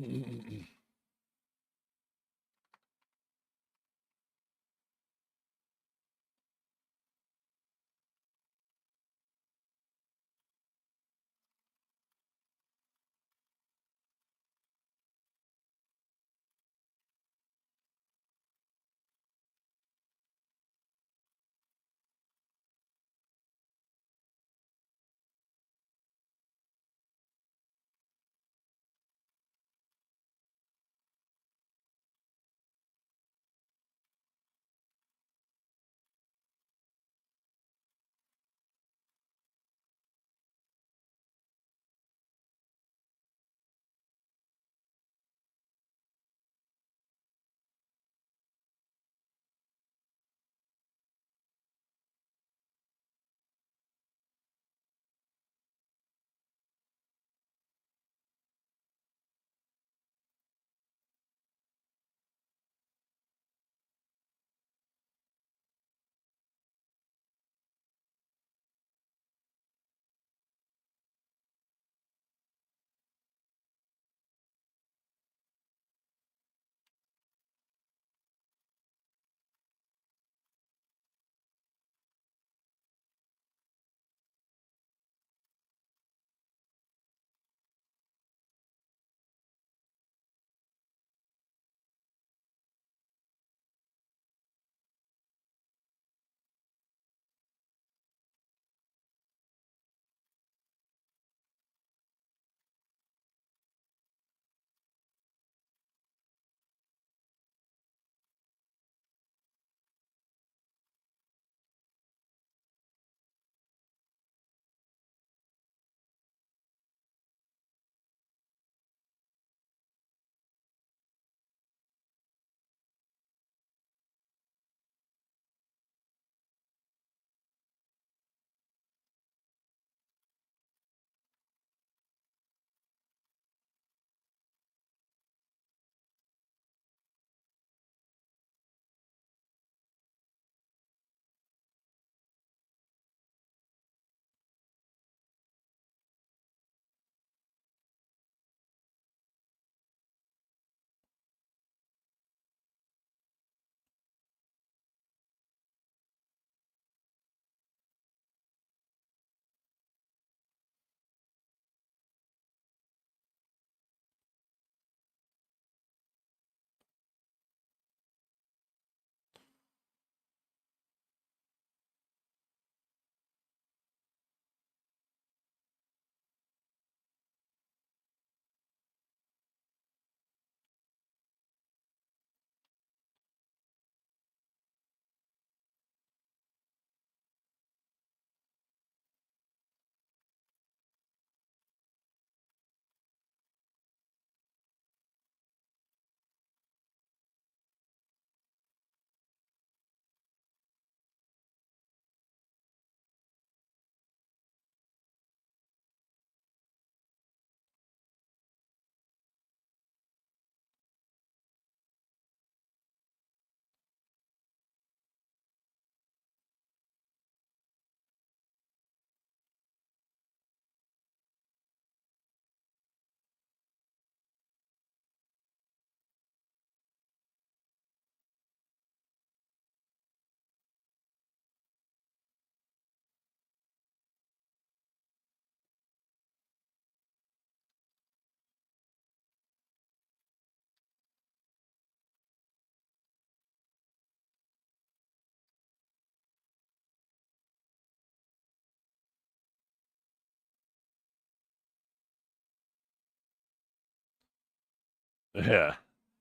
Yeah,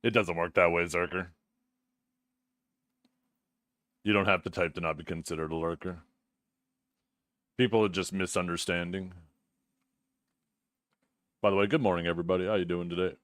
it doesn't work that way, Zerker. You don't have to type to not be considered a lurker. People are just misunderstanding. By the way, good morning, everybody. How you doing today?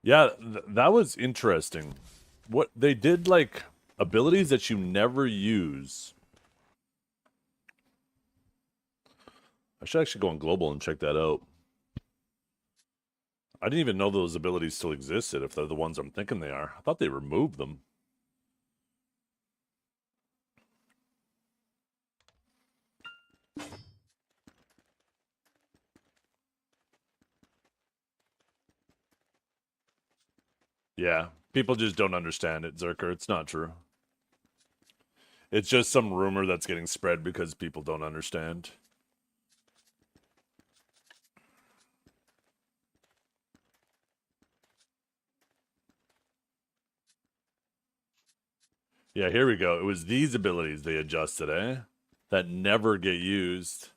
Yeah, that was interesting. What they did, like, abilities that you never use. I should actually go on global and check that out. I didn't even know those abilities still existed, if they're the ones I'm thinking they are. I thought they removed them. Yeah, people just don't understand it, Zerker. It's not true. It's just some rumor that's getting spread because people don't understand. Yeah, here we go. It was these abilities they adjusted, eh? That never get used.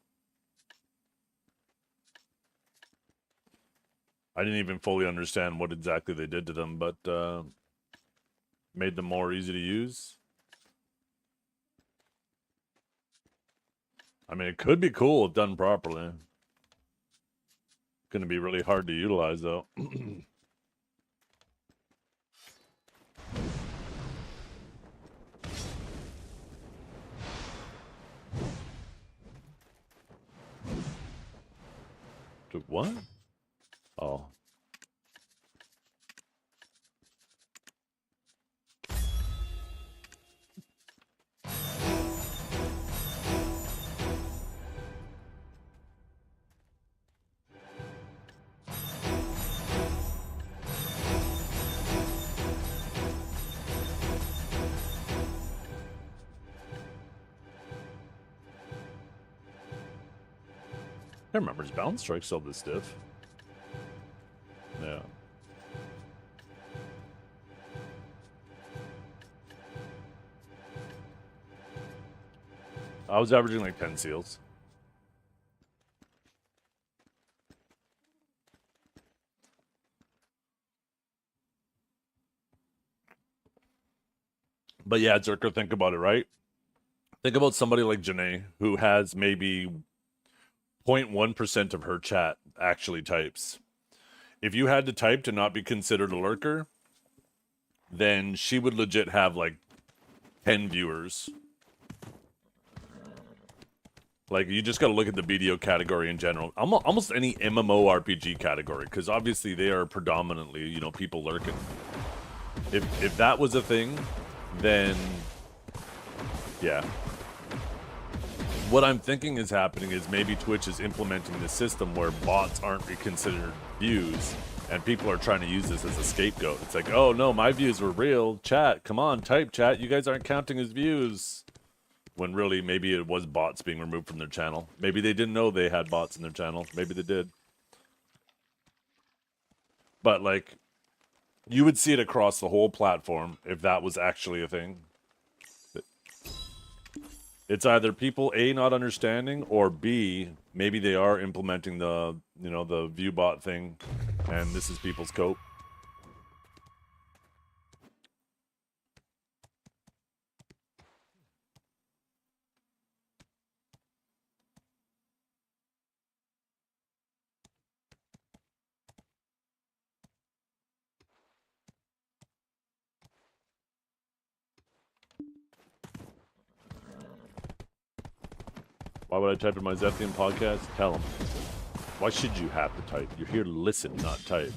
I didn't even fully understand what exactly they did to them, but made them more easy to use. I mean, it could be cool if done properly. Going to be really hard to utilize, though. What? Oh. I remember his balance strike still this stiff. Yeah. I was averaging like 10 seals. But yeah, Zerker, think about it, right? Think about somebody like Janae, who has maybe 0.1% of her chat actually types. If you had to type to not be considered a lurker, then she would legit have like 10 viewers. Like, you just got to look at the BDO category in general. Almost any MMORPG category, because obviously they are predominantly, you know, people lurking. If that was a thing, then yeah. What I'm thinking is happening is maybe Twitch is implementing the system where bots aren't considered views, and people are trying to use this as a scapegoat. It's like, oh no, my views were real. Chat, come on, type chat. You guys aren't counting as views. When really, maybe it was bots being removed from their channel. Maybe they didn't know they had bots in their channel. Maybe they did. But, like, you would see it across the whole platform if that was actually a thing. It's either people, A, not understanding, or B, maybe they are implementing the, you know, the view bot thing, and this is people's cope. Why would I type in my Zethian podcast? Tell them. Why should you have to type? You're here to listen, not type.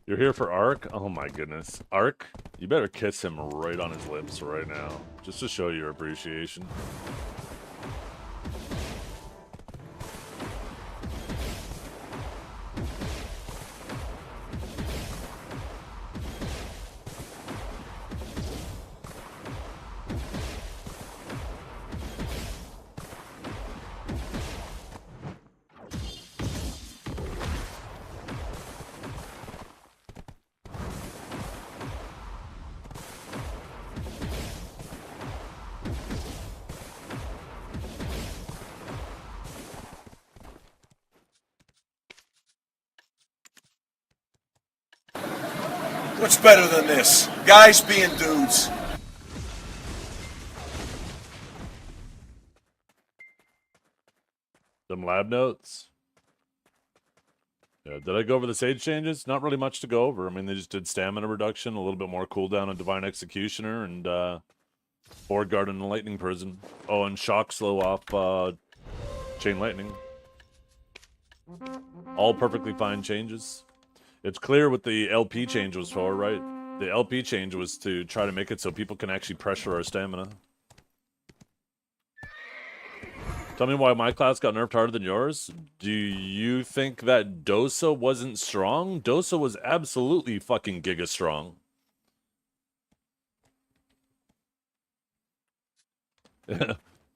You're here for Ark? Oh my goodness. Ark? You better kiss him right on his lips right now. Just to show your appreciation. What's better than this? Guys being dudes. Some lab notes. Yeah, did I go over the sage changes? Not really much to go over. I mean, they just did stamina reduction, a little bit more cooldown on Divine Executioner, and Board Guard and Lightning Prison. Oh, and Shock Slow off Chain Lightning. All perfectly fine changes. It's clear what the LP change was for, right? The LP change was to try to make it so people can actually pressure our stamina. Tell me why my class got nerfed harder than yours. Do you think that Dosa wasn't strong? Dosa was absolutely fucking giga strong.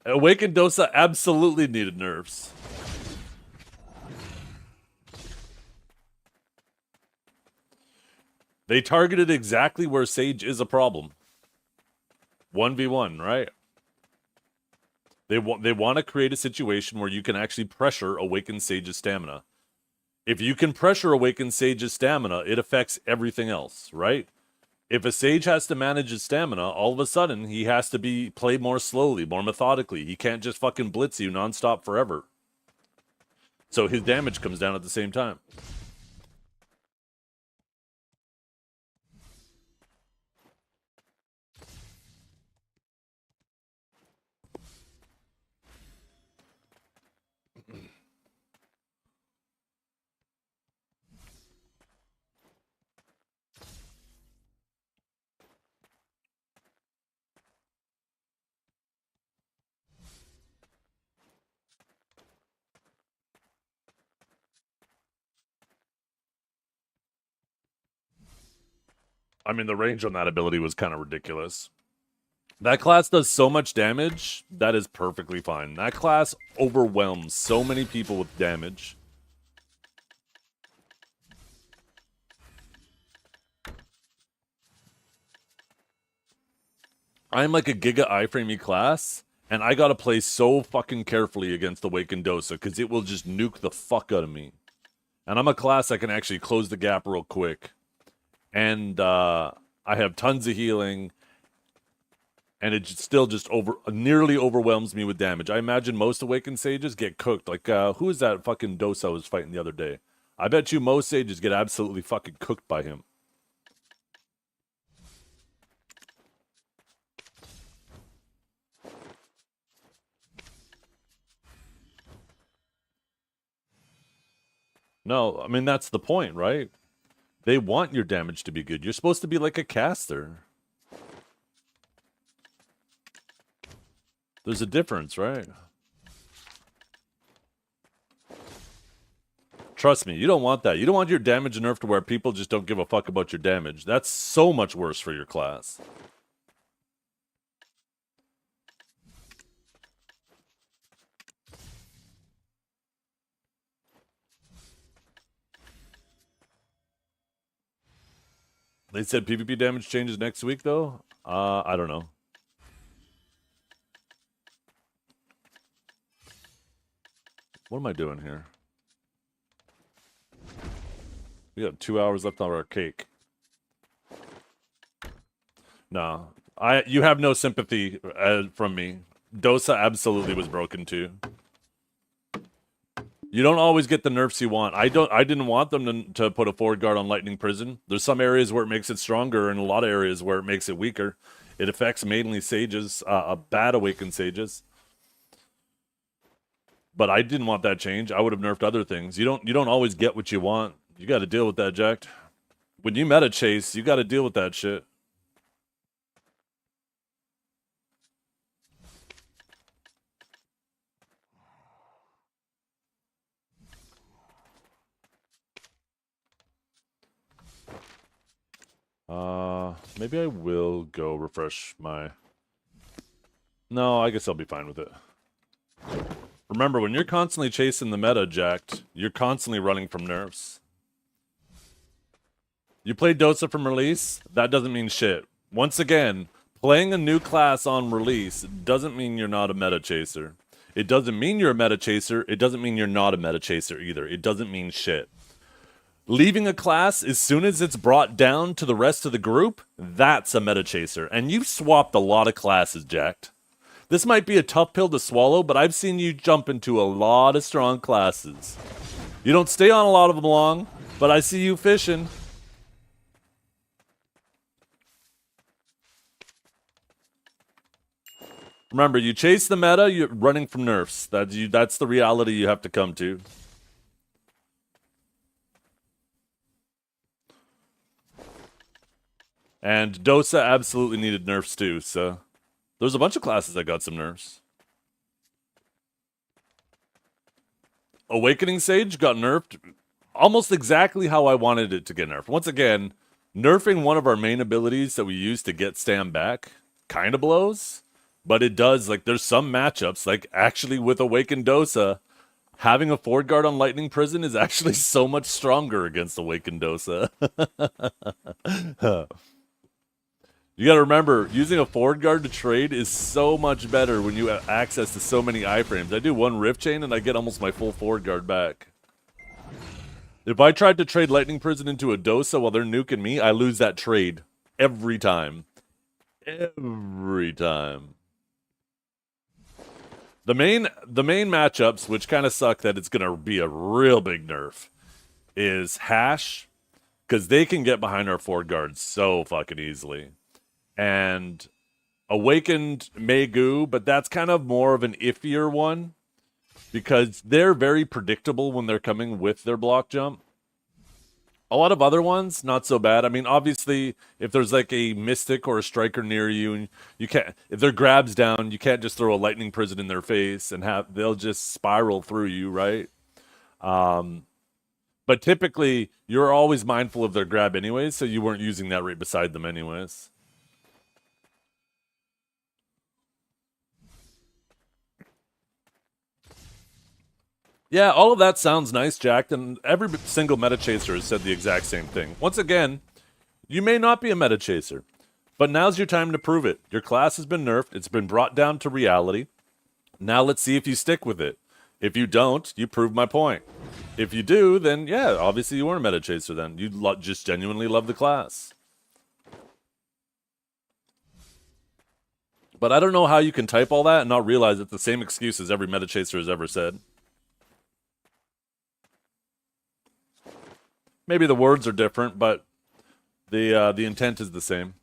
Awakened Dosa absolutely needed nerfs. They targeted exactly where Sage is a problem. 1v1, right? They want to create a situation where you can actually pressure Awakened Sage's stamina. If you can pressure Awakened Sage's stamina, it affects everything else, right? If a Sage has to manage his stamina, all of a sudden, he has to play more slowly, more methodically. He can't just fucking blitz you nonstop forever. So his damage comes down at the same time. I mean, the range on that ability was kind of ridiculous. That class does so much damage, that is perfectly fine. That class overwhelms so many people with damage. I'm like a giga iframey class, and I gotta play so fucking carefully against Awakened Dosa, because it will just nuke the fuck out of me. And I'm a class that can actually close the gap real quick. And I have tons of healing, and it still just nearly overwhelms me with damage. I imagine most Awakened Sages get cooked. Like, who is that fucking Dosa I was fighting the other day? I bet you most Sages get absolutely fucking cooked by him. No, I mean, that's the point, right? They want your damage to be good. You're supposed to be like a caster. There's a difference, right? Trust me, you don't want that. You don't want your damage nerfed to where people just don't give a fuck about your damage. That's so much worse for your class. They said PvP damage changes next week, though? I don't know. What am I doing here? We got 2 hours left on our cake. No. You have no sympathy from me. Dosa absolutely was broken, too. You don't always get the nerfs you want. I didn't want them to put a forward guard on Lightning Prison. There's some areas where it makes it stronger and a lot of areas where it makes it weaker. It affects mainly Sages, bad Awakened Sages. But I didn't want that change. I would have nerfed other things. You don't always get what you want. You got to deal with that, Jack. When you meta chase, you got to deal with that shit. Maybe I will go refresh my... No, I guess I'll be fine with it. Remember, when you're constantly chasing the meta, Jacked, you're constantly running from nerfs. You played Dosa from release? That doesn't mean shit. Once again, playing a new class on release doesn't mean you're not a meta chaser. It doesn't mean you're a meta chaser. It doesn't mean you're not a meta chaser either. It doesn't mean shit. Leaving a class as soon as it's brought down to the rest of the group, that's a meta chaser. And you've swapped a lot of classes, Jacked. This might be a tough pill to swallow, but I've seen you jump into a lot of strong classes. You don't stay on a lot of them long, but I see you fishing. Remember, you chase the meta, you're running from nerfs. That's the reality you have to come to. And Dosa absolutely needed nerfs too, so there's a bunch of classes that got some nerfs. Awakening Sage got nerfed almost exactly how I wanted it to get nerfed. Once again, nerfing one of our main abilities that we use to get Stam back kind of blows, but it does, like, there's some matchups, like actually with Awakened Dosa, having a Ford Guard on Lightning Prison is actually so much stronger against Awakened Dosa. You gotta remember, using a Ford Guard to trade is so much better when you have access to so many iframes. I do one Rift Chain and I get almost my full Ford Guard back. If I tried to trade Lightning Prison into a Dosa while they're nuking me, I lose that trade. Every time. Every time. The main matchups, which kind of suck that it's gonna be a real big nerf, is Hash, because they can get behind our Ford Guard so fucking easily. And Awakened Megu, but that's kind of more of an iffier one because they're very predictable when they're coming with their block jump. A lot of other ones, not so bad. I mean, obviously, if there's like a Mystic or a Striker near you, and you can't, if their grab's down, you can't just throw a Lightning Prison in their face and they'll just spiral through you, right? But typically, you're always mindful of their grab anyways, so you weren't using that right beside them anyways. Yeah, all of that sounds nice, Jack, and every single meta chaser has said the exact same thing. Once again, you may not be a meta chaser, but now's your time to prove it. Your class has been nerfed. It's been brought down to reality. Now let's see if you stick with it. If you don't, you prove my point. If you do, then yeah, obviously you weren't a meta chaser then. You just genuinely love the class. But I don't know how you can type all that and not realize it's the same excuse as every meta chaser has ever said. Maybe the words are different, but the intent is the same.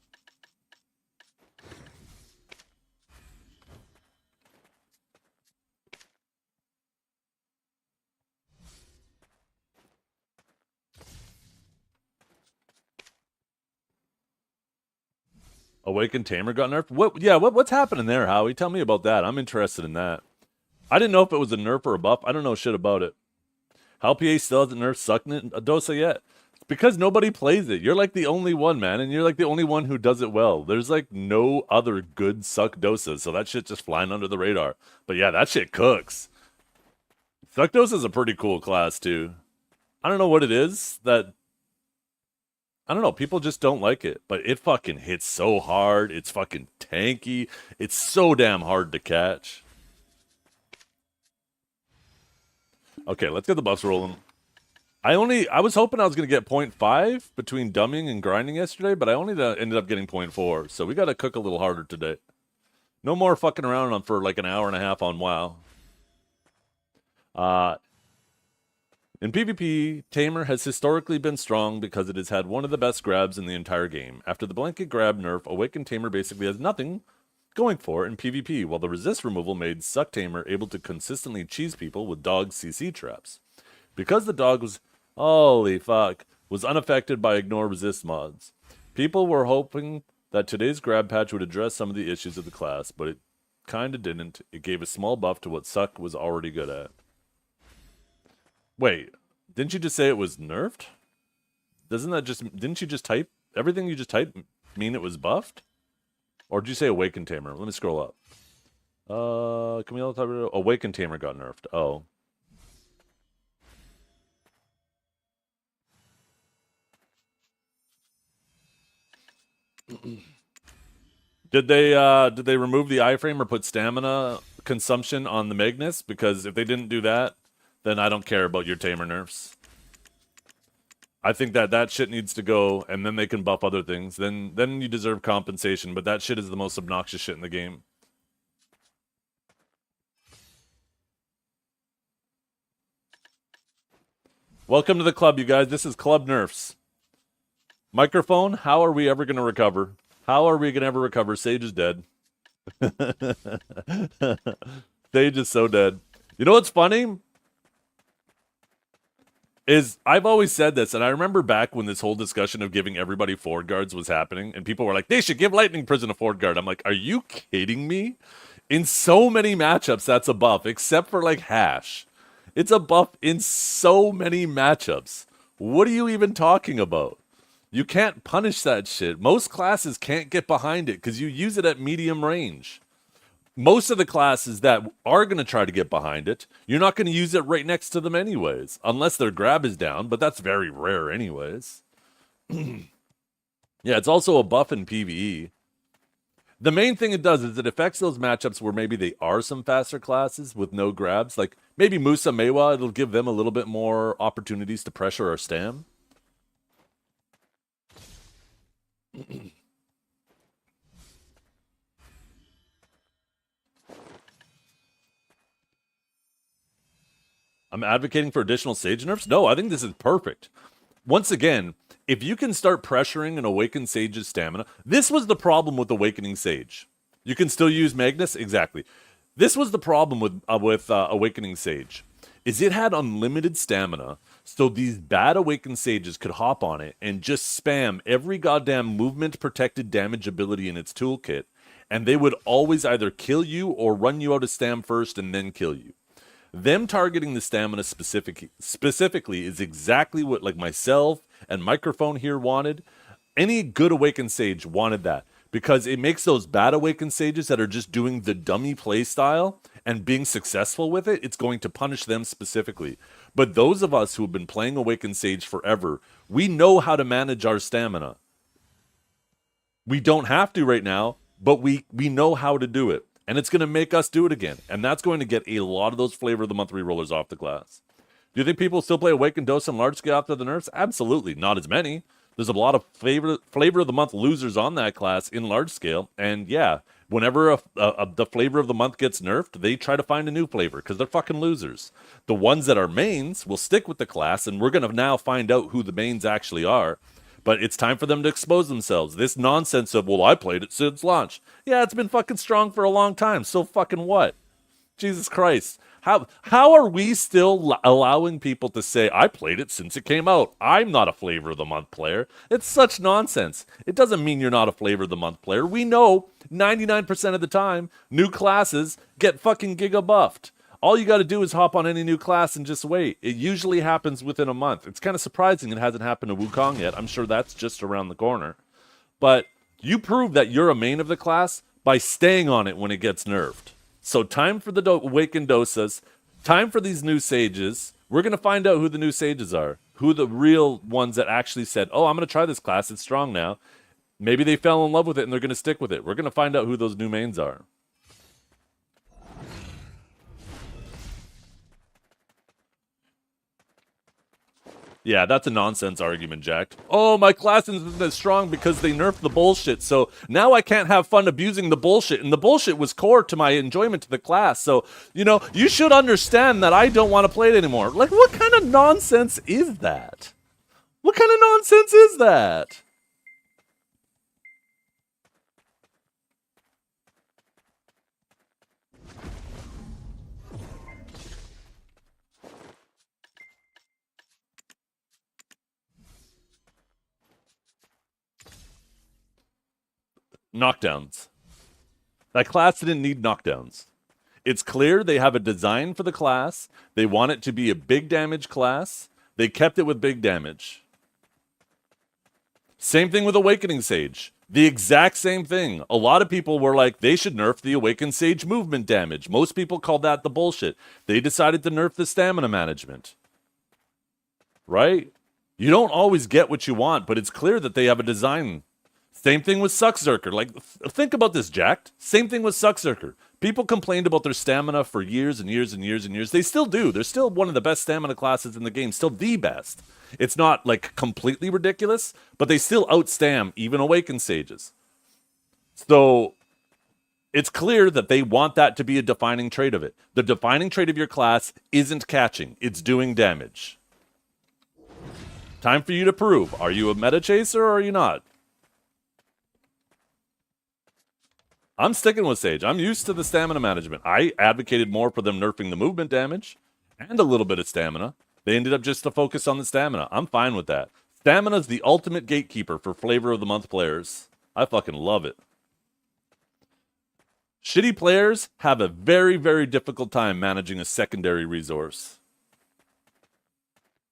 Awakened Tamer got nerfed? What? Yeah, what's happening there, Howie? Tell me about that. I'm interested in that. I didn't know if it was a nerf or a buff. I don't know shit about it. How PA still hasn't nerfed sucking Dosa yet? It's because nobody plays it. You're like the only one, man, and you're like the only one who does it well. There's like no other good suck Dosas, so that shit just flying under the radar. But yeah, that shit cooks. Suck Dosa is a pretty cool class too. I don't know what it is that. I don't know, people just don't like it, but it fucking hits so hard. It's fucking tanky. It's so damn hard to catch. Okay, let's get the buffs rolling. I was hoping I was going to get 0.5 between dumbing and grinding yesterday, but I only ended up getting 0.4, so we got to cook a little harder today. No more fucking around on for like an hour and a half on WoW. In PvP, Tamer has historically been strong because it has had one of the best grabs in the entire game. After the blanket grab nerf, Awakened Tamer basically has nothing going for in PvP, while the resist removal made Suck Tamer able to consistently cheese people with dog CC traps. Because the dog was, holy fuck, was unaffected by ignore resist mods. People were hoping that today's grab patch would address some of the issues of the class, but it kinda didn't. It gave a small buff to what Suck was already good at. Wait, didn't you just say it was nerfed? Didn't you just type, everything you just typed mean it was buffed? Or did you say Awakened Tamer? Let me scroll up. Can we all talk about Awakened Tamer got nerfed? Oh. Did they remove the iframe or put stamina consumption on the Magnus? Because if they didn't do that, then I don't care about your Tamer nerfs. I think that shit needs to go, and then they can buff other things. Then you deserve compensation, but that shit is the most obnoxious shit in the game. Welcome to the club, you guys. This is Club Nerfs. Microphone, how are we ever going to recover? How are we going to ever recover? Sage is dead. Sage is so dead. You know what's funny? Is I've always said this, and I remember back when this whole discussion of giving everybody forward guards was happening, and people were like, they should give Lightning Prison a forward guard. I'm like, are you kidding me? In so many matchups, that's a buff, except for like Hash. It's a buff in so many matchups. What are you even talking about? You can't punish that shit. Most classes can't get behind it because you use it at medium range. Most of the classes that are going to try to get behind it, you're not going to use it right next to them anyways, unless their grab is down, but that's very rare anyways. Yeah, it's also a buff in PvE. The main thing it does is it affects those matchups where maybe they are some faster classes with no grabs. Like maybe Musa Mewa, it'll give them a little bit more opportunities to pressure our stam. I'm advocating for additional Sage nerfs? No, I think this is perfect. Once again, if you can start pressuring an Awakened Sage's stamina, this was the problem with Awakening Sage. You can still use Magnus? Exactly. This was the problem with Awakening Sage, is it had unlimited stamina, so these bad Awakened Sages could hop on it and just spam every goddamn movement-protected damage ability in its toolkit, and they would always either kill you or run you out of stam first and then kill you. Them targeting the stamina specifically is exactly what like myself and Microphone here wanted. Any good Awakened Sage wanted that because it makes those bad Awakened Sages that are just doing the dummy play style and being successful with it, it's going to punish them specifically. But those of us who have been playing Awakened Sage forever, we know how to manage our stamina. We don't have to right now, but we know how to do it. And it's going to make us do it again. And that's going to get a lot of those Flavor of the Month rerollers off the class. Do you think people still play Awakened Dosa on large scale after the nerfs? Absolutely. Not as many. There's a lot of Flavor of the Month losers on that class in large scale. And yeah, whenever the Flavor of the Month gets nerfed, they try to find a new flavor because they're fucking losers. The ones that are mains will stick with the class, and we're going to now find out who the mains actually are. But it's time for them to expose themselves. This nonsense of, well, I played it since launch. Yeah, it's been fucking strong for a long time. So fucking what? Jesus Christ. How are we still allowing people to say, I played it since it came out? I'm not a Flavor of the Month player. It's such nonsense. It doesn't mean you're not a Flavor of the Month player. We know 99% of the time, new classes get fucking giga buffed. All you got to do is hop on any new class and just wait. It usually happens within a month. It's kind of surprising it hasn't happened to Wukong yet. I'm sure that's just around the corner. But you prove that you're a main of the class by staying on it when it gets nerfed. So time for the Awakened Dosas. Time for these new sages. We're going to find out who the new sages are. Who the real ones that actually said, oh, I'm going to try this class. It's strong now. Maybe they fell in love with it and they're going to stick with it. We're going to find out who those new mains are. Yeah, that's a nonsense argument, Jack. Oh, my class isn't as strong because they nerfed the bullshit, so now I can't have fun abusing the bullshit, and the bullshit was core to my enjoyment to the class, so, you know, you should understand that I don't want to play it anymore. Like, what kind of nonsense is that? What kind of nonsense is that? Knockdowns. That class didn't need knockdowns. It's clear they have a design for the class. They want it to be a big damage class. They kept it with big damage. Same thing with Awakening Sage. The exact same thing. A lot of people were like, they should nerf the Awakened Sage movement damage. Most people called that the bullshit. They decided to nerf the stamina management. Right? You don't always get what you want, but it's clear that they have a design. Same thing with Suckzerker. Like, think about this, Jack. Same thing with Suckzerker. People complained about their stamina for years and years and years and years. They still do. They're still one of the best stamina classes in the game. Still the best. It's not, like, completely ridiculous, but they still outstam even Awakened Sages. So it's clear that they want that to be a defining trait of it. The defining trait of your class isn't catching. It's doing damage. Time for you to prove. Are you a meta chaser or are you not? I'm sticking with Sage. I'm used to the stamina management. I advocated more for them nerfing the movement damage and a little bit of stamina. They ended up just to focus on the stamina. I'm fine with that. Stamina is the ultimate gatekeeper for Flavor of the Month players. I fucking love it. Shitty players have a very, very difficult time managing a secondary resource.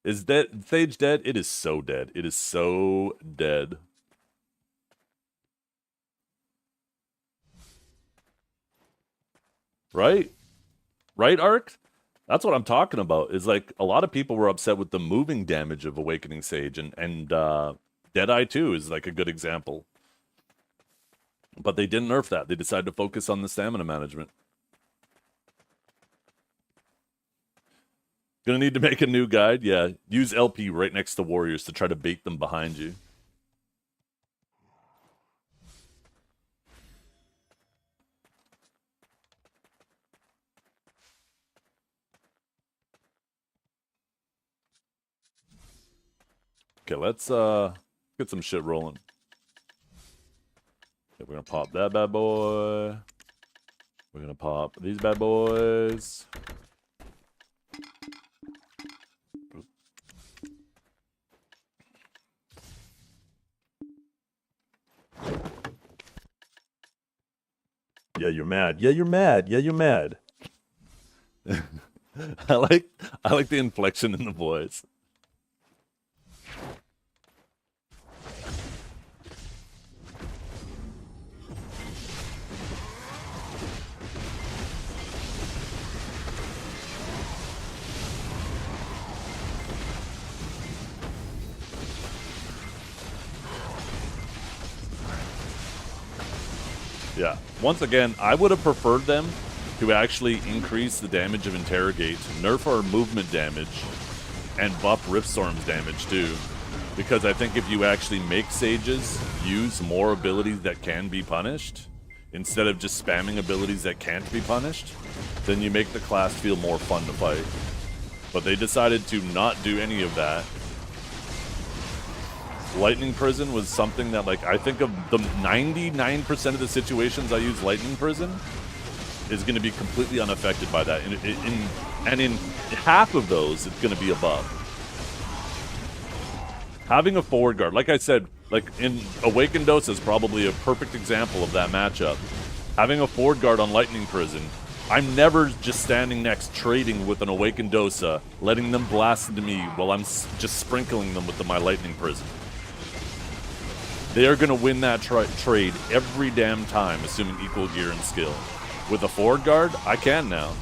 Is Sage dead? It is so dead. It is so dead. Right? Right, Ark? That's what I'm talking about. Is like a lot of people were upset with the moving damage of Awakening Sage, and Deadeye 2 is like a good example. But they didn't nerf that. They decided to focus on the stamina management. Gonna need to make a new guide? Yeah. Use LP right next to warriors to try to bait them behind you. Okay, let's get some shit rolling. Okay, we're gonna pop that bad boy. We're gonna pop these bad boys. Yeah, you're mad. Yeah, you're mad. Yeah, you're mad. I like the inflection in the voice. Yeah. Once again, I would have preferred them to actually increase the damage of Interrogate, nerf our movement damage, and buff Ripstorm's damage too. Because I think if you actually make Sages use more abilities that can be punished, instead of just spamming abilities that can't be punished, then you make the class feel more fun to fight. But they decided to not do any of that. Lightning Prison was something that, like, I think of the 99% of the situations I use Lightning Prison is going to be completely unaffected by that. And in half of those, it's going to be a buff. Having a forward guard, like I said, like in Awakened Dosa is probably a perfect example of that matchup. Having a forward guard on Lightning Prison, I'm never just standing next trading with an Awakened Dosa, letting them blast into me while I'm just sprinkling them with my Lightning Prison. They are going to win that trade every damn time, assuming equal gear and skill. With a forward guard, I can now.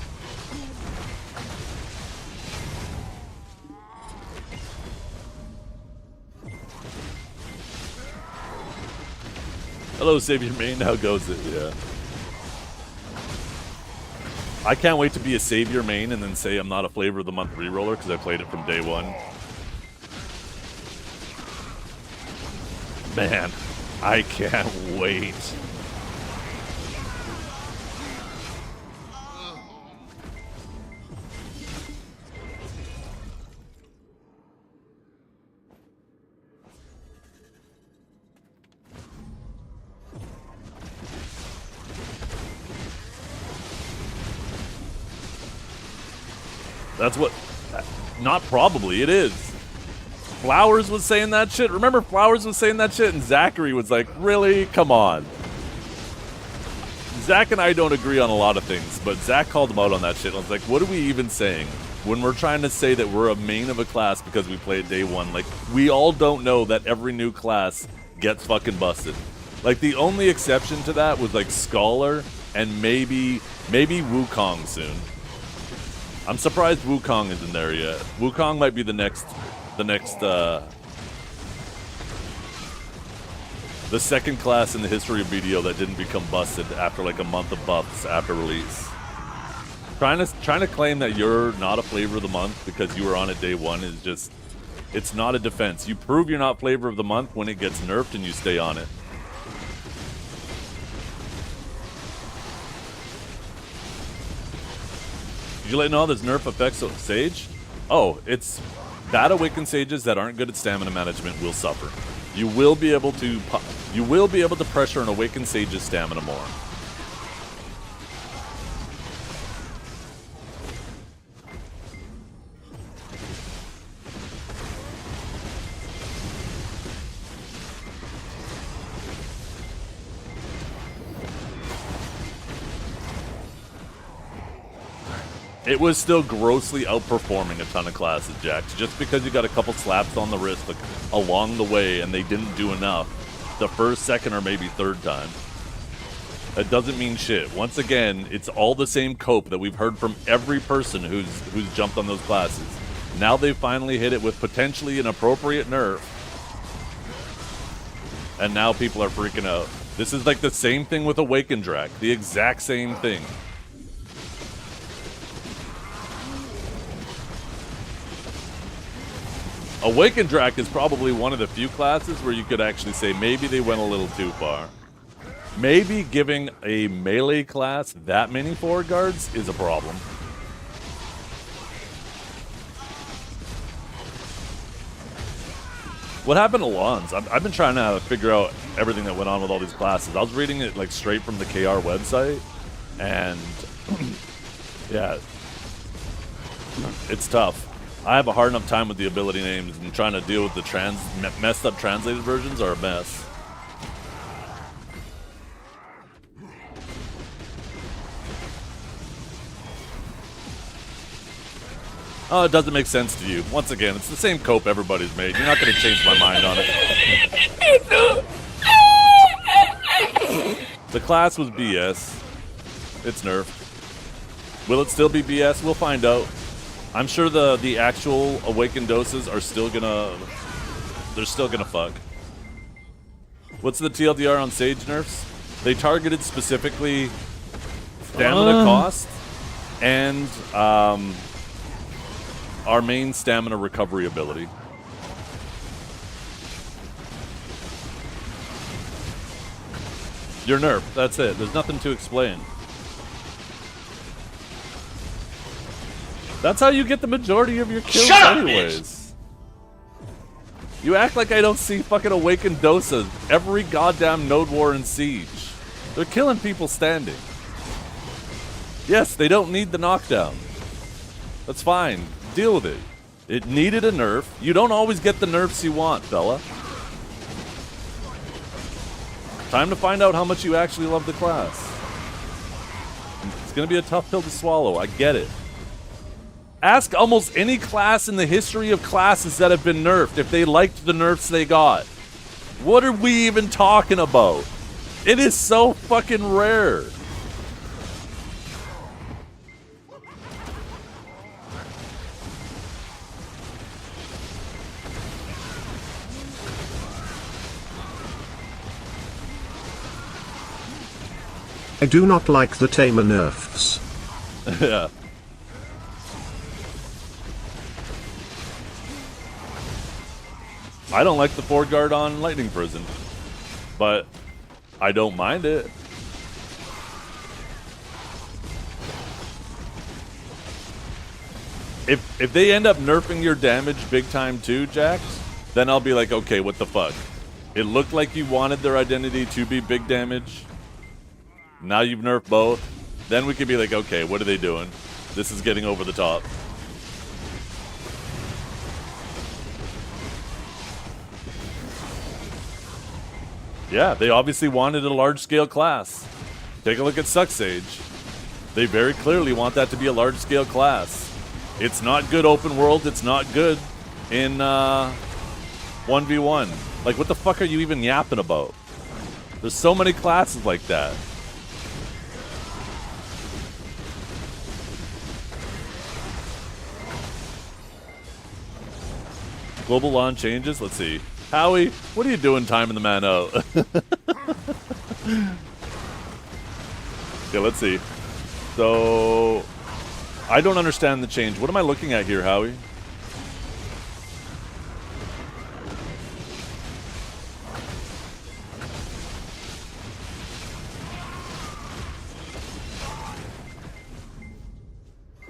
Hello, Savior Main. How goes it? Yeah. I can't wait to be a Savior Main and then say I'm not a Flavor of the Month reroller because I played it from day one. Man, I can't wait. That's what... Not probably, it is. Flowers was saying that shit. Remember Flowers was saying that shit and Zachary was like, really? Come on. Zach and I don't agree on a lot of things, but Zach called him out on that shit. I was like, what are we even saying? When we're trying to say that we're a main of a class because we played day one, like, we all don't know that every new class gets fucking busted. Like, the only exception to that was, like, Scholar and maybe Wukong soon. I'm surprised Wukong isn't there yet. Wukong might be the next The second class in the history of BDO that didn't become busted after like a month of buffs after release. Trying to claim that you're not a flavor of the month because you were on it day one is just, it's not a defense. You prove you're not flavor of the month when it gets nerfed and you stay on it. Did you let know there's nerf effects of Sage? Oh, it's bad awakened sages that aren't good at stamina management will suffer. You will be able to pressure an awakened sage's stamina more. It was still grossly outperforming a ton of classes, Jax. Just because you got a couple slaps on the wrist along the way and they didn't do enough the first, second, or maybe third time, that doesn't mean shit. Once again, it's all the same cope that we've heard from every person who's jumped on those classes. Now they finally hit it with potentially an appropriate nerf, and now people are freaking out. This is like the same thing with Awakened Drac. The exact same thing. Awakened Drac is probably one of the few classes where you could actually say maybe they went a little too far. Maybe giving a melee class that many forward guards is a problem. What happened to Lahn's? I've been trying to figure out everything that went on with all these classes. I was reading it like straight from the KR website, and yeah, it's tough. I have a hard enough time with the ability names, and trying to deal with the messed up translated versions are a mess. Oh, it doesn't make sense to you. Once again, it's the same cope everybody's made. You're not going to change my mind on it. The class was BS. It's nerfed. Will it still be BS? We'll find out. I'm sure the actual awakened doses are still gonna, they're still gonna fuck. What's the TLDR on Sage nerfs? They targeted specifically stamina cost and our main stamina recovery ability. You're nerfed, that's it. There's nothing to explain. That's how you get the majority of your kills anyways. You act like I don't see fucking Awakened Dosa every goddamn Node War in Siege. They're killing people standing. Yes, they don't need the knockdown. That's fine. Deal with it. It needed a nerf. You don't always get the nerfs you want, fella. Time to find out how much you actually love the class. It's gonna be a tough pill to swallow, I get it. Ask almost any class in the history of classes that have been nerfed if they liked the nerfs they got. What are we even talking about? It is so fucking rare. I do not like the Tamer nerfs. Yeah. I don't like the forward guard on Lightning Prison, but I don't mind it. If they end up nerfing your damage big time too, Jax, then I'll be like, okay, what the fuck? It looked like you wanted their identity to be big damage. Now you've nerfed both. Then we could be like, okay, what are they doing? This is getting over the top. Yeah, they obviously wanted a large-scale class. Take a look at Suck Sage. They very clearly want that to be a large-scale class. It's not good open world. It's not good in 1v1. Like, what the fuck are you even yapping about? There's so many classes like that. Global Lahn changes? Let's see. Howie, what are you doing timing the man out? Okay, let's see. So, I don't understand the change. What am I looking at here, Howie?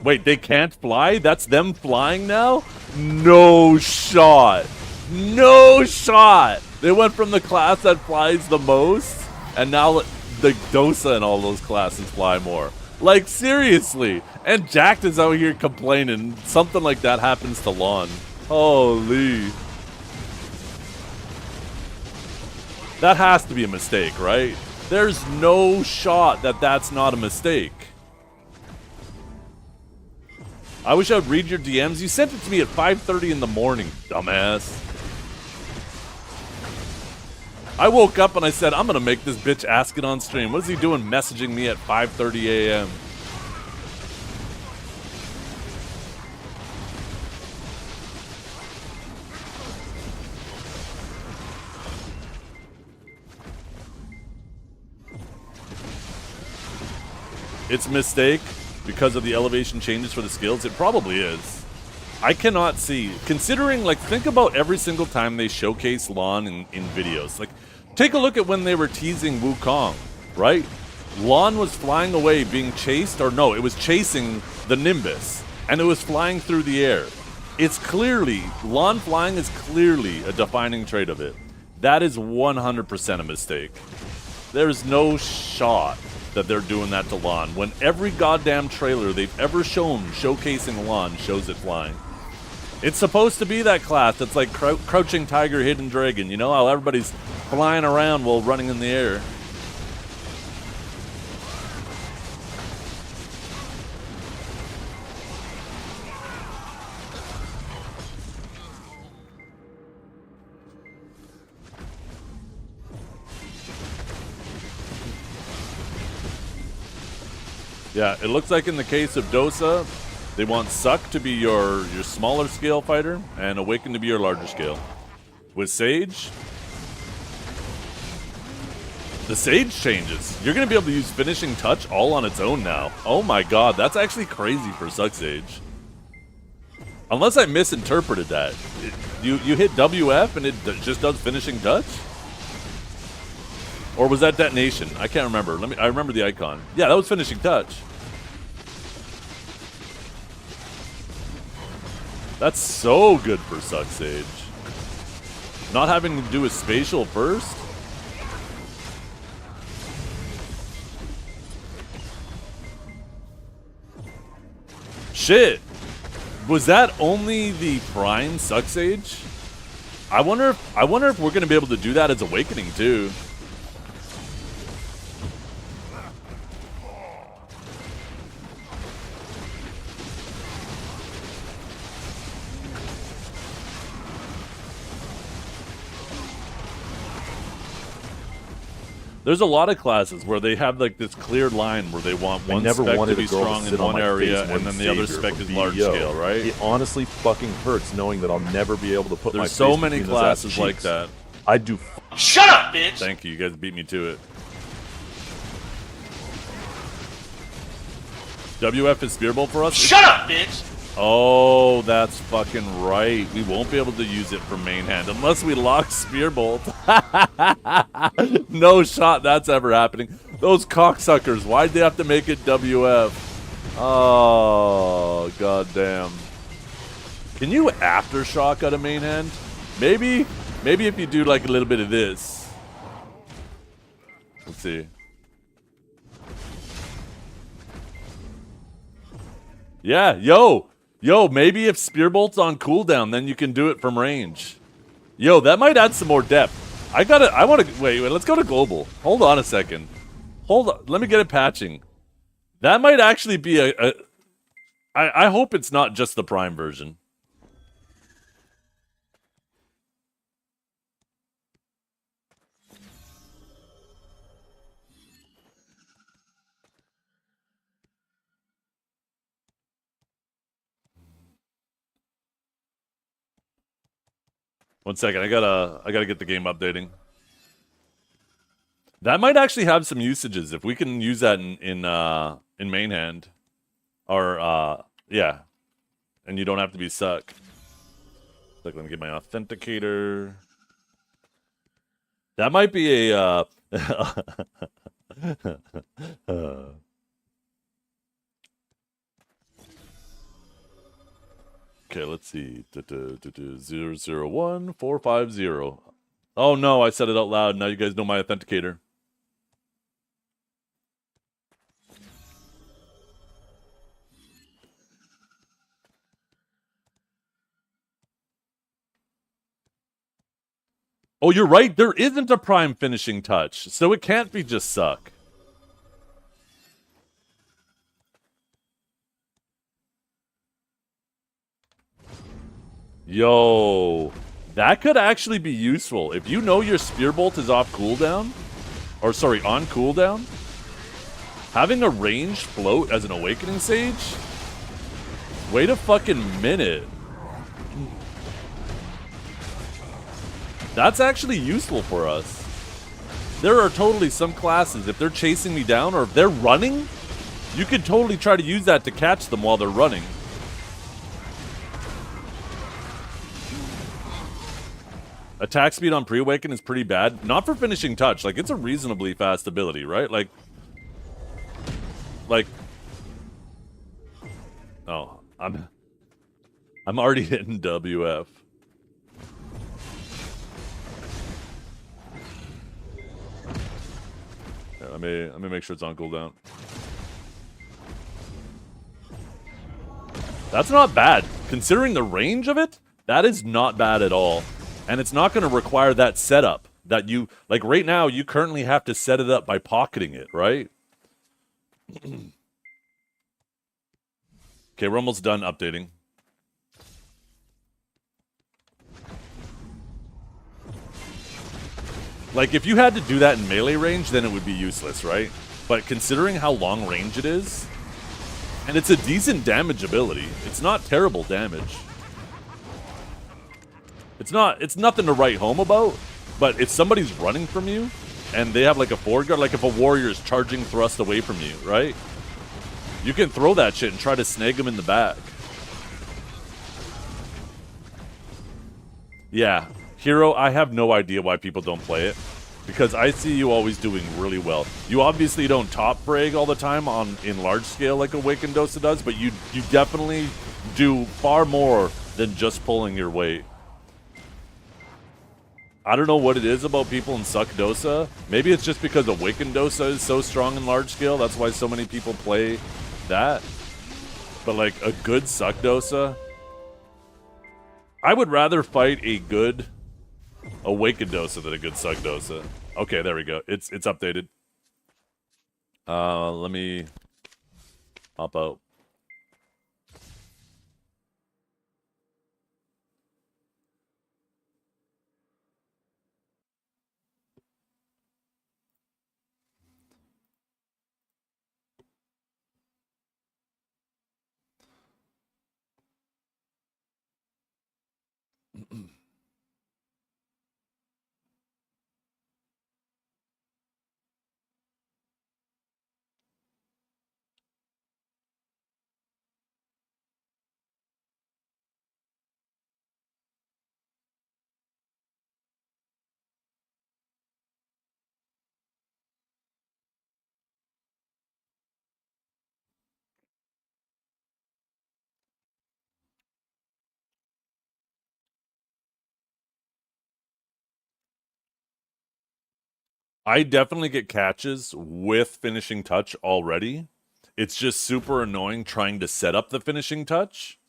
Wait, they can't fly? That's them flying now? No shot. No shot. They went from the class that flies the most, and now the Dosa and all those classes fly more. Like, seriously. And Jack is out here complaining. Something like that happens to Lahn. Holy. That has to be a mistake, right? There's no shot that that's not a mistake. I wish I would read your DMs. You sent it to me at 5:30 in the morning, dumbass. I woke up and I said, I'm going to make this bitch ask it on stream. What is he doing messaging me at 5:30 a.m.? It's a mistake because of the elevation changes for the skills. It probably is. I cannot see. Considering, like, think about every single time they showcase Lahn in videos. Like, take a look at when they were teasing Wukong, right? Lahn was flying away being chased, or no, it was chasing the Nimbus, and it was flying through the air. It's clearly, Lahn flying is clearly a defining trait of it. That is 100% a mistake. There's no shot that they're doing that to Lahn when every goddamn trailer they've ever shown showcasing Lahn shows it flying. It's supposed to be that class that's like Crouching Tiger, Hidden Dragon, you know how everybody's flying around while running in the air. Yeah, it looks like in the case of Dosa, they want Suck to be your smaller scale fighter and Awaken to be your larger scale. With Sage, the Sage changes. You're going to be able to use Finishing Touch all on its own now. Oh my god, that's actually crazy for Suck Sage. Unless I misinterpreted that. You hit WF and it just does Finishing Touch? Or was that Detonation? I can't remember. I remember the icon. Yeah, that was Finishing Touch. That's so good for Suck Sage. Not having to do with spatial first? Shit. Was that only the Prime Suck Sage? I wonder if we're gonna be able to do that as Awakening too. There's a lot of classes where they have like this clear line where they want one spec to be strong in one area and then the other spec is large scale, right? It honestly fucking hurts knowing that I'll never be able to put my face There's so many between those ass classes like cheeks. that. I do. Shut up, bitch! Thank you. You guys beat me to it. WF is Spearbolt for us? Shut up, bitch! Oh, that's fucking right. We won't be able to use it for main hand unless we lock Spearbolt. No shot that's ever happening. Those cocksuckers, why'd they have to make it WF? Oh, goddamn. Can you aftershock out of main hand? Maybe if you do like a little bit of this. Let's see. Yeah, yo, maybe if Spearbolt's on cooldown, then you can do it from range. Yo, that might add some more depth. Wait, let's go to global. Hold on a second. Hold on, let me get it patching. That might actually be I hope it's not just the Prime version. 1 second, I gotta get the game updating. That might actually have some usages if we can use that in main hand, or yeah, and you don't have to be suck. Like, let me get my authenticator. That might be a Okay, let's see. 001450. Oh no, I said it out loud. Now you guys know my authenticator. Oh, you're right. There isn't a prime finishing touch, so it can't be just suck. Yo, that could actually be useful. If you know your Spear Bolt is off cooldown, or sorry, on cooldown, having a ranged float as an Awakening Sage? Wait a fucking minute. That's actually useful for us. There are totally some classes, if they're chasing me down or if they're running, you could totally try to use that to catch them while they're running. Attack speed on pre-awaken is pretty bad. Not for finishing touch. Like, it's a reasonably fast ability, right? Like... Oh, I'm already hitting WF. Yeah, let me make sure it's on cooldown. That's not bad. Considering the range of it, that is not bad at all. And it's not going to require that setup that you... Like, right now, you currently have to set it up by pocketing it, right? Okay, we're almost done updating. Like, if you had to do that in melee range, then it would be useless, right? But considering how long range it is, and it's a decent damage ability, it's not terrible damage. It's nothing to write home about, but if somebody's running from you, and they have like a forward guard, like if a warrior is charging thrust away from you, right? You can throw that shit and try to snag them in the back. Yeah, Hero, I have no idea why people don't play it, because I see you always doing really well. You obviously don't top frag all the time in large scale like Awakened Dosa does, but you definitely do far more than just pulling your weight. I don't know what it is about people in Suck Dosa. Maybe it's just because Awakened Dosa is so strong in large scale. That's why so many people play that. But like a good Suck Dosa, I would rather fight a good Awakened Dosa than a good Suck Dosa. Okay, there we go. It's updated. Let me hop out. I definitely get catches with finishing touch already. It's just super annoying trying to set up the finishing touch.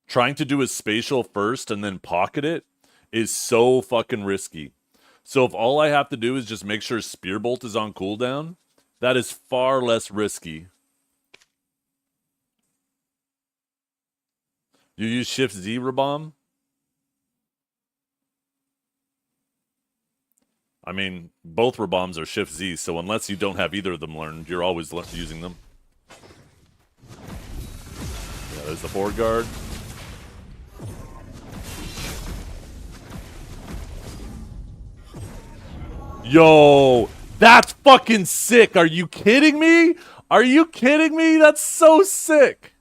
Trying to do a spatial first and then pocket it is so fucking risky. So if all I have to do is just make sure Spear Bolt is on cooldown, that is far less risky. You use Shift Z, Rabom? I mean, both Raboms are Shift Z, so unless you don't have either of them learned, you're always using them. Yeah, there's the forward guard. Yo, that's fucking sick. Are you kidding me? Are you kidding me? That's so sick.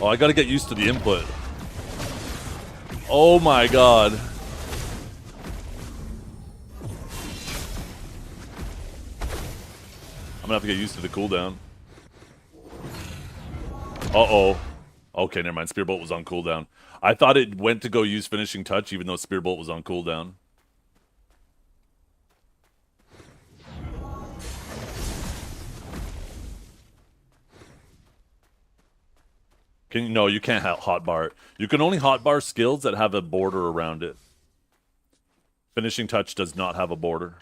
Oh, I gotta get used to the input. Oh my god. I'm gonna have to get used to the cooldown. Uh-oh. Okay, never mind. Spearbolt was on cooldown. I thought it went to go use finishing touch even though Spearbolt was on cooldown. No, you can't hotbar it. You can only hotbar skills that have a border around it. Finishing touch does not have a border.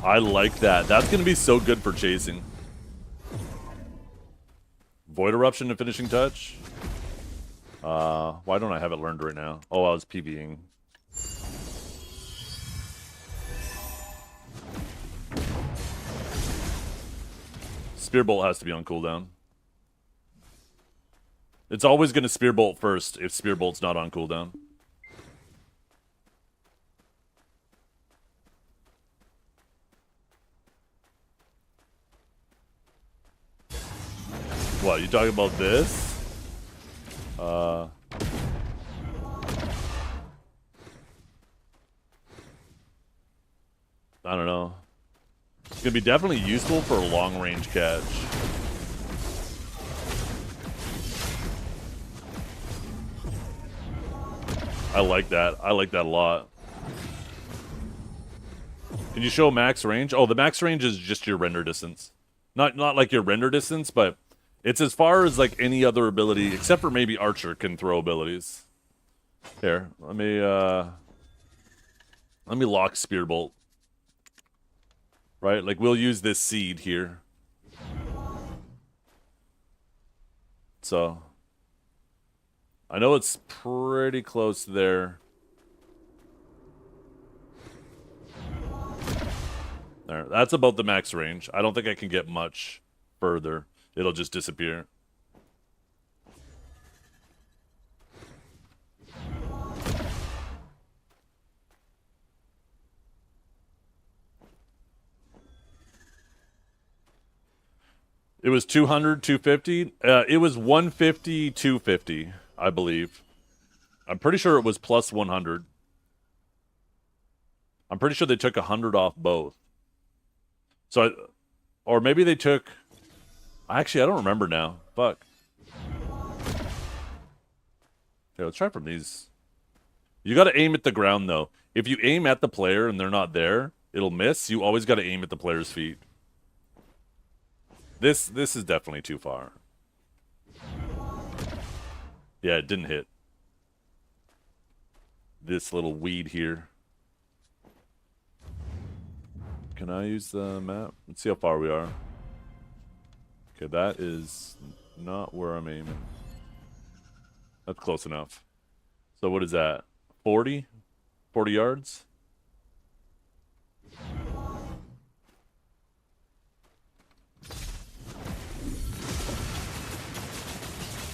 I like that. That's going to be so good for chasing. Void Eruption and Finishing Touch. Why don't I have it learned right now? Oh, I was PBing. Spearbolt has to be on cooldown. It's always going to Spearbolt first if Spearbolt's not on cooldown. What, you talking about this? I don't know. It's gonna be definitely useful for a long-range catch. I like that. I like that a lot. Can you show max range? Oh, the max range is just your render distance. Not like your render distance, but it's as far as like any other ability, except for maybe Archer can throw abilities. Here, let me lock Spearbolt. Right, like we'll use this seed here. So I know it's pretty close there. There, that's about the max range. I don't think I can get much further. It'll just disappear. It was 200, 250. It was 150, 250, I believe. I'm pretty sure it was plus 100. I'm pretty sure they took 100 off both. So, or maybe they took... Actually, I don't remember now. Fuck. Okay, let's try from these. You gotta aim at the ground, though. If you aim at the player and they're not there, it'll miss. You always gotta aim at the player's feet. This is definitely too far. Yeah, it didn't hit. This little weed here. Can I use the map? Let's see how far we are. Okay, that is not where I'm aiming. That's close enough. So what is that? 40? 40 yards?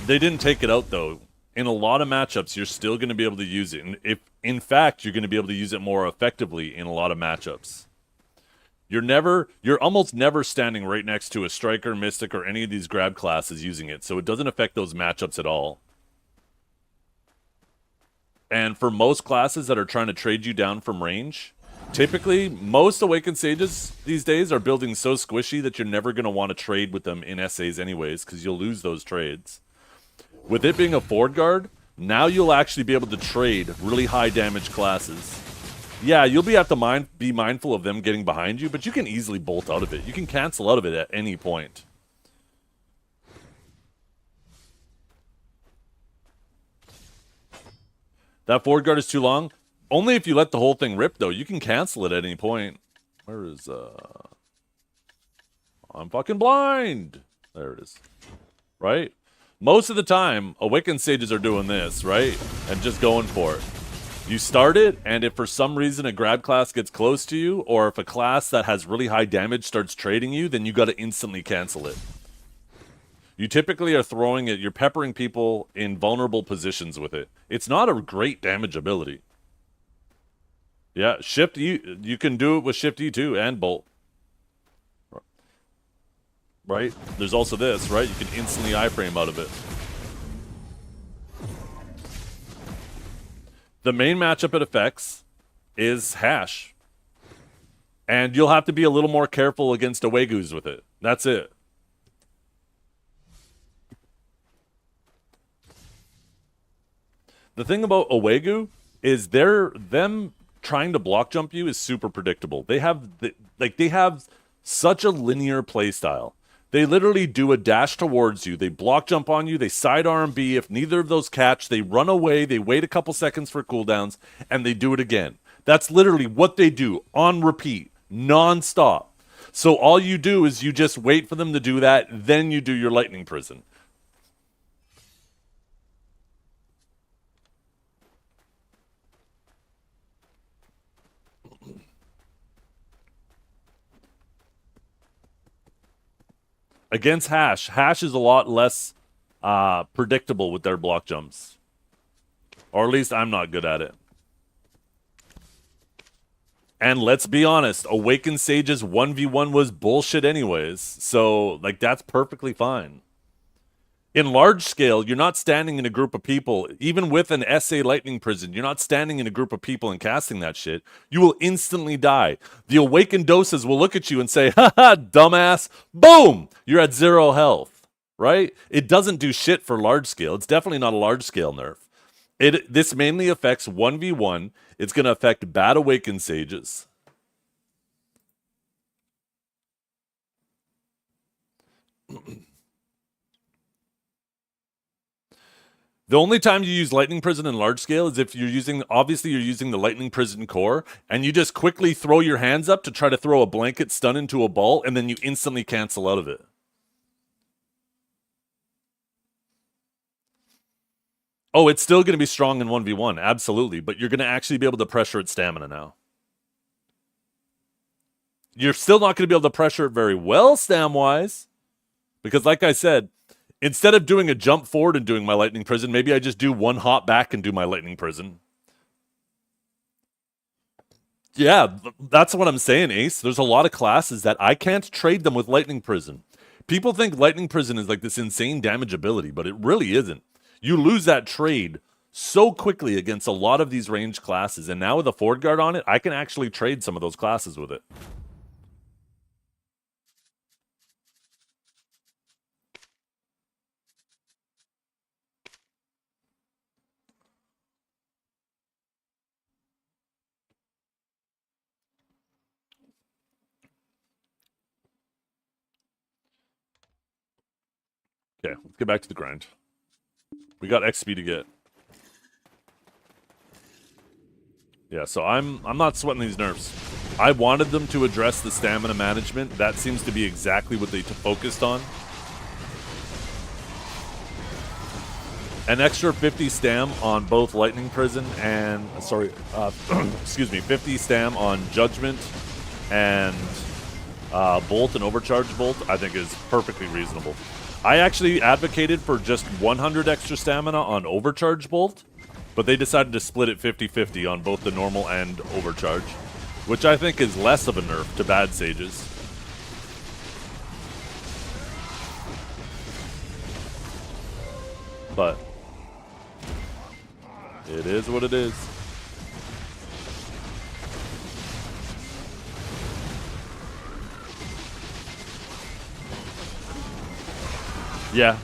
They didn't take it out, though. In a lot of matchups, you're still going to be able to use it. And if, in fact, you're going to be able to use it more effectively in a lot of matchups. You're almost never standing right next to a Striker, Mystic, or any of these grab classes using it, so it doesn't affect those matchups at all. And for most classes that are trying to trade you down from range, typically, most Awakened Sages these days are building so squishy that you're never going to want to trade with them in SAs anyways, because you'll lose those trades. With it being a forward guard, now you'll actually be able to trade really high damage classes. Yeah, you'll have to be mindful of them getting behind you, but you can easily bolt out of it. You can cancel out of it at any point. That forward guard is too long. Only if you let the whole thing rip, though. You can cancel it at any point. Where is, I'm fucking blind. There it is. Right? Most of the time, Awakened Sages are doing this, right? And just going for it. You start it, and if for some reason a grab class gets close to you, or if a class that has really high damage starts trading you, then you got to instantly cancel it. You typically are throwing it, you're peppering people in vulnerable positions with it. It's not a great damage ability. Yeah, Shift E, you can do it with Shift E too, and Bolt. Right? There's also this, right? You can instantly iframe out of it. The main matchup it affects is Hash. And you'll have to be a little more careful against Awegus with it. That's it. The thing about Awegu is them trying to block jump you is super predictable. They have such a linear playstyle. They literally do a dash towards you. They block jump on you. They side RMB. If neither of those catch, they run away. They wait a couple seconds for cooldowns, and they do it again. That's literally what they do on repeat, non-stop. So all you do is you just wait for them to do that, then you do your Lightning Prison. Against Hash is a lot less predictable with their block jumps. Or at least I'm not good at it. And let's be honest, Awakened Sage's 1v1 was bullshit anyways. So, like, that's perfectly fine. In large scale, you're not standing in a group of people, even with an SA Lightning Prison, you're not standing in a group of people and casting that shit. You will instantly die. The Awakened Dosas will look at you and say, haha, dumbass, boom! You're at 0 health, right? It doesn't do shit for large scale. It's definitely not a large scale nerf. This mainly affects 1v1. It's going to affect bad Awakened Sages. The only time you use Lightning Prison in large scale is if you're using, obviously you're using the Lightning Prison core, and you just quickly throw your hands up to try to throw a blanket stun into a ball, and then you instantly cancel out of it. Oh, it's still going to be strong in 1v1, absolutely, but you're going to actually be able to pressure its stamina now. You're still not going to be able to pressure it very well stam-wise, because like I said, instead of doing a jump forward and doing my Lightning Prison, maybe I just do one hop back and do my Lightning Prison. Yeah, that's what I'm saying, Ace. There's a lot of classes that I can't trade them with Lightning Prison. People think Lightning Prison is like this insane damage ability, but it really isn't. You lose that trade so quickly against a lot of these ranged classes, and now with a Ford Guard on it, I can actually trade some of those classes with it. Okay, let's get back to the grind. We got XP to get. Yeah, so I'm not sweating these nerfs. I wanted them to address the stamina management. That seems to be exactly what they focused on. An extra 50 stam on both Lightning Prison and, excuse me, 50 stam on Judgment and Bolt and Overcharge Bolt, I think is perfectly reasonable. I actually advocated for just 100 extra stamina on Overcharge Bolt, but they decided to split it 50-50 on both the normal and Overcharge, which I think is less of a nerf to bad Sages. But it is what it is. Yeah.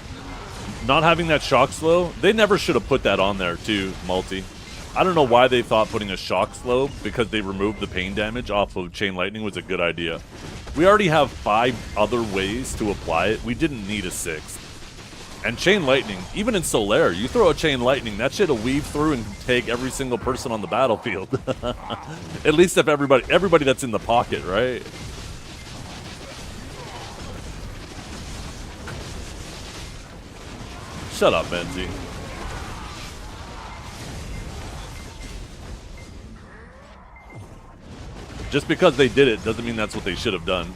Not having that shock slow, they never should have put that on there too, Multi. I don't know why they thought putting a shock slow, because they removed the pain damage off of Chain Lightning, was a good idea. We already have 5 other ways to apply it. We didn't need a 6th. And Chain Lightning, even in Solaire, you throw a Chain Lightning, that shit'll weave through and take every single person on the battlefield. At least if everybody that's in the pocket, right? Shut up, Benzie. Just because they did it doesn't mean that's what they should have done.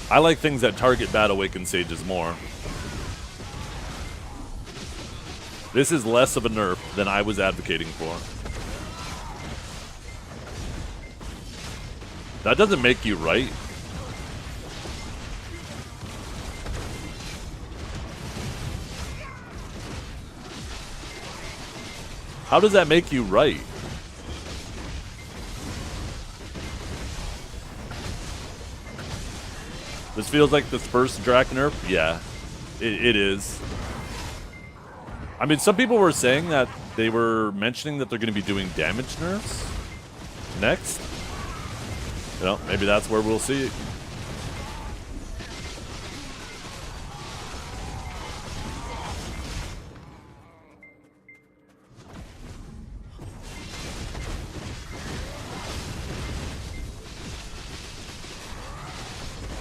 I like things that target bad awakened sages more. This is less of a nerf than I was advocating for. That doesn't make you right. How does that make you right? This feels like the first Drac nerf? Yeah, it is. I mean, some people were saying that they were mentioning that they're going to be doing damage nerfs next. Well, maybe that's where we'll see it.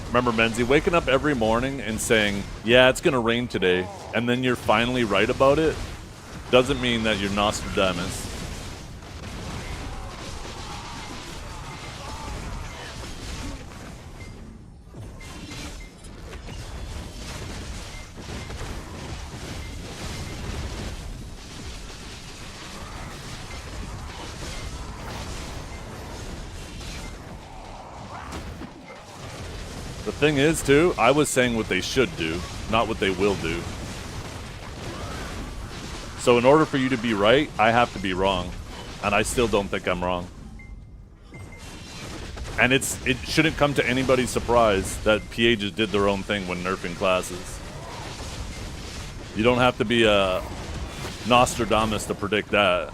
Remember, Menzie, waking up every morning and saying, yeah, it's going to rain today, and then you're finally right about it, doesn't mean that you're Nostradamus. The thing is, too, I was saying what they should do, not what they will do. So in order for you to be right, I have to be wrong. And I still don't think I'm wrong. And it shouldn't come to anybody's surprise that PA just did their own thing when nerfing classes. You don't have to be a Nostradamus to predict that.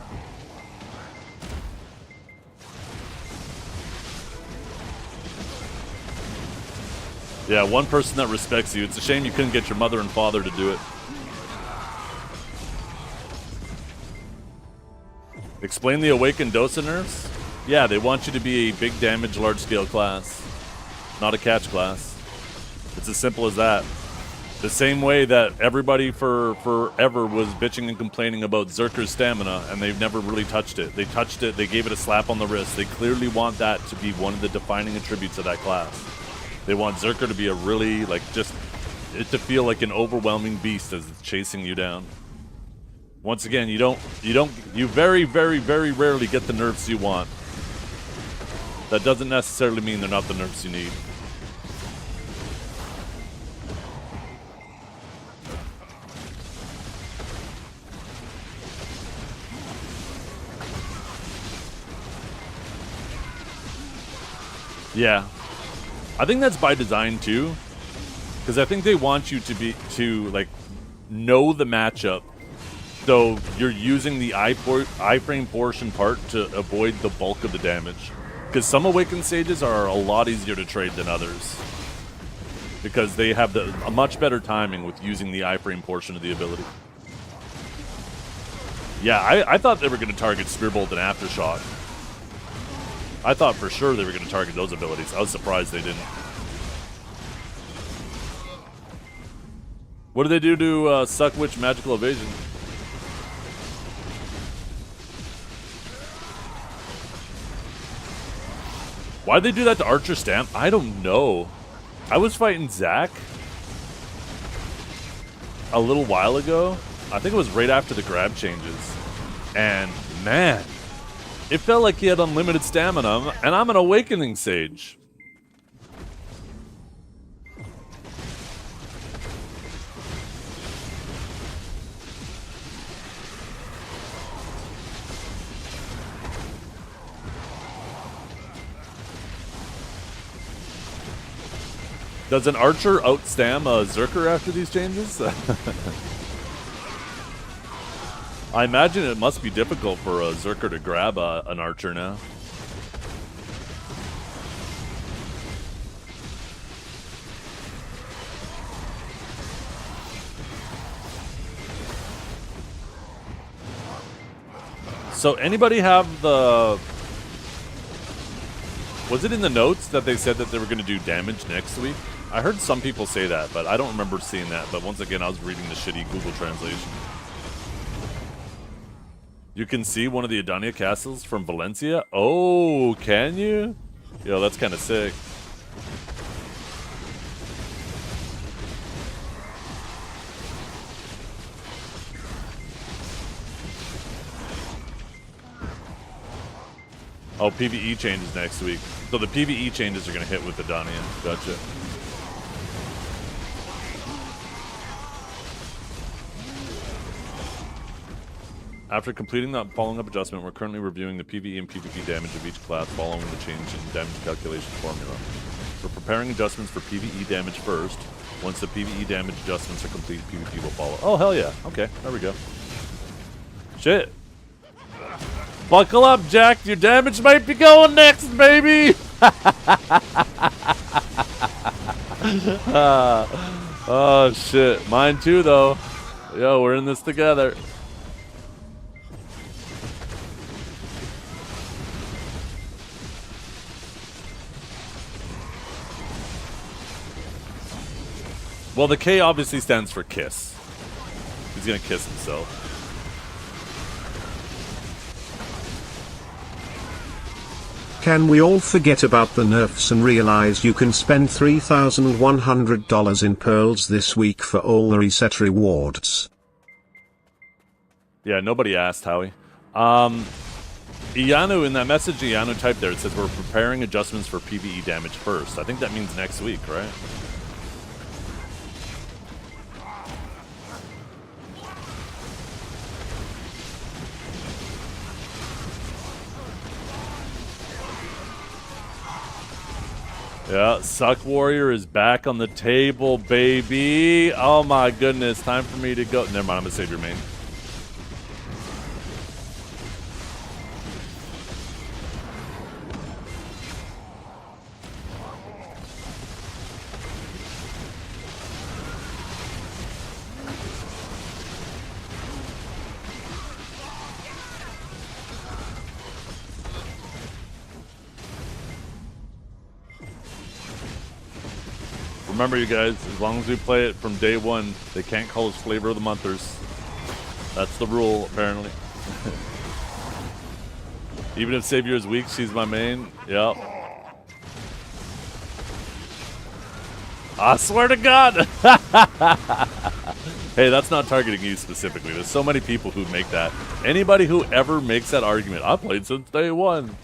Yeah, one person that respects you. It's a shame you couldn't get your mother and father to do it. Explain the Awakened Dosa nerfs? Yeah, they want you to be a big damage, large-scale class, not a catch class. It's as simple as that. The same way that everybody for forever was bitching and complaining about Zerker's stamina, and they've never really touched it. They touched it, they gave it a slap on the wrist. They clearly want that to be one of the defining attributes of that class. They want Zerker to be a really, like, just it to feel like an overwhelming beast as it's chasing you down. Once again, you very, very, very rarely get the nerfs you want. That doesn't necessarily mean they're not the nerfs you need. Yeah. I think that's by design too, because I think they want you to like know the matchup, so you're using the iframe portion part to avoid the bulk of the damage. Because some Awakened Sages are a lot easier to trade than others, because they have a much better timing with using the iframe portion of the ability. Yeah, I thought they were going to target Spearbolt and Aftershock. I thought for sure they were going to target those abilities. I was surprised they didn't. What do they do to Suck Witch Magical Evasion? Why'd they do that to Archer Stamp? I don't know. I was fighting Zach a little while ago. I think it was right after the grab changes. And man, it felt like he had unlimited stamina, and I'm an Awakening Sage. Does an Archer outstam a Zerker after these changes? I imagine it must be difficult for a Zerker to grab an Archer now. So anybody have the... Was it in the notes that they said that they were going to do damage next week? I heard some people say that, but I don't remember seeing that. But once again, I was reading the shitty Google translation. You can see one of the Edania castles from Valencia? Oh, can you? Yo, that's kind of sick. Oh, PvE changes next week. So the PvE changes are going to hit with Edania. Gotcha. After completing the following up adjustment, we're currently reviewing the PvE and PvP damage of each class following the change in damage calculation formula. We're preparing adjustments for PvE damage first. Once the PvE damage adjustments are complete, PvP will follow. Oh, hell yeah. Okay, there we go. Shit. Buckle up, Jack. Your damage might be going next, baby. Oh, shit. Mine too, though. Yo, we're in this together. Well, the K obviously stands for kiss. He's gonna kiss himself. Can we all forget about the nerfs and realize you can spend $3,100 in pearls this week for all the reset rewards? Yeah, nobody asked, Howie. Ianu, in that message Ianu typed there, it says we're preparing adjustments for PvE damage first. I think that means next week, right? Yeah, Suck Warrior is back on the table, baby. Oh my goodness, time for me to go. Never mind, I'm gonna save your main. Remember, you guys, as long as we play it from day one, they can't call us Flavor of the Monthers. That's the rule, apparently. Even if Savior is weak, she's my main. Yep. I swear to God! Hey, that's not targeting you specifically. There's so many people who make that. Anybody who ever makes that argument, I played since day one.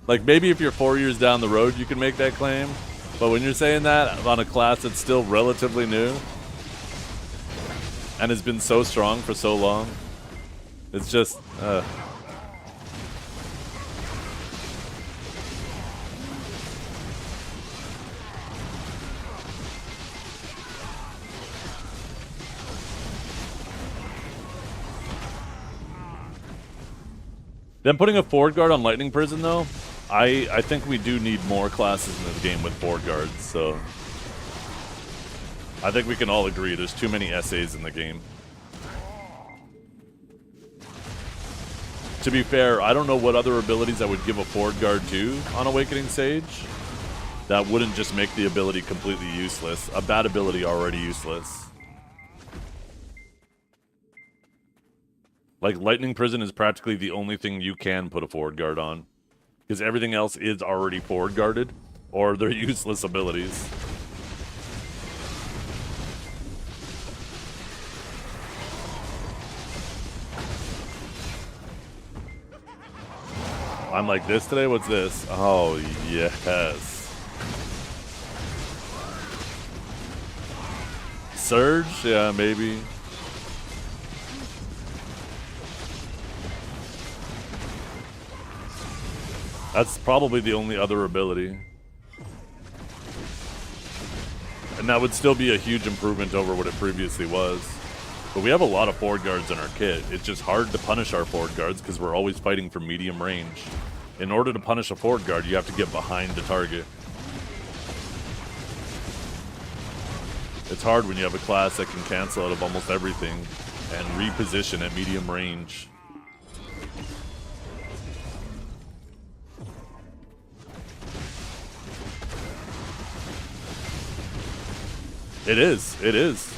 Like, maybe if you're 4 years down the road, you can make that claim. But when you're saying that on a class that's still relatively new and has been so strong for so long, it's just, Then putting a forward guard on Lightning Prison, though, I think we do need more classes in this game with forward guards, so I think we can all agree there's too many SAs in the game. To be fair, I don't know what other abilities I would give a forward guard to on Awakening Sage that wouldn't just make the ability completely useless. A bad ability already useless. Like, Lightning Prison is practically the only thing you can put a forward guard on. Because everything else is already forward guarded, or they're useless abilities. I'm like this today? What's this? Oh, yes. Surge? Yeah, maybe. That's probably the only other ability. And that would still be a huge improvement over what it previously was. But we have a lot of forward guards in our kit. It's just hard to punish our forward guards because we're always fighting for medium range. In order to punish a forward guard, you have to get behind the target. It's hard when you have a class that can cancel out of almost everything and reposition at medium range. It is. It is.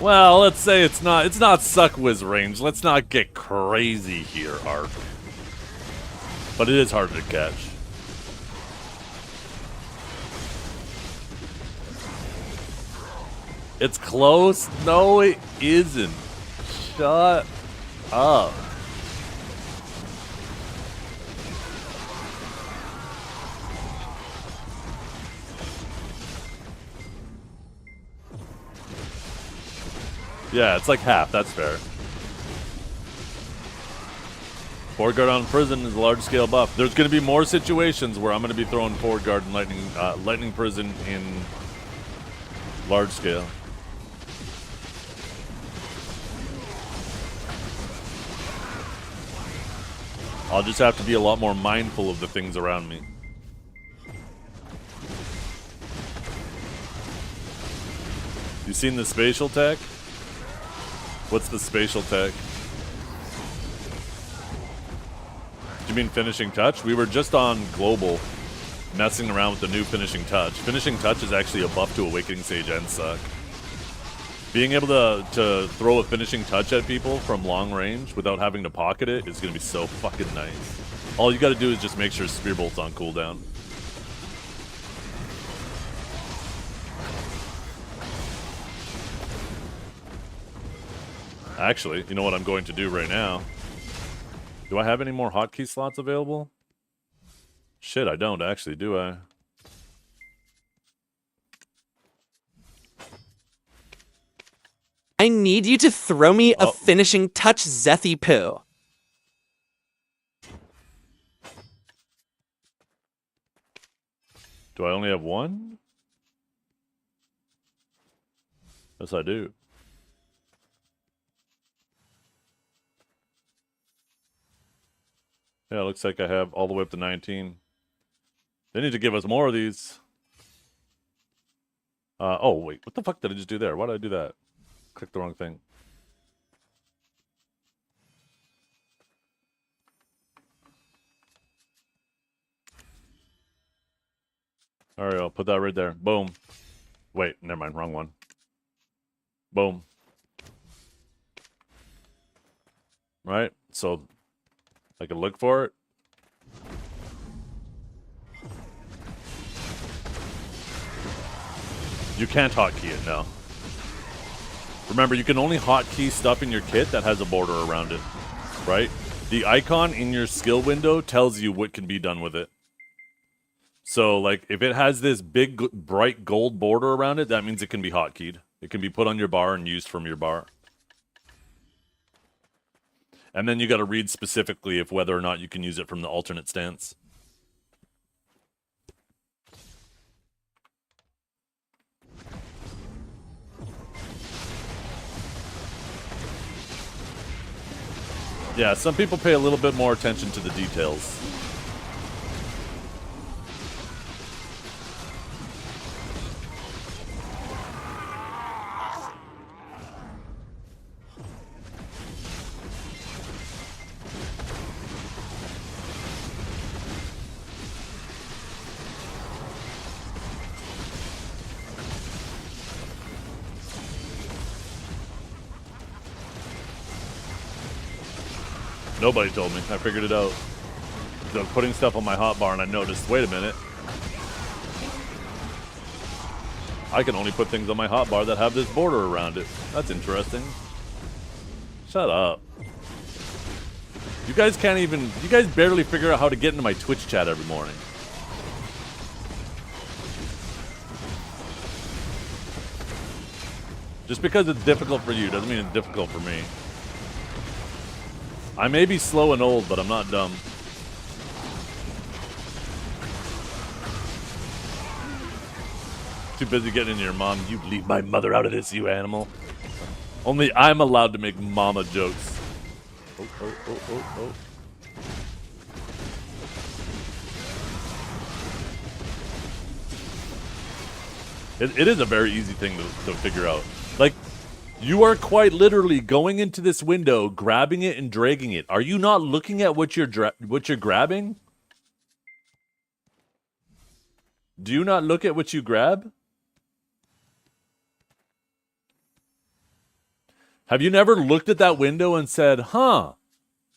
Well, let's say it's not suck whiz range. Let's not get crazy here, Ark. But it is harder to catch. It's close? No, it isn't. Shut up. Yeah, it's like half. That's fair. Forward guard on prison is a large scale buff. There's going to be more situations where I'm going to be throwing forward guard and lightning prison in large scale. I'll just have to be a lot more mindful of the things around me. You seen the spatial tech? What's the spatial tech? Do you mean finishing touch? We were just on global messing around with the new finishing touch. Finishing touch is actually a buff to Awakening Sage and Suck. Being able to throw a finishing touch at people from long range without having to pocket it is going to be so fucking nice. All you got to do is just make sure Spear Bolt's on cooldown. Actually, you know what I'm going to do right now? Do I have any more hotkey slots available? Shit, I don't actually, do I? I need you to throw me a finishing touch Zethy poo. Do I only have one? Yes, I do. Yeah, it looks like I have all the way up to 19. They need to give us more of these. Oh, wait. What the fuck did I just do there? Why did I do that? Clicked the wrong thing. Alright, I'll put that right there. Boom. Wait, never mind. Wrong one. Boom. Right? So I can look for it. You can't hotkey it, no. Remember, you can only hotkey stuff in your kit that has a border around it, right? The icon in your skill window tells you what can be done with it. So, like, if it has this big, bright gold border around it, that means it can be hotkeyed. It can be put on your bar and used from your bar. And then you got to read specifically if whether or not you can use it from the alternate stance. Yeah, some people pay a little bit more attention to the details. Nobody told me. I figured it out. I was putting stuff on my hotbar and I noticed, wait a minute. I can only put things on my hotbar that have this border around it. That's interesting. Shut up. You guys can't even... You guys barely figure out how to get into my Twitch chat every morning. Just because it's difficult for you doesn't mean it's difficult for me. I may be slow and old, but I'm not dumb. Too busy getting into your mom. You leave my mother out of this, you animal. Only I'm allowed to make mama jokes. Oh, oh, oh, oh, oh. It is a very easy thing to figure out. Like, you are quite literally going into this window, grabbing it and dragging it. Are you not looking at what you're grabbing? Do you not look at what you grab? Have you never looked at that window and said, huh,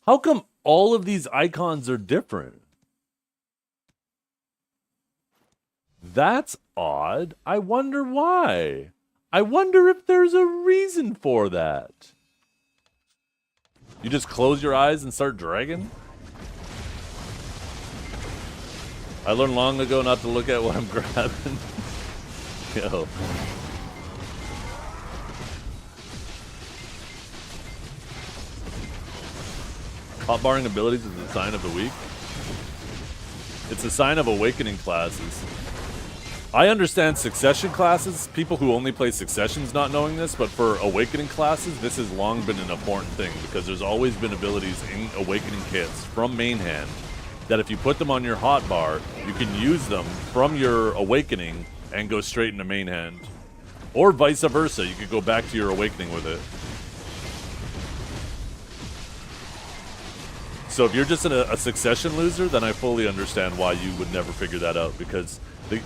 how come all of these icons are different? That's odd. I wonder why. I wonder if there's a reason for that. You just close your eyes and start dragging? I learned long ago not to look at what I'm grabbing. Yo. Hotbarring abilities is a sign of the weak. It's a sign of awakening classes. I understand succession classes, people who only play successions not knowing this, but for awakening classes, this has long been an important thing because there's always been abilities in awakening kits from main hand that if you put them on your hotbar, you can use them from your awakening and go straight into main hand. Or vice versa, you could go back to your awakening with it. So if you're just a succession loser, then I fully understand why you would never figure that out because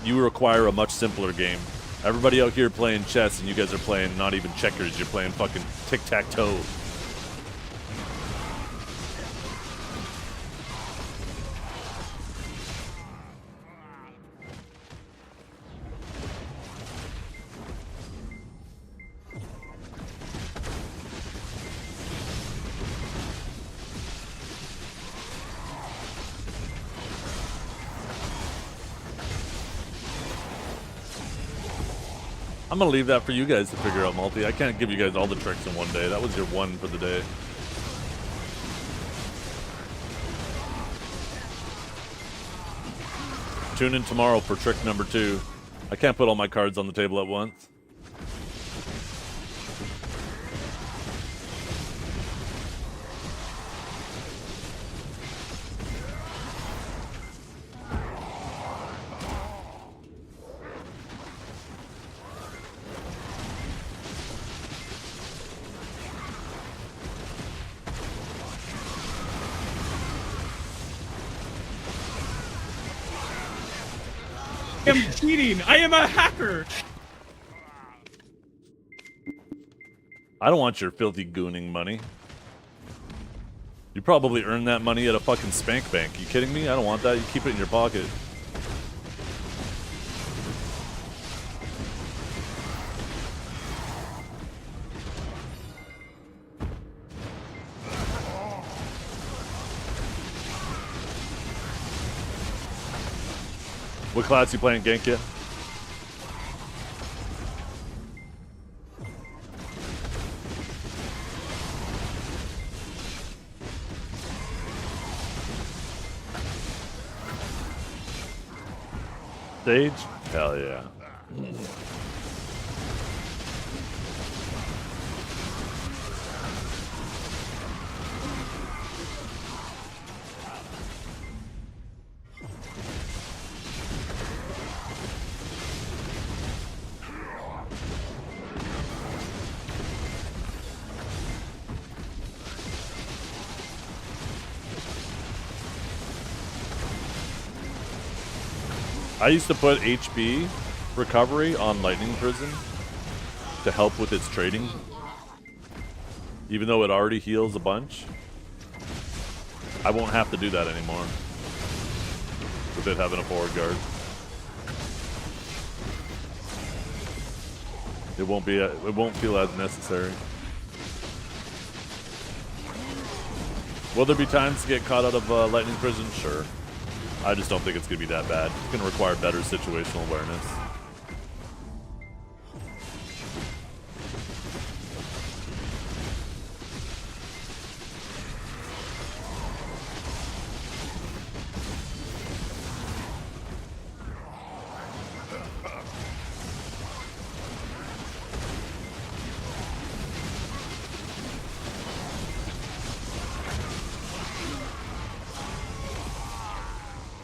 you require a much simpler game. Everybody out here playing chess and you guys are playing not even checkers, you're playing fucking tic-tac-toe. I'm gonna leave that for you guys to figure out, Multi. I can't give you guys all the tricks in one day. That was your one for the day. Tune in tomorrow for trick number 2. I can't put all my cards on the table at once. I am cheating. I am a hacker. I don't want your filthy gooning money. You probably earned that money at a fucking spank bank. You kidding me? I don't want that. You keep it in your pocket. What class you playing, Genkia? Sage? Hell yeah. I used to put HP recovery on Lightning Prison to help with its trading, even though it already heals a bunch. I won't have to do that anymore with it having a forward guard. It won't feel as necessary. Will there be times to get caught out of Lightning Prison? Sure. I just don't think it's going to be that bad. It's going to require better situational awareness.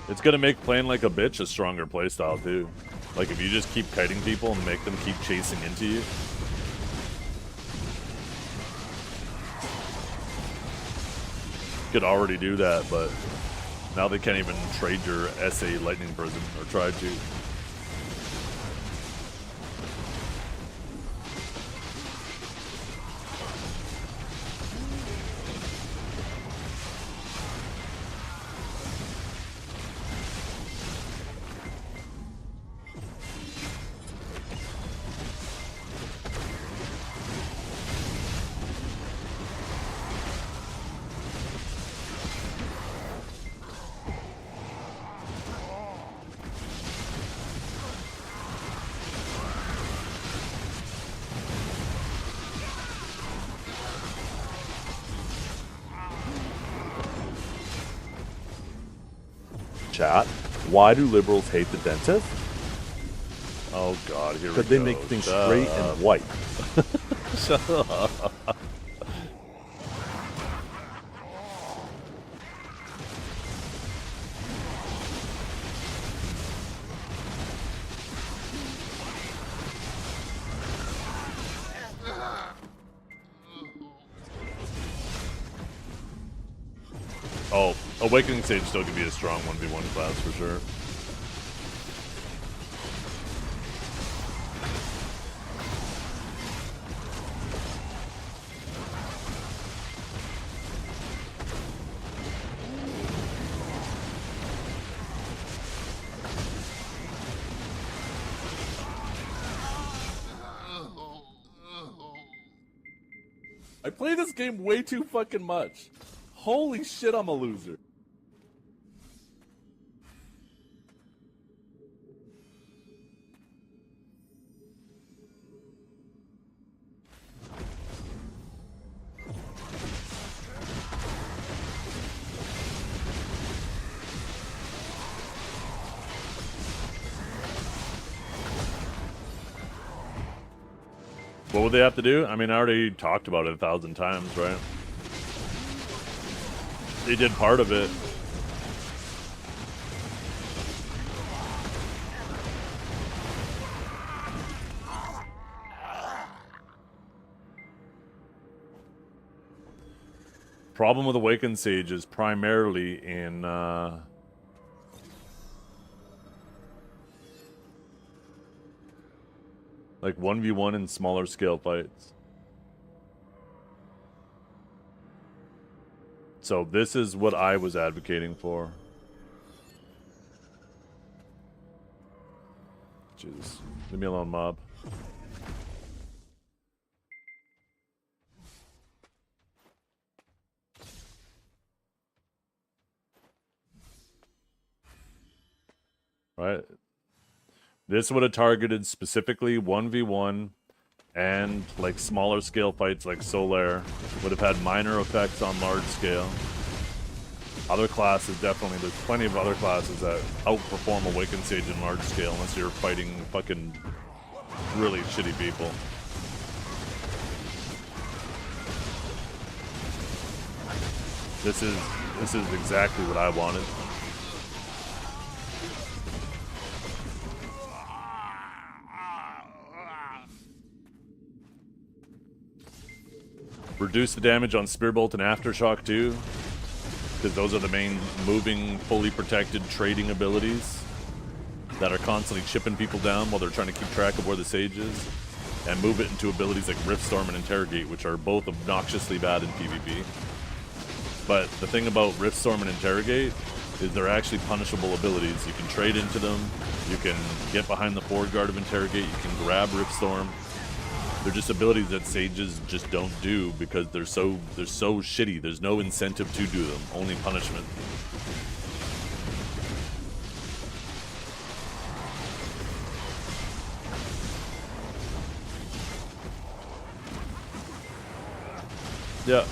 It's gonna make playing like a bitch a stronger playstyle too. Like, if you just keep kiting people and make them keep chasing into you. Could already do that, but now they can't even trade your SA Lightning Prism, or try to. Chat, why do liberals hate the dentist? Oh god, here we go. Because they make things straight and white. Shut up. Oh, Awakening Sage still can be a strong 1v1 class for sure. I play this game way too fucking much. Holy shit, I'm a loser. What would they have to do? I mean, I already talked about it 1,000 times, right? They did part of it. Problem with Awakened Sage is primarily in like 1v1 and smaller scale fights. So this is what I was advocating for. Jeez. Leave me alone, mob. Right? This would have targeted specifically 1v1 and like smaller scale fights like Solaire. Would have had minor effects on large scale. Other classes, definitely, there's plenty of other classes that outperform Awakened Sage in large scale unless you're fighting fucking really shitty people. This is exactly what I wanted. Reduce the damage on Spearbolt and Aftershock too, because those are the main moving, fully protected trading abilities that are constantly chipping people down while they're trying to keep track of where the Sage is, and move it into abilities like Riftstorm and Interrogate, which are both obnoxiously bad in PvP. But the thing about Riftstorm and Interrogate is they're actually punishable abilities. You can trade into them, you can get behind the forward guard of Interrogate, you can grab Riftstorm. They're just abilities that Sages just don't do because they're so shitty. There's no incentive to do them, only punishment. Yeah.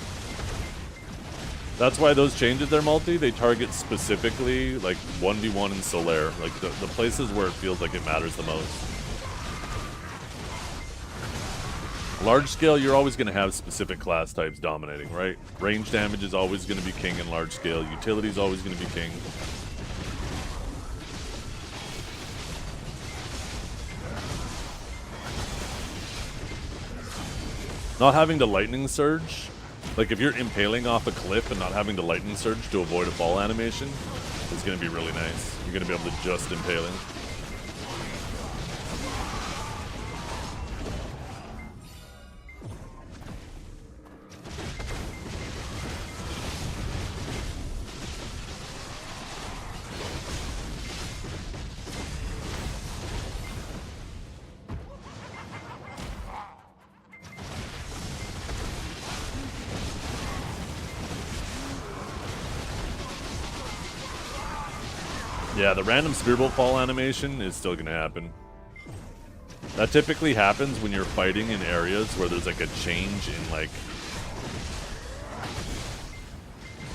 That's why those changes their multi, they target specifically like 1v1 and Solaire, like the places where it feels like it matters the most. Large scale, you're always going to have specific class types dominating, right? Range damage is always going to be king in large scale. Utility is always going to be king. Not having to lightning surge, like if you're impaling off a cliff and not having to lightning surge to avoid a fall animation, is going to be really nice. You're going to be able to just impaling. Yeah, the random spearbolt fall animation is still going to happen. That typically happens when you're fighting in areas where there's like a change in like...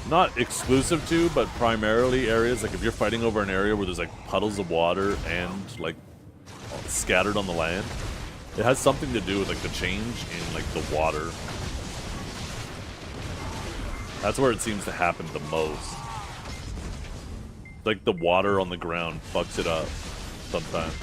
Not exclusive to, but primarily areas, like if you're fighting over an area where there's like puddles of water and like scattered on the land, it has something to do with like the change in like the water. That's where it seems to happen the most. Like the water on the ground fucks it up sometimes.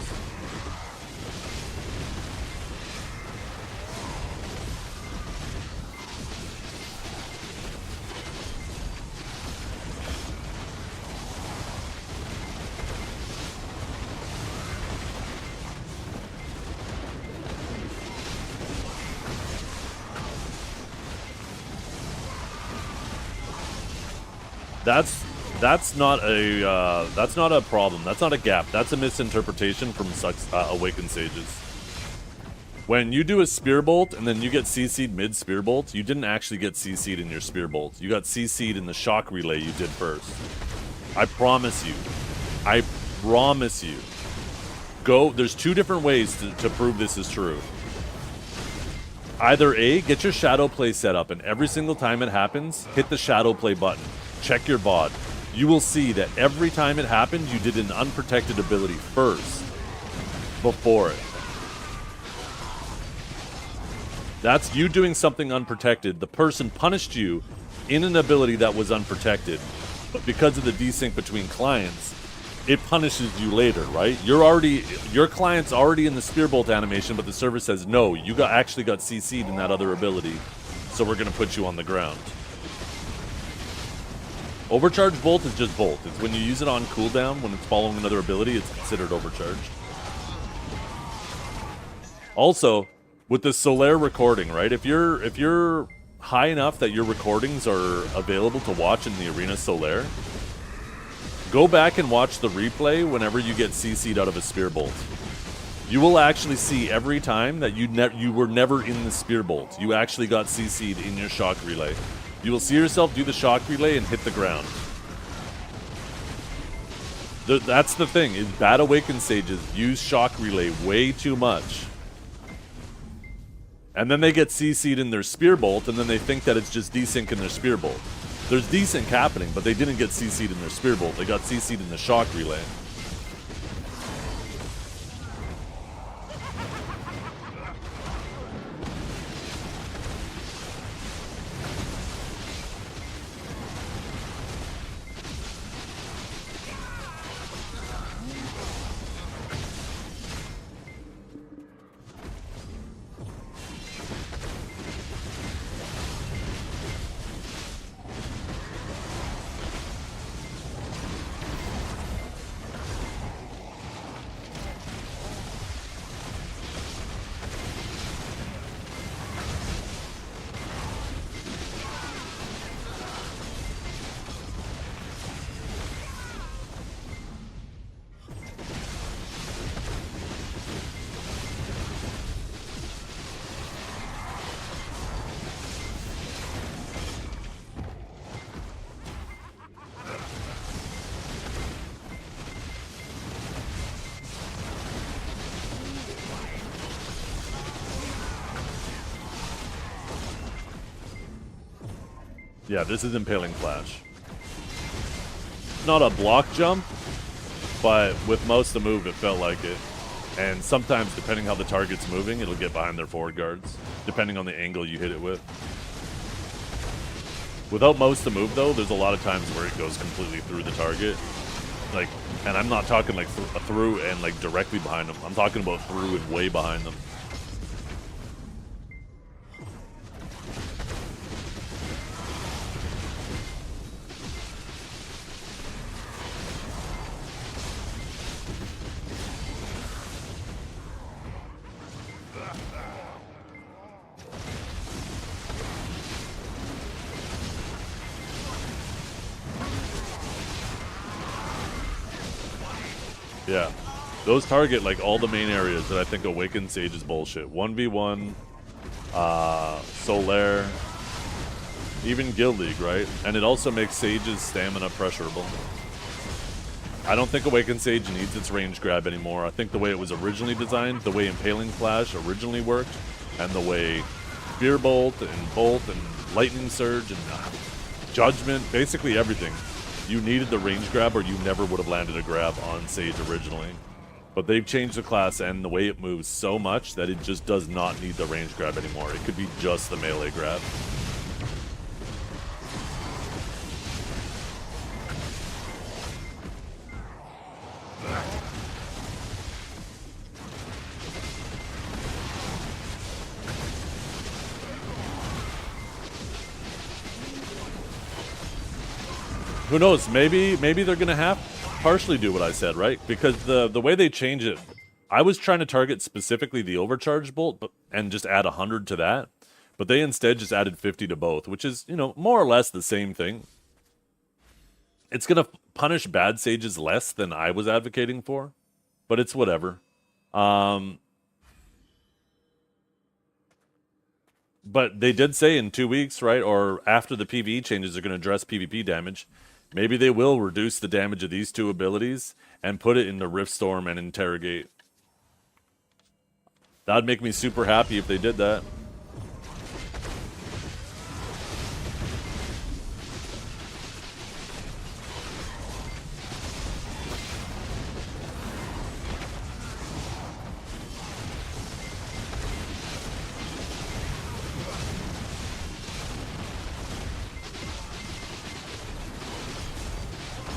That's not a problem. That's not a gap. That's a misinterpretation from Awakened Sages. When you do a Spearbolt and then you get CC'd mid Spearbolt, you didn't actually get CC'd in your Spearbolt. You got CC'd in the Shock Relay you did first. I promise you. I promise you. There's two different ways to prove this is true. Either A, get your Shadow Play set up, and every single time it happens, hit the Shadow Play button. Check your VOD. You will see that every time it happened, you did an unprotected ability first, before it. That's you doing something unprotected. The person punished you in an ability that was unprotected, but because of the desync between clients, it punishes you later, right? Your client's already in the Spearbolt animation, but the server says, no, you actually got CC'd in that other ability, so we're going to put you on the ground. Overcharge Bolt is just Bolt. It's when you use it on cooldown, when it's following another ability, it's considered overcharged. Also, with the Solaire recording, right? If you're high enough that your recordings are available to watch in the Arena Solaire, go back and watch the replay whenever you get CC'd out of a Spearbolt. You will actually see every time that you were never in the Spearbolt. You actually got CC'd in your Shock Relay. You will see yourself do the Shock Relay and hit the ground. That's the thing, is bad Awakened Sages use Shock Relay way too much. And then they get CC'd in their Spearbolt, and then they think that it's just desync in their Spearbolt. There's desync happening, but they didn't get CC'd in their Spearbolt. They got CC'd in the Shock Relay. Yeah, this is Impaling Flash. Not a block jump, but with most of the move, it felt like it. And sometimes, depending how the target's moving, it'll get behind their forward guards, depending on the angle you hit it with. Without most of the move, though, there's a lot of times where it goes completely through the target. Like, and I'm not talking like through and like directly behind them. I'm talking about through and way behind them. Yeah. Those target like all the main areas that I think Awakened Sage is bullshit. 1v1, Solaire, even Guild League, right? And it also makes Sage's stamina pressurable. I don't think Awakened Sage needs its range grab anymore. I think the way it was originally designed, the way Impaling Flash originally worked, and the way Spear Bolt and Lightning Surge and Judgment, basically everything, you needed the range grab or you never would have landed a grab on Sage originally. But they've changed the class and the way it moves so much that it just does not need the range grab anymore. It could be just the melee grab. Who knows? Maybe they're gonna have partially do what I said, right? Because the way they change it, I was trying to target specifically the overcharge bolt, and just add 100 to that, but they instead just added 50 to both, which is, you know, more or less the same thing. It's gonna punish bad sages less than I was advocating for, but it's whatever. But they did say in 2 weeks, right, or after the PvE changes, they're going to address PvP damage. Maybe they will reduce the damage of these two abilities and put it into Riftstorm and Interrogate. That would make me super happy if they did that.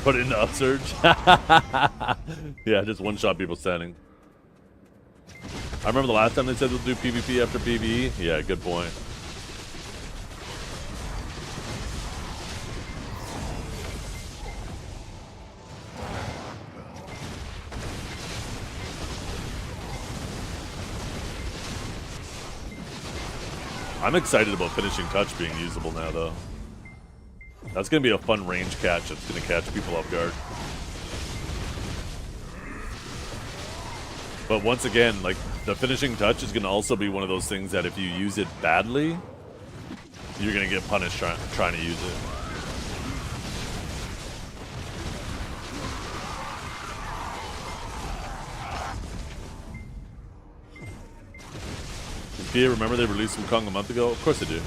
Put it into Upsurge. Yeah, just one-shot people standing. I remember the last time they said they'll do PvP after PvE. Yeah, good point. I'm excited about Finishing Touch being usable now, though. That's going to be a fun range catch that's going to catch people off guard. But once again, like, the Finishing Touch is going to also be one of those things that if you use it badly, you're going to get punished trying to use it. Do you remember they released Wukong a month ago? Of course they do.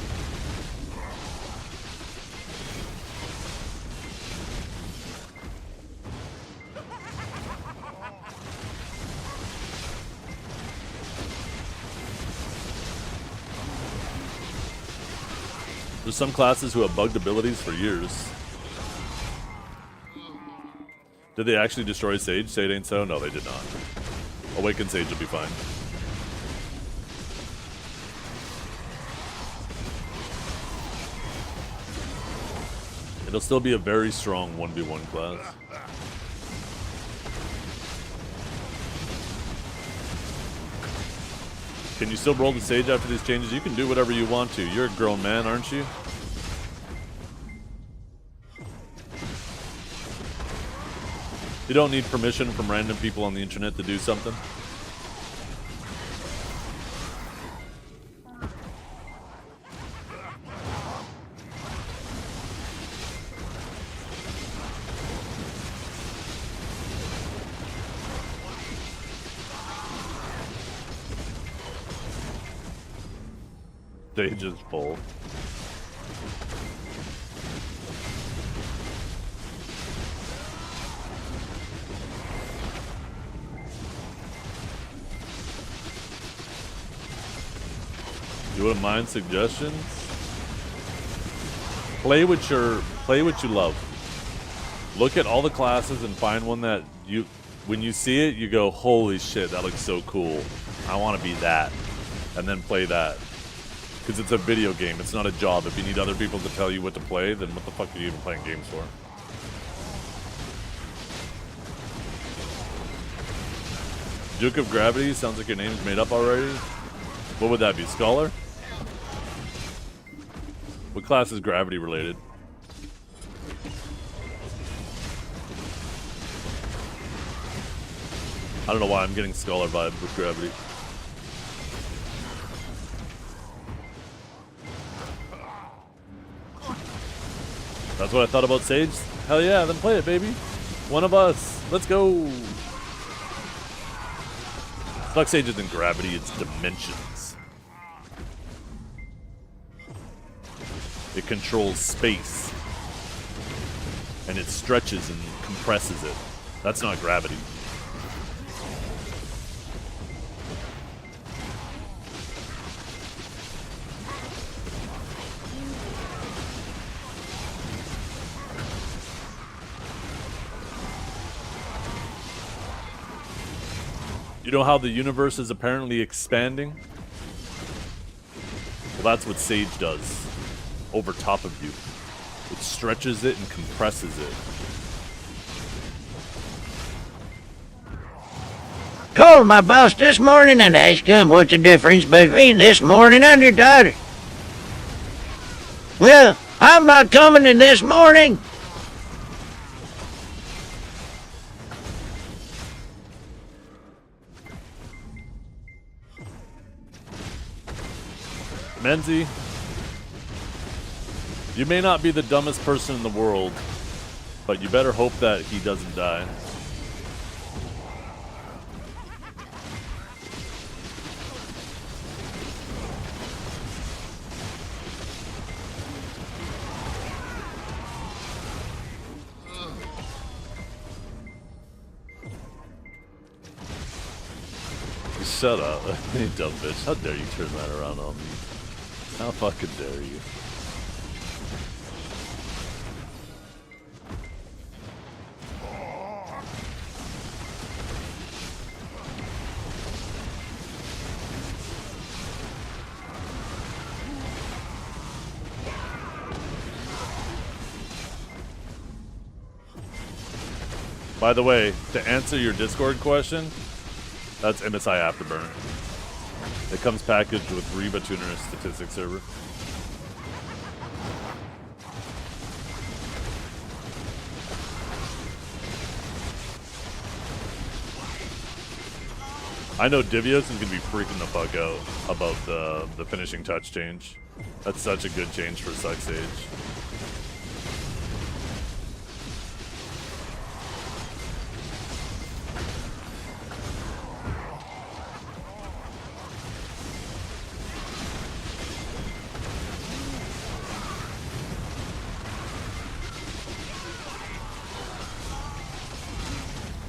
There's some classes who have bugged abilities for years. Did they actually destroy Sage? Say it ain't so? No, they did not. Awaken Sage will be fine. It'll still be a very strong 1v1 class. Can you still roll the Sage after these changes? You can do whatever you want to. You're a grown man, aren't you? You don't need permission from random people on the internet to do something. Stage is full. You wouldn't mind suggestions? Play what you love. Look at all the classes and find one that when you see it, you go, holy shit, that looks so cool. I want to be that. And then play that. Because it's a video game, it's not a job. If you need other people to tell you what to play, then what the fuck are you even playing games for? Duke of Gravity, sounds like your name's made up already. What would that be, Scholar? What class is Gravity related? I don't know why I'm getting Scholar vibe with gravity. That's what I thought about Sage. Hell yeah, then play it, baby. One of us. Let's go. Fuck Sage isn't gravity, it's dimensions. It controls space. And it stretches and compresses it. That's not gravity. You know how the universe is apparently expanding? Well, that's what Sage does. Over top of you. It stretches it and compresses it. Called my boss this morning and asked him what's the difference between this morning and your daughter. Well, I'm not coming in this morning. Menzie, you may not be the dumbest person in the world, but you better hope that he doesn't die. Shut up, you dumb bitch. How dare you turn that around on me? How fucking dare you? By the way, to answer your Discord question, that's MSI Afterburner. It comes packaged with Reba Tuner Statistics Server. I know Divios is gonna be freaking the fuck out about the finishing touch change. That's such a good change for Suck Sage.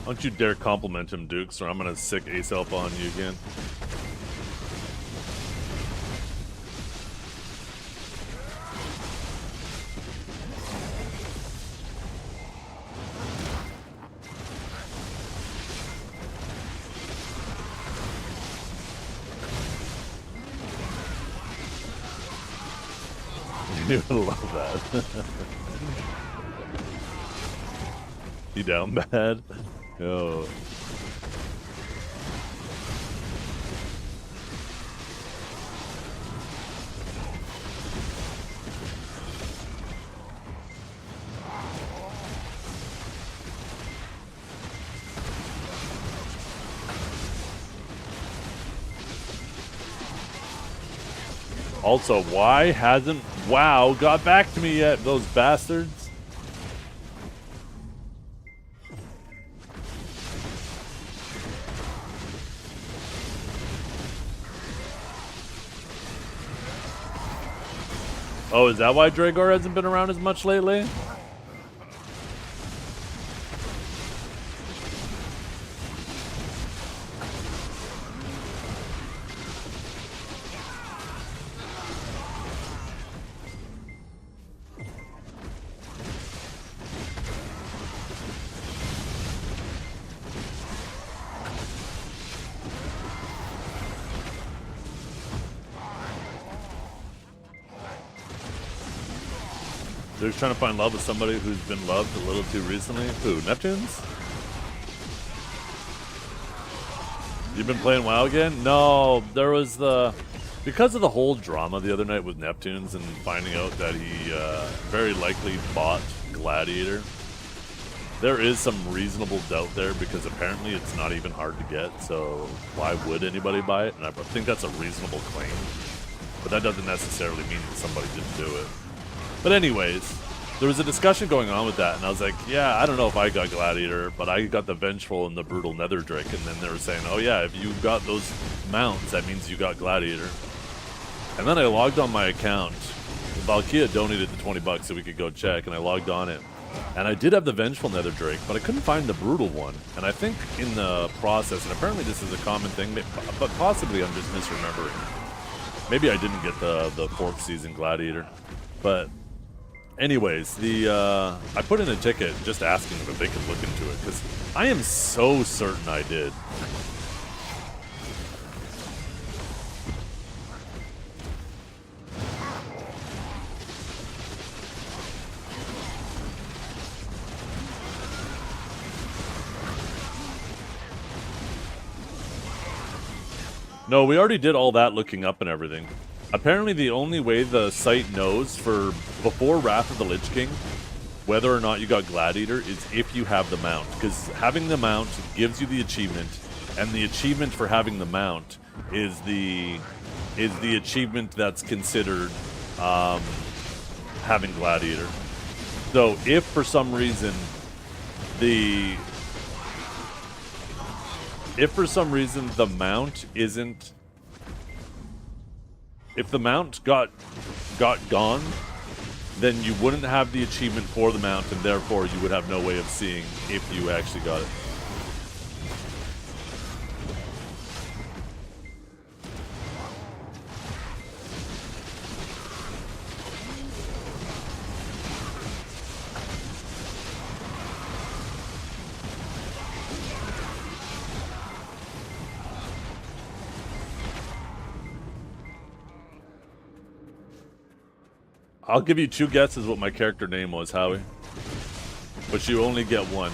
Don't you dare compliment him, Dukes, or I'm gonna sick Ace-Elf on you again. You would love that. You down bad? Yo. Also, why hasn't WoW got back to me yet, those bastards? Oh, is that why Dragor hasn't been around as much lately? They're just trying to find love with somebody who's been loved a little too recently. Who, Neptunes? You've been playing WoW again? No, there was because of the whole drama the other night with Neptunes and finding out that he very likely bought Gladiator. there is some reasonable doubt there because apparently it's not even hard to get, so why would anybody buy it? And I think that's a reasonable claim, but that doesn't necessarily mean that somebody didn't do it. But anyways, there was a discussion going on with that, and I was like, yeah, I don't know if I got Gladiator, but I got the Vengeful and the Brutal Nether Drake, and then they were saying, oh yeah, if you got those mounts, that means you got Gladiator. And then I logged on my account. Valkia donated the 20 bucks so we could go check, and I logged on it. And I did have the Vengeful Nether Drake, but I couldn't find the Brutal one. And I think in the process, and apparently this is a common thing, but possibly I'm just misremembering. Maybe I didn't get the 4th season Gladiator. But anyways, I put in a ticket just asking if they could look into it, because I am so certain I did. No, we already did all that looking up and everything. Apparently the only way the site knows for before Wrath of the Lich King whether or not you got Gladiator is if you have the mount, because having the mount gives you the achievement, and the achievement for having the mount is the achievement that's considered having Gladiator. So if for some reason the mount isn't, if the mount got gone, then you wouldn't have the achievement for the mount, and therefore you would have no way of seeing if you actually got it. I'll give you 2 guesses what my character name was, Howie. But you only get one.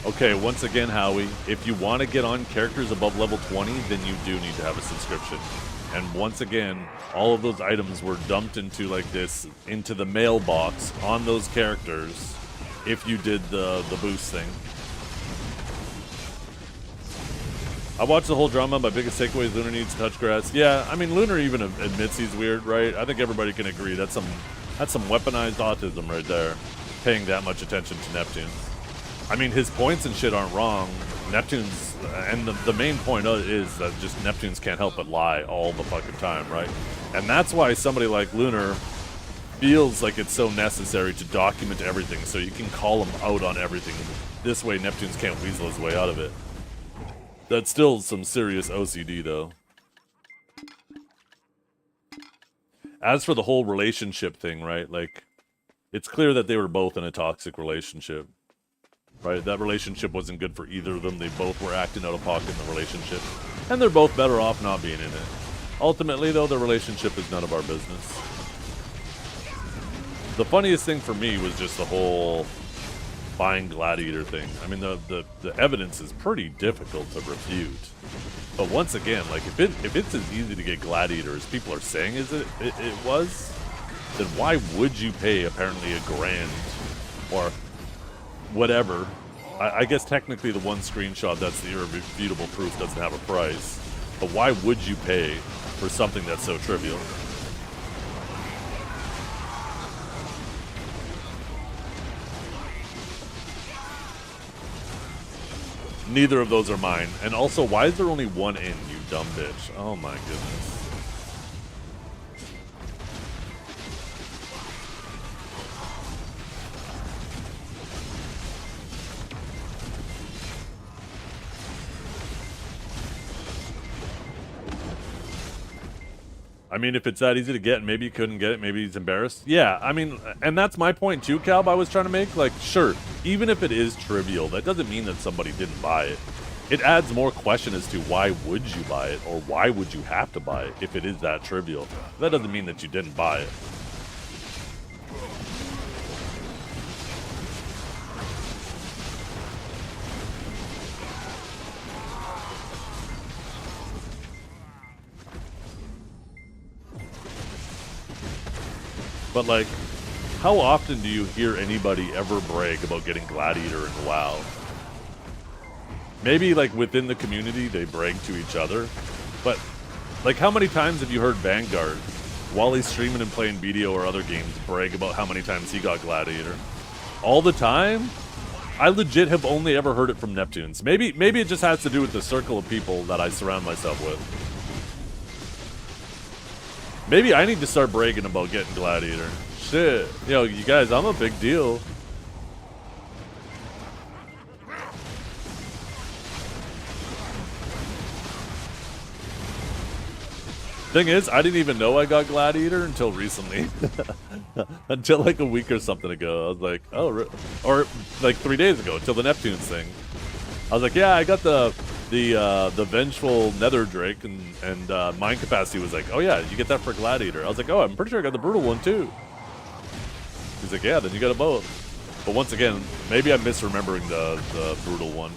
Okay, once again, Howie, if you want to get on characters above level 20, then you do need to have a subscription. And once again, all of those items were dumped into like this, into the mailbox on those characters if you did the boost thing. I watched the whole drama. My biggest takeaway is Lunar needs touch grass. Yeah, I mean, Lunar even admits he's weird, right? I think everybody can agree that's some weaponized autism right there, paying that much attention to Neptune. I mean, his points and shit aren't wrong. Neptune's, and the main point is that just Neptunes can't help but lie all the fucking time, right? And that's why somebody like Lunar feels like it's so necessary to document everything so you can call him out on everything. This way Neptunes can't weasel his way out of it. That's still some serious OCD though. As for the whole relationship thing, right? Like, it's clear that they were both in a toxic relationship. Right, that relationship wasn't good for either of them. They both were acting out of pocket in the relationship. And they're both better off not being in it. Ultimately, though, the relationship is none of our business. The funniest thing for me was just the whole buying Gladiator thing. I mean, the evidence is pretty difficult to refute. But once again, like, if it's as easy to get Gladiator as people are saying it was, then why would you pay apparently $1,000 or whatever? I guess technically the one screenshot that's the irrefutable proof doesn't have a price, but why would you pay for something that's so trivial? Neither of those are mine. And also, why is there only one in, you dumb bitch? Oh my goodness. I mean, if it's that easy to get, maybe you couldn't get it, maybe he's embarrassed. Yeah, I mean, and that's my point too, Calb, I was trying to make. Like, sure, even if it is trivial, that doesn't mean that somebody didn't buy it. It adds more question as to why would you buy it, or why would you have to buy it if it is that trivial. That doesn't mean that you didn't buy it. But like, how often do you hear anybody ever brag about getting Gladiator in WoW? Maybe like within the community they brag to each other, but like how many times have you heard Vanguard, while he's streaming and playing BDO or other games, brag about how many times he got Gladiator? All the time? I legit have only ever heard it from Neptunes. Maybe it just has to do with the circle of people that I surround myself with. Maybe I need to start bragging about getting Gladiator. Shit. Yo, you guys, I'm a big deal. Thing is, I didn't even know I got Gladiator until recently. Until like a week or something ago. I was like, oh, or like 3 days ago, until the Neptunes thing. I was like, yeah, I got the Vengeful Nether Drake, and Mind Capacity was like, oh yeah, you get that for Gladiator. I was like, oh, I'm pretty sure I got the Brutal one too. He's like, yeah, then you got them both. But once again, maybe I'm misremembering the Brutal one.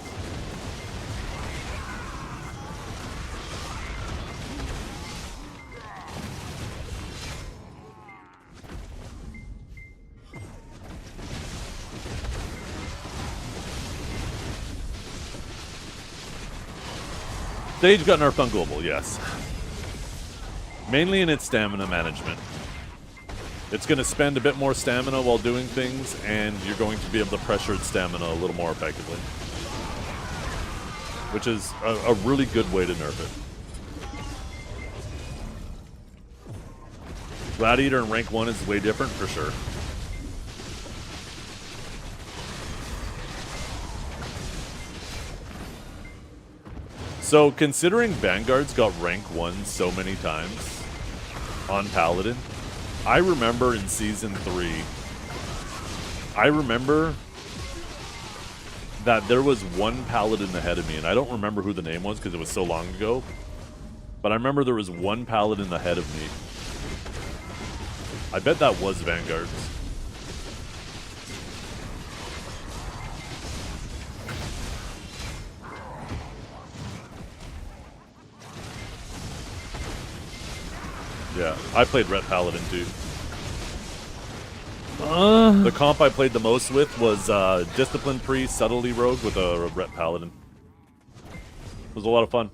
Sage got nerfed on Global, yes. Mainly in its stamina management. It's going to spend a bit more stamina while doing things, and you're going to be able to pressure its stamina a little more effectively. Which is a really good way to nerf it. Gladiator in rank 1 is way different, for sure. So, considering Vanguard's got rank 1 so many times on Paladin, I remember in Season 3, I remember that there was one Paladin ahead of me, and I don't remember who the name was because it was so long ago, but I remember there was one Paladin ahead of me. I bet that was Vanguard's. Yeah, I played Ret Paladin too. The comp I played the most with was Discipline Priest, Subtlety Rogue with a Ret Paladin. It was a lot of fun.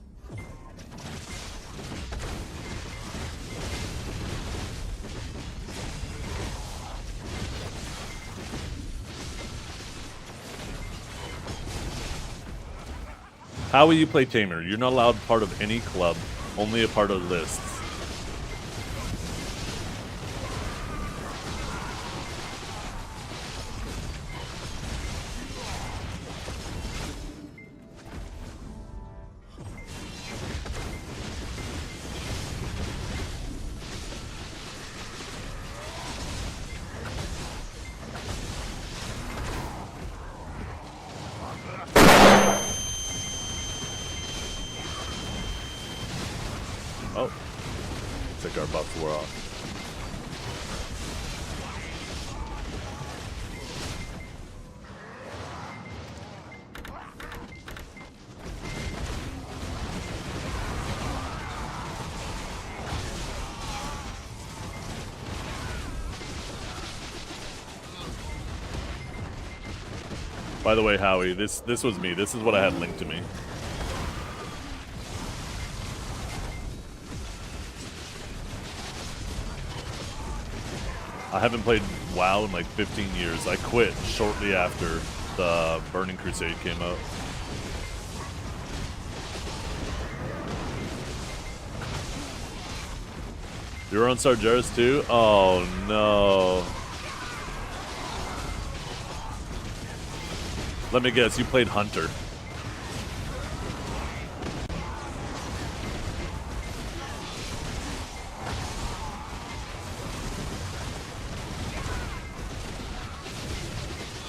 How will you play Tamer? You're not allowed part of any club, only a part of lists. Oh, looks like our buffs were off. By the way, Howie, this was me. This is what I had linked to me. I haven't played WoW in like 15 years. I quit shortly after the Burning Crusade came out. You were on Sargeras too? Oh no. Let me guess, you played Hunter.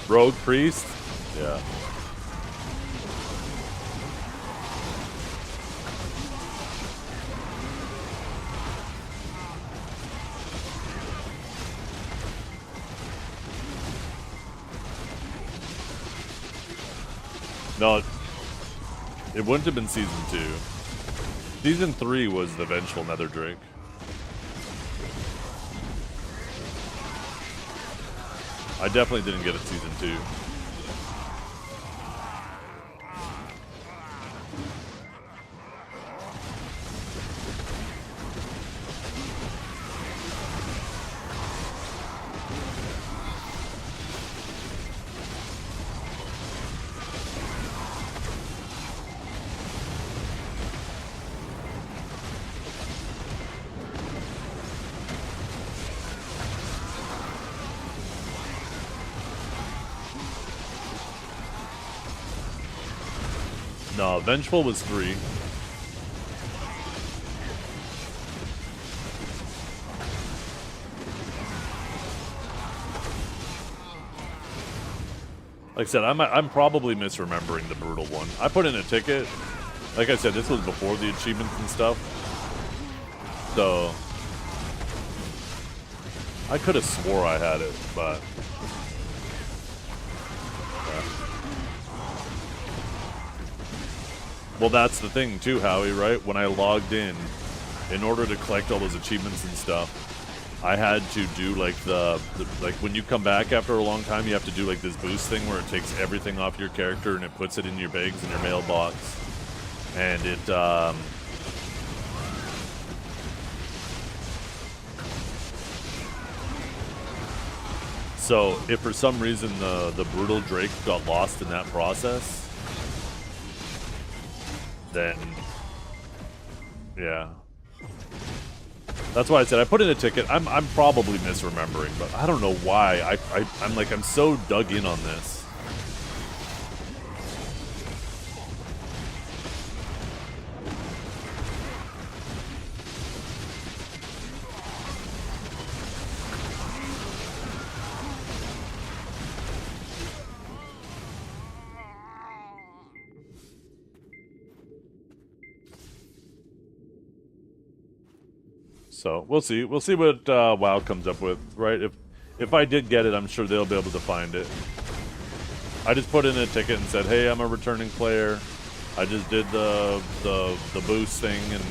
Rogue Priest? Yeah. No, it wouldn't have been Season 2. Season 3 was the Vengeful Nether Drake. I definitely didn't get it season 2. No, Vengeful was 3. Like I said, I'm probably misremembering the Brutal one. I put in a ticket. Like I said, this was before the achievements and stuff. So I could have swore I had it, but well, that's the thing too, Howie, right? When I logged in order to collect all those achievements and stuff, I had to do like the like when you come back after a long time, you have to do like this boost thing where it takes everything off your character and it puts it in your bags in your mailbox. And it so if for some reason the Brutal Drake got lost in that process, then yeah, that's why I said I put in a ticket. I'm probably misremembering, but I don't know why. I'm so dug in on this. So we'll see. We'll see what WoW comes up with, right? If I did get it, I'm sure they'll be able to find it. I just put in a ticket and said, "Hey, I'm a returning player. I just did the boost thing, and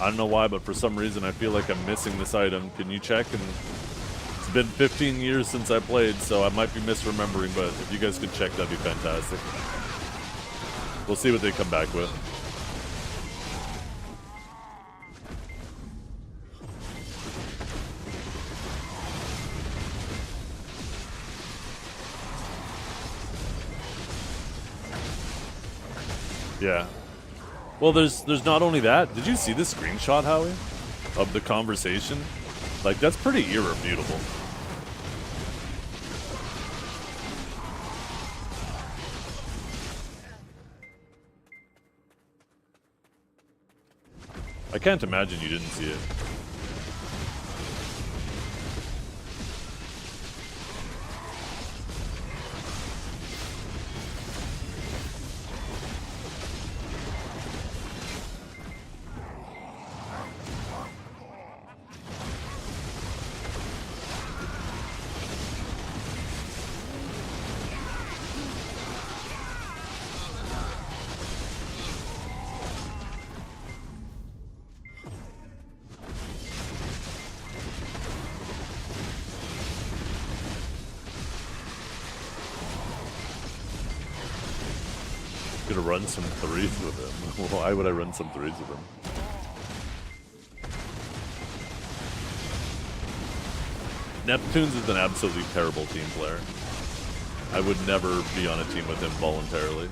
I don't know why, but for some reason I feel like I'm missing this item. Can you check?" And it's been 15 years since I played, so I might be misremembering. But if you guys could check, that'd be fantastic. We'll see what they come back with. Yeah. Well, there's not only that. Did you see the screenshot, Howie, of the conversation? Like, that's pretty irrefutable. I can't imagine you didn't see it. Gonna run some threes with him. Why would I run some threes with him? Neptunes is an absolutely terrible team player. I would never be on a team with him voluntarily.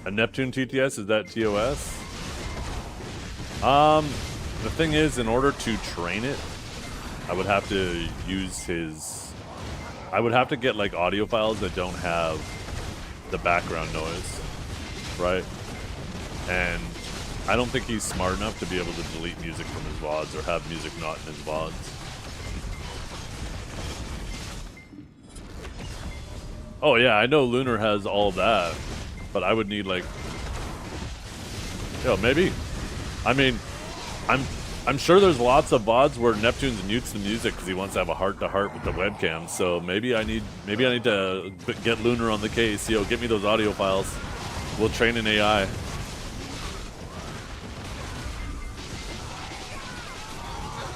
A Neptune TTS, is that TOS? The thing is, in order to train it, I would have to use his... I would have to get, like, audio files that don't have the background noise, right? And I don't think he's smart enough to be able to delete music from his VODs or have music not in his VODs. Oh yeah, I know Lunar has all that. but I would need like, yo, maybe. I mean, I'm sure there's lots of VODs where Neptune's mutes the music because he wants to have a heart-to-heart with the webcam. So maybe I need to get Lunar on the case. Yo, get me those audio files. We'll train an AI.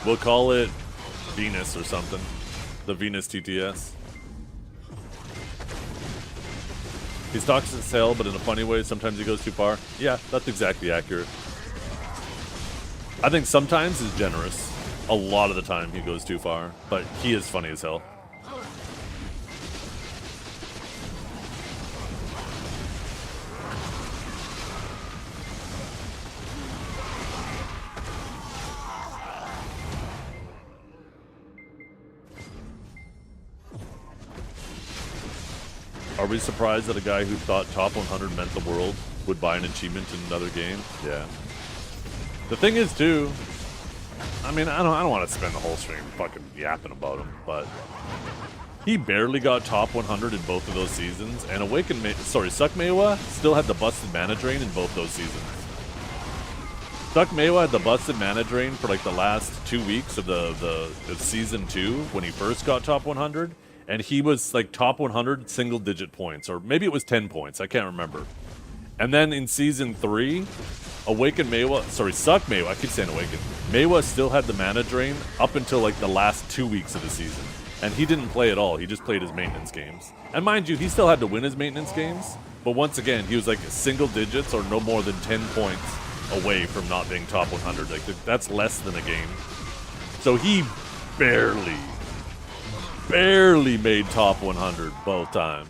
We'll call it Venus or something. The Venus TTS. He's toxic as hell, but in a funny way. Sometimes he goes too far. Yeah, that's exactly accurate. I think sometimes he's generous. A lot of the time he goes too far, but he is funny as hell. Are we surprised that a guy who thought top 100 meant the world would buy an achievement in another game? Yeah. The thing is, too, I mean, I don't want to spend the whole stream fucking yapping about him, but he barely got top 100 in both of those seasons, and Suck Mewa still had the busted mana drain in both those seasons. Suck Mewa had the busted mana drain for like the last 2 weeks of the season 2 when he first got top 100, and he was like top 100 single-digit points, or maybe it was 10 points, I can't remember. And then in season 3, Suck Mewa, I keep saying Awaken. Mewa still had the mana drain up until like the last 2 weeks of the season. And he didn't play at all, he just played his maintenance games. And mind you, he still had to win his maintenance games, but once again, he was like single digits or no more than 10 points away from not being top 100. Like, that's less than a game. So he barely made top 100 both times.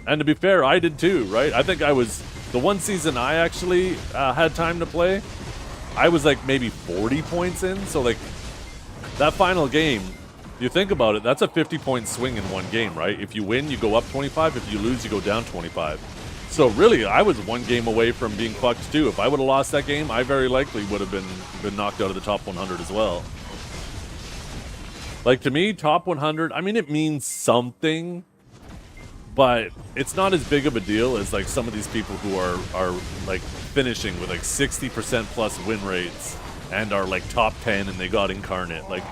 And to be fair, I did too, right? I think I was... The one season I actually had time to play, I was like maybe 40 points in. So like that final game, you think about it, that's a 50-point swing in one game, right? If you win, you go up 25. If you lose, you go down 25. So really, I was one game away from being fucked too. If I would have lost that game, I very likely would have been knocked out of the top 100 as well. Like, to me, top 100, I mean, it means something, but it's not as big of a deal as like some of these people who are like finishing with like 60% plus win rates and are like top 10 and they got Incarnate. Like,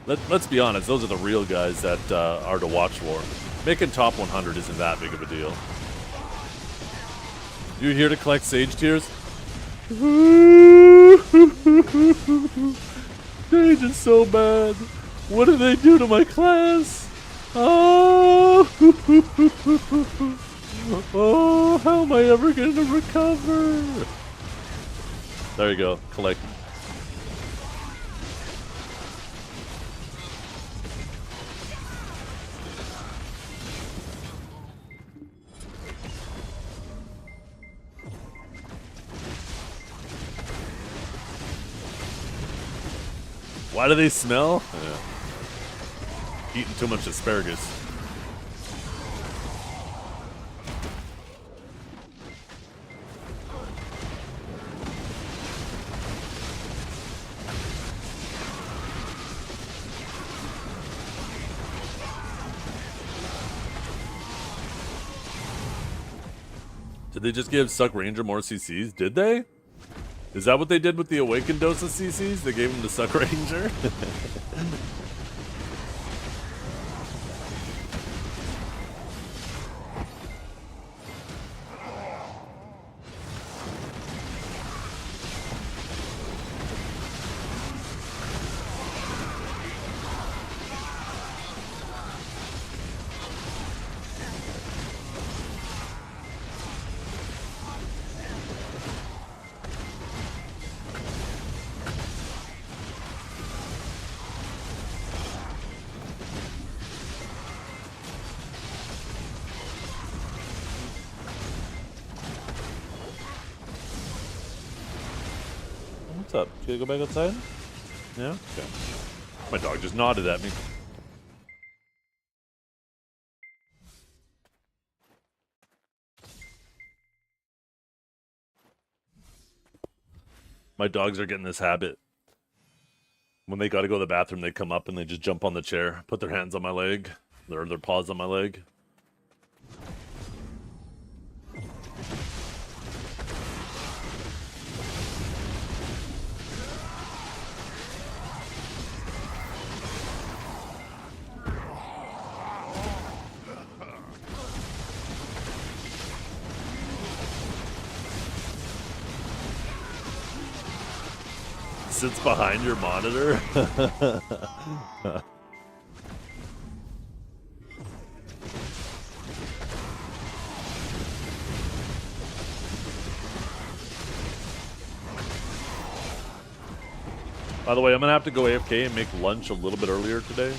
let's be honest, those are the real guys that are to watch for. Making top 100 isn't that big of a deal. You here to collect Sage Tears? Sage is so bad. What did they do to my class? Oh, oh, how am I ever going to recover? There you go, collect. Why do they smell? Yeah. Eating too much asparagus. Did they just give Suck Ranger more CCs? Did they? Is that what they did with the Awakened Dosa CCs? They gave him the Suck Ranger? What's up? Can you go back outside? Yeah? Okay. My dog just nodded at me. My dogs are getting this habit. When they gotta go to the bathroom, they come up and they just jump on the chair, put their hands on my leg, their paws on my leg. sits behind your monitor. By the way, I'm gonna have to go AFK and make lunch a little bit earlier today.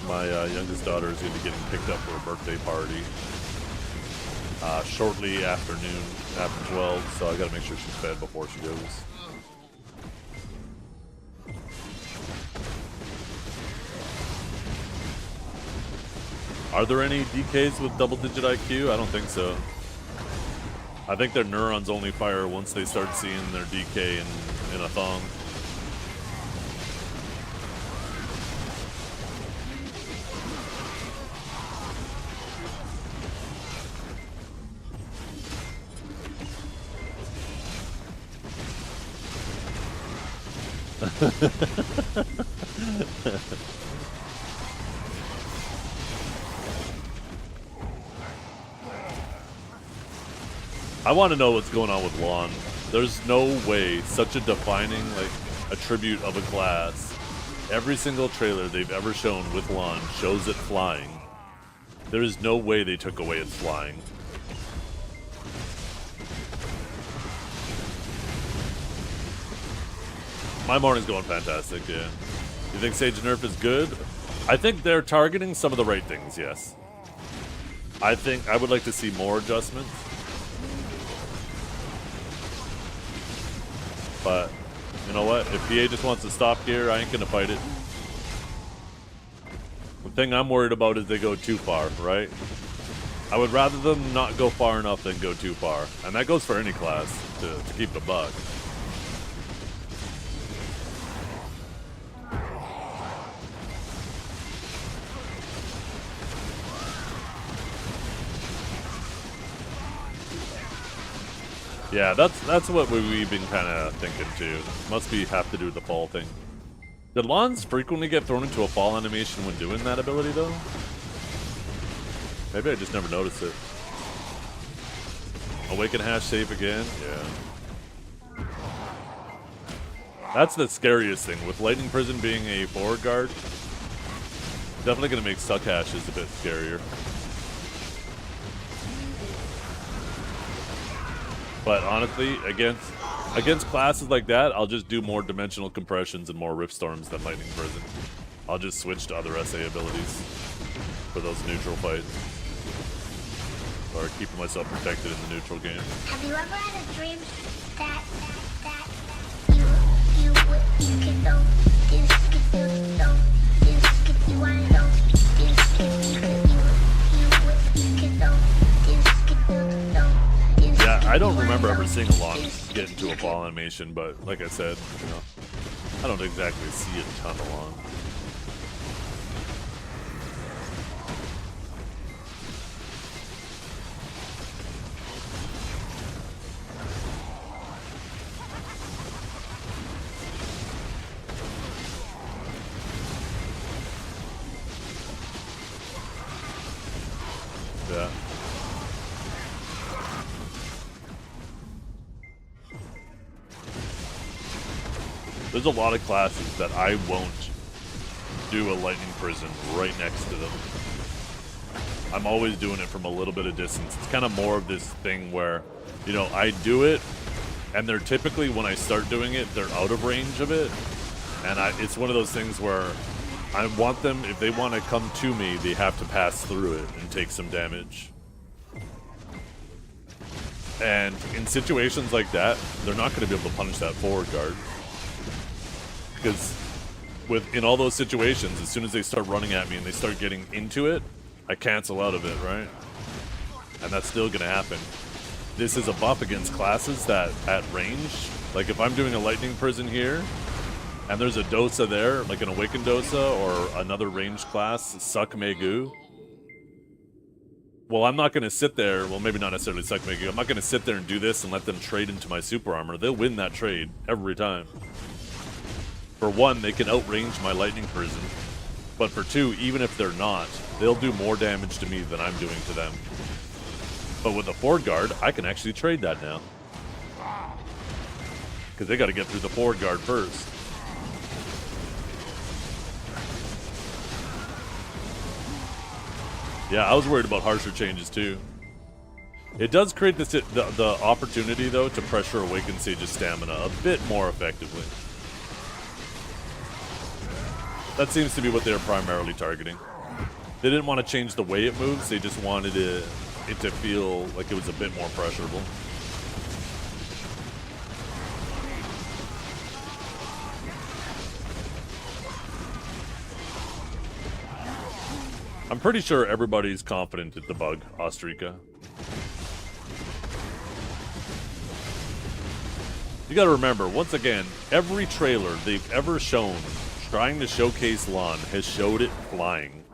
My youngest daughter is gonna be getting picked up for a birthday party shortly afternoon, after 12. So I gotta make sure she's fed before she goes. Are there any DKs with double-digit IQ? I don't think so. I think their neurons only fire once they start seeing their DK in a thong. I want to know what's going on with Lahn. There's no way such a defining attribute of a class. Every single trailer they've ever shown with Lahn shows it flying. There is no way they took away its flying. My morning's going fantastic, yeah. You think Sage Nerf is good? I think they're targeting some of the right things, yes. I think I would like to see more adjustments. But, you know what? If PA just wants to stop here, I ain't gonna fight it. The thing I'm worried about is they go too far, right? I would rather them not go far enough than go too far. And that goes for any class, to keep it a buck. Yeah, that's what we've been kind of thinking too. Must be have to do with the fall thing. Did Lahns frequently get thrown into a fall animation when doing that ability though? Maybe I just never noticed it. Awaken hash safe again? Yeah. That's the scariest thing. With Lightning Prison being a forward guard, definitely going to make suck hashes a bit scarier. But honestly, against classes like that, I'll just do more dimensional compressions and more rift storms than Lightning Prison. I'll just switch to other SA abilities for those neutral fights. Or keeping myself protected in the neutral game. Have you ever had a dream that you can go you wanna go Yeah, I don't remember ever seeing a Lahn get into a fall animation, but like I said, you know, I don't exactly see a ton of Lahn. Yeah. There's a lot of classes that I won't do a Lightning Prison right next to them. I'm always doing it from a little bit of distance. It's kind of more of this thing where, you know, I do it, and they're typically, when I start doing it, they're out of range of it. And it's one of those things where I want them, if they want to come to me, they have to pass through it and take some damage. And in situations like that, they're not going to be able to punish that forward guard. Because in all those situations, as soon as they start running at me and they start getting into it, I cancel out of it, right? And that's still going to happen. This is a buff against classes that, at range, like if I'm doing a Lightning Prison here, and there's a Dosa there, like an Awakened Dosa or another ranged class, Suck Megu. Well, I'm not going to sit there, well maybe not necessarily Suck Megu, I'm not going to sit there and do this and let them trade into my super armor. They'll win that trade every time. For one, they can outrange my Lightning Prison. But for two, even if they're not, they'll do more damage to me than I'm doing to them. But with a forward guard, I can actually trade that now. because they got to get through the forward guard first. Yeah, I was worried about harsher changes too. It does create this the opportunity though to pressure Awakened Sage's stamina a bit more effectively. That seems to be what they're primarily targeting. They didn't want to change the way it moves, they just wanted it to feel like it was a bit more pressurable. I'm pretty sure everybody's confident in the bug, Ostrika. You gotta remember, once again, every trailer they've ever shown trying to showcase Lahn has showed it flying.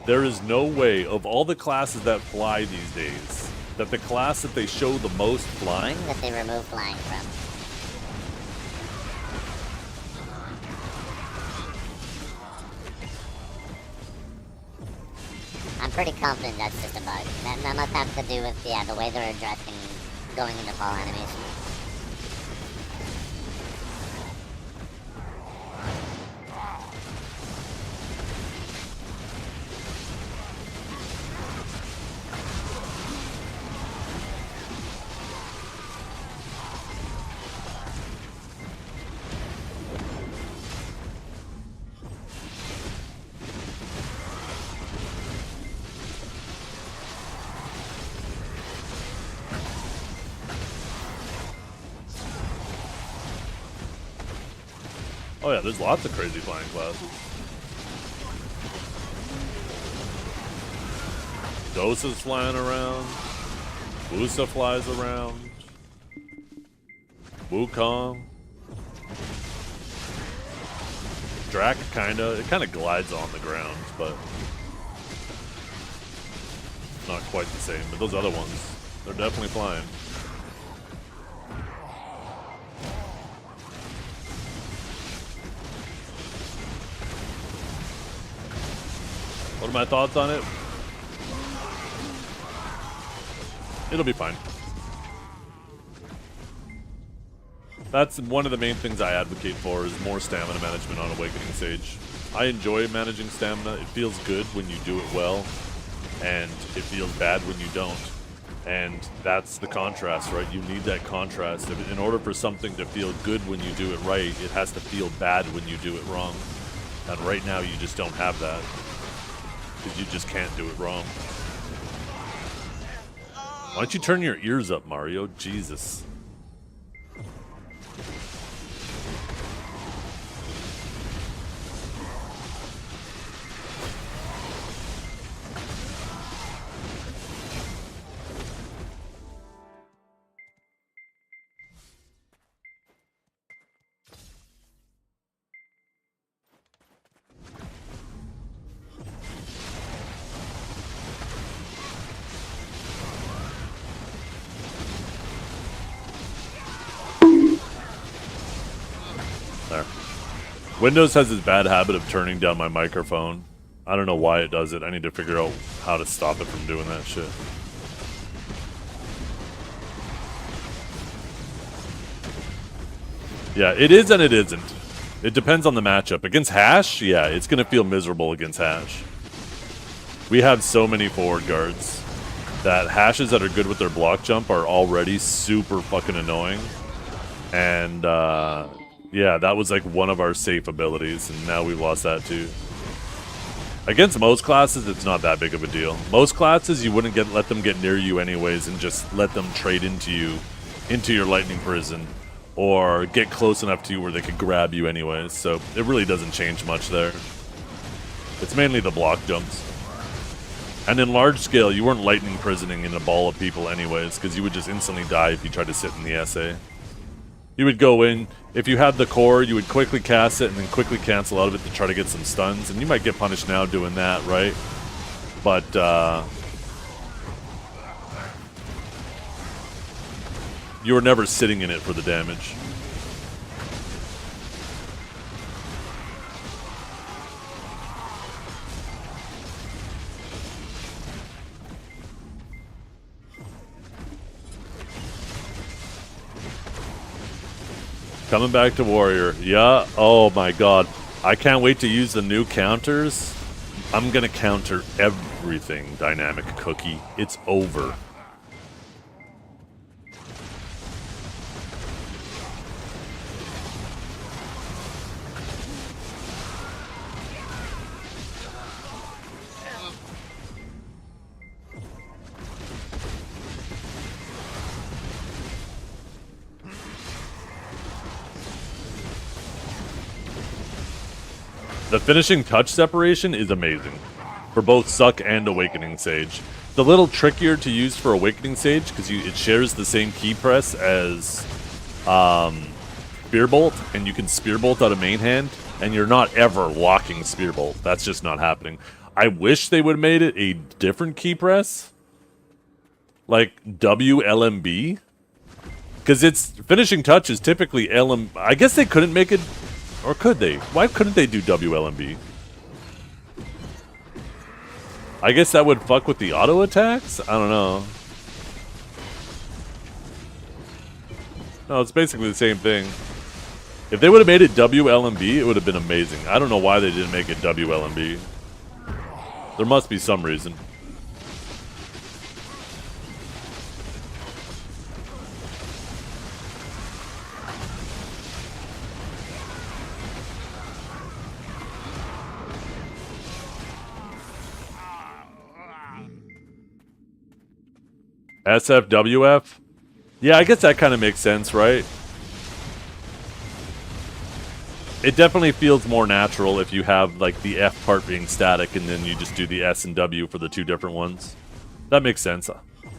There is no way, of all the classes that fly these days, that the class that they show the most flying... that they remove flying from. I'm pretty confident that's just a bug. That must have to do with, the way they're addressing going into fall animation. Oh yeah, there's lots of crazy flying classes. Dosa's flying around. Dosa flies around. Wukong. Drac it kinda glides on the ground, but not quite the same. But those other ones, they're definitely flying. What are my thoughts on it? It'll be fine. That's one of the main things I advocate for, is more stamina management on Awakening Sage. I enjoy managing stamina. It feels good when you do it well, and it feels bad when you don't. And that's the contrast, right? You need that contrast. In order for something to feel good when you do it right, it has to feel bad when you do it wrong. And right now you just don't have that. Because you just can't do it wrong. Why don't you turn your ears up, Mario? Jesus. There. Windows has this bad habit of turning down my microphone. I don't know why it does it. I need to figure out how to stop it from doing that shit. Yeah, it is and it isn't. It depends on the matchup. Against Hash, yeah, it's going to feel miserable against Hash. We have so many forward guards that Hashes that are good with their block jump are already super fucking annoying. And, yeah, that was like one of our safe abilities, and now we've lost that too. Against most classes, it's not that big of a deal. Most classes, you wouldn't let them get near you anyways and just let them trade into you, into your lightning prison, or get close enough to you where they could grab you anyways, so it really doesn't change much there. It's mainly the block jumps. And in large scale, you weren't lightning prisoning in a ball of people anyways, because you would just instantly die if you tried to sit in the SA. You would go in, if you had the core, you would quickly cast it and then quickly cancel out of it to try to get some stuns, and you might get punished now doing that, right? But, you were never sitting in it for the damage. Coming back to Warrior. Yeah. Oh my god. I can't wait to use the new counters. I'm gonna counter everything, Dynamic Cookie. It's over. The finishing touch separation is amazing for both Suck and Awakening Sage. It's a little trickier to use for Awakening Sage because it shares the same key press as Spear Bolt, and you can Spear Bolt out of main hand, and you're not ever locking Spear Bolt. That's just not happening. I wish they would have made it a different key press, like WLMB, because its finishing touch is typically LM. I guess they couldn't make it. Or could they? Why couldn't they do WLMB? I guess that would fuck with the auto attacks? I don't know. No, it's basically the same thing. If they would have made it WLMB, it would have been amazing. I don't know why they didn't make it WLMB. There must be some reason. SFWF? Yeah, I guess that kind of makes sense, right? It definitely feels more natural if you have, like, the F part being static and then you just do the S and W for the two different ones. That makes sense.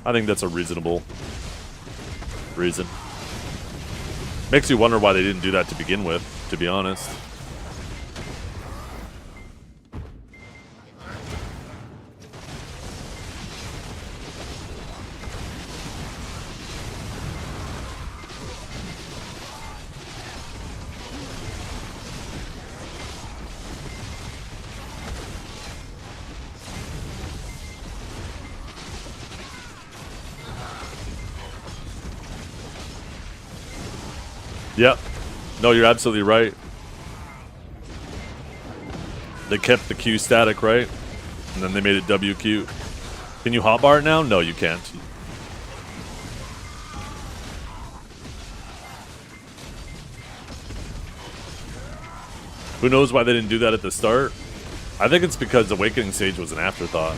I think that's a reasonable reason. Makes you wonder why they didn't do that to begin with, to be honest. Yep. No, you're absolutely right. They kept the Q static, right? And then they made it WQ. Can you hotbar it now? No, you can't. Who knows why they didn't do that at the start? I think it's because Awakening Sage was an afterthought.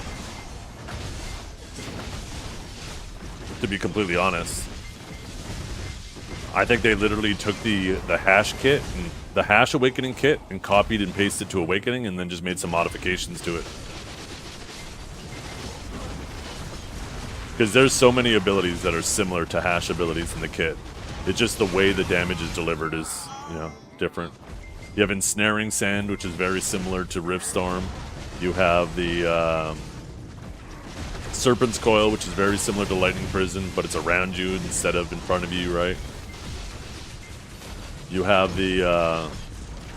To be completely honest. I think they literally took the hash kit, and the hash Awakening kit, and copied and pasted to Awakening, and then just made some modifications to it. Because there's so many abilities that are similar to hash abilities in the kit. It's just the way the damage is delivered is, you know, different. You have Ensnaring Sand, which is very similar to Riftstorm. You have the Serpent's Coil, which is very similar to Lightning Prison, but it's around you instead of in front of you, right? You have the,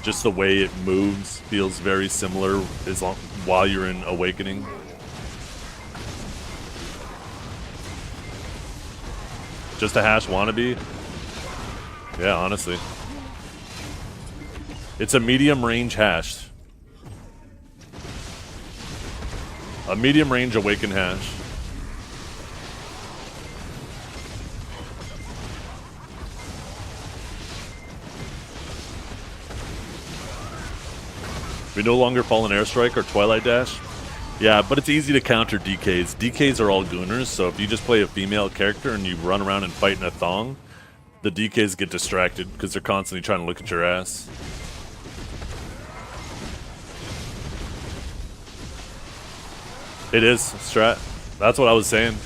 just the way it moves feels very similar while you're in Awakening. Just a hash wannabe? Yeah, honestly. It's a medium range hash. A medium range Awaken hash. We no longer Fallen Airstrike or Twilight Dash. Yeah, but it's easy to counter DKs. DKs are all gooners, so if you just play a female character and you run around and fight in a thong, the DKs get distracted because they're constantly trying to look at your ass. It is, Strat. That's what I was saying.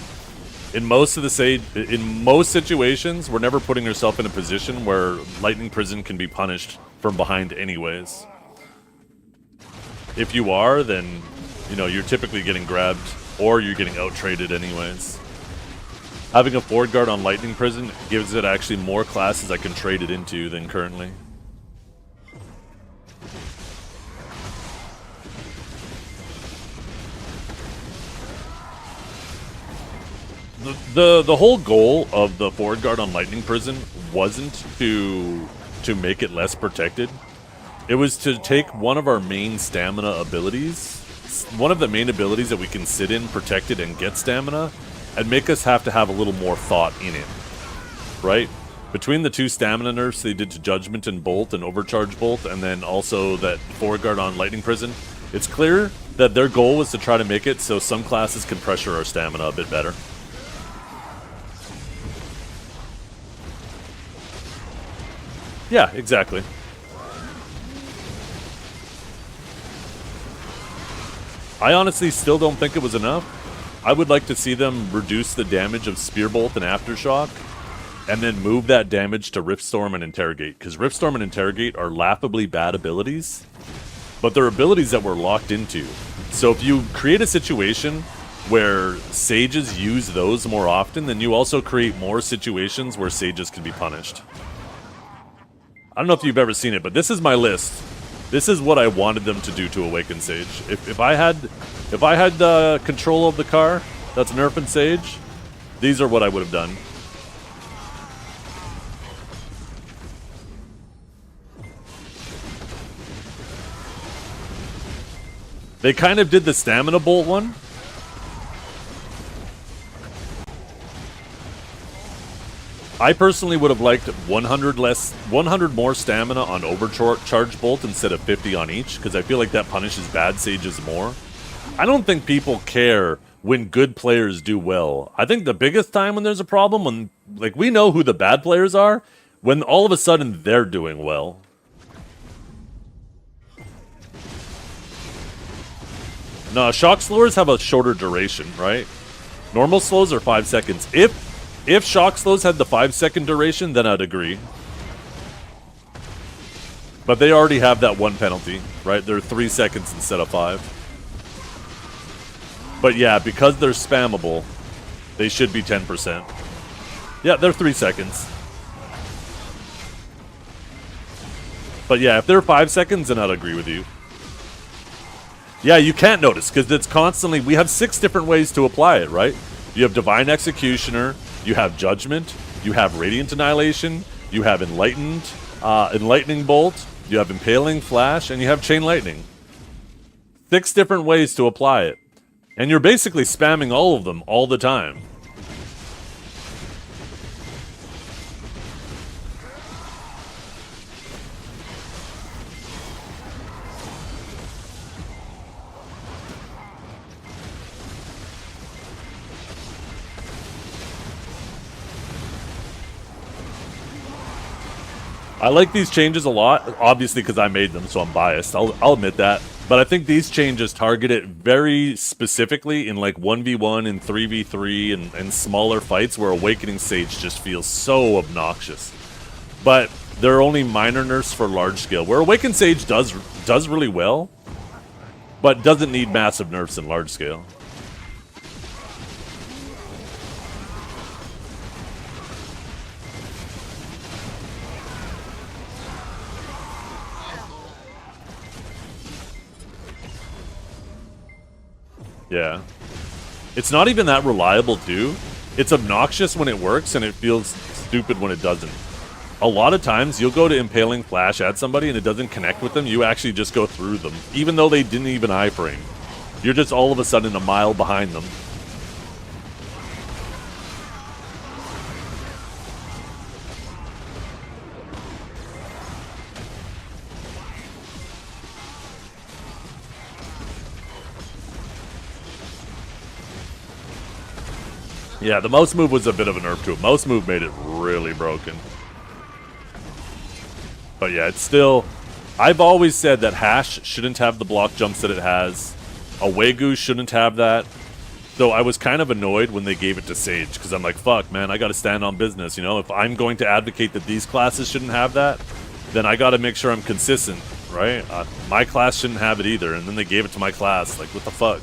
In most of the in most situations, we're never putting ourselves in a position where Lightning Prison can be punished from behind anyways. If you are, then, you know, you're typically getting grabbed or you're getting out-traded anyways. Having a forward guard on Lightning Prison gives it actually more classes I can trade it into than currently. The whole goal of the forward guard on Lightning Prison wasn't to to make it less protected. It was to take one of our main stamina abilities, one of the main abilities that we can sit in, protected, and get stamina, and make us have to have a little more thought in it, right? Between the two stamina nerfs they did to Judgment and Bolt and Overcharge Bolt, and then also that forward guard on Lightning Prison, it's clear that their goal was to try to make it so some classes can pressure our stamina a bit better. Yeah, exactly. I honestly still don't think it was enough. I would like to see them reduce the damage of Spear Bolt and Aftershock, and then move that damage to Riftstorm and Interrogate, because Riftstorm and Interrogate are laughably bad abilities, but they're abilities that we're locked into. So if you create a situation where sages use those more often, then you also create more situations where sages can be punished. I don't know if you've ever seen it, but this is my list. This is what I wanted them to do to Awaken Sage. If I had control of the car that's nerfing Sage, these are what I would have done. They kind of did the Stamina Bolt one. I personally would have liked 100 more stamina on Overcharge Bolt instead of 50 on each, because I feel like that punishes bad sages more. I don't think people care when good players do well. I think the biggest time when there's a problem, when, like, we know who the bad players are, when all of a sudden they're doing well. No, shock slowers have a shorter duration, right? Normal slows are 5 seconds. If shock slows had the 5-second duration, then I'd agree. But they already have that one penalty, right? They're 3 seconds instead of 5. But yeah, because they're spammable, they should be 10%. Yeah, they're 3 seconds. But yeah, if they're 5 seconds, then I'd agree with you. Yeah, you can't notice, because it's constantly... We have 6 different ways to apply it, right? You have Divine Executioner, you have Judgment, you have Radiant Annihilation, you have Enlightening Bolt, you have Impaling Flash, and you have Chain Lightning. 6 different ways to apply it. And you're basically spamming all of them all the time. I like these changes a lot, obviously because I made them, so I'm biased. I'll admit that. But I think these changes target it very specifically in like 1v1 and 3v3 and smaller fights where Awakening Sage just feels so obnoxious. But there are only minor nerfs for large scale, where Awakened Sage does really well, but doesn't need massive nerfs in large scale. Yeah. It's not even that reliable, too. It's obnoxious when it works, and it feels stupid when it doesn't. A lot of times, you'll go to Impaling Flash at somebody, and it doesn't connect with them. You actually just go through them, even though they didn't even iframe. You're just all of a sudden a mile behind them. Yeah, the mouse move was a bit of a nerf to it. Mouse move made it really broken. But yeah, it's still... I've always said that Hash shouldn't have the block jumps that it has. Awegu shouldn't have that. Though I was kind of annoyed when they gave it to Sage, because I'm like, fuck, man, I gotta stand on business, you know? If I'm going to advocate that these classes shouldn't have that, then I gotta make sure I'm consistent, right? My class shouldn't have it either, and then they gave it to my class. Like, what the fuck?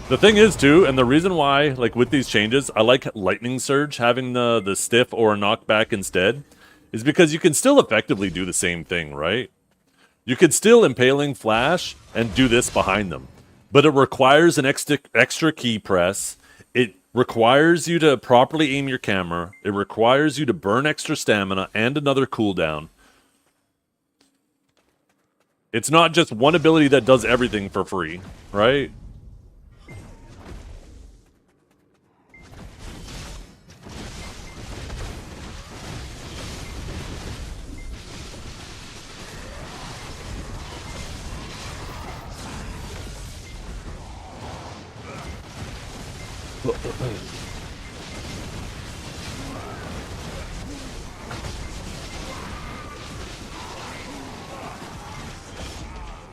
The thing is, too, and the reason why, like, with these changes, I like Lightning Surge having the stiff or knockback instead, is because you can still effectively do the same thing, right? You could still Impaling Flash and do this behind them. But it requires an extra key press. It requires you to properly aim your camera. It requires you to burn extra stamina and another cooldown. It's not just one ability that does everything for free, right?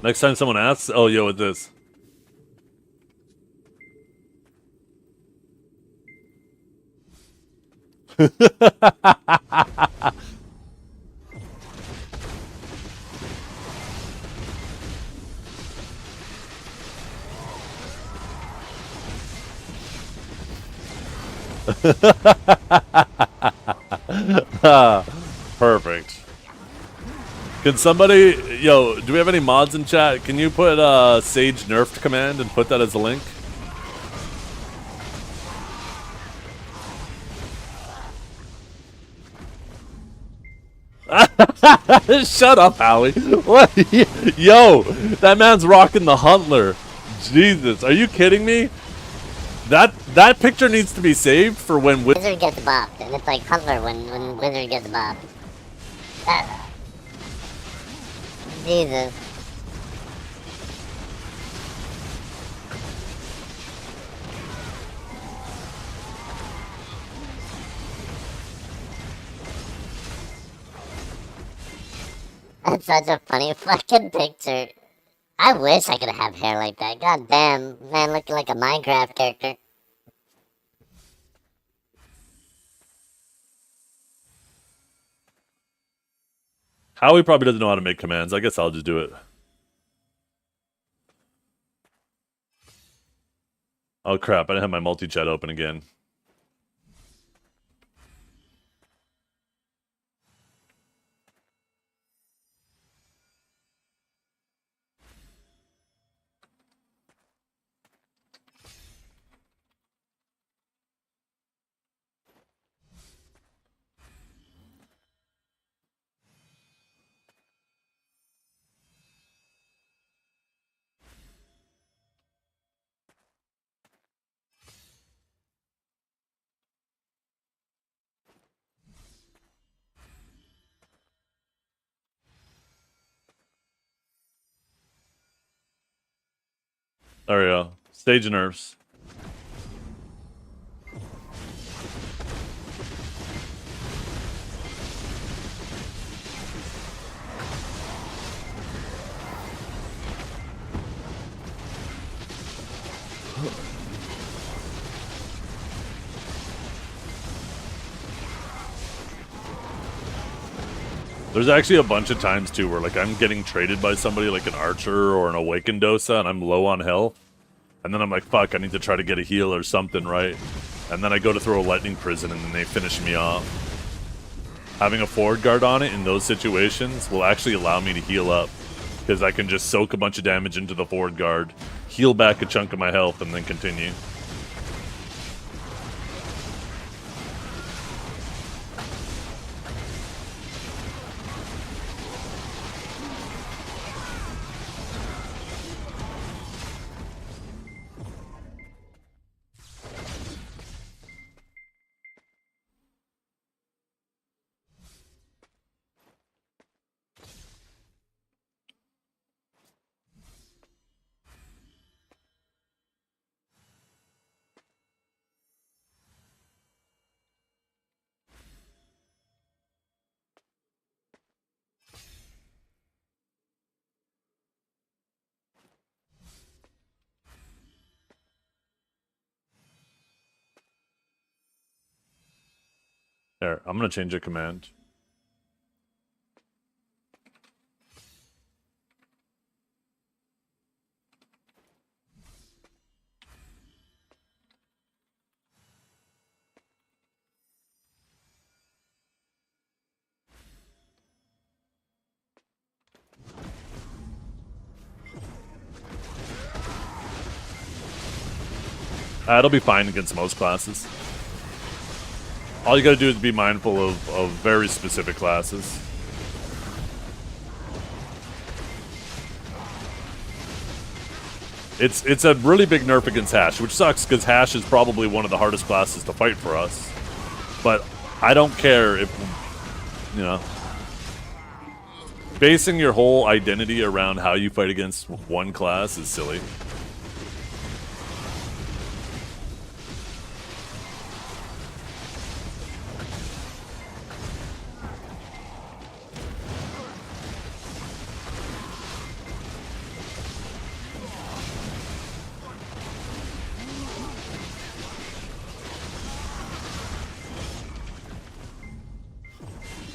Next time someone asks, oh, yo, with this. Perfect. Can somebody, yo, do we have any mods in chat? Can you put Sage nerfed command and put that as a link? Shut up, Howie. What? Yo, that man's rocking the Huntler. Jesus, are you kidding me? That picture needs to be saved for when Wizard gets bopped, and it's like Huntler when Wizard gets bopped. Jesus. That's such a funny fucking picture. I wish I could have hair like that. God damn, man, looking like a Minecraft character. Howie probably doesn't know how to make commands. I guess I'll just do it. Oh crap, I didn't have my multi-chat open again. There we go. Stage nerfs. There's actually a bunch of times too where like I'm getting traded by somebody like an archer or an awakened Dosa and I'm low on health. And then I'm like, fuck, I need to try to get a heal or something, right? And then I go to throw a lightning prison and then they finish me off. Having a forward guard on it in those situations will actually allow me to heal up. Because I can just soak a bunch of damage into the forward guard, heal back a chunk of my health, and then continue. There, I'm gonna change a command. It'll be fine against most classes. All you gotta do is be mindful of very specific classes. It's a really big nerf against Hash, which sucks because Hash is probably one of the hardest classes to fight for us. But I don't care if, you know, basing your whole identity around how you fight against one class is silly.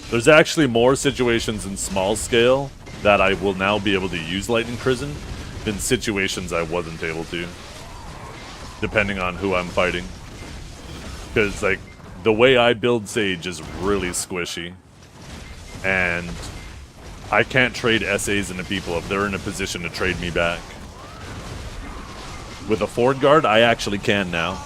There's actually more situations in small scale that I will now be able to use Lightning Prison than situations I wasn't able to, depending on who I'm fighting. Because, like, the way I build Sage is really squishy, and I can't trade SAs into people if they're in a position to trade me back. With a Ford Guard, I actually can now.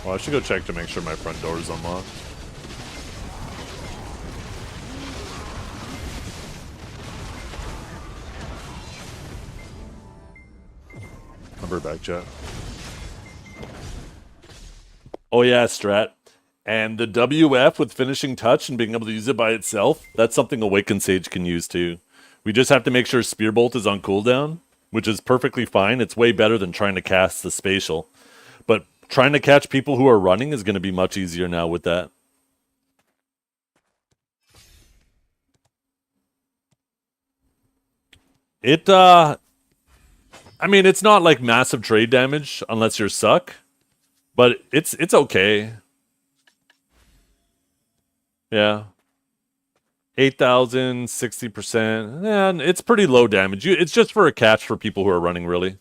Well, I should go check to make sure my front door is unlocked. I'll be back, chat. Oh yeah, Strat. And the WF with finishing touch and being able to use it by itself, that's something Awakened Sage can use too. We just have to make sure Spearbolt is on cooldown, which is perfectly fine. It's way better than trying to cast the spatial. But trying to catch people who are running is going to be much easier now with that. I mean, it's not like massive trade damage unless you're suck, but it's okay. Yeah. 8,000, 60%. And it's pretty low damage. It's just for a catch for people who are running, really.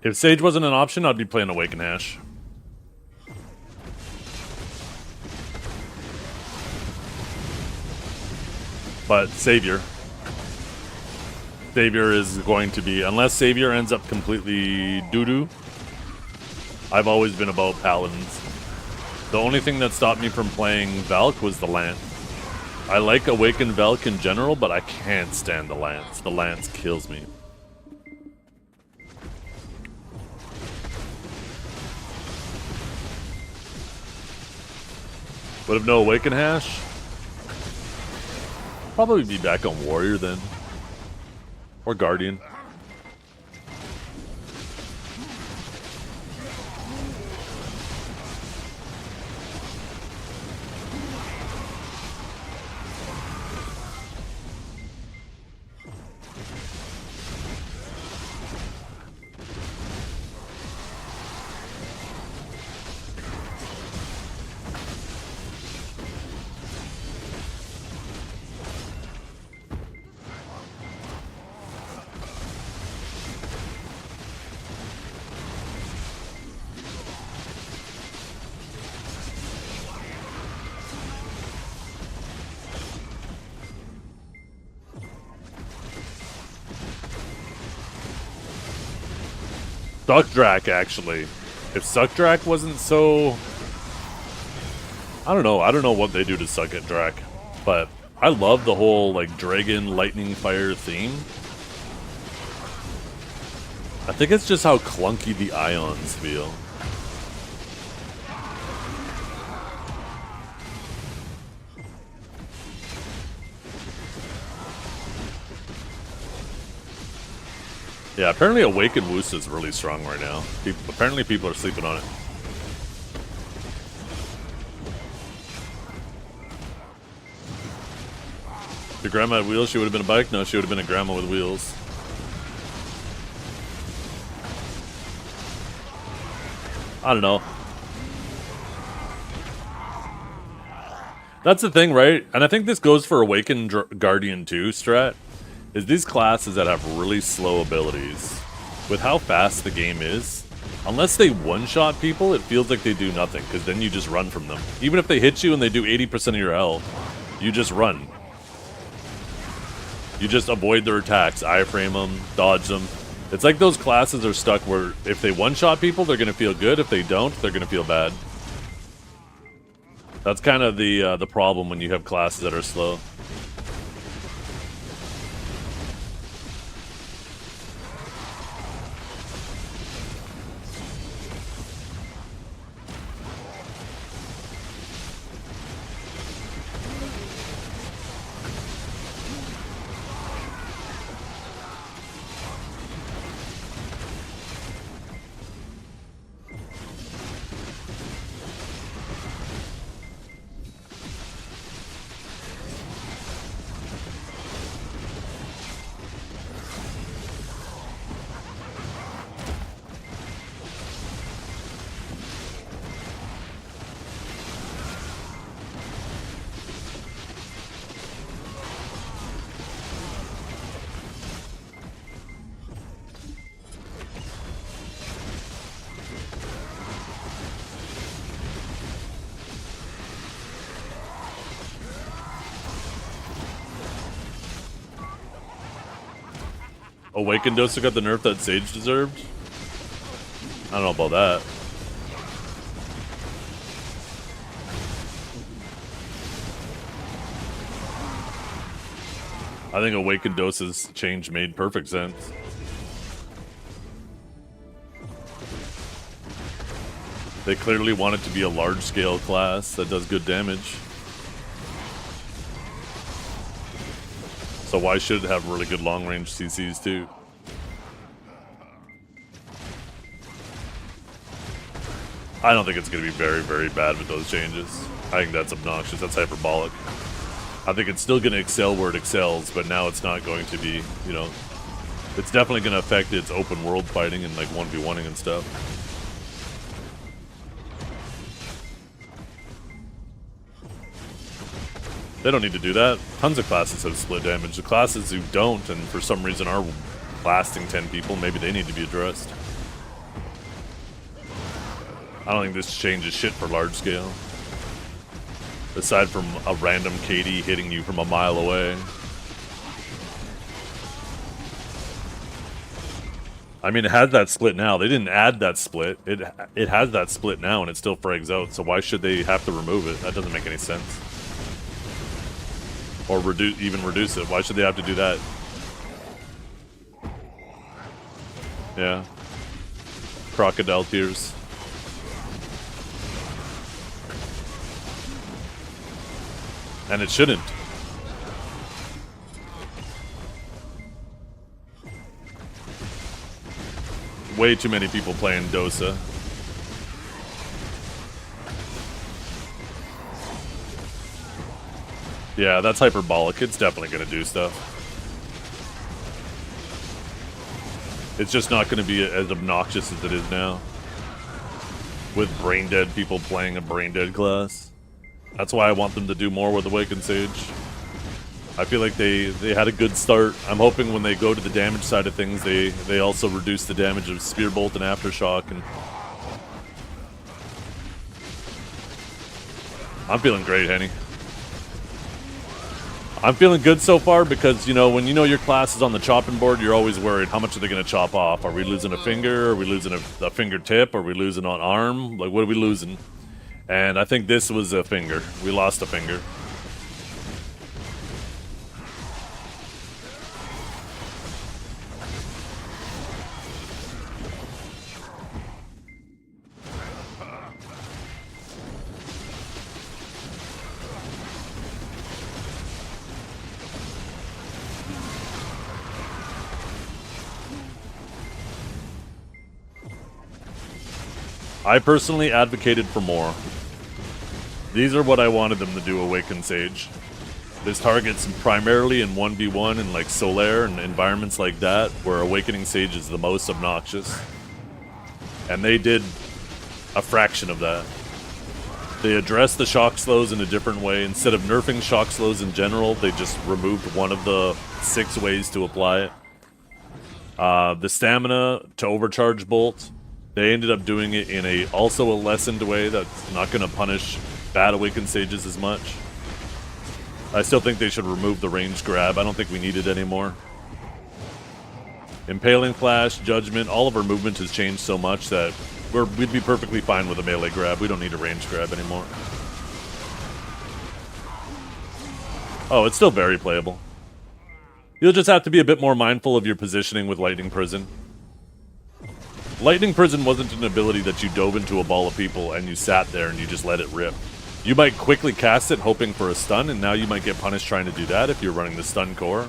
If Sage wasn't an option, I'd be playing Awaken Hash. But Savior. Savior is going to be, unless Savior ends up completely doo-doo, I've always been about Paladins. The only thing that stopped me from playing Valk was the Lance. I like Awakened Valk in general, but I can't stand the Lance. The Lance kills me. Would have no Awaken Hash? Probably be back on Warrior then. Or Guardian. Suckdrak, actually. If Suckdrak wasn't so... I don't know what they do to Suck at Drak. But I love the whole, like, dragon, lightning, fire theme. I think it's just how clunky the ions feel. Yeah, apparently Awakened Woosa is really strong right now. Apparently people are sleeping on it. If your grandma had wheels, she would have been a bike? No, she would have been a grandma with wheels. I don't know. That's the thing, right? And I think this goes for Awakened Guardian too, strat. Is these classes that have really slow abilities, with how fast the game is, unless they one-shot people, it feels like they do nothing, because then you just run from them. Even if they hit you and they do 80% of your health, you just run. You just avoid their attacks, iframe them, dodge them. It's like those classes are stuck where if they one-shot people, they're going to feel good. If they don't, they're going to feel bad. That's kind of the problem when you have classes that are slow. Awakened Dosa got the nerf that Sage deserved? I don't know about that. I think Awakened Dosa's change made perfect sense. They clearly want it to be a large-scale class that does good damage. So why should it have really good long-range CCs too? I don't think it's going to be very, very bad with those changes. I think that's obnoxious. That's hyperbolic. I think it's still going to excel where it excels, but now it's not going to be, you know... It's definitely going to affect its open world fighting and like 1v1ing and stuff. They don't need to do that. Tons of classes have split damage. The classes who don't, and for some reason are blasting 10 people, maybe they need to be addressed. I don't think this changes shit for large scale. Aside from a random KD hitting you from a mile away. I mean, it has that split now. They didn't add that split. It has that split now, and it still frags out. So why should they have to remove it? That doesn't make any sense. Or even reduce it. Why should they have to do that? Yeah. Crocodile tears. And it shouldn't. Way too many people playing Dosa. Yeah, that's hyperbolic. It's definitely going to do stuff. It's just not going to be as obnoxious as it is now. With brain dead people playing a brain dead class. That's why I want them to do more with Awakened Sage. I feel like they had a good start. I'm hoping when they go to the damage side of things, they also reduce the damage of Spear Bolt and Aftershock. And I'm feeling great, Henny. I'm feeling good so far because, you know, when you know your class is on the chopping board, you're always worried, how much are they going to chop off? Are we losing a finger? Are we losing a fingertip? Are we losing an arm? Like, what are we losing? And I think this was a finger. We lost a finger. I personally advocated for more. These are what I wanted them to do, Awakened Sage. This targets primarily in 1v1 and like Solaire and environments like that, where Awakening Sage is the most obnoxious. And they did a fraction of that. They addressed the shock slows in a different way. Instead of nerfing shock slows in general, they just removed one of the 6 ways to apply it. The stamina to overcharge bolt, they ended up doing it in also a lessened way that's not going to punish bad Awakened Sages as much. I still think they should remove the range grab. I don't think we need it anymore. Impaling Flash, Judgment, all of our movement has changed so much that we'd be perfectly fine with a melee grab. We don't need a range grab anymore. Oh, it's still very playable. You'll just have to be a bit more mindful of your positioning with Lightning Prison. Lightning Prison wasn't an ability that you dove into a ball of people and you sat there and you just let it rip. You might quickly cast it hoping for a stun, and now you might get punished trying to do that if you're running the stun core.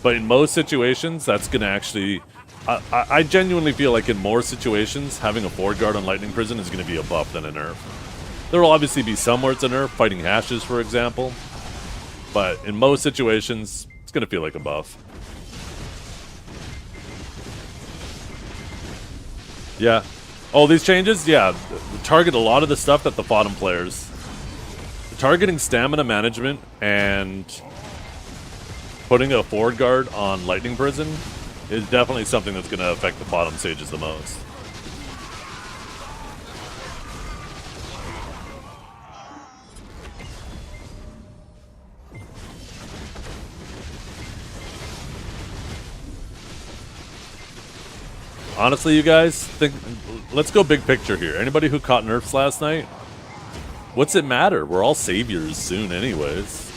But in most situations, that's going to actually... I genuinely feel like in more situations, having a forward guard on Lightning Prison is going to be a buff than a nerf. There will obviously be some where it's a nerf, fighting hashes, for example. But in most situations, it's going to feel like a buff. Yeah. Oh, these changes? Yeah. Target a lot of the stuff that the bottom players... Targeting stamina management and putting a forward guard on Lightning Prison is definitely something that's going to affect the bottom sages the most. Honestly, you guys, let's go big picture here. Anybody who caught nerfs last night, what's it matter? We're all saviors soon anyways.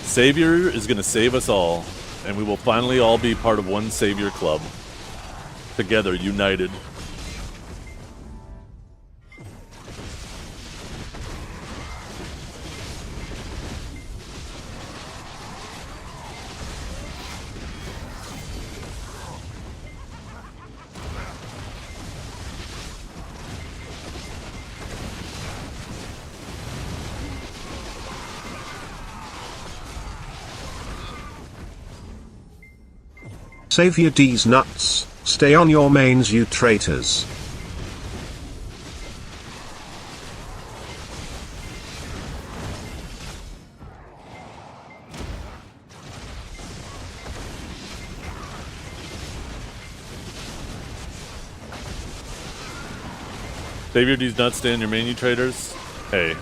Savior is going to save us all, and we will finally all be part of one savior club. Together, united. Save your D's nuts, stay on your mains you traitors. Savior, these nuts stay in your menu traders? Hey,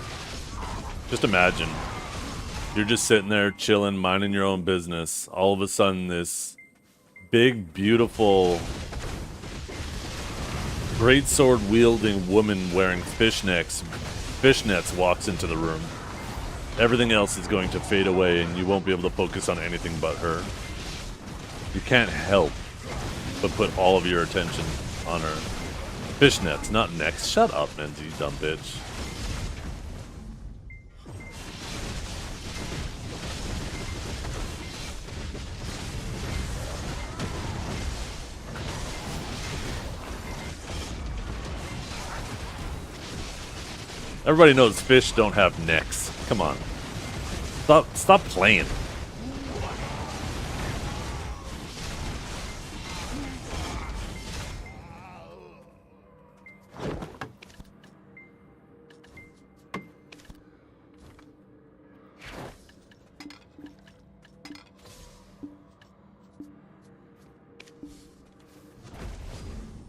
just imagine. You're just sitting there chilling, minding your own business. All of a sudden, this big, beautiful, great sword wielding woman wearing fishnets walks into the room. Everything else is going to fade away and you won't be able to focus on anything but her. You can't help but put all of your attention on her. Fishnets, not necks. Shut up, Menzi, you dumb bitch. Everybody knows fish don't have necks. Come on. Stop playing.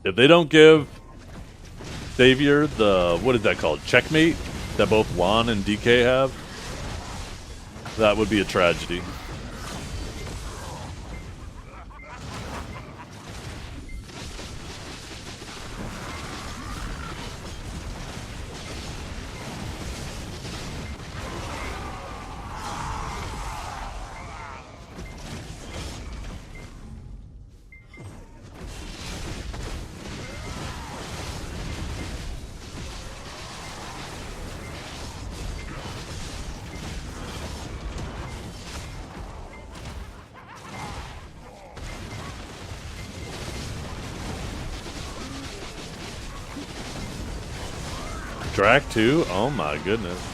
If they don't give Savior the, what is that called? Checkmate that both Lahn and DK have? That would be a tragedy. Track 2? Oh my goodness.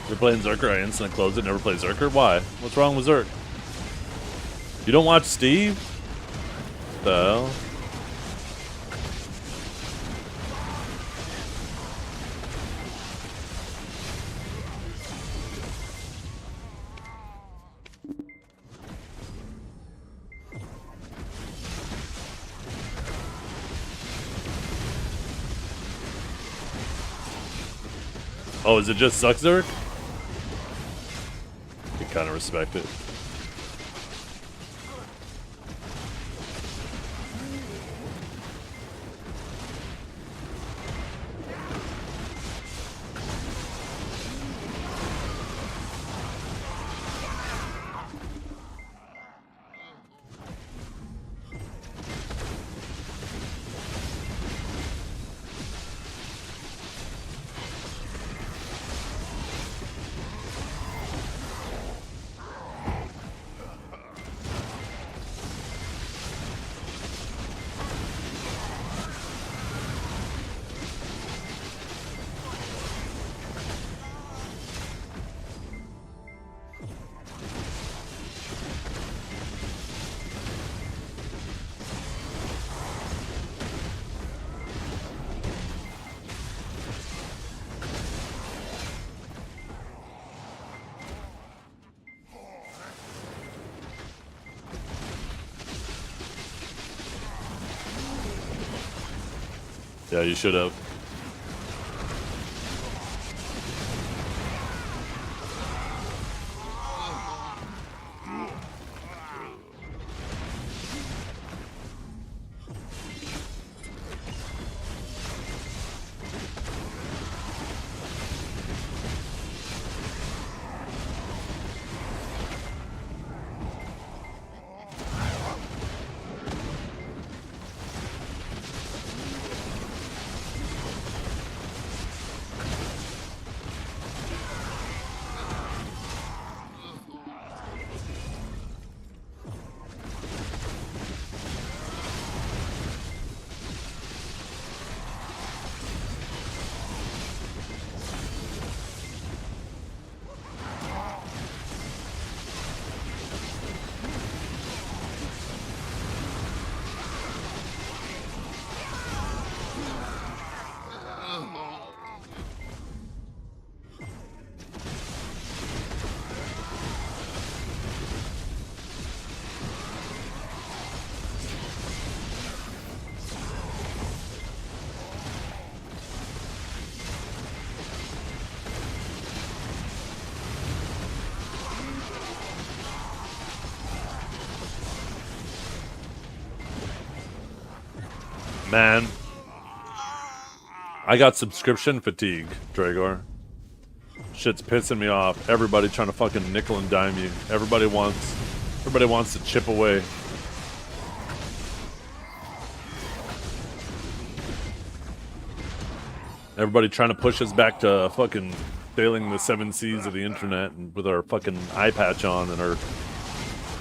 You're playing Zerker, I instantly close it, never play Zerker? Why? What's wrong with Zerk? You don't watch Steve? The hell? Oh, is it just suck Zerk? You kind of respect it. Yeah, you should have. Man, I got subscription fatigue, Dragor. Shit's pissing me off. Everybody trying to fucking nickel and dime you. Everybody wants to chip away. Everybody trying to push us back to fucking sailing the 7 seas of the internet and with our fucking eye patch on and our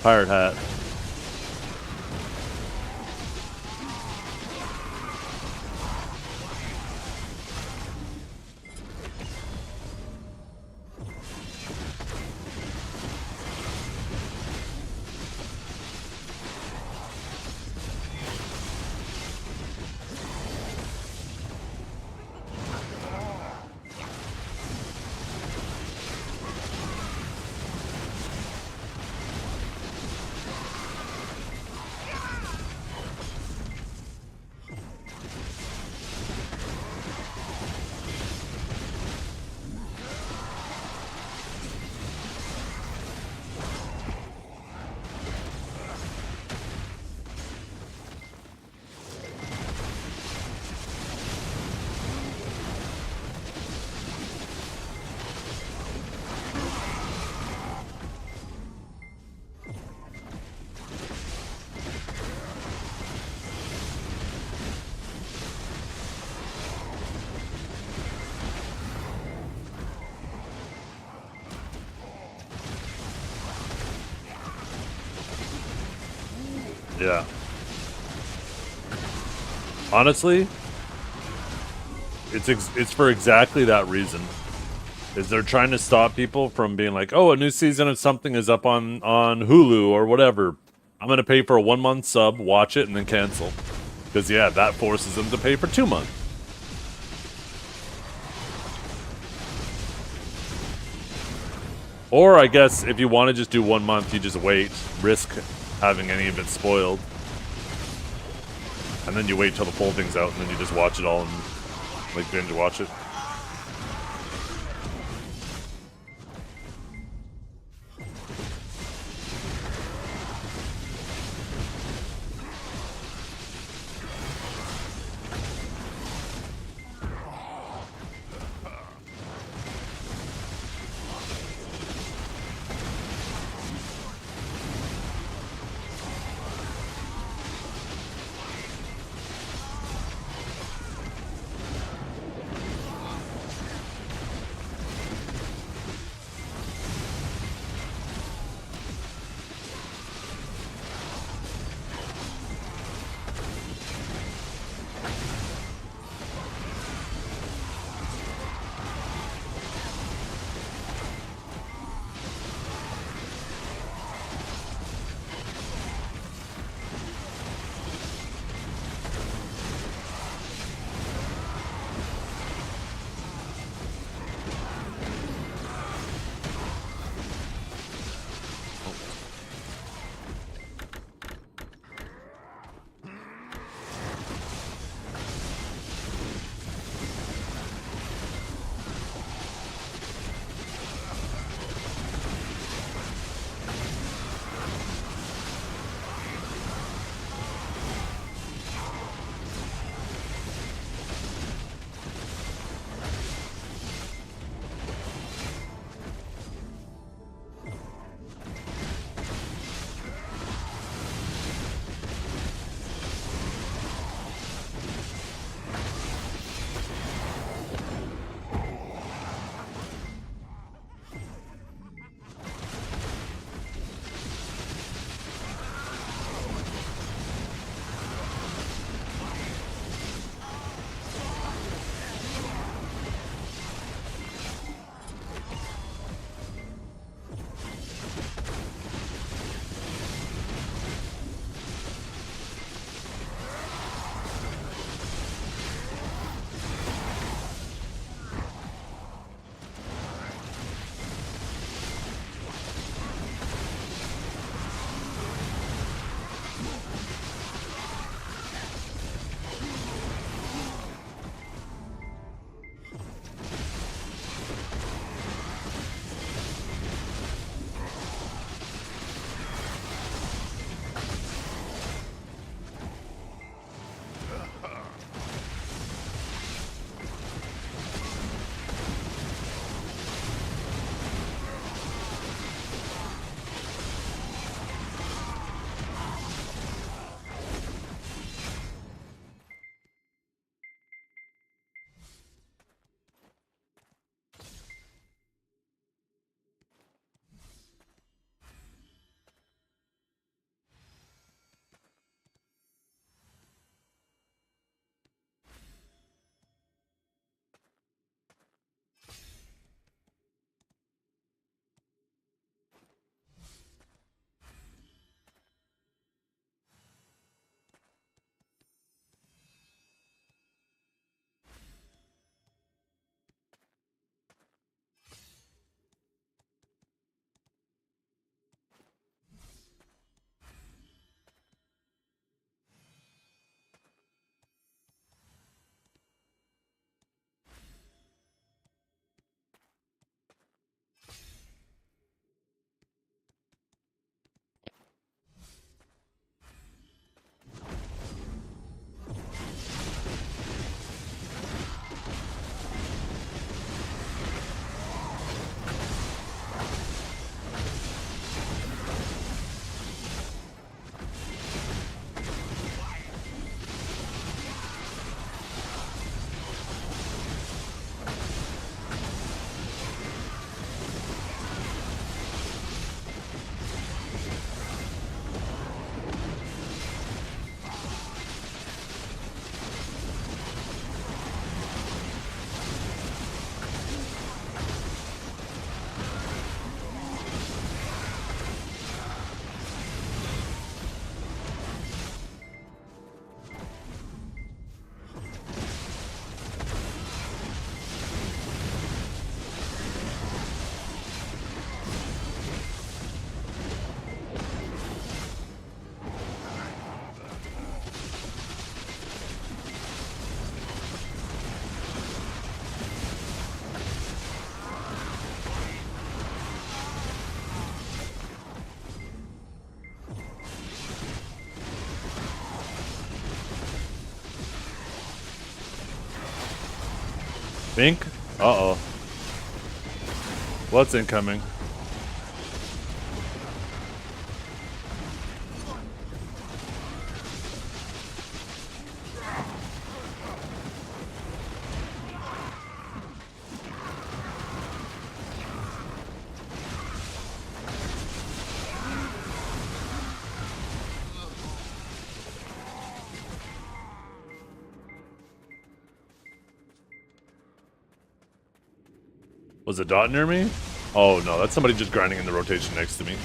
pirate hat. Yeah. Honestly, it's for exactly that reason. Is they're trying to stop people from being like, oh, a new season of something is up on Hulu or whatever. I'm gonna pay for a 1-month sub, watch it, and then cancel. Because yeah, that forces them to pay for 2 months. Or I guess if you want to just do 1 month, you just wait, risk having any of it spoiled. And then you wait till the full thing's out, and then you just watch it all and like binge watch it. Bink? Uh-oh. What's incoming? Was a dot near me? Oh no, that's somebody just grinding in the rotation next to me.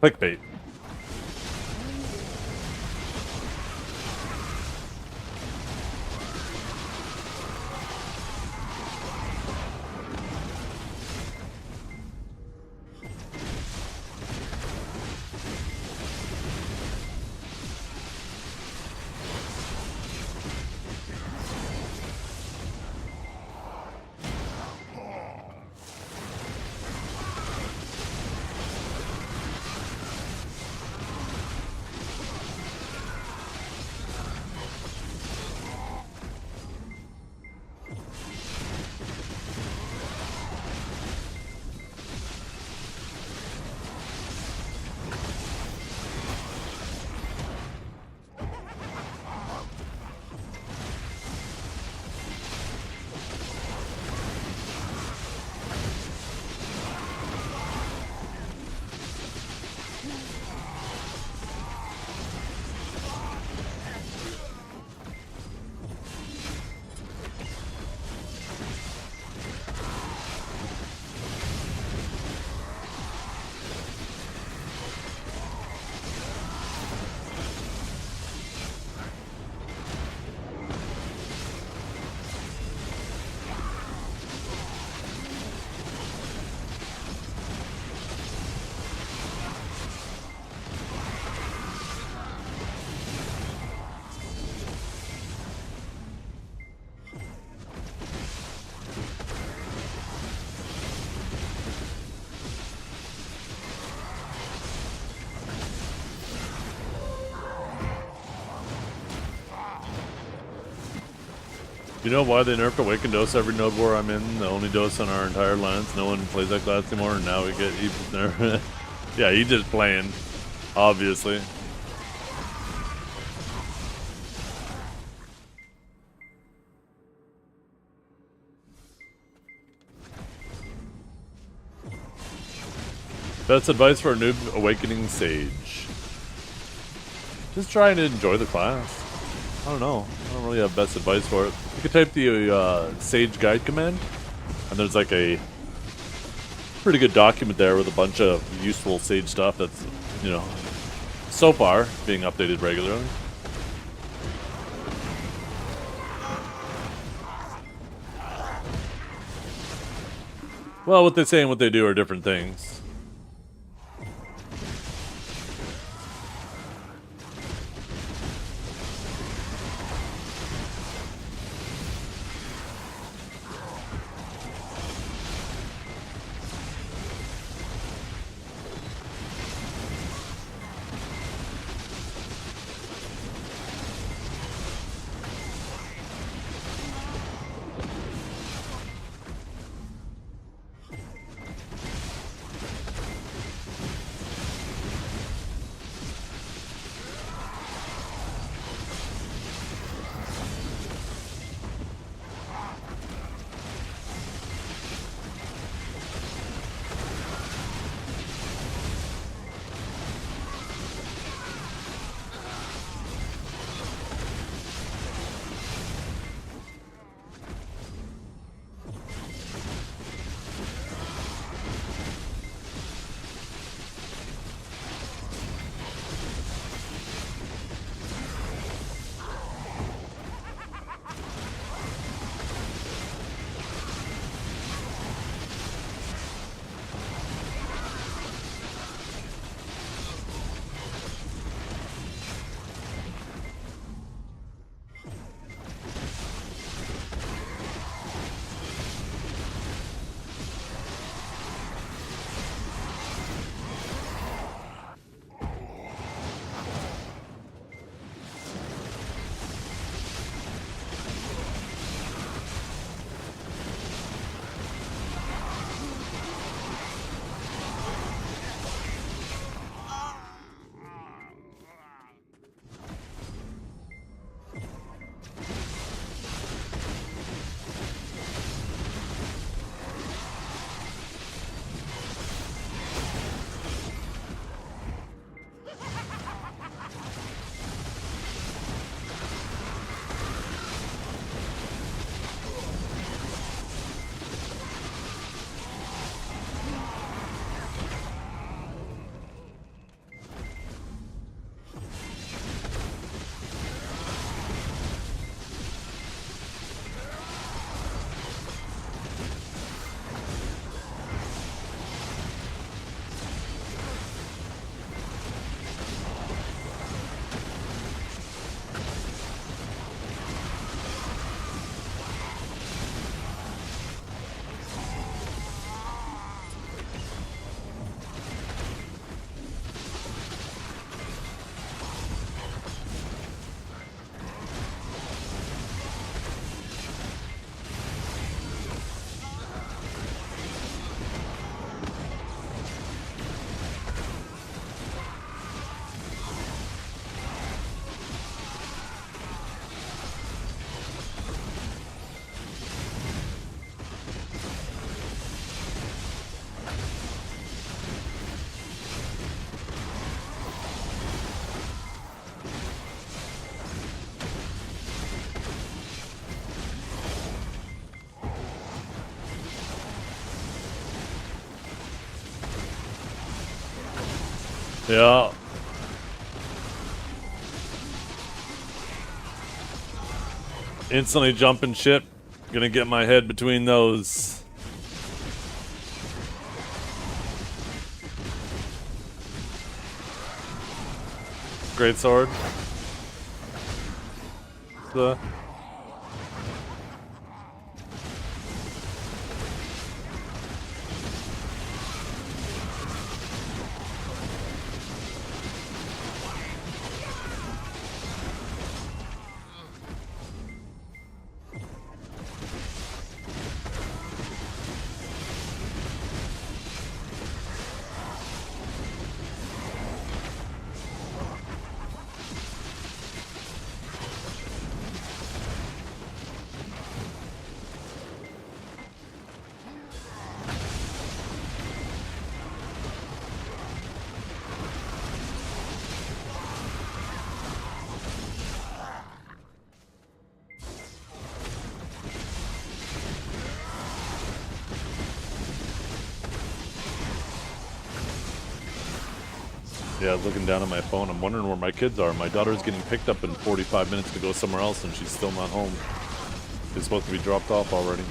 Clickbait. You know why they nerfed Awakened Dosa every node war I'm in? The only Dosa in our entire lands. No one plays that class anymore, and now we get nerfed. Yeah, he just playing, obviously. Best advice for a noob awakening sage. Just trying to enjoy the class. I don't know. I don't really have best advice for it. You could type the sage guide command, and there's like a pretty good document there with a bunch of useful sage stuff that's, you know, so far being updated regularly. Well, what they say and what they do are different things. Yeah. Instantly jumping ship. Gonna get my head between those. Great sword. The Yeah, I was looking down at my phone. I'm wondering where my kids are. My daughter's getting picked up in 45 minutes to go somewhere else, and she's still not home. She's supposed to be dropped off already.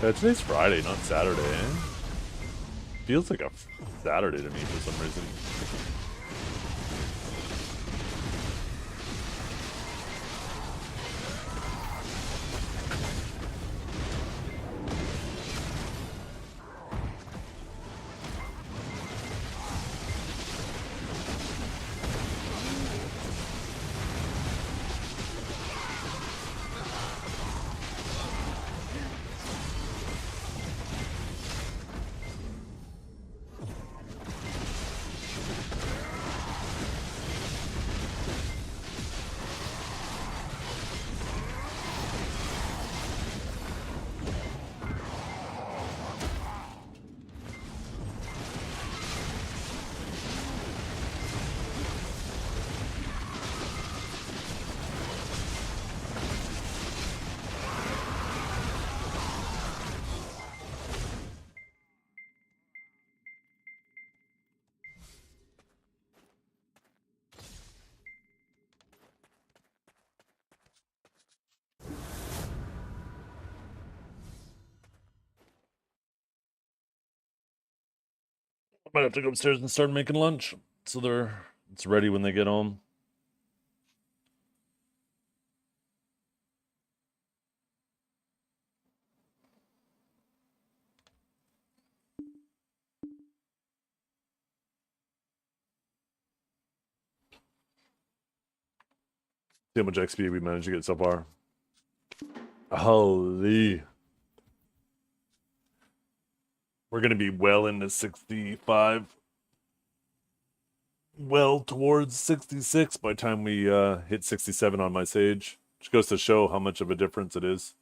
Yeah, today's Friday, not Saturday, eh? Feels like a Saturday to me for some reason. I might have to go upstairs and start making lunch so it's ready when they get home. See how much XP we managed to get so far. Holy. We're going to be well into 65. Well towards 66 by the time we hit 67 on my Sage. Which goes to show how much of a difference it is.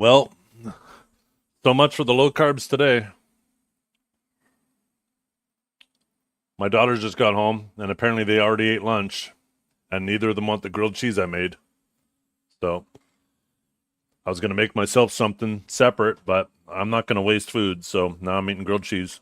Well, so much for the low carbs today. My daughters just got home, and apparently they already ate lunch, and neither of them want the grilled cheese I made. So I was going to make myself something separate, but I'm not going to waste food, so now I'm eating grilled cheese.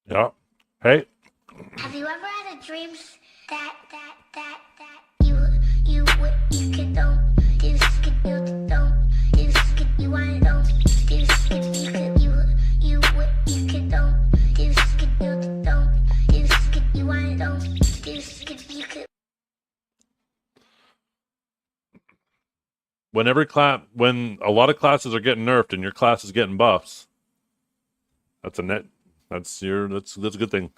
Yeah. Hey. Have you ever had a dream that you can don't do skip you don't do skip you want don't do skip you can don't do skip you don't do skip you want don't do skip you could. When a lot of classes are getting nerfed and your class is getting buffs, that's a good thing.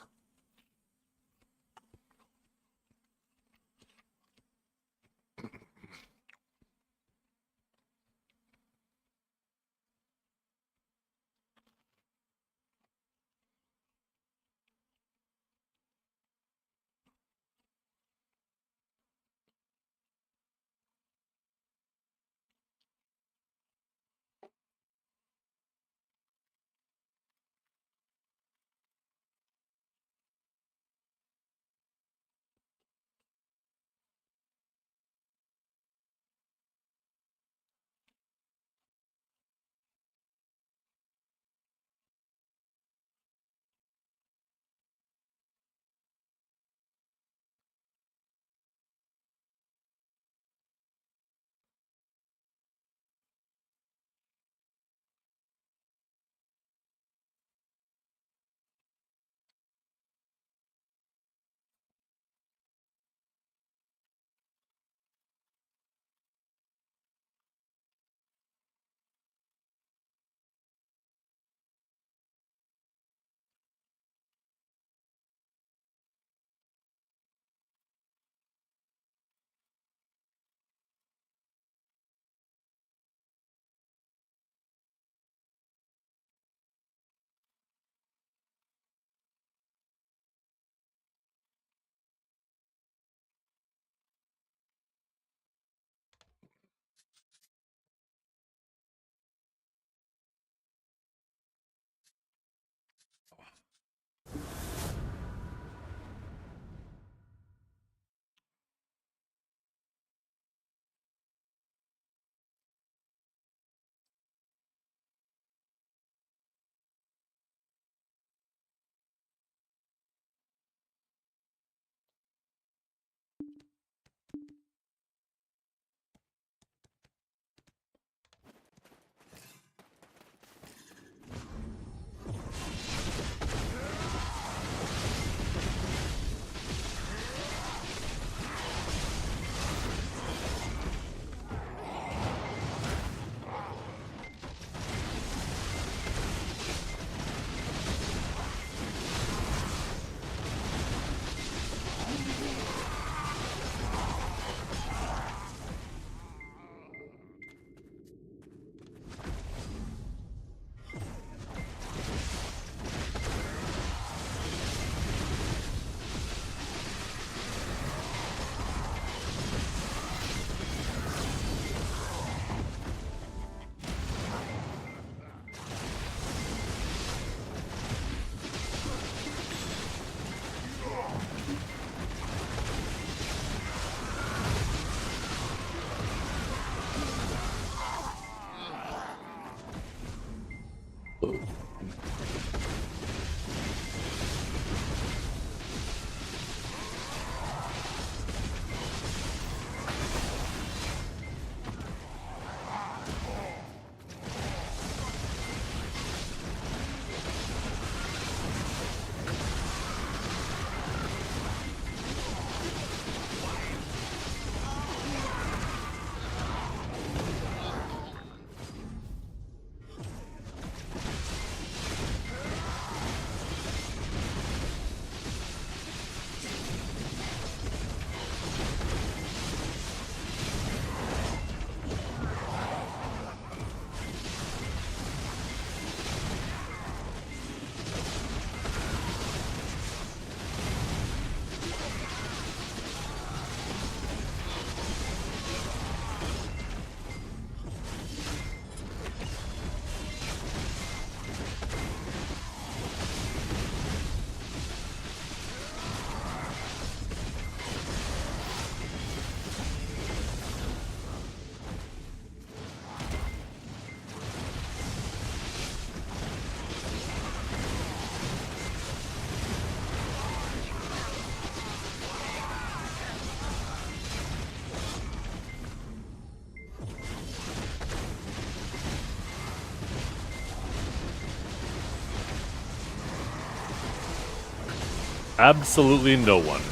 Absolutely no one.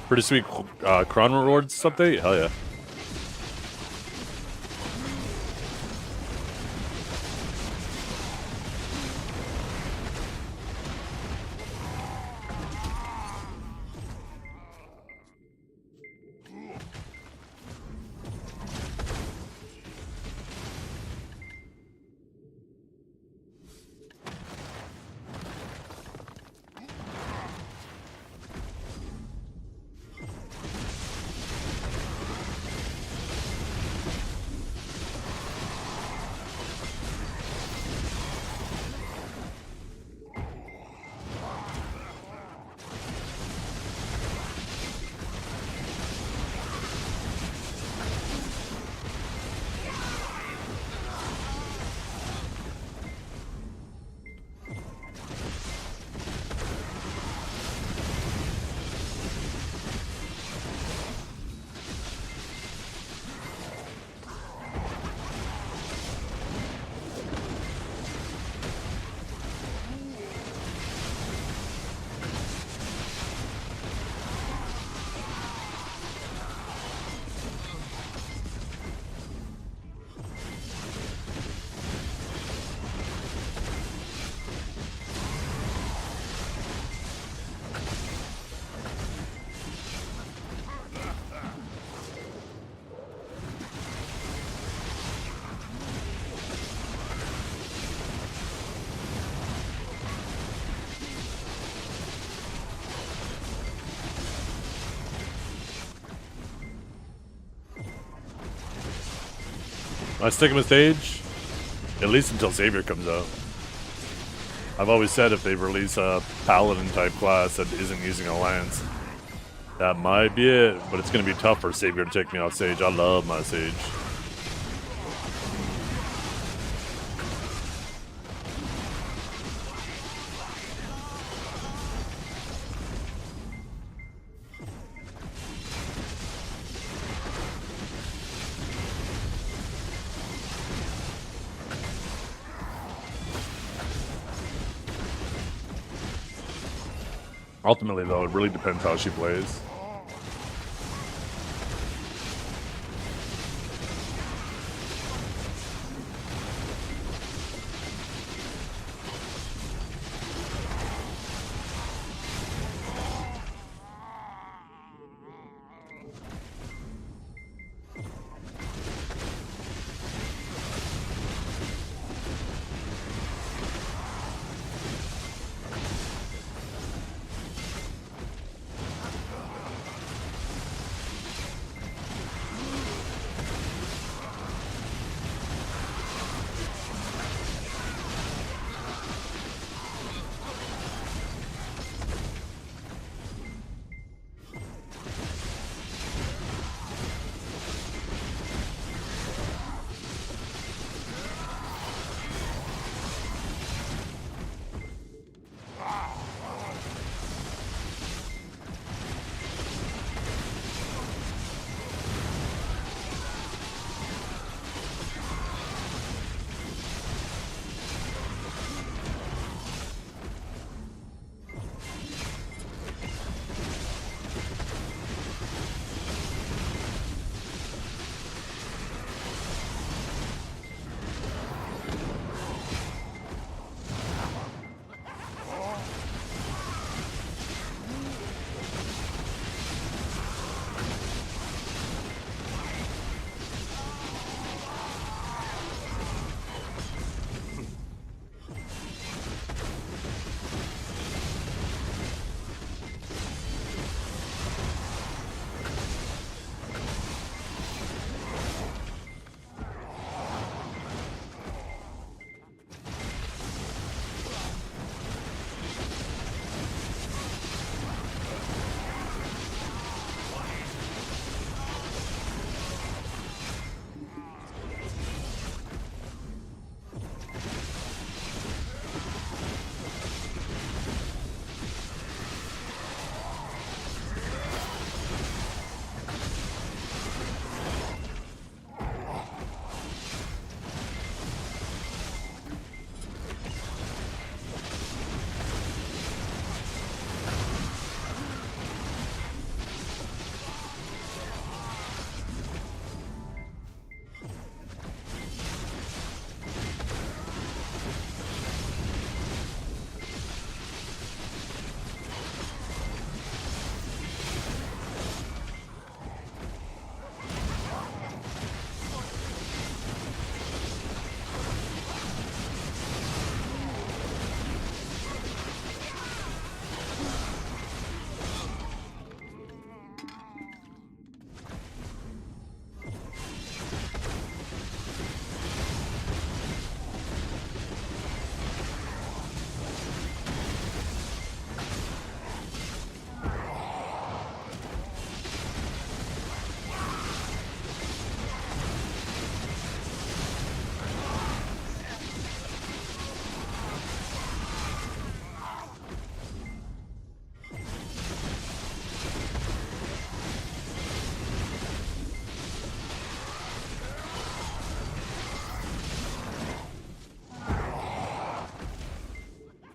Pretty sweet Cron rewards update? Hell yeah. I stick him in stage, at least until Savior comes out. I've always said if they release a Paladin type class that isn't using a lance, that might be it, but it's going to be tough for Savior to take me off Sage. I love my Sage. Ultimately, though, it really depends how she plays.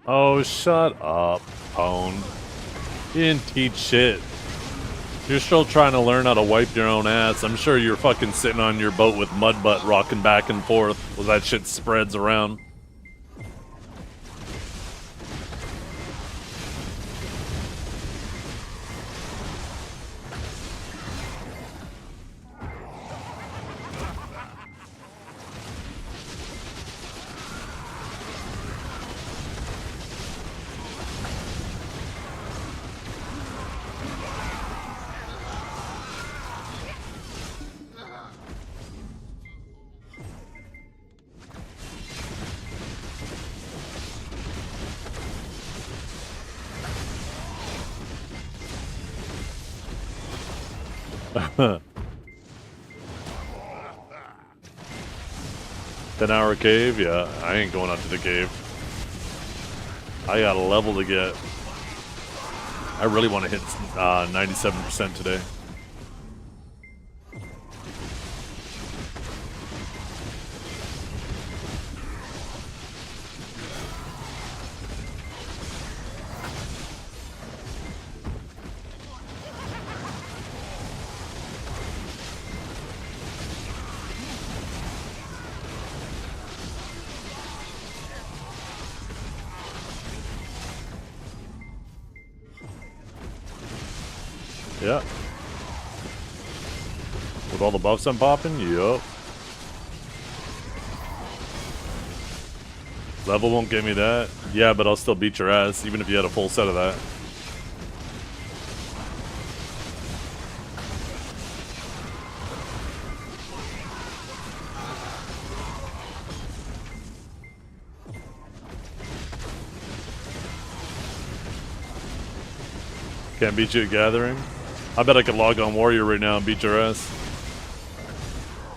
Oh, shut up, Pwn. You didn't teach shit. You're still trying to learn how to wipe your own ass. I'm sure you're fucking sitting on your boat with mud butt rocking back and forth while that shit spreads around. $10-hour cave? Yeah, I ain't going up to the cave. I got a level to get. I really want to hit 97% today. Yeah. With all the buffs I'm popping? Yup. Level won't get me that. Yeah, but I'll still beat your ass, even if you had a full set of that. Can't beat you at Gathering? I bet I could log on Warrior right now and beat your ass.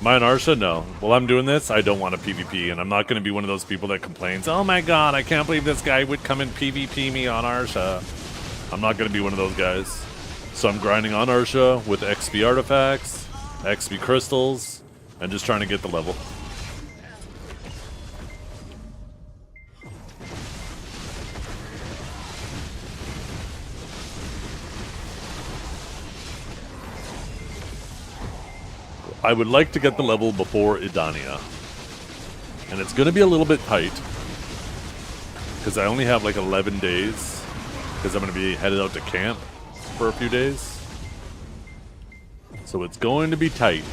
Mine Arsha? No. While I'm doing this, I don't want to PvP, and I'm not going to be one of those people that complains, oh my god, I can't believe this guy would come and PvP me on Arsha. I'm not going to be one of those guys. So I'm grinding on Arsha with XP artifacts, XP crystals, and just trying to get the level. I would like to get the level before Edania. And it's going to be a little bit tight. Because I only have like 11 days. Because I'm going to be headed out to camp for a few days. So it's going to be tight.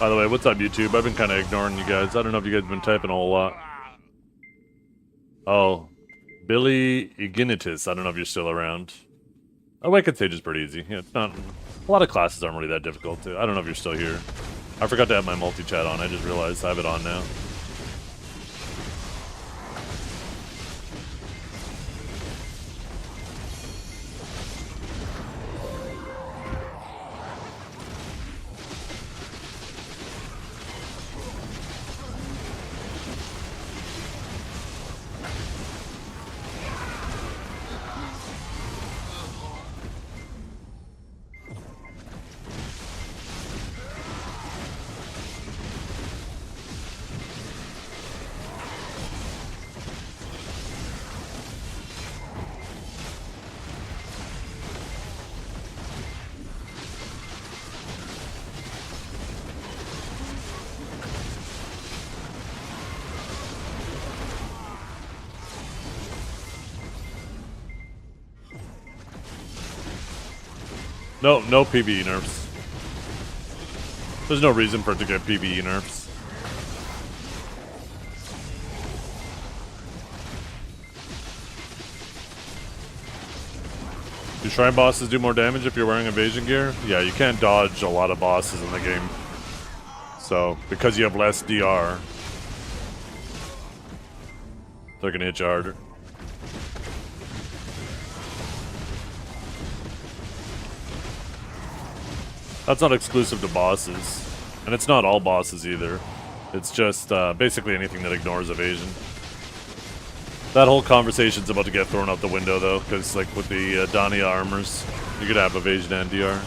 By the way, what's up, YouTube? I've been kind of ignoring you guys. I don't know if you guys have been typing a whole lot. Oh, Billy Ignitus. I don't know if you're still around. Oh, Wicked Sage is pretty easy. Yeah, it's not. A lot of classes aren't really that difficult, too. I don't know if you're still here. I forgot to have my multi-chat on. I just realized I have it on now. No PvE nerfs. There's no reason for it to get PvE nerfs. Do shrine bosses do more damage if you're wearing evasion gear? Yeah, you can't dodge a lot of bosses in the game. So, because you have less DR, they're gonna hit you harder. That's not exclusive to bosses. And it's not all bosses either. It's just basically anything that ignores evasion. That whole conversation's about to get thrown out the window, though, because, like, with the Edania armors, you could have evasion and DR.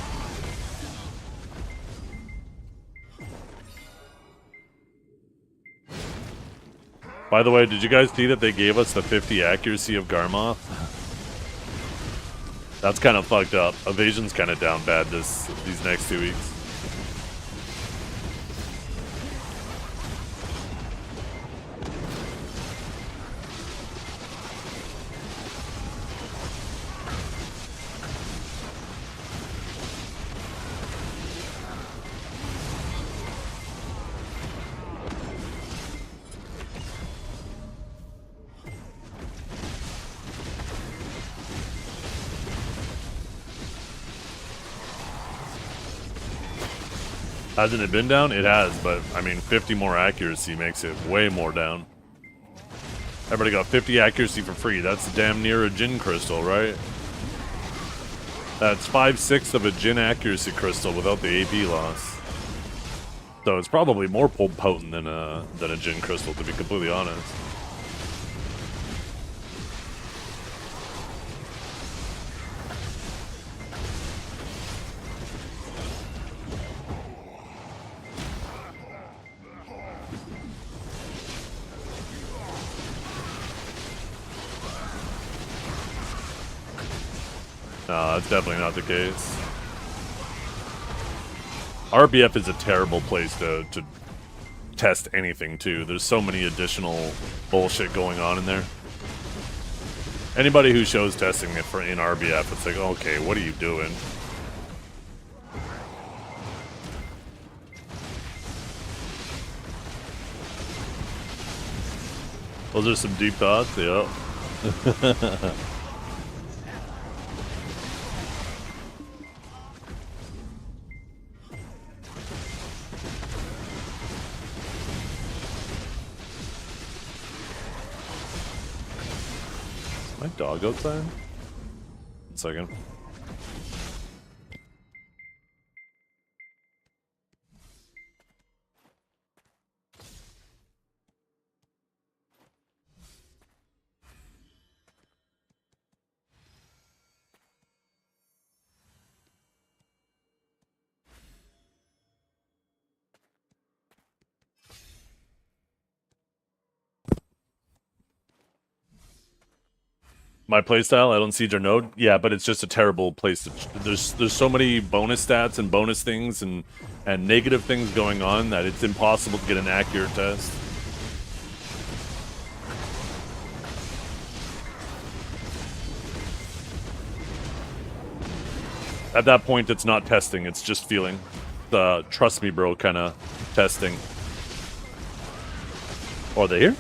By the way, did you guys see that they gave us the 50 accuracy of Garmoth? That's kind of fucked up. Evasion's kind of down bad these next 2 weeks. Hasn't it been down? It has, but I mean 50 more accuracy makes it way more down. Everybody got 50 accuracy for free. That's damn near a Jin crystal, right? That's 5/6 of a Jin accuracy crystal without the AP loss. So it's probably more potent than a Jin crystal, to be completely honest. No, that's definitely not the case. RBF is a terrible place to test anything, too. There's so many additional bullshit going on in there. Anybody who shows testing it in RBF, it's like, okay, what are you doing? Those are some deep thoughts, yeah. My dog outside? 1 second. My playstyle, I don't siege or node. Yeah, but it's just a terrible place to. There's so many bonus stats and bonus things and negative things going on that it's impossible to get an accurate test. At that point, it's not testing; it's just feeling. The trust me, bro, kind of testing. Oh, are they here?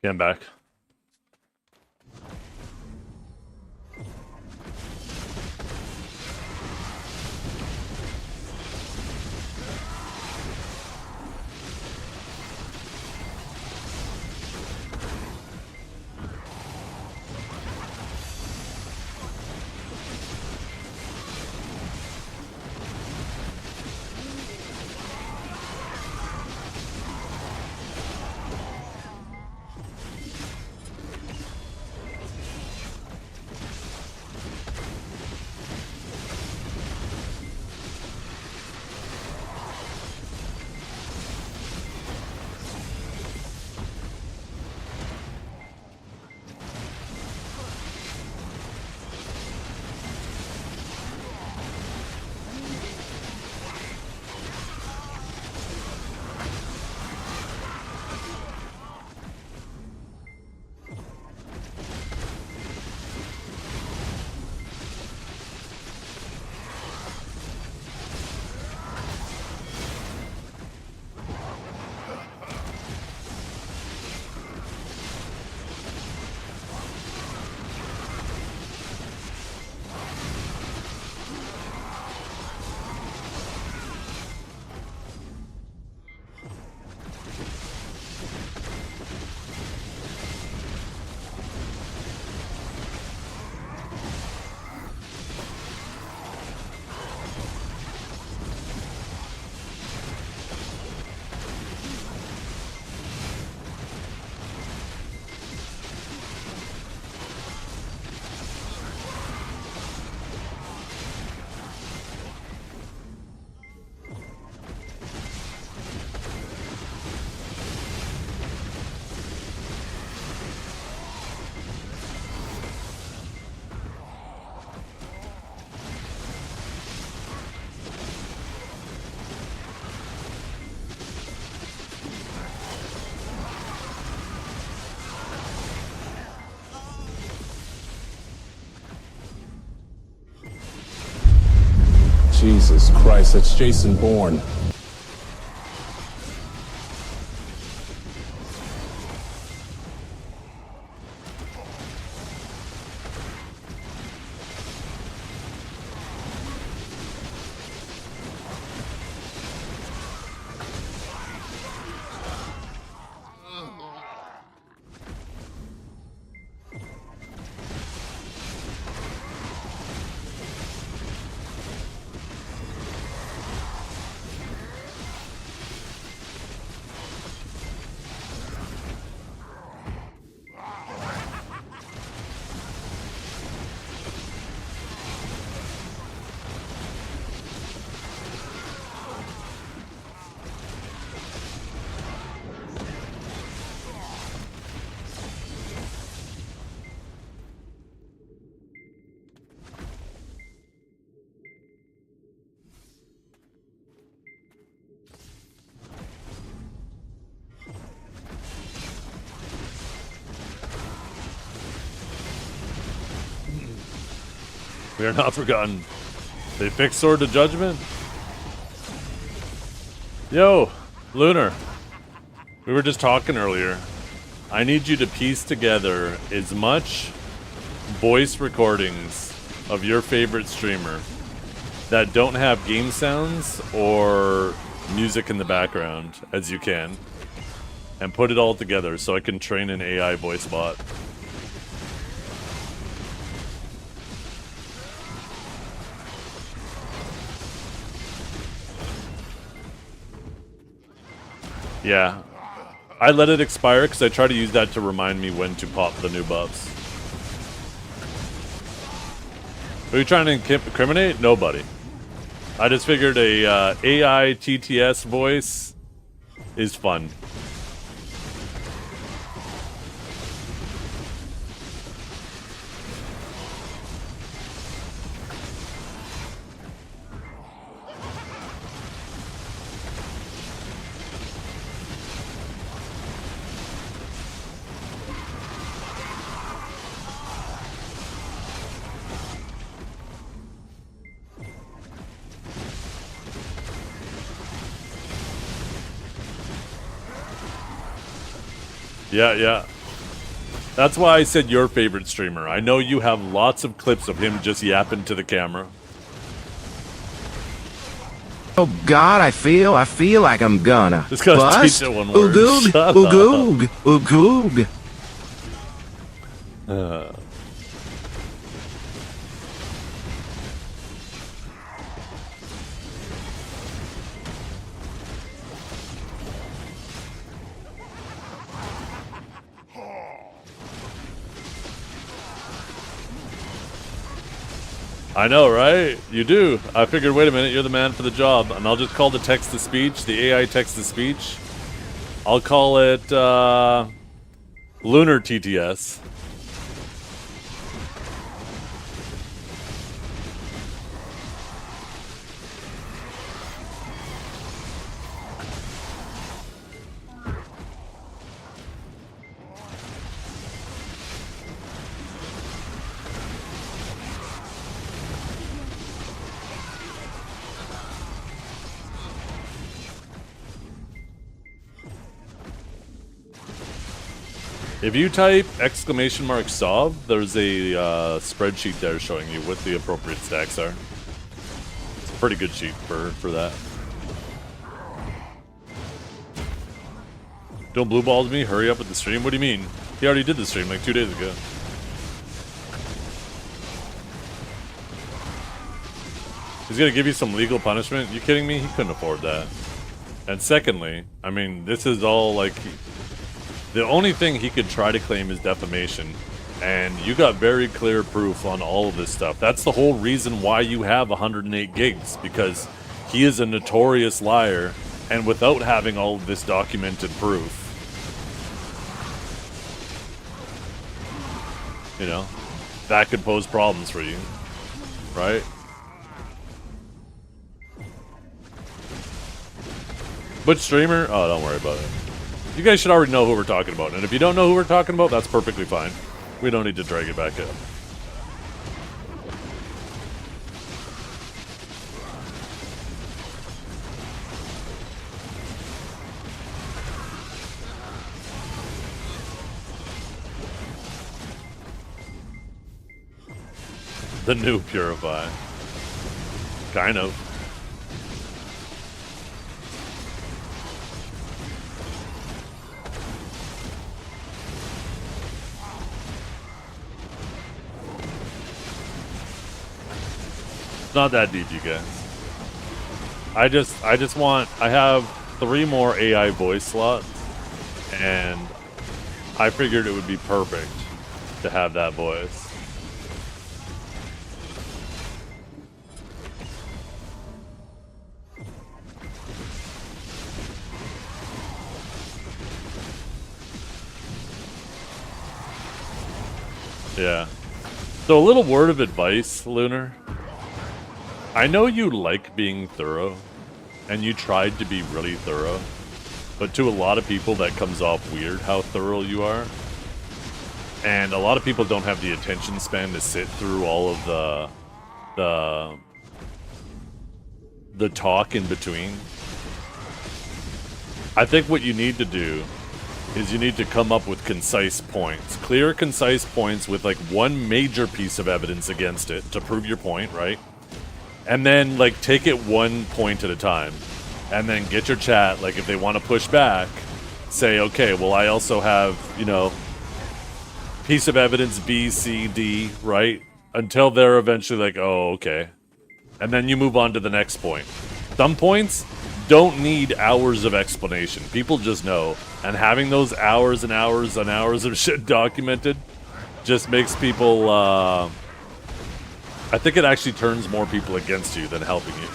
Yeah, I'm back. Jesus Christ, that's Jason Bourne. We are not forgotten. They fixed Sword to Judgment? Yo, Lunar. We were just talking earlier. I need you to piece together as much voice recordings of your favorite streamer that don't have game sounds or music in the background as you can, and put it all together so I can train an AI voice bot. Yeah, I let it expire because I try to use that to remind me when to pop the new buffs. Are you trying to incriminate? Nobody. I just figured a AI TTS voice is fun. Yeah. That's why I said your favorite streamer. I know you have lots of clips of him just yapping to the camera. Oh God, I feel like I'm gonna Just gotta bust. teach it one word. Oog, Shut oog, oog, oog. I know, right? You do. I figured, wait a minute, you're the man for the job. And I'll just call the text-to-speech, the AI text-to-speech. I'll call it, Lunar TTS. If you type !solve, there's a spreadsheet there showing you what the appropriate stacks are. It's a pretty good sheet for that. Don't blue balls me, hurry up with the stream. What do you mean? He already did the stream like 2 days ago. He's gonna give you some legal punishment? You kidding me? He couldn't afford that. And secondly, I mean, this is all like... The only thing he could try to claim is defamation, and you got very clear proof on all of this stuff. That's the whole reason why you have 108 gigs, because he is a notorious liar, and without having all of this documented proof, you know, that could pose problems for you, right? Which streamer? Oh, don't worry about it. You guys should already know who we're talking about, and if you don't know who we're talking about, that's perfectly fine. We don't need to drag it back up. The new Purify. Kind of. It's not that deep, you guys. I have 3 more AI voice slots, and I figured it would be perfect to have that voice. Yeah. So a little word of advice, Lunar. I know you like being thorough, and you tried to be really thorough, but to a lot of people that comes off weird how thorough you are. And a lot of people don't have the attention span to sit through all of the talk in between. I think what you need to do is you need to come up with concise points. Clear, concise points with like one major piece of evidence against it to prove your point, right? And then like take it one point at a time. And then get your chat, like if they want to push back, say, okay, well I also have, you know, piece of evidence B, C, D, right? Until they're eventually like, oh, okay. And then you move on to the next point. Some points don't need hours of explanation. People just know. And having those hours and hours and hours of shit documented just makes people, I think it actually turns more people against you than helping you.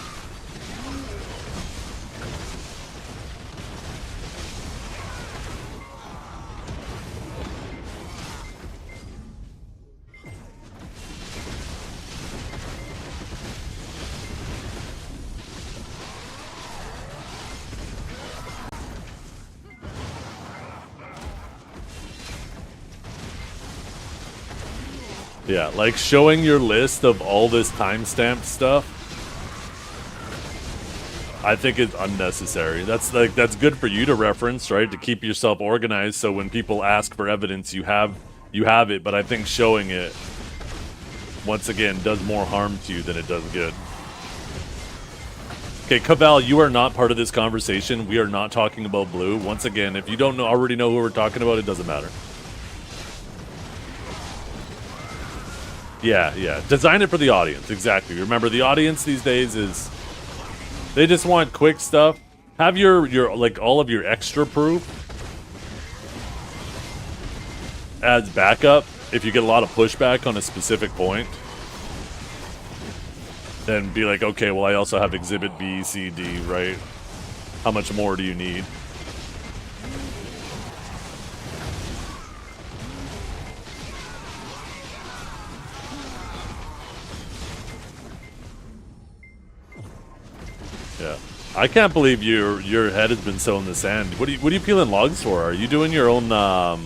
Yeah, like showing your list of all this timestamp stuff, I think it's unnecessary. That's good for you to reference, right? To keep yourself organized, so when people ask for evidence, you have it. But I think showing it, once again, does more harm to you than it does good. Okay, Cavall, you are not part of this conversation. We are not talking about blue. Once again, if you don't already know who we're talking about, it doesn't matter. Yeah. Design it for the audience. Exactly. Remember, the audience these days is... they just want quick stuff. Have your like, all of your extra proof as backup if you get a lot of pushback on a specific point. Then be like, okay, well, I also have exhibit B, C, D, right? How much more do you need? Yeah, I can't believe your head has been so in the sand. What are you peeling logs for? Are you doing your own? Are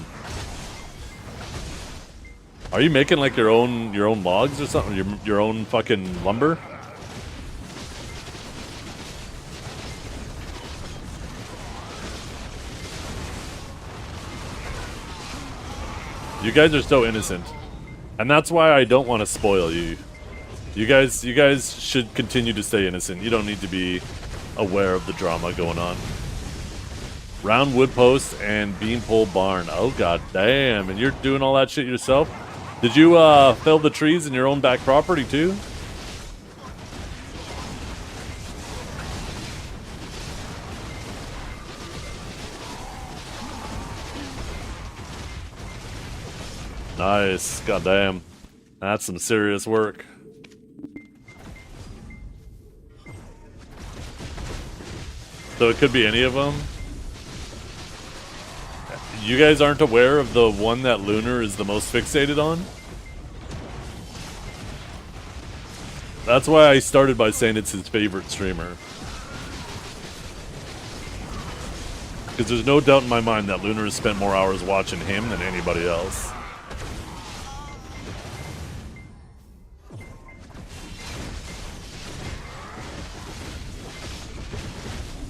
you making like your own logs or something? Your own fucking lumber? You guys are so innocent, and that's why I don't want to spoil you. You guys should continue to stay innocent. You don't need to be aware of the drama going on. Round wood post and beanpole barn. Oh god damn! And you're doing all that shit yourself? Did you fell the trees in your own back property too? Nice. God damn. That's some serious work. So it could be any of them. You guys aren't aware of the one that Lunar is the most fixated on? That's why I started by saying it's his favorite streamer. Because there's no doubt in my mind that Lunar has spent more hours watching him than anybody else.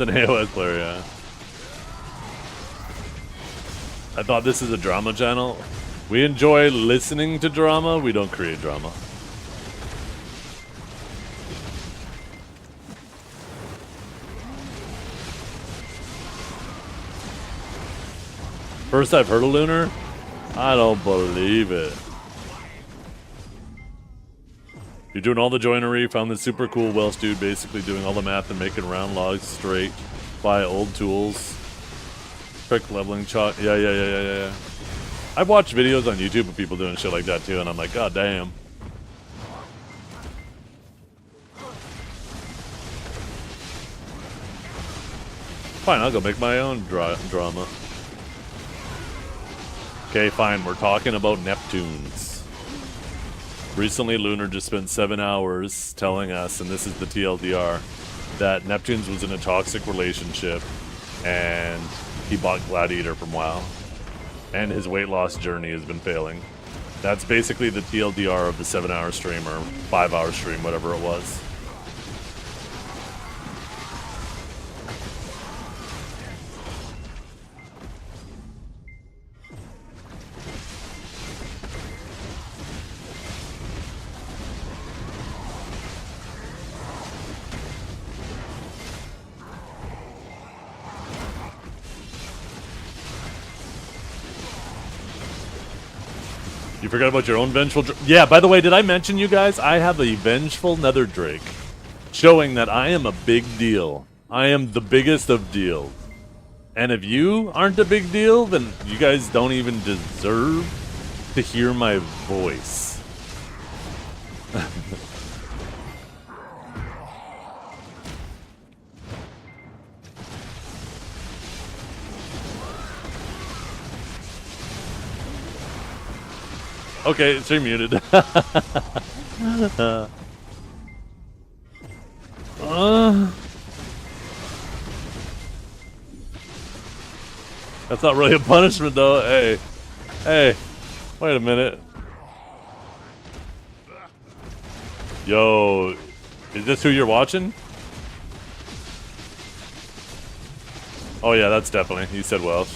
An AOS player, yeah. I thought this is a drama channel. We enjoy listening to drama, we don't create drama. First I've heard of Lunar? I don't believe it. You're doing all the joinery, found this super cool Welsh dude basically doing all the math and making round logs straight by old tools. Quick leveling chalk. Yeah. I've watched videos on YouTube of people doing shit like that too, and I'm like, god damn. Fine, I'll go make my own drama. Okay, fine, we're talking about Neptunes. Recently, Lunar just spent 7 hours telling us, and this is the TLDR, that Neptunes was in a toxic relationship, and he bought Gladiator from WoW. And his weight loss journey has been failing. That's basically the TLDR of the 7-hour stream, or 5-hour stream, whatever it was. You forgot about your own Vengeful Drake? Yeah, by the way, did I mention you guys? I have a Vengeful Nether Drake, showing that I am a big deal. I am the biggest of deals. And if you aren't a big deal, then you guys don't even deserve to hear my voice. Okay, it's muted. That's not really a punishment, though. Hey, wait a minute. Yo, is this who you're watching? Oh yeah, that's definitely. He said Welsh.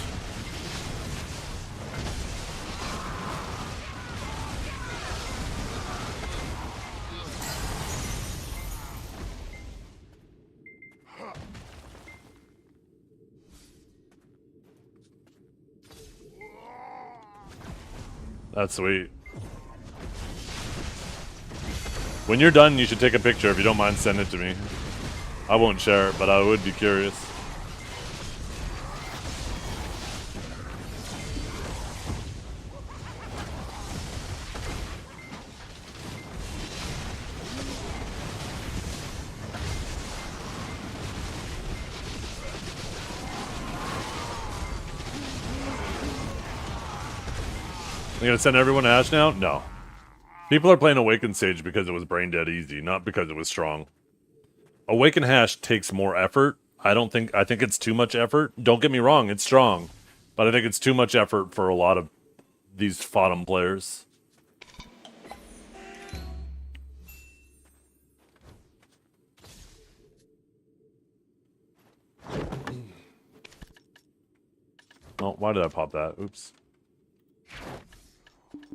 That's sweet. When you're done, you should take a picture. If you don't mind, send it to me. I won't share it, but I would be curious. You gonna send everyone to Ash now? No. People are playing Awakened Sage because it was brain dead easy, not because it was strong. Awakened Hash takes more effort. I think it's too much effort. Don't get me wrong, it's strong. But I think it's too much effort for a lot of these Fodom players. Oh, why did I pop that? Oops.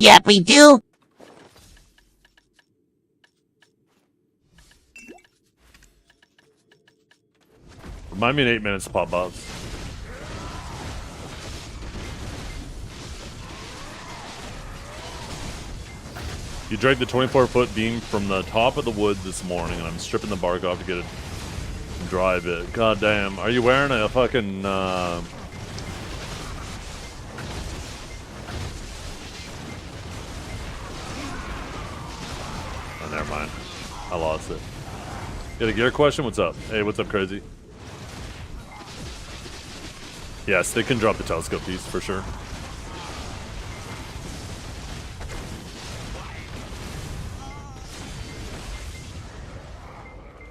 Yep, we do. Remind me in 8 minutes to pop bots. You dragged the 24-foot beam from the top of the wood this morning, and I'm stripping the bark off to get it dry bit. God damn. Are you wearing a fucking, Oh, never mind. I lost it. You got a gear question? What's up? Hey, what's up, Crazy? Yes, they can drop the telescope piece for sure.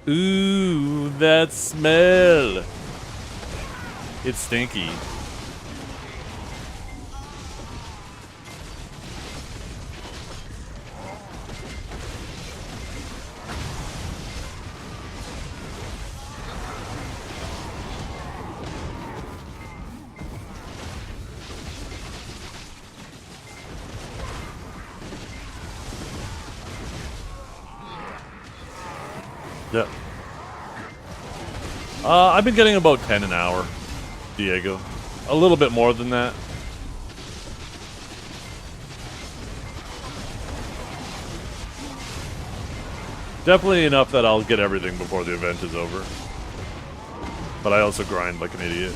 Ooh, that smell. It's stinky. Yeah. I've been getting about 10 an hour, Diego. A little bit more than that. Definitely enough that I'll get everything before the event is over. But I also grind like an idiot.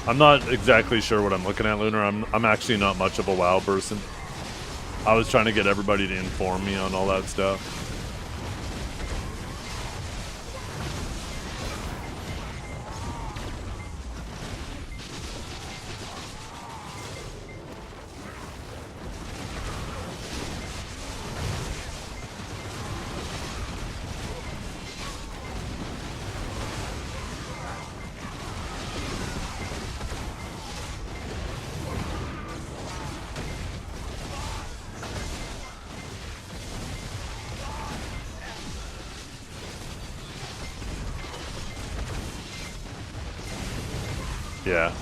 I'm not exactly sure what I'm looking at, Lunar. I'm actually not much of a WoW person. I was trying to get everybody to inform me on all that stuff. Yeah.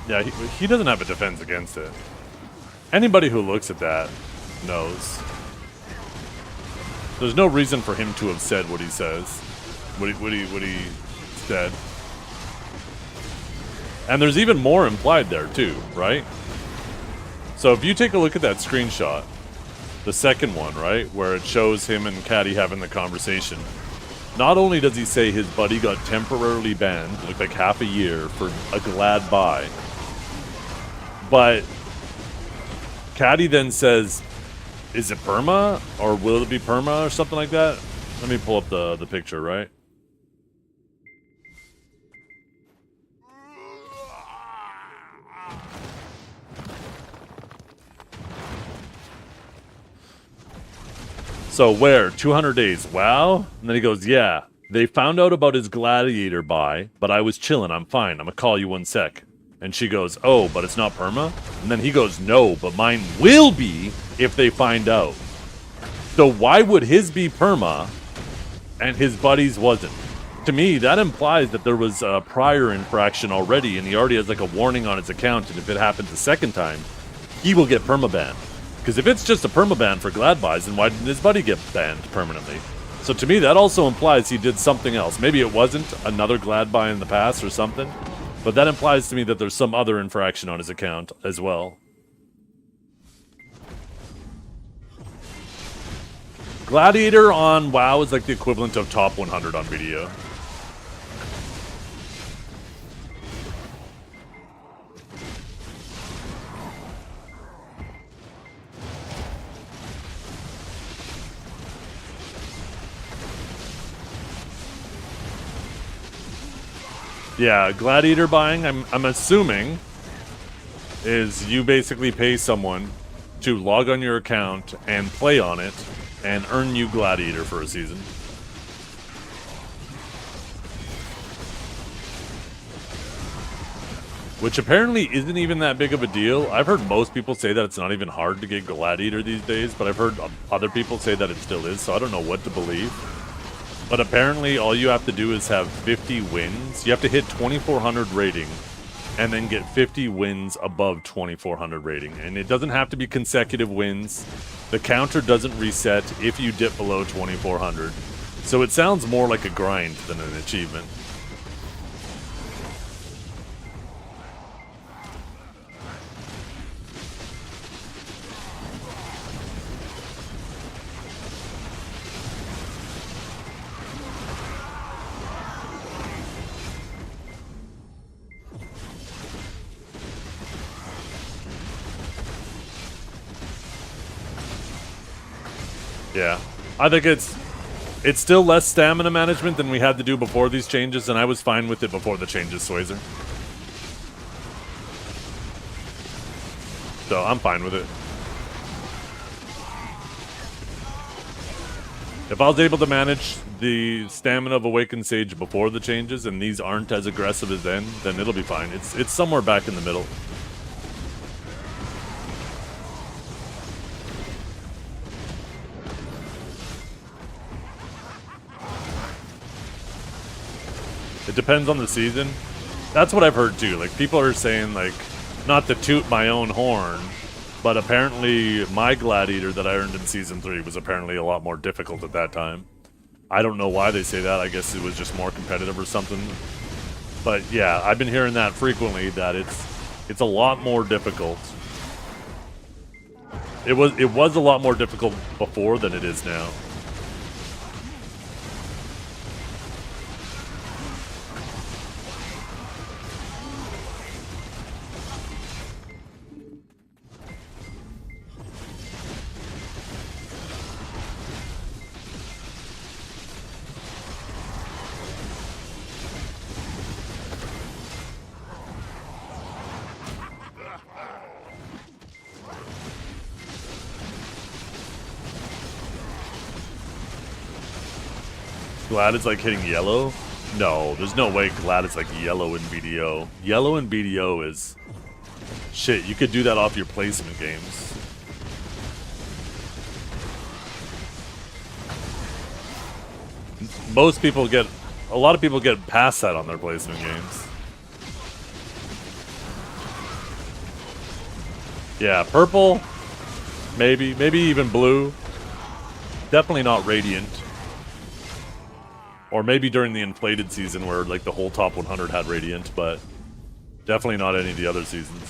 Yeah, he doesn't have a defense against it. Anybody who looks at that knows. There's no reason for him to have said what he says. What he said. And there's even more implied there too, right? So if you take a look at that screenshot, the second one, right, where it shows him and Caddy having the conversation. Not only does he say his buddy got temporarily banned, looked like half a year, for a glad buy, but Caddy then says, is it perma, or will it be perma, or something like that? Let me pull up the picture, right? So where? 200 days. Wow. And then he goes, yeah. They found out about his gladiator buy, but I was chilling. I'm fine. I'm gonna call you 1 sec. And she goes, oh, but it's not perma? And then he goes, no, but mine will be if they find out. So why would his be perma and his buddy's wasn't? To me, that implies that there was a prior infraction already, and he already has like a warning on his account, and if it happens a second time, he will get perma-banned. Because if it's just a permaban for glad buys, then why didn't his buddy get banned permanently? So to me, that also implies he did something else. Maybe it wasn't another glad buy in the past or something, but that implies to me that there's some other infraction on his account as well. Gladiator on WoW is like the equivalent of top 100 on video. Yeah, gladiator buying, I'm assuming, is you basically pay someone to log on your account and play on it and earn you gladiator for a season. Which apparently isn't even that big of a deal. I've heard most people say that it's not even hard to get gladiator these days, but I've heard other people say that it still is, so I don't know what to believe. But apparently all you have to do is have 50 wins. You have to hit 2400 rating and then get 50 wins above 2400 rating. And it doesn't have to be consecutive wins. The counter doesn't reset if you dip below 2400. So it sounds more like a grind than an achievement. Yeah, I think it's still less stamina management than we had to do before these changes, and I was fine with it before the changes, Swayzer. So I'm fine with it. If I was able to manage the stamina of Awakened Sage before the changes, and these aren't as aggressive as then it'll be fine. It's somewhere back in the middle. It depends on the season. That's what I've heard too. Like, people are saying, like, not to toot my own horn, but apparently my Gladiator that I earned in Season 3 was apparently a lot more difficult at that time. I don't know why they say that. I guess it was just more competitive or something. But yeah, I've been hearing that frequently, that it's a lot more difficult. It was a lot more difficult before than it is now. Glad it's like hitting yellow? No, there's no way Glad it's like yellow in BDO. Yellow in BDO is... Shit, you could do that off your placement games. Most people get... A lot of people get past that on their placement games. Yeah, purple? Maybe. Maybe even blue. Definitely not radiant. Or maybe during the inflated season where like the whole top 100 had radiant, but definitely not any of the other seasons.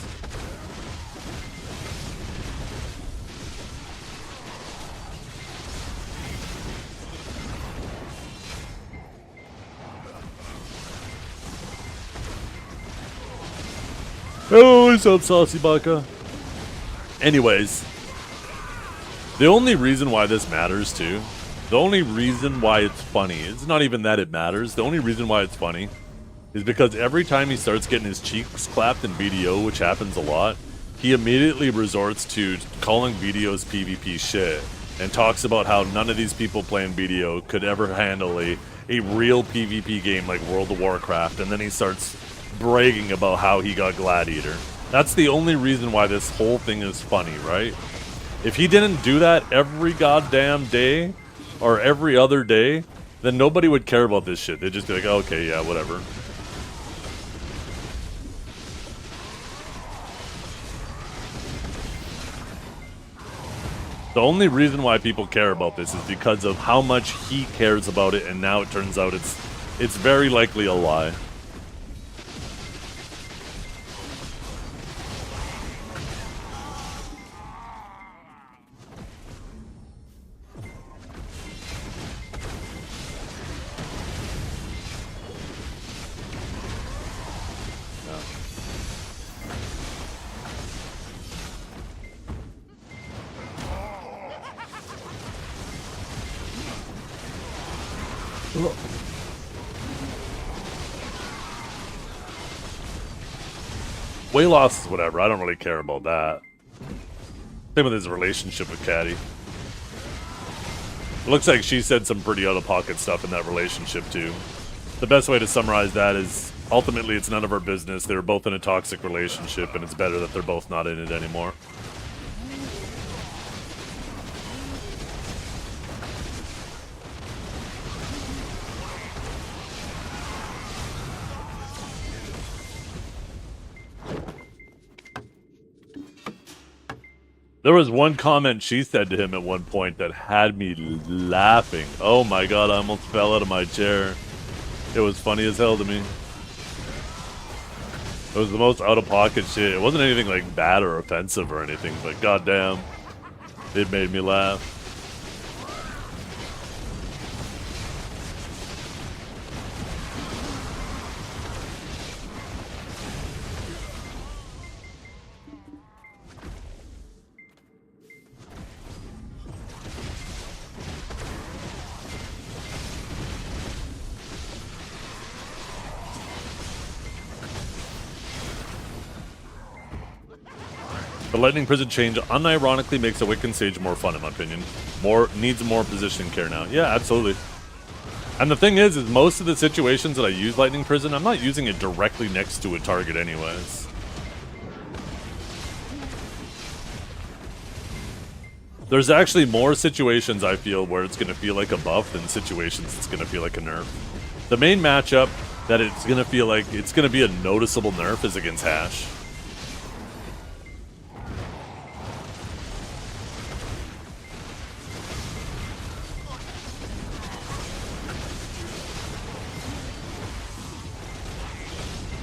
Oh, what's up, Saucy Baka? Anyways, the only reason why this matters too, the only reason why it's funny, it's not even that it matters, the only reason why it's funny is because every time he starts getting his cheeks clapped in BDO, which happens a lot, he immediately resorts to calling BDO's PvP shit and talks about how none of these people playing BDO could ever handle a real PvP game like World of Warcraft, and then he starts bragging about how he got Gladiator. That's the only reason why this whole thing is funny, right? If he didn't do that every goddamn day, or every other day, then nobody would care about this shit. They'd just be like, oh, okay, yeah, whatever. The only reason why people care about this is because of how much he cares about it, and now it turns out it's very likely a lie. Weight loss is whatever. I don't really care about that. Same with his relationship with Caddy. It looks like she said some pretty out-of-pocket stuff in that relationship, too. The best way to summarize that is, ultimately, it's none of our business. They were both in a toxic relationship, and it's better that they're both not in it anymore. There was one comment she said to him at one point that had me laughing. Oh my god, I almost fell out of my chair. It was funny as hell to me. It was the most out-of-pocket shit. It wasn't anything like bad or offensive or anything, but goddamn, it made me laugh. The Lightning Prison change unironically makes a Wiccan Sage more fun, in my opinion. Needs more position care now. Yeah, absolutely. And the thing is most of the situations that I use Lightning Prison, I'm not using it directly next to a target anyways. There's actually more situations, I feel, where it's going to feel like a buff than situations it's going to feel like a nerf. The main matchup that it's gonna feel like it's gonna be a noticeable nerf is against Hash.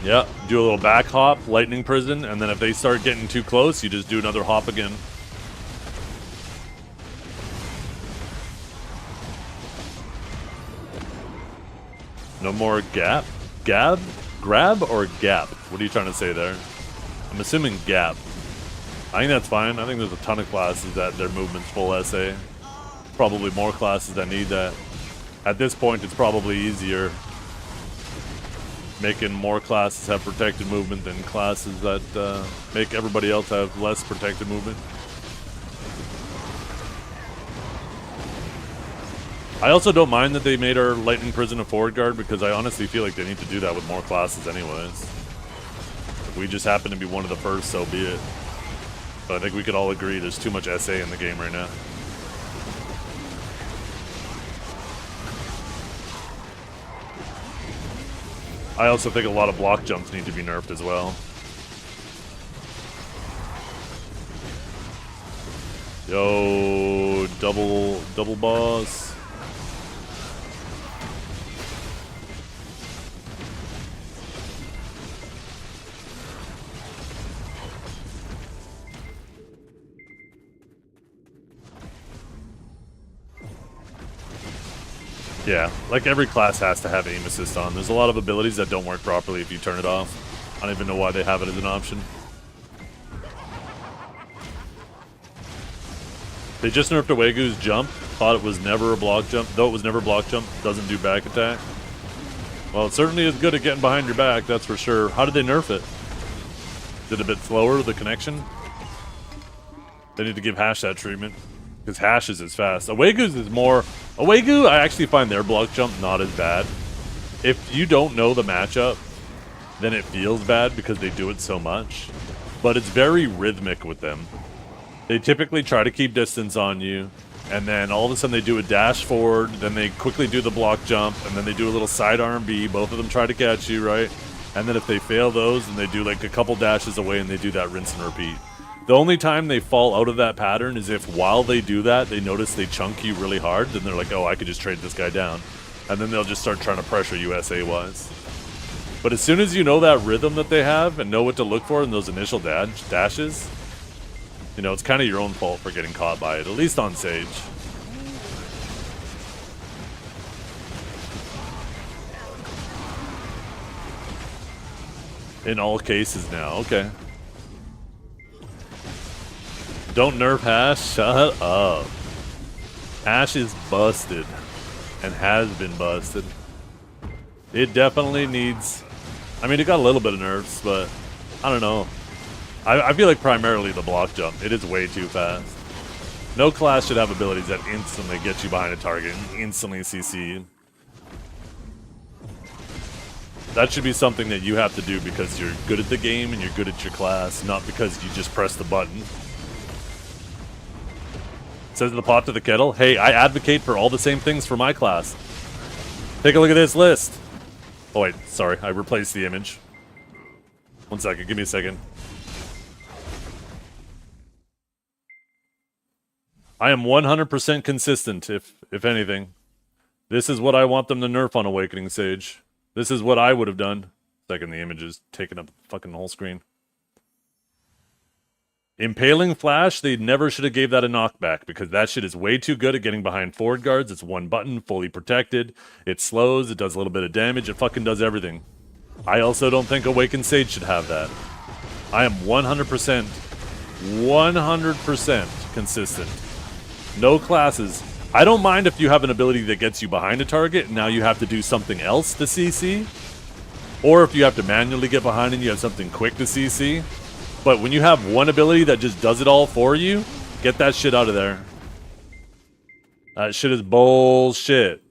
Yeah, do a little back hop, lightning prison, and then if they start getting too close, you just do another hop again. No more gap? Grab or gap? What are you trying to say there? I'm assuming gap. I think that's fine. I think there's a ton of classes that their movement's full SA. Probably more classes that need that. At this point, it's probably easier making more classes have protected movement than classes that make everybody else have less protected movement. I also don't mind that they made our Lightning Prison a forward guard because I honestly feel like they need to do that with more classes anyways. If we just happen to be one of the first, so be it. But I think we could all agree there's too much SA in the game right now. I also think a lot of block jumps need to be nerfed as well. Yo, double boss. Yeah, like every class has to have aim assist on. There's a lot of abilities that don't work properly if you turn it off. I don't even know why they have it as an option. They just nerfed Awegu's jump. Thought it was never a block jump. Though it was never block jump, doesn't do back attack. Well, it certainly is good at getting behind your back, that's for sure. How did they nerf it? Did it a bit slower, the connection? They need to give Hash that treatment. Because Hash is as fast. Awegu's is more... Awegu, I actually find their block jump not as bad. If you don't know the matchup, then it feels bad because they do it so much. But it's very rhythmic with them. They typically try to keep distance on you, and then all of a sudden they do a dash forward, then they quickly do the block jump, and then they do a little side R&B. Both of them try to catch you, right? And then if they fail those, then they do like a couple dashes away and they do that rinse and repeat. The only time they fall out of that pattern is if while they do that, they notice they chunk you really hard, then they're like, oh, I could just trade this guy down. And then they'll just start trying to pressure you SA-wise. But as soon as you know that rhythm that they have and know what to look for in those initial dashes, you know, it's kind of your own fault for getting caught by it, at least on Sage. In all cases now, okay. Don't nerf Hash, shut up. Hash is busted and has been busted. It definitely needs... I mean, it got a little bit of nerfs, but I don't know. I feel like primarily the block jump. It is way too fast. No class should have abilities that instantly get you behind a target and instantly CC you. That should be something that you have to do because you're good at the game and you're good at your class, not because you just press the button. Says the pot to the kettle, hey, I advocate for all the same things for my class. Take a look at this list. Oh wait, sorry, I replaced the image. 1 second, give me a second. I am 100% consistent, if anything. This is what I want them to nerf on Awakening Sage. This is what I would have done. Second, the image is taking up the fucking whole screen. Impaling Flash, they never should have gave that a knockback because that shit is way too good at getting behind forward guards. It's one button, fully protected. It slows, it does a little bit of damage, it fucking does everything. I also don't think Awakened Sage should have that. I am 100% consistent. No classes. I don't mind if you have an ability that gets you behind a target and now you have to do something else to CC. Or if you have to manually get behind and you have something quick to CC. But when you have one ability that just does it all for you, get that shit out of there. That shit is bullshit.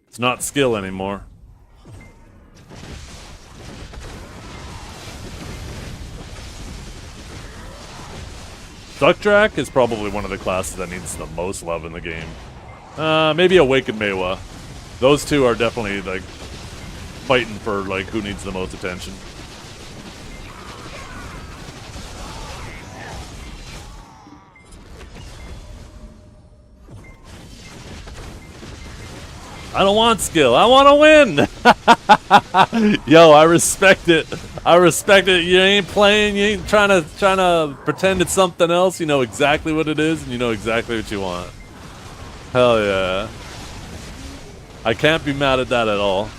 It's not skill anymore. Duckdrack is probably one of the classes that needs the most love in the game. Maybe Awakened Meiwa. Those two are definitely like fighting for like who needs the most attention. I don't want skill. I want to win. Yo, I respect it. I respect it. You ain't playing. You ain't trying to pretend it's something else. You know exactly what it is, and you know exactly what you want. Hell yeah. I can't be mad at that at all.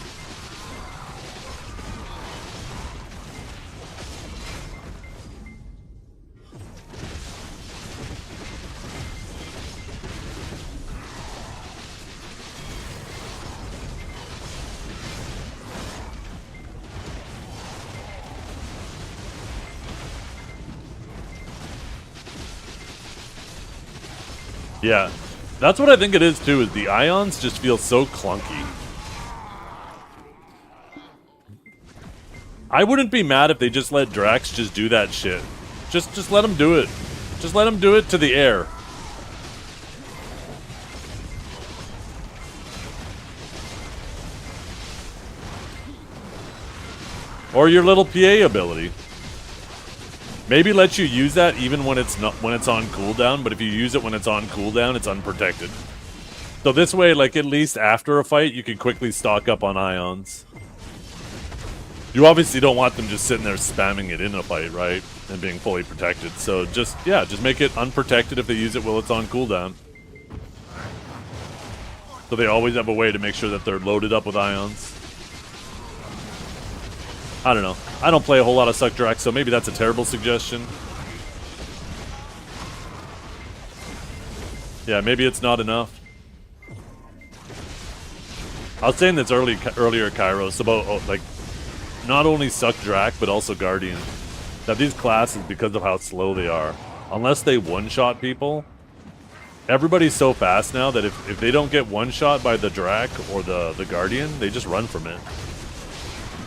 Yeah, that's what I think it is too, is the ions just feel so clunky. I wouldn't be mad if they just let Drax just do that shit. Just let him do it. Just let him do it to the air. Or your little PA ability. Maybe let you use that even when it's on cooldown, but if you use it when it's on cooldown, it's unprotected. So this way, like at least after a fight, you can quickly stock up on ions. You obviously don't want them just sitting there spamming it in a fight, right? And being fully protected. So just make it unprotected if they use it while it's on cooldown. So they always have a way to make sure that they're loaded up with ions. I don't know. I don't play a whole lot of Suck Drax, so maybe that's a terrible suggestion. Yeah, maybe it's not enough. I was saying this earlier, Kairos, about like not only Suck Drac but also Guardian. That these classes, because of how slow they are, unless they one-shot people, everybody's so fast now that if they don't get one-shot by the Drac or the Guardian, they just run from it.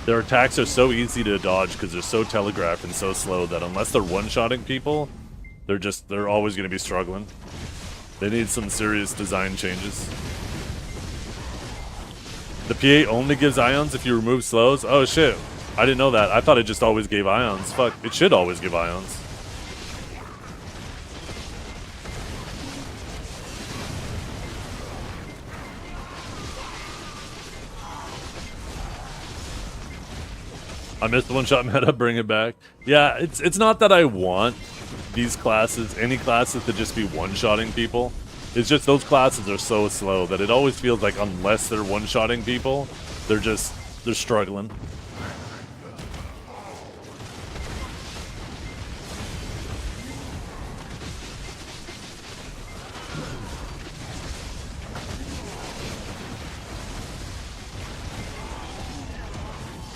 Their attacks are so easy to dodge because they're so telegraphed and so slow that unless they're one-shotting people, they're always going to be struggling. They need some serious design changes. The PA only gives ions if you remove slows? Oh shit, I didn't know that. I thought it just always gave ions. Fuck, it should always give ions. I missed the one-shot meta, bring it back. Yeah, it's not that I want these classes, any classes, to just be one-shotting people. It's just those classes are so slow that it always feels like unless they're one-shotting people, they're struggling.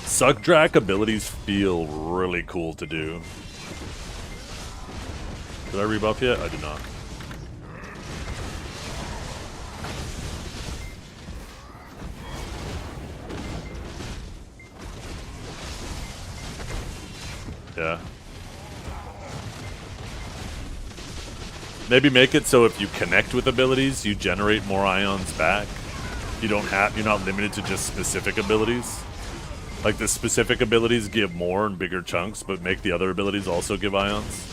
Suck Drac abilities feel really cool to do. Did I rebuff yet? I did not. Yeah. Maybe make it so if you connect with abilities, you generate more ions back. You're not limited to just specific abilities. Like the specific abilities give more in bigger chunks, but make the other abilities also give ions.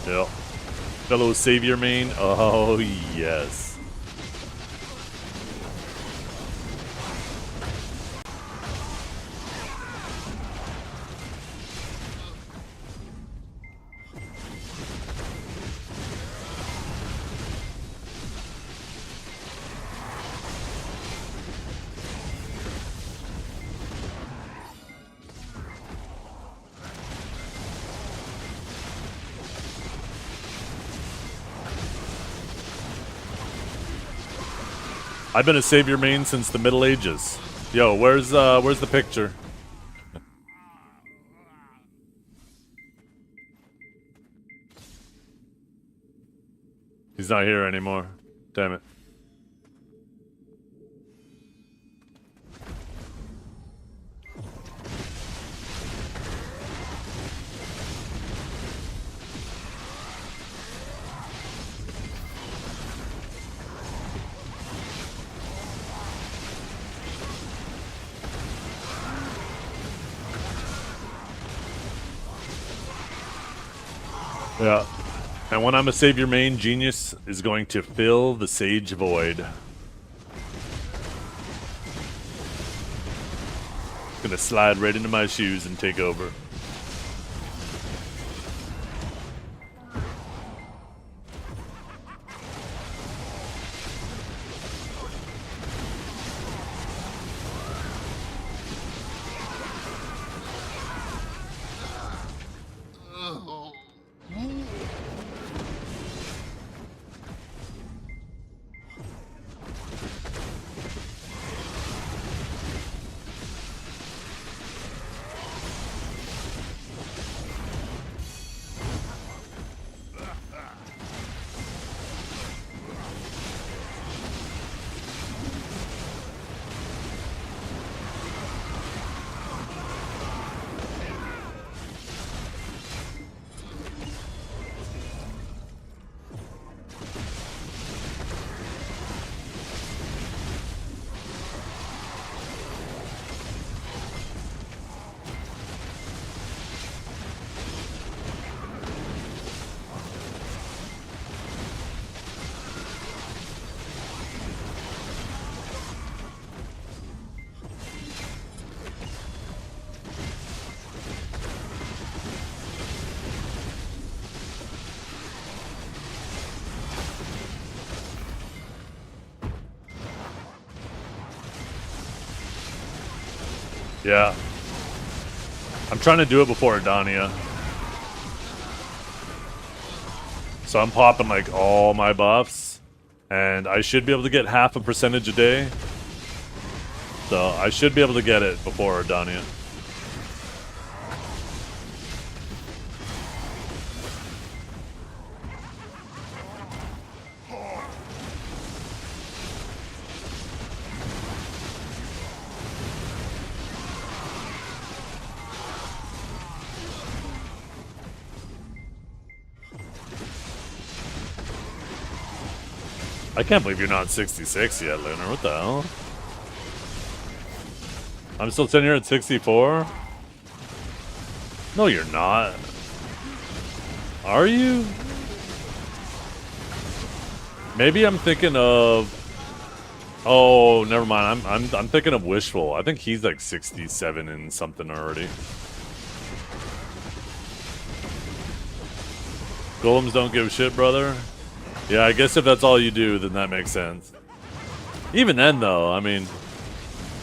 Yep. Fellow Savior main. Oh, yes. I've been a Savior main since the Middle Ages. Yo, where's the picture? He's not here anymore. Damn it. Yeah. And when I'm a savior main, Genius is going to fill the Sage Void. Gonna slide right into my shoes and take over. Yeah. I'm trying to do it before Edania. So I'm popping like all my buffs. And I should be able to get half a percentage a day. So I should be able to get it before Edania. I can't believe you're not 66 yet, Lunar. What the hell? I'm still sitting here at 64? No, you're not. Are you? Maybe I'm thinking of... Oh, never mind. I'm thinking of Wishful. I think he's like 67 and something already. Golems don't give a shit, brother. Yeah, I guess if that's all you do, then that makes sense. Even then, though, I mean,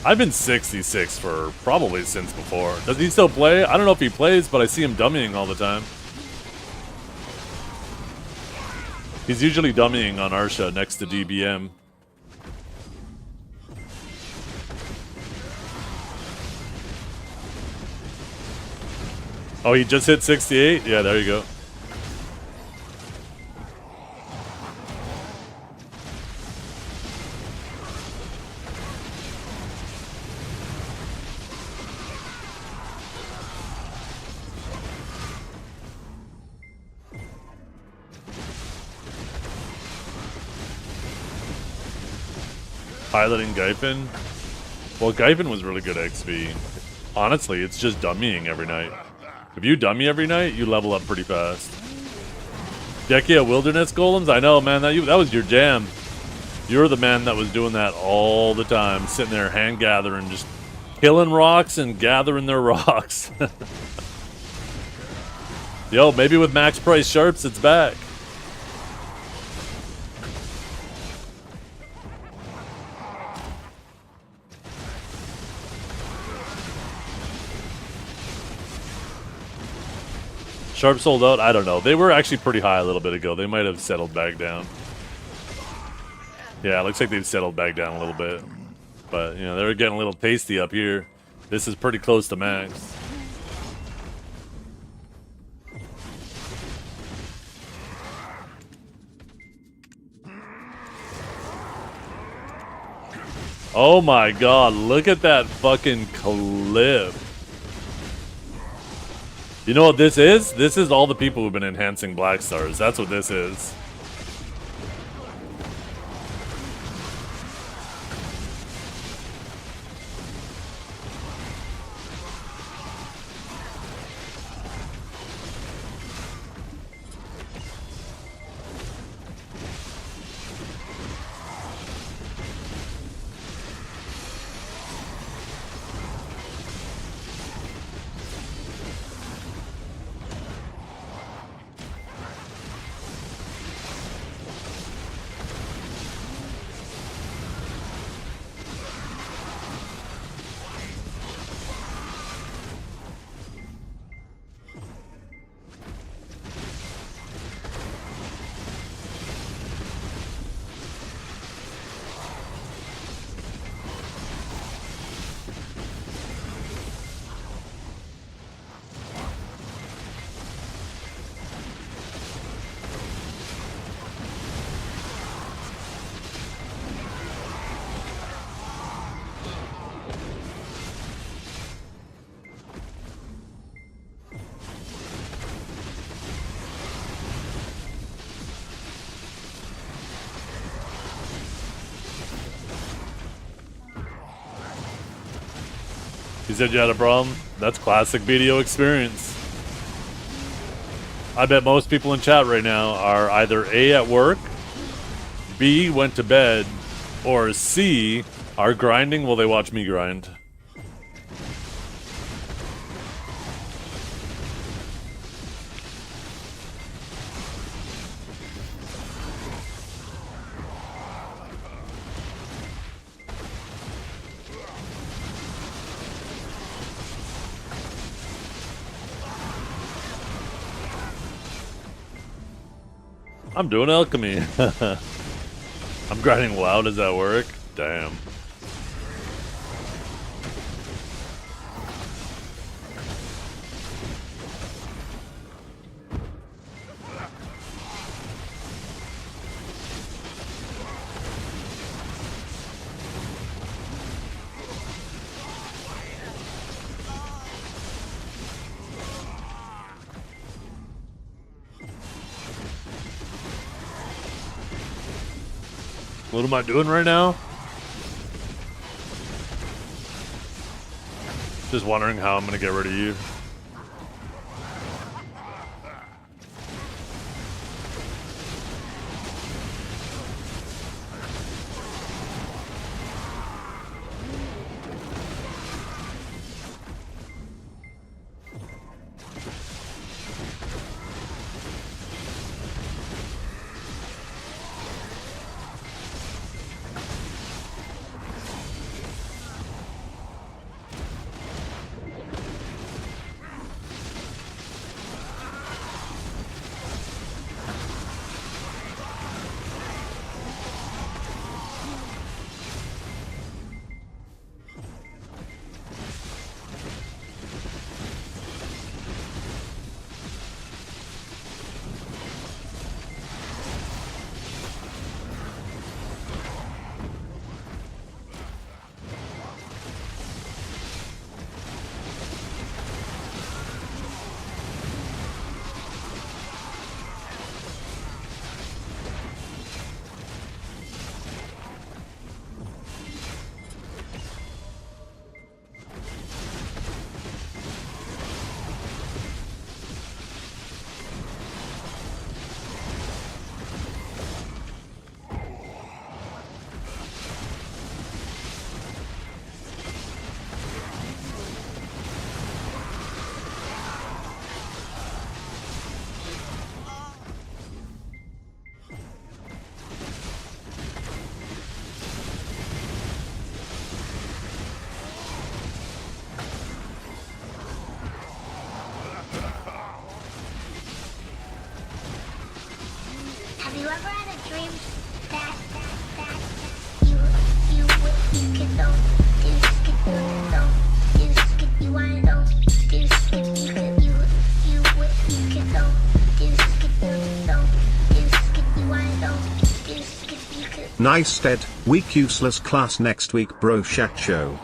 I've been 66 for probably since before. Does he still play? I don't know if he plays, but I see him dummying all the time. He's usually dummying on Arsha next to DBM. Oh, he just hit 68? Yeah, there you go. Piloting Gypin? Well, Gypin was really good XP. Honestly, it's just dummying every night. If you dummy every night, you level up pretty fast. Dekia Wilderness Golems? I know, man. That was your jam. You're the man that was doing that all the time. Sitting there hand gathering, just killing rocks and gathering their rocks. Yo, maybe with max price sharps, it's back. Sharp sold out? I don't know. They were actually pretty high a little bit ago. They might have settled back down. Yeah, it looks like they've settled back down a little bit. But, you know, they're getting a little tasty up here. This is pretty close to max. Oh my god, look at that fucking clip. You know what this is? This is all the people who've been enhancing Black Stars. That's what this is. You said you had a problem? That's classic BDO experience. I bet most people in chat right now are either A, at work, B, went to bed, or C, are grinding while they watch me grind. I'm doing alchemy. I'm grinding loud as at work. Damn. What am I doing right now? Just wondering how I'm gonna get rid of you. Have you ever had a dream that you could don't do skip don't do skip you wanna don't do skip you could you could don't do skip don't do skip you wanna don't do skip you could. Nice dead, weak useless class next week bro chat show.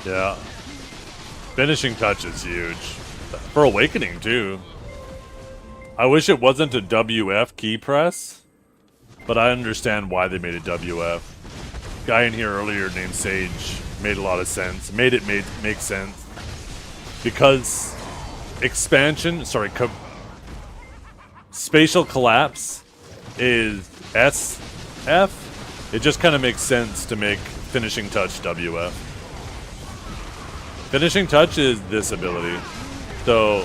Yeah. Finishing touch is huge. For Awakening, too. I wish it wasn't a WF key press, but I understand why they made it WF. Guy in here earlier named Sage made a lot of sense. Made it make sense. Because expansion, spatial collapse is SF. It just kind of makes sense to make finishing touch WF. Finishing touch is this ability. So,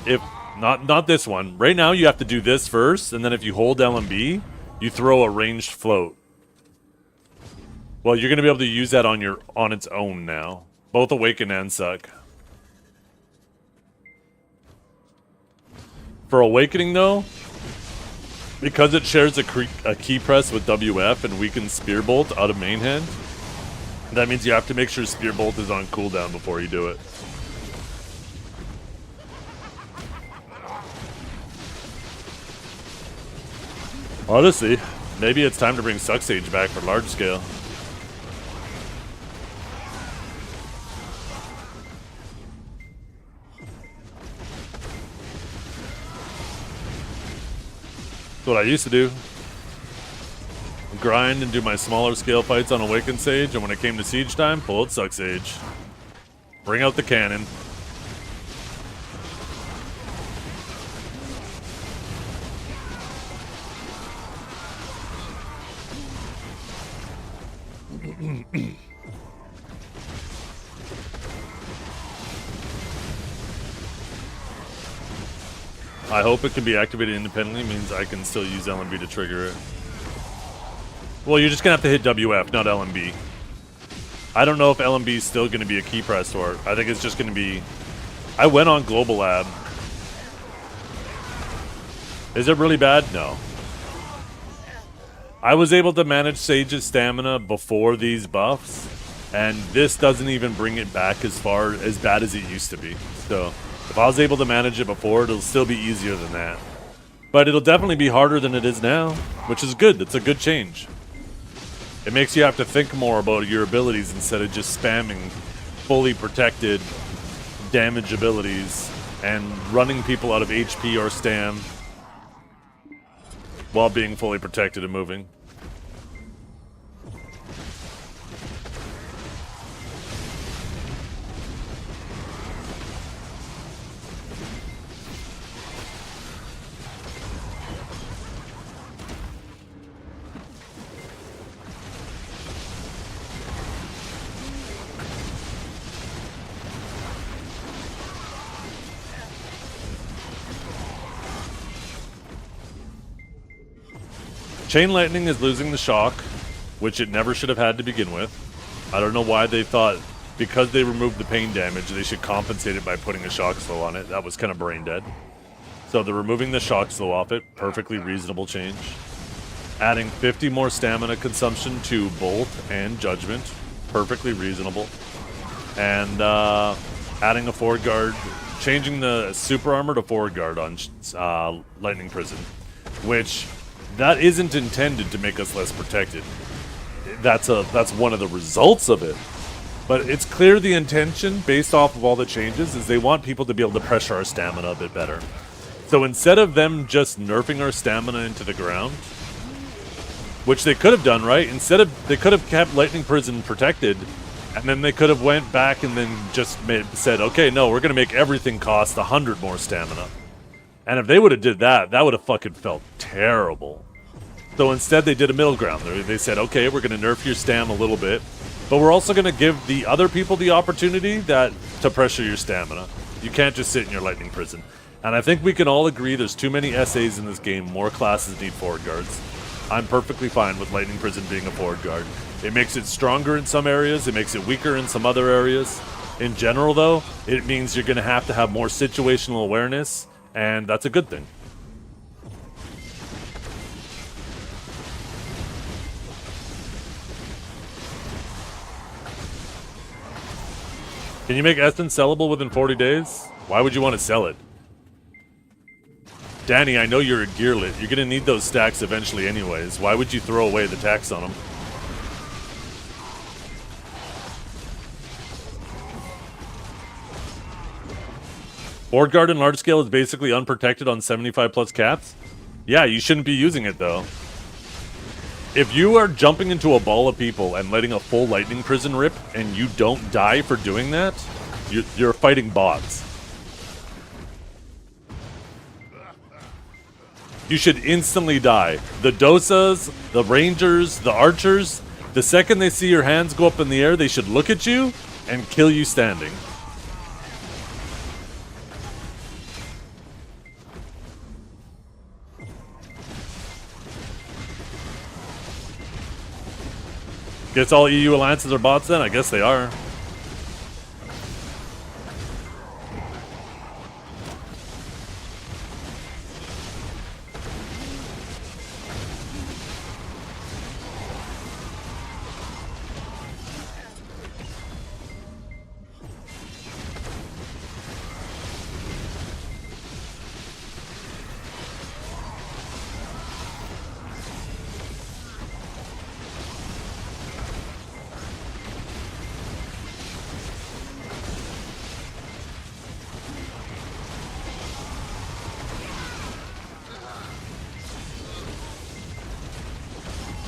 if not this one. Right now you have to do this first, and then if you hold LMB, you throw a ranged float. Well, you're going to be able to use that on its own now. Both Awaken and Suck. For Awakening though, because it shares a key press with WF and weakens Spear Bolt out of main hand, that means you have to make sure Spear Bolt is on cooldown before you do it. Honestly, maybe it's time to bring Suck Sage back for large scale. That's what I used to do. Grind and do my smaller scale fights on Awakened Sage, and when it came to siege time, pull out Suck Sage. Bring out the cannon. I hope it can be activated independently, means I can still use LMB to trigger it. Well, you're just going to have to hit WF, not LMB. I don't know if LMB is still going to be a key press for it. I think it's just going to be... I went on Global Lab. Is it really bad? No. I was able to manage Sage's stamina before these buffs, and this doesn't even bring it back as bad as it used to be. So, if I was able to manage it before, it'll still be easier than that. But it'll definitely be harder than it is now, which is good. It's a good change. It makes you have to think more about your abilities instead of just spamming fully protected damage abilities and running people out of HP or stam while being fully protected and moving. Chain Lightning is losing the shock, which it never should have had to begin with. I don't know why they thought, because they removed the pain damage, they should compensate it by putting a shock slow on it. That was kind of brain dead. So they're removing the shock slow off it. Perfectly reasonable change. Adding 50 more stamina consumption to Bolt and Judgment. Perfectly reasonable. And adding a forward guard, changing the super armor to forward guard on Lightning Prison, which... that isn't intended to make us less protected. That's one of the results of it. But it's clear the intention, based off of all the changes, is they want people to be able to pressure our stamina a bit better. So instead of them just nerfing our stamina into the ground, which they could have done, right? They could have kept Lightning Prison protected, and then they could have went back and then just said, okay, no, we're going to make everything cost 100 more stamina. And if they would have did that, that would have fucking felt terrible. So instead they did a middle ground. They said, okay, we're going to nerf your stam a little bit, but we're also going to give the other people the opportunity to pressure your stamina. You can't just sit in your Lightning Prison. And I think we can all agree there's too many SAs in this game. More classes need forward guards. I'm perfectly fine with Lightning Prison being a forward guard. It makes it stronger in some areas. It makes it weaker in some other areas. In general, though, it means you're going to have more situational awareness, and that's a good thing. Can you make Essence sellable within 40 days? Why would you want to sell it? Danny, I know you're a gearlet. You're going to need those stacks eventually anyways. Why would you throw away the tax on them? Board guard in large scale is basically unprotected on 75 plus caps. Yeah, you shouldn't be using it though. If you are jumping into a ball of people and letting a full lightning prison rip and you don't die for doing that, you're fighting bots. You should instantly die. The Dosas, the Rangers, the Archers, the second they see your hands go up in the air, they should look at you and kill you standing. Guess all EU alliances are bots then? I guess they are.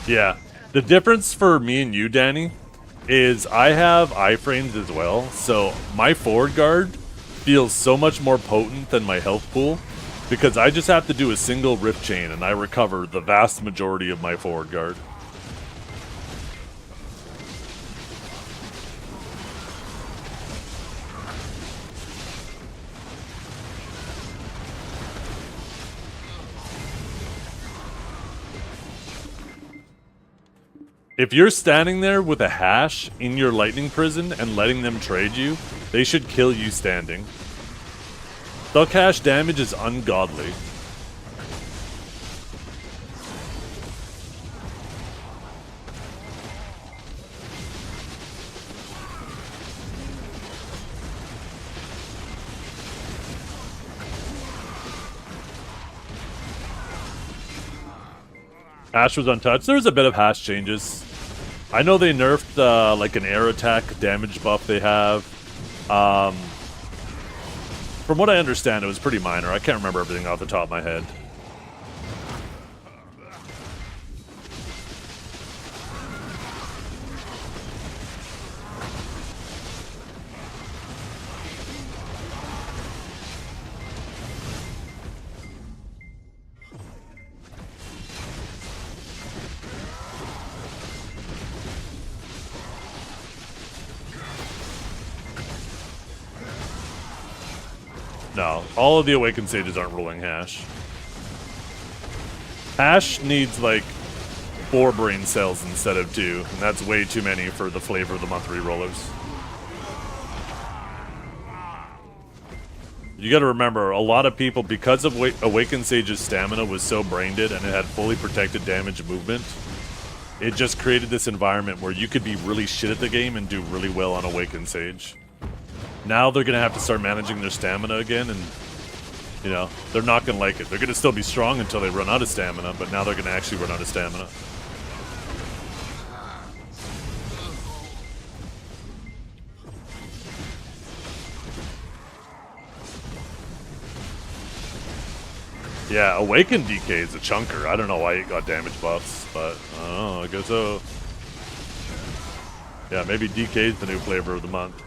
Yeah. The difference for me and you, Danny, is I have iframes as well, so my forward guard feels so much more potent than my health pool because I just have to do a single rift chain and I recover the vast majority of my forward guard. If you're standing there with a hash in your lightning prison and letting them trade you, they should kill you standing. Stuck hash damage is ungodly. Hash was untouched. There was a bit of hash changes. I know they nerfed like an air attack damage buff they have. From what I understand, it was pretty minor. I can't remember everything off the top of my head. No, all of the Awakened Sages aren't ruling Hash. Hash needs like 4 brain cells instead of 2, and that's way too many for the flavor of the month rerollers. You gotta remember, a lot of people, because of Awakened Sage's stamina was so brain-dead and it had fully protected damage movement, it just created this environment where you could be really shit at the game and do really well on Awakened Sage. Now they're going to have to start managing their stamina again, and, you know, they're not going to like it. They're going to still be strong until they run out of stamina, but now they're going to actually run out of stamina. Yeah, Awakened DK is a chunker. I don't know why it got damage buffs, but I don't know, I guess so. Yeah, maybe DK is the new flavor of the month.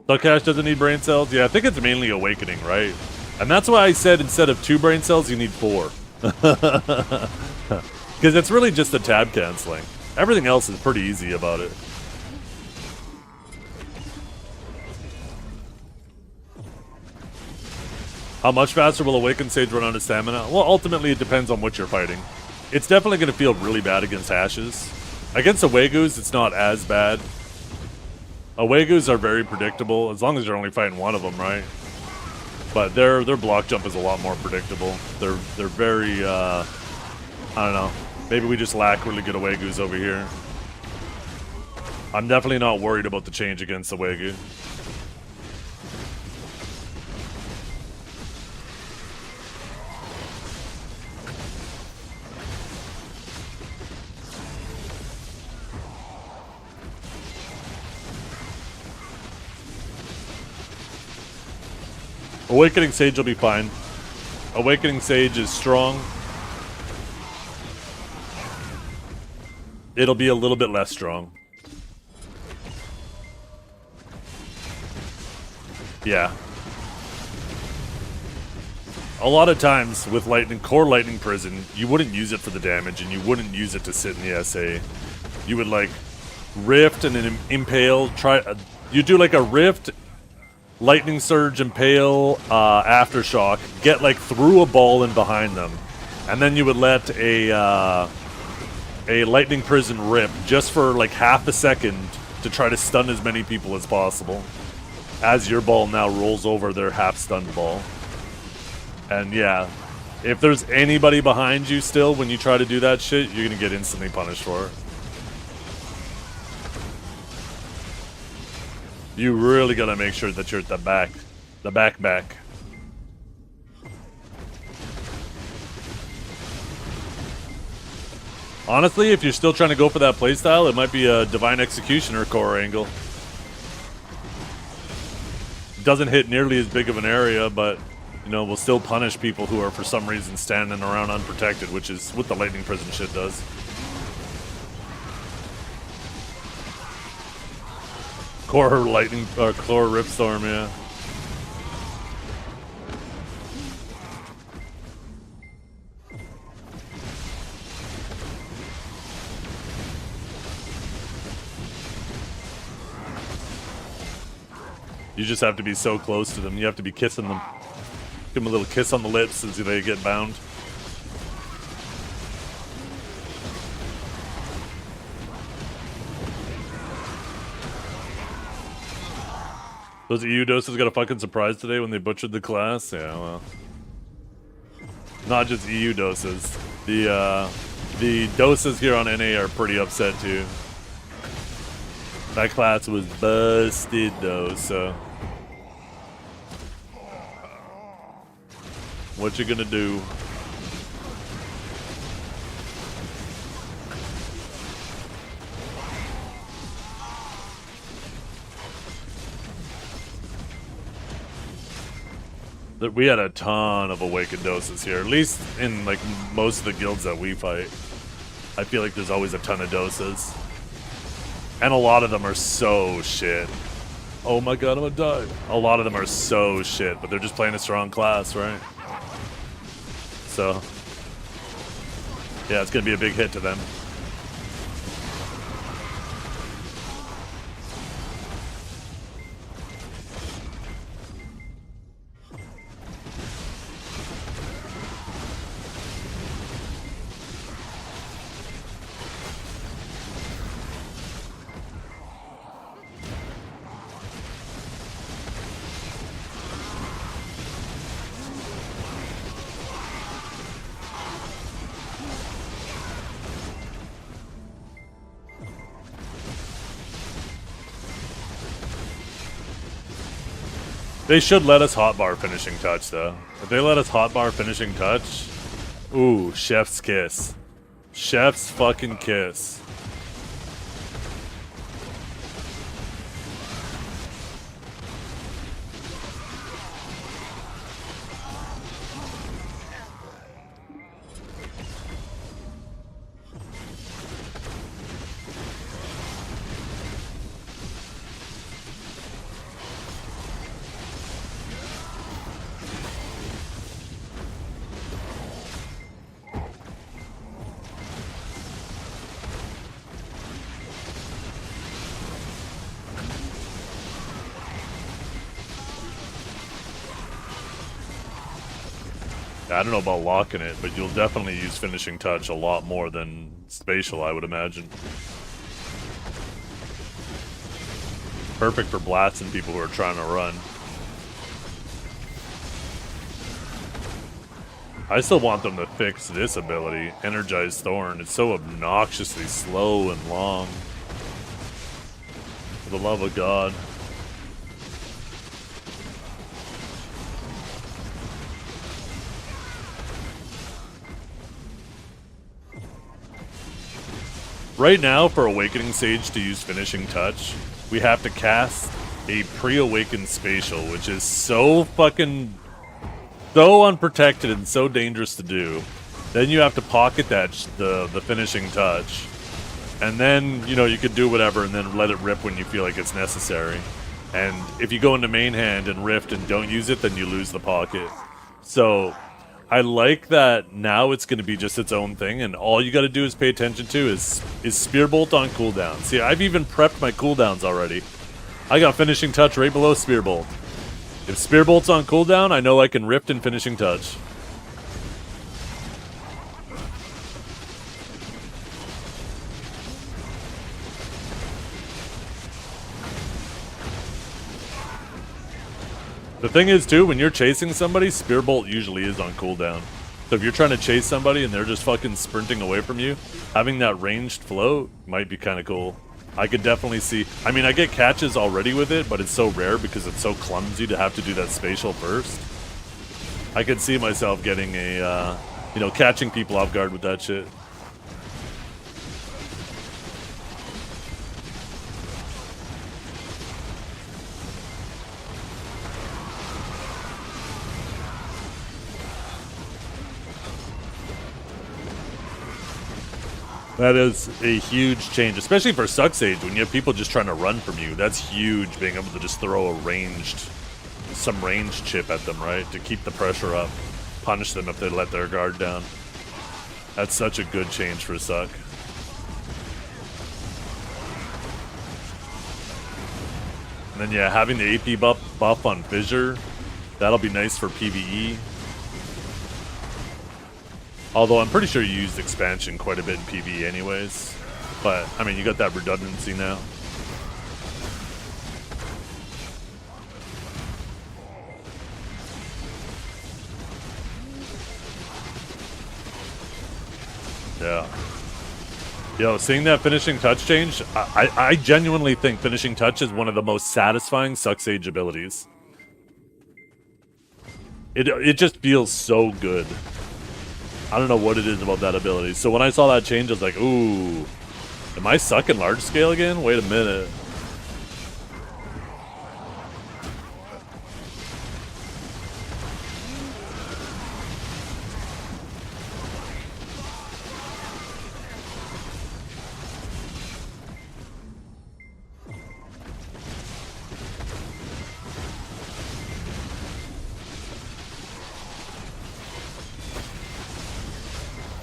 Suckash doesn't need brain cells? Yeah, I think it's mainly Awakening, right? And that's why I said instead of 2 brain cells, you need 4. Because it's really just the tab canceling. Everything else is pretty easy about it. How much faster will Awakened Sage run out of stamina? Well, ultimately it depends on what you're fighting. It's definitely going to feel really bad against Hashes. Against Awegus, it's not as bad. Awegus are very predictable, as long as you're only fighting one of them, right? But their block jump is a lot more predictable. They're very, I don't know. Maybe we just lack really good Awegus over here. I'm definitely not worried about the change against Awegu. Awakening Sage will be fine. Awakening Sage is strong. It'll be a little bit less strong. Yeah. A lot of times with core lightning prison, you wouldn't use it for the damage and you wouldn't use it to sit in the SA. You would like rift and then impale, you do like a rift, lightning surge, impale, aftershock, get like through a ball in behind them. And then you would let a lightning prison rip just for like half a second to try to stun as many people as possible. As your ball now rolls over their half-stunned ball. And yeah, if there's anybody behind you still when you try to do that shit, you're gonna get instantly punished for it. You really gotta make sure that you're at the back. back. Honestly, if you're still trying to go for that playstyle, it might be a Divine Executioner core angle. Doesn't hit nearly as big of an area, but you know, will still punish people who are for some reason standing around unprotected, which is what the lightning prison shit does. Core lightning, or core ripstorm, yeah. You just have to be so close to them. You have to be kissing them. Give them a little kiss on the lips as they get bound. Those EU Dosas got a fucking surprise today when they butchered the class? Yeah, well. Not just EU Dosas. The Dosas here on NA are pretty upset too. That class was busted though, so... What you gonna do? We had a ton of awakened Dosas here, at least in like most of the guilds that we fight. I feel like there's always a ton of Dosas. And a lot of them are so shit. Oh my god, I'm gonna die. A lot of them are so shit, but they're just playing a strong class, right? So, yeah, it's gonna be a big hit to them. They should let us hotbar finishing touch, though. If they let us hotbar finishing touch, ooh, chef's kiss. Chef's fucking kiss. I don't know about locking it, but you'll definitely use finishing touch a lot more than spatial, I would imagine. Perfect for blasting people who are trying to run. I still want them to fix this ability, Energized Thorn. It's so obnoxiously slow and long. For the love of God. Right now, for Awakening Sage to use Finishing Touch, we have to cast a pre-awakened spatial, which is so fucking so unprotected and so dangerous to do. Then you have to pocket that the finishing touch, and then you could do whatever and then let it rip when you feel like it's necessary. And if you go into main hand and rift and don't use it, then you lose the pocket. So I like that now it's going to be just its own thing, and all you got to do is pay attention to is Spear Bolt on cooldown. See, I've even prepped my cooldowns already. I got finishing touch right below Spear Bolt. If Spear Bolt's on cooldown, I know I can rift and finishing touch. The thing is, too, when you're chasing somebody, Spear Bolt usually is on cooldown. So if you're trying to chase somebody and they're just fucking sprinting away from you, having that ranged flow might be kind of cool. I could definitely see... I mean, I get catches already with it, but it's so rare because it's so clumsy to have to do that spatial burst. I could see myself getting a, catching people off guard with that shit. That is a huge change, especially for Suck Sage, when you have people just trying to run from you. That's huge, being able to just throw some ranged chip at them, right? To keep the pressure up, punish them if they let their guard down. That's such a good change for Suck. And then, yeah, having the AP buff on Fissure, that'll be nice for PvE. Although I'm pretty sure you used expansion quite a bit in PvE anyways. But, I mean, you got that redundancy now. Yeah. Yo, seeing that finishing touch change, I genuinely think finishing touch is one of the most satisfying Suck Sage abilities. It just feels so good. I don't know what it is about that ability. So when I saw that change, I was like, ooh, am I sucking large scale again? Wait a minute.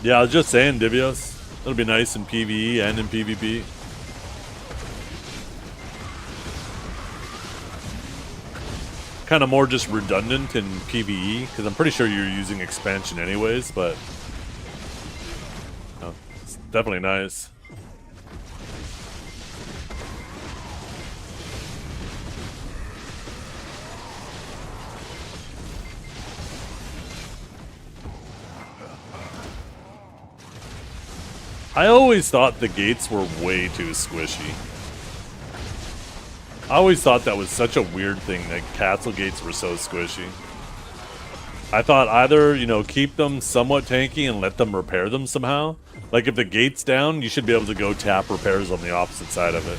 Yeah, I was just saying, Divios. That'll be nice in PvE and in PvP. Kind of more just redundant in PvE, because I'm pretty sure you're using expansion anyways, but it's definitely nice. I always thought the gates were way too squishy. I always thought that was such a weird thing, that castle gates were so squishy. I thought either, keep them somewhat tanky and let them repair them somehow. Like if the gate's down, you should be able to go tap repairs on the opposite side of it.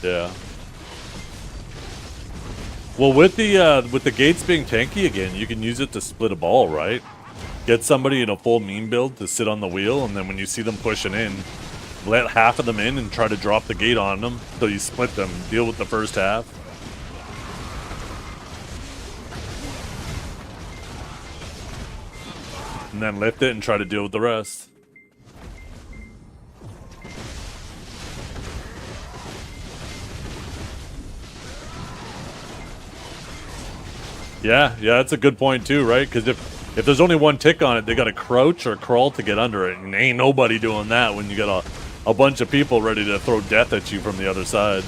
Yeah. Well, with the gates being tanky again, you can use it to split a ball, right? Get somebody in a full meme build to sit on the wheel, and then when you see them pushing in, let half of them in and try to drop the gate on them, so you split them, deal with the first half. And then lift it and try to deal with the rest. Yeah, that's a good point too, right? Because if there's only one tick on it, they got to crouch or crawl to get under it, and ain't nobody doing that when you got a bunch of people ready to throw death at you from the other side.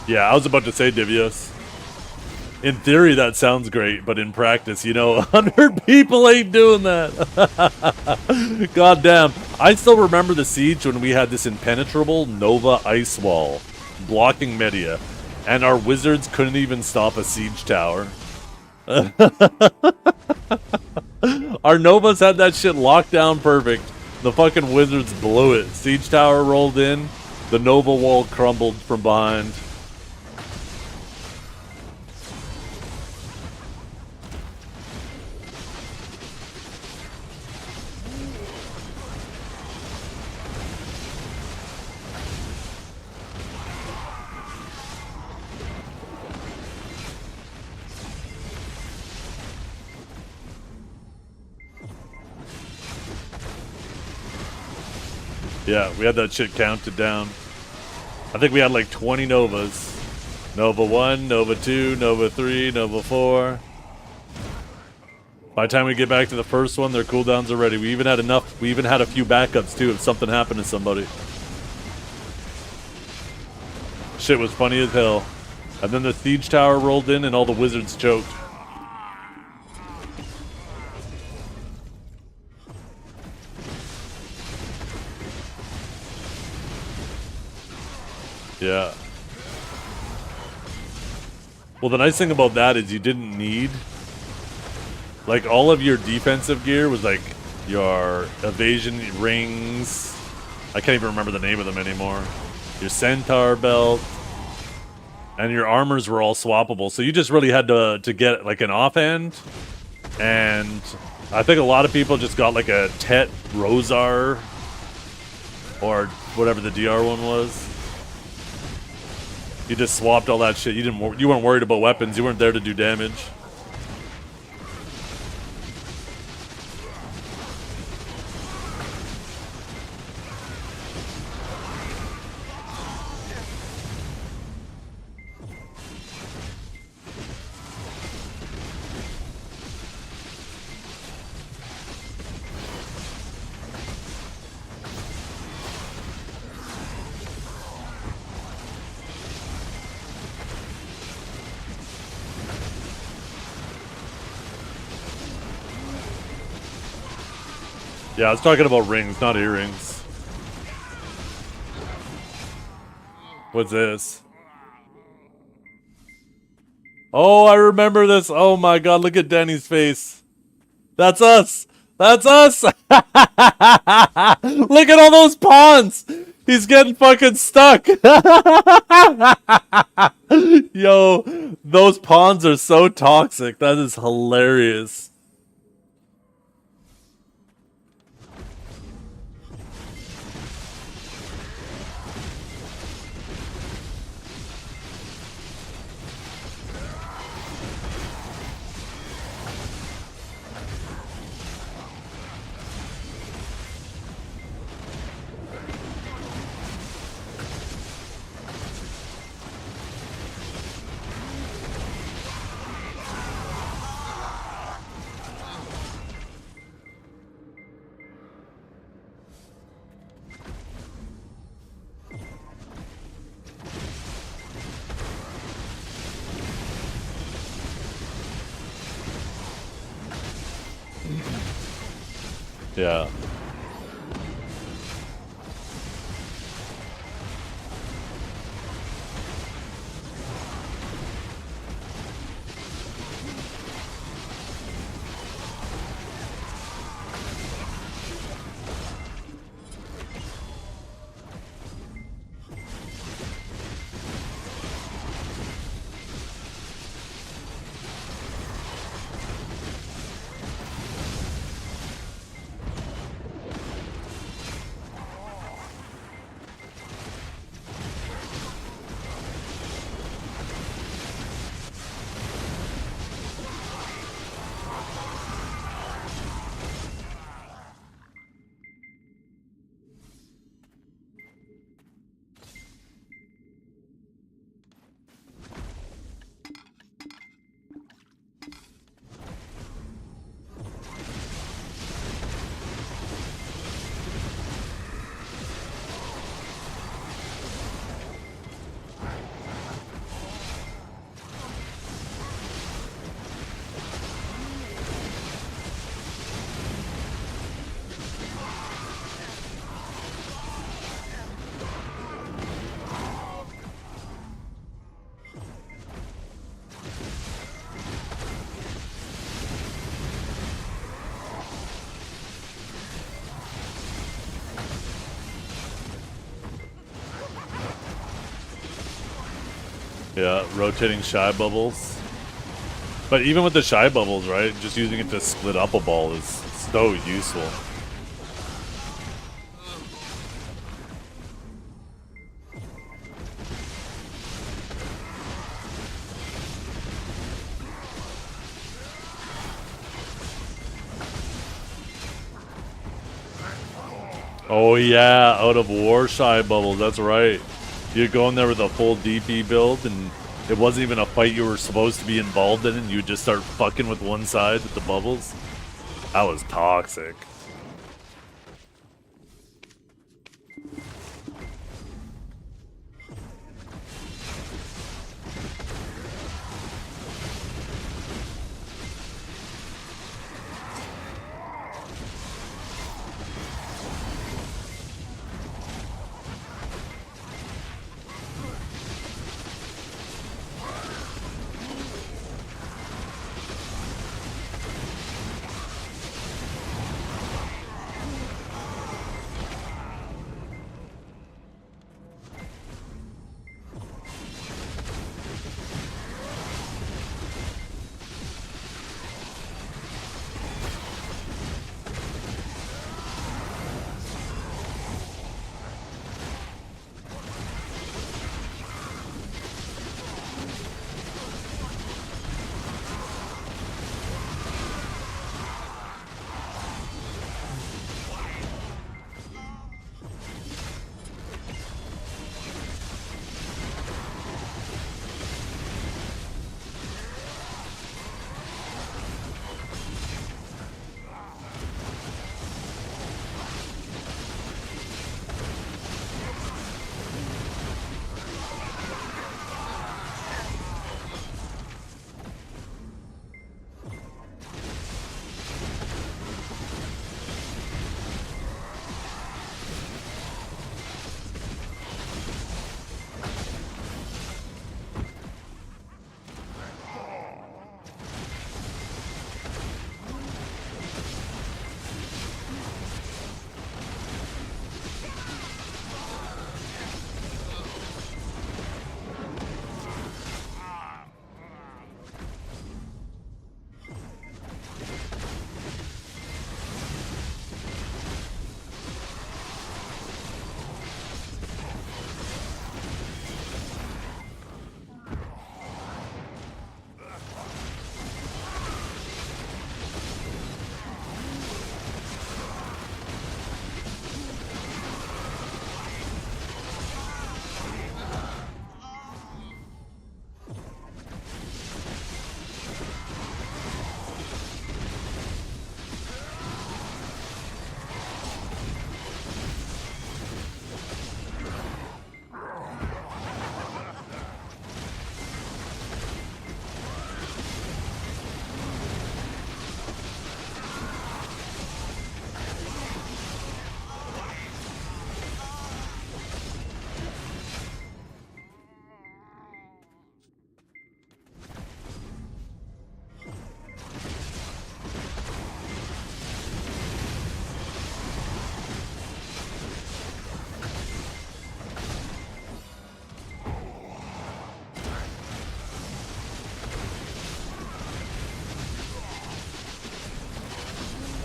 Yeah, I was about to say Divios. In theory, that sounds great, but in practice, you know, 100 people ain't doing that. God damn. I still remember the siege when we had this impenetrable Nova ice wall blocking Media, and our wizards couldn't even stop a siege tower. Our Novas had that shit locked down perfect. The fucking wizards blew it. Siege tower rolled in, the Nova wall crumbled from behind. Yeah, we had that shit counted down. I think we had like 20 Novas. Nova 1, Nova 2, Nova 3, Nova 4. By the time we get back to the first one, their cooldowns are ready. We even had enough. We even had a few backups too if something happened to somebody. Shit was funny as hell. And then the siege tower rolled in and all the wizards choked. Yeah. Well, the nice thing about that is you didn't need... Like, all of your defensive gear was like your evasion rings. I can't even remember the name of them anymore. Your centaur belt. And your armors were all swappable. So you just really had to get like an offhand. And I think a lot of people just got like a Tet Rosar. Or whatever the DR one was. You just swapped all that shit. You weren't worried about weapons. You weren't there to do damage. Yeah, I was talking about rings, not earrings. What's this? Oh, I remember this. Oh my god, look at Danny's face. That's us. That's us. Look at all those pawns. He's getting fucking stuck. Yo, those pawns are so toxic. That is hilarious. Yeah. Yeah, rotating shy bubbles. But even with the shy bubbles, right? Just using it to split up a ball is so useful. Oh yeah, out of war shy bubbles, that's right. You go in there with a full DP build and it wasn't even a fight you were supposed to be involved in and you just start fucking with one side with the bubbles. That was toxic.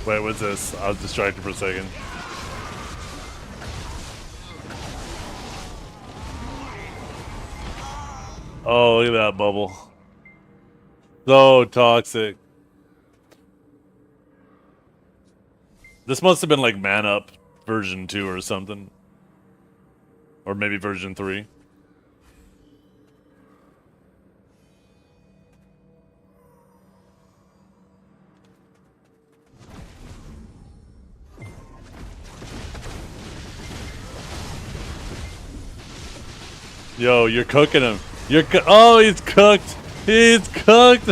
Wait, what's this? I was distracted for a second. Oh, look at that bubble. So toxic. This must have been like Man Up version 2 or something. Or maybe version 3. Yo, you're cooking him. Oh, he's cooked. He's cooked.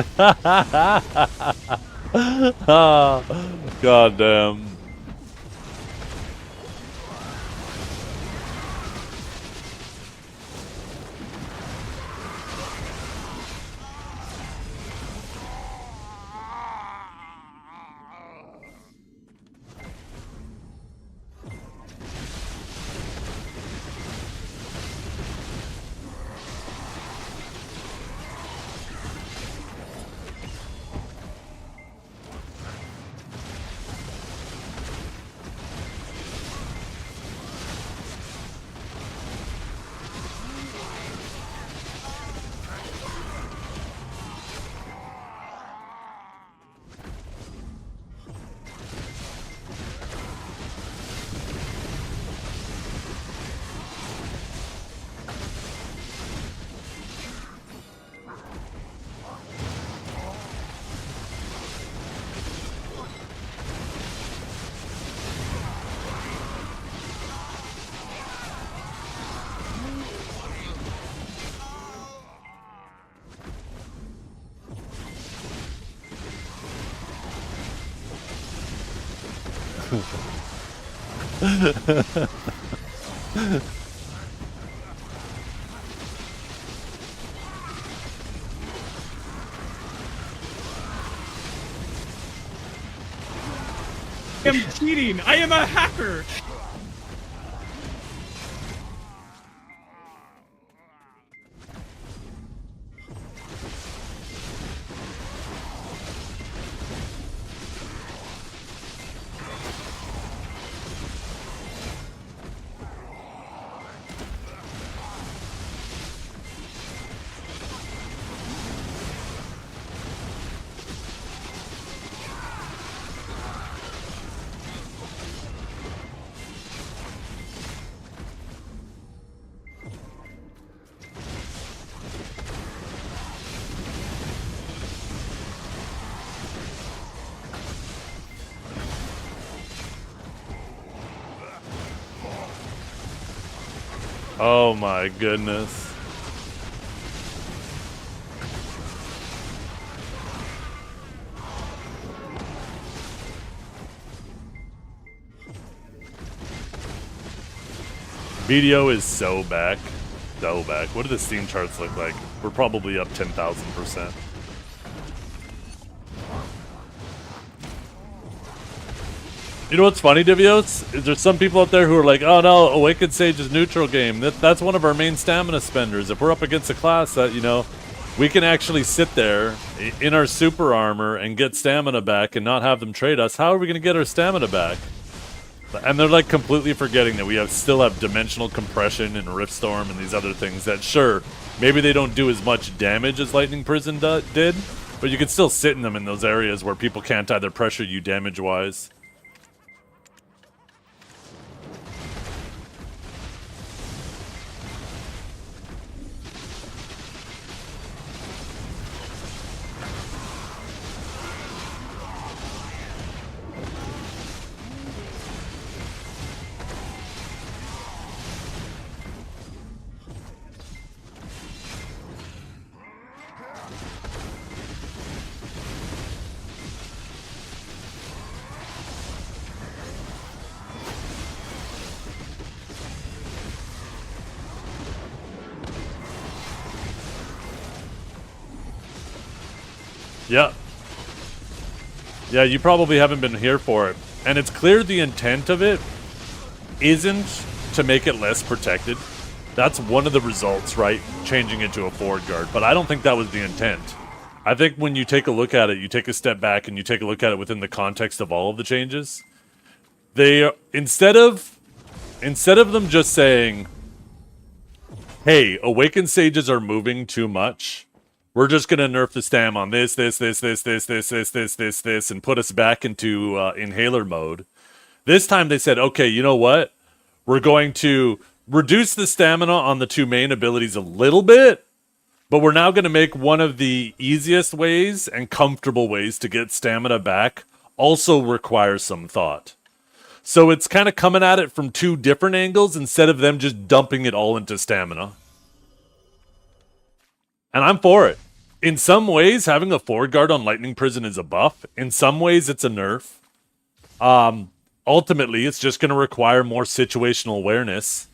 Oh, God damn. I am cheating. I am a hacker. Oh my goodness. BDO is so back. So back. What do the Steam charts look like? We're probably up 10,000%. You know what's funny, Divios? Is there's some people out there who are like, oh no, Awakened Sage is neutral game. That's one of our main stamina spenders. If we're up against a class that, you know, we can actually sit there in our super armor and get stamina back and not have them trade us, how are we going to get our stamina back? And they're like completely forgetting that we still have dimensional compression and Riftstorm and these other things that, sure, maybe they don't do as much damage as Lightning Prison did, but you can still sit in them in those areas where people can't either pressure you damage-wise. Yeah. Yeah, you probably haven't been here for it. And it's clear the intent of it isn't to make it less protected. That's one of the results, right? Changing it to a forward guard. But I don't think that was the intent. I think when you take a look at it, you take a step back and you take a look at it within the context of all of the changes. They, instead of them just saying, hey, Awakened Sages are moving too much, we're just going to nerf the stam on this, and put us back into inhaler mode. This time they said, okay, you know what? We're going to reduce the stamina on the two main abilities a little bit, but we're now going to make one of the easiest ways and comfortable ways to get stamina back also require some thought. So it's kind of coming at it from two different angles instead of them just dumping it all into stamina. And I'm for it. In some ways, having a forward guard on Lightning Prison is a buff. In some ways, it's a nerf. Ultimately, it's just going to require more situational awareness.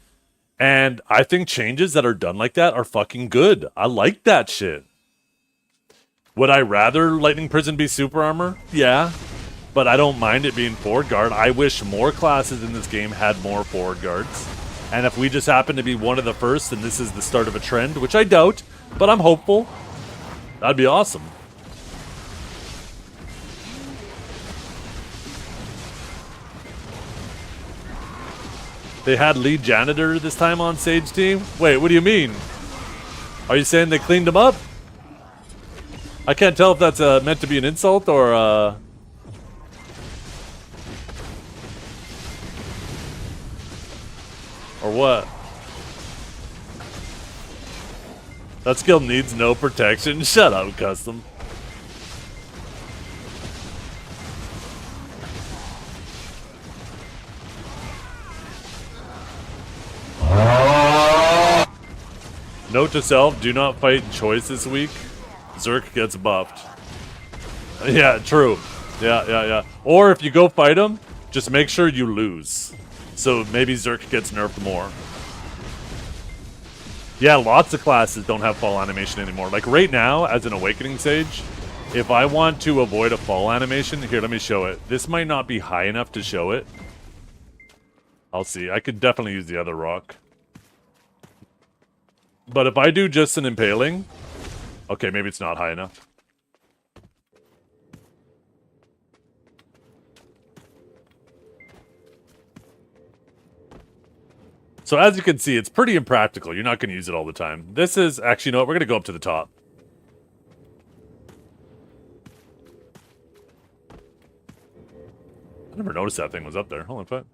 And I think changes that are done like that are fucking good. I like that shit. Would I rather Lightning Prison be super armor? Yeah. But I don't mind it being forward guard. I wish more classes in this game had more forward guards. And if we just happen to be one of the first, and this is the start of a trend, which I doubt, but I'm hopeful, that'd be awesome. They had lead janitor this time on Sage team? Wait, what do you mean? Are you saying they cleaned him up? I can't tell if that's meant to be an insult or what? That skill needs no protection. Shut up, Custom. Note to self, do not fight Choice this week. Zerk gets buffed. Yeah, true. Yeah. Or if you go fight him, Just make sure you lose. So maybe Zerk gets nerfed more. Yeah, lots of classes don't have fall animation anymore. Like right now, as an Awakening Sage, if I want to avoid a fall animation, here, let me show it. This might not be high enough to show it. I'll see. I could definitely use the other rock. But if I do just an Impaling... Okay, maybe it's not high enough. So as you can see, it's pretty impractical. You're not going to use it all the time. This is... Actually, you know what? We're going to go up to the top. I never noticed that thing was up there. Hold on, fuck.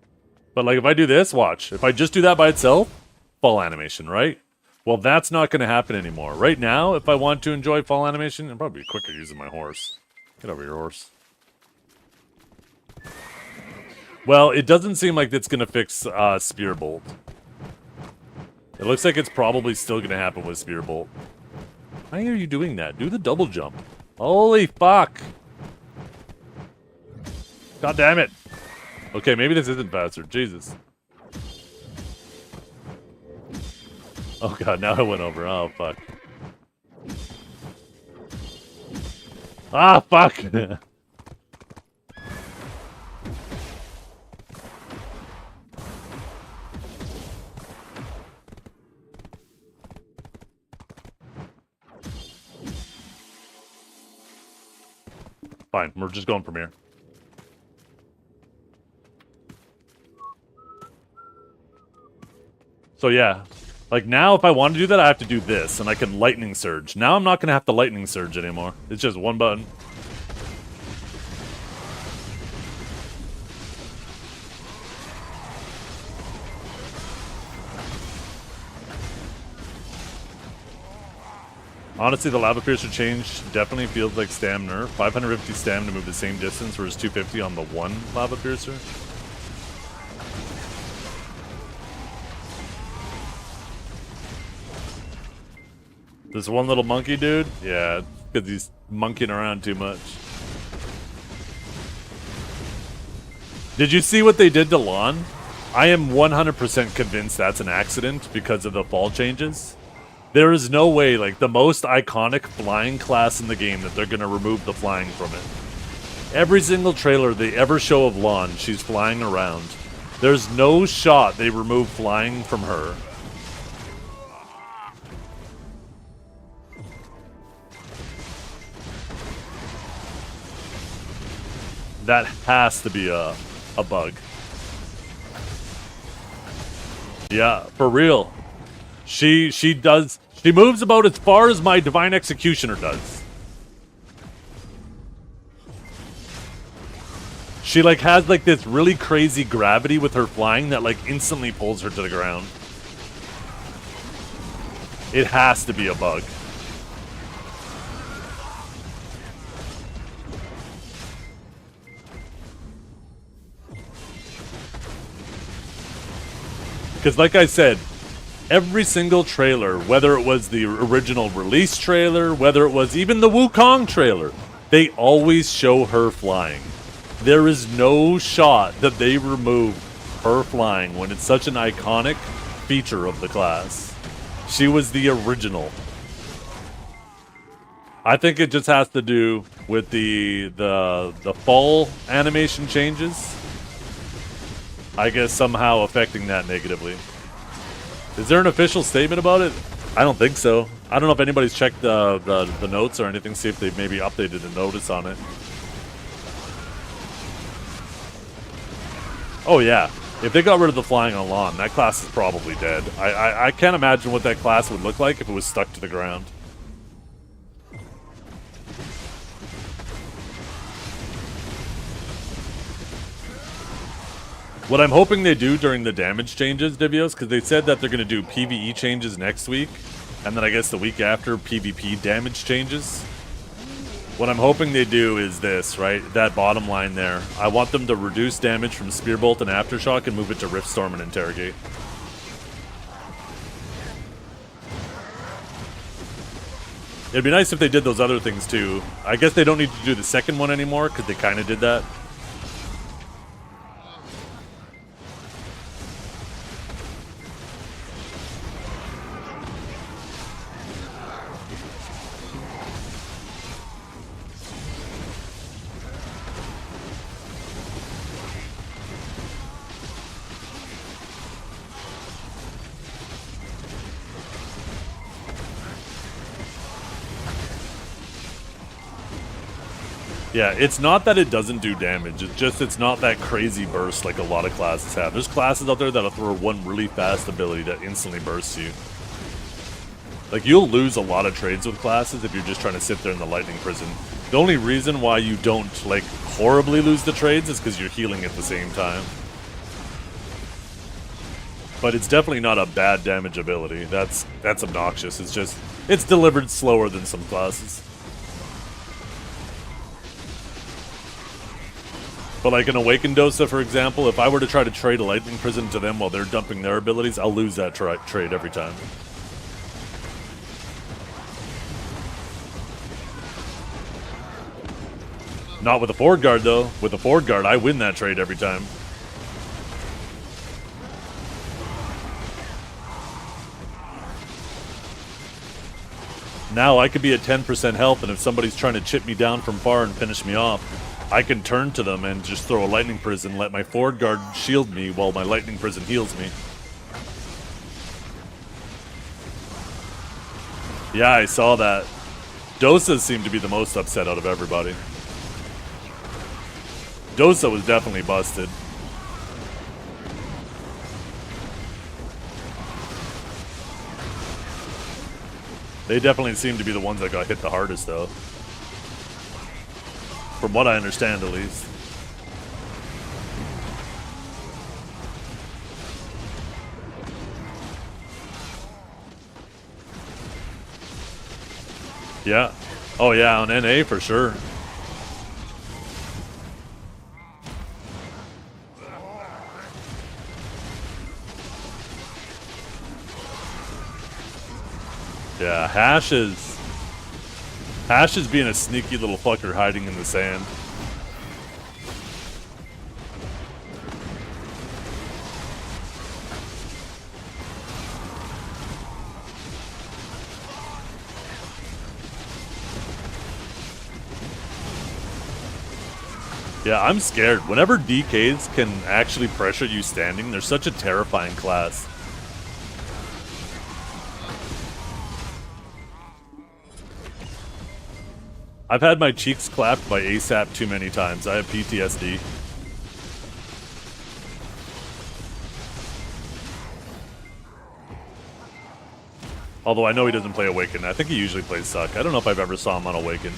But like if I do this, watch. If I just do that by itself, fall animation, right? Well, that's not going to happen anymore. Right now, if I want to enjoy fall animation, it'll probably be quicker using my horse. Get over your horse. Well, it doesn't seem like it's going to fix Spear Bolt. It looks like it's probably still going to happen with Spear Bolt. Why are you doing that? Do the double jump. Holy fuck. God damn it. Okay, maybe this isn't faster. Jesus. Oh god, now I went over. Oh fuck. Ah, fuck. Fine, we're just going from here. So yeah, like now if I want to do that, I have to do this, and I can Lightning Surge. Now I'm not going to have to Lightning Surge anymore. It's just one button. Honestly, the Lava Piercer change definitely feels like stam nerf. 550 stam to move the same distance, whereas 250 on the one Lava Piercer. This one little monkey dude? Yeah, because he's monkeying around too much. Did you see what they did to Lahn? I am 100% convinced that's an accident because of the fall changes. There is no way, like, the most iconic flying class in the game that they're going to remove the flying from it. Every single trailer they ever show of Lahn, she's flying around. There's no shot they remove flying from her. That has to be a bug. Yeah, for real. She moves about as far as my Divine Executioner does. She like has like this really crazy gravity with her flying that like instantly pulls her to the ground. It has to be a bug. Because like I said, every single trailer, whether it was the original release trailer, whether it was even the Wukong trailer, they always show her flying. There is no shot that they remove her flying when it's such an iconic feature of the class. She was the original. I think it just has to do with the fall animation changes. I guess somehow affecting that negatively. Is there an official statement about it? I don't think so. I don't know if anybody's checked the notes or anything, see if they've maybe updated a notice on it. Oh yeah, if they got rid of the flying on Lahn, that class is probably dead. I can't imagine what that class would look like if it was stuck to the ground. What I'm hoping they do during the damage changes, Divios, because they said that they're going to do PvE changes next week, and then I guess the week after, PvP damage changes. What I'm hoping they do is this, right? That bottom line there. I want them to reduce damage from Spearbolt and Aftershock and move it to Riftstorm and Interrogate. It'd be nice if they did those other things too. I guess they don't need to do the second one anymore, because they kind of did that. Yeah, it's not that it doesn't do damage, it's just it's not that crazy burst like a lot of classes have. There's classes out there that'll throw one really fast ability that instantly bursts you. Like, you'll lose a lot of trades with classes if you're just trying to sit there in the lightning prison. The only reason why you don't, like, horribly lose the trades is because you're healing at the same time. But it's definitely not a bad damage ability. That's obnoxious. It's just, it's delivered slower than some classes. But like an Awakened Dosa, for example, if I were to try to trade a Lightning Prison to them while they're dumping their abilities, I'll lose that trade every time. Not with a forward guard, though. With a forward guard, I win that trade every time. Now I could be at 10% health, and if somebody's trying to chip me down from far and finish me off, I can turn to them and just throw a Lightning Prison, let my forward guard shield me while my Lightning Prison heals me. Yeah, I saw that. Dosa seemed to be the most upset out of everybody. Dosa was definitely busted. They definitely seem to be the ones that got hit the hardest, though. From what I understand, at least. Yeah. Oh, yeah, on NA for sure. Yeah, Hash is being a sneaky little fucker hiding in the sand. Yeah, I'm scared. Whenever DKs can actually pressure you standing, they're such a terrifying class. I've had my cheeks clapped by ASAP too many times. I have PTSD. Although I know he doesn't play Awaken. I think he usually plays Suck. I don't know if I've ever saw him on Awaken.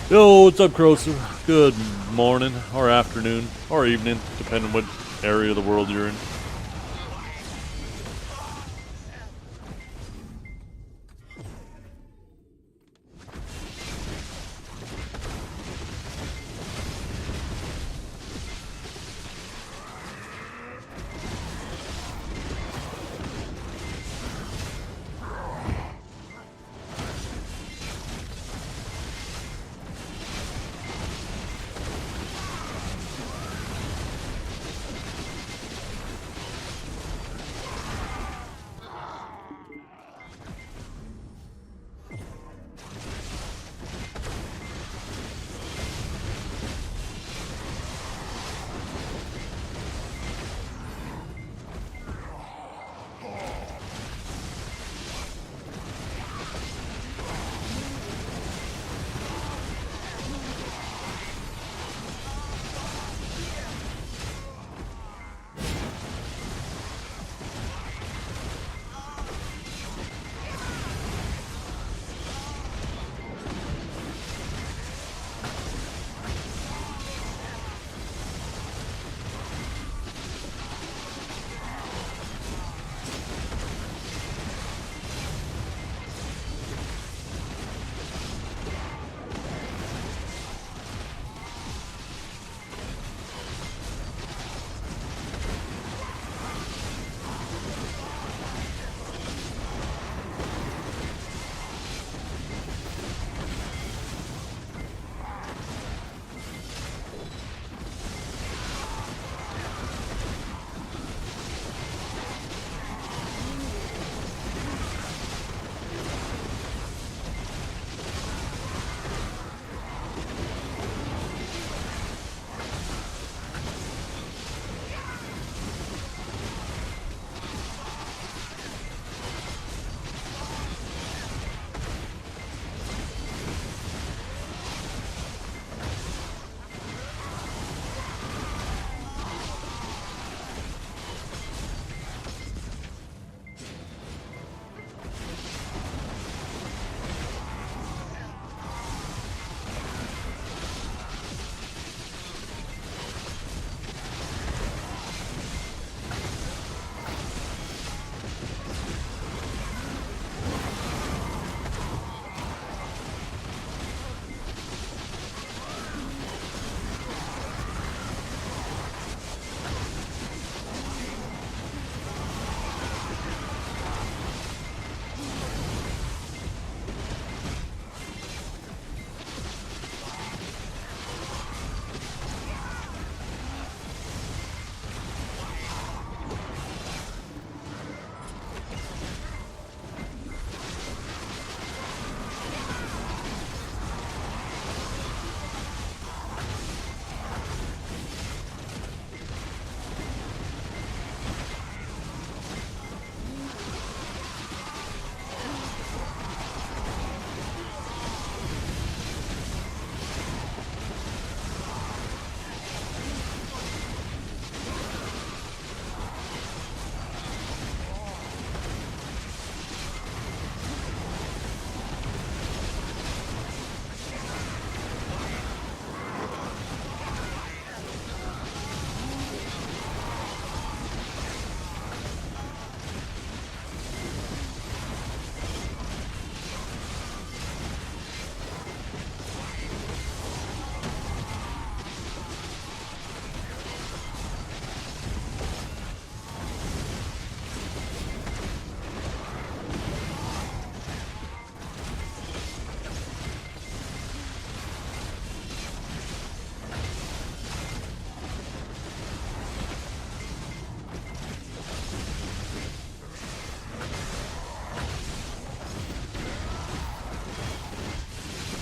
Yo, what's up, Crowser? Good morning, or afternoon, or evening, depending on what area of the world you're in.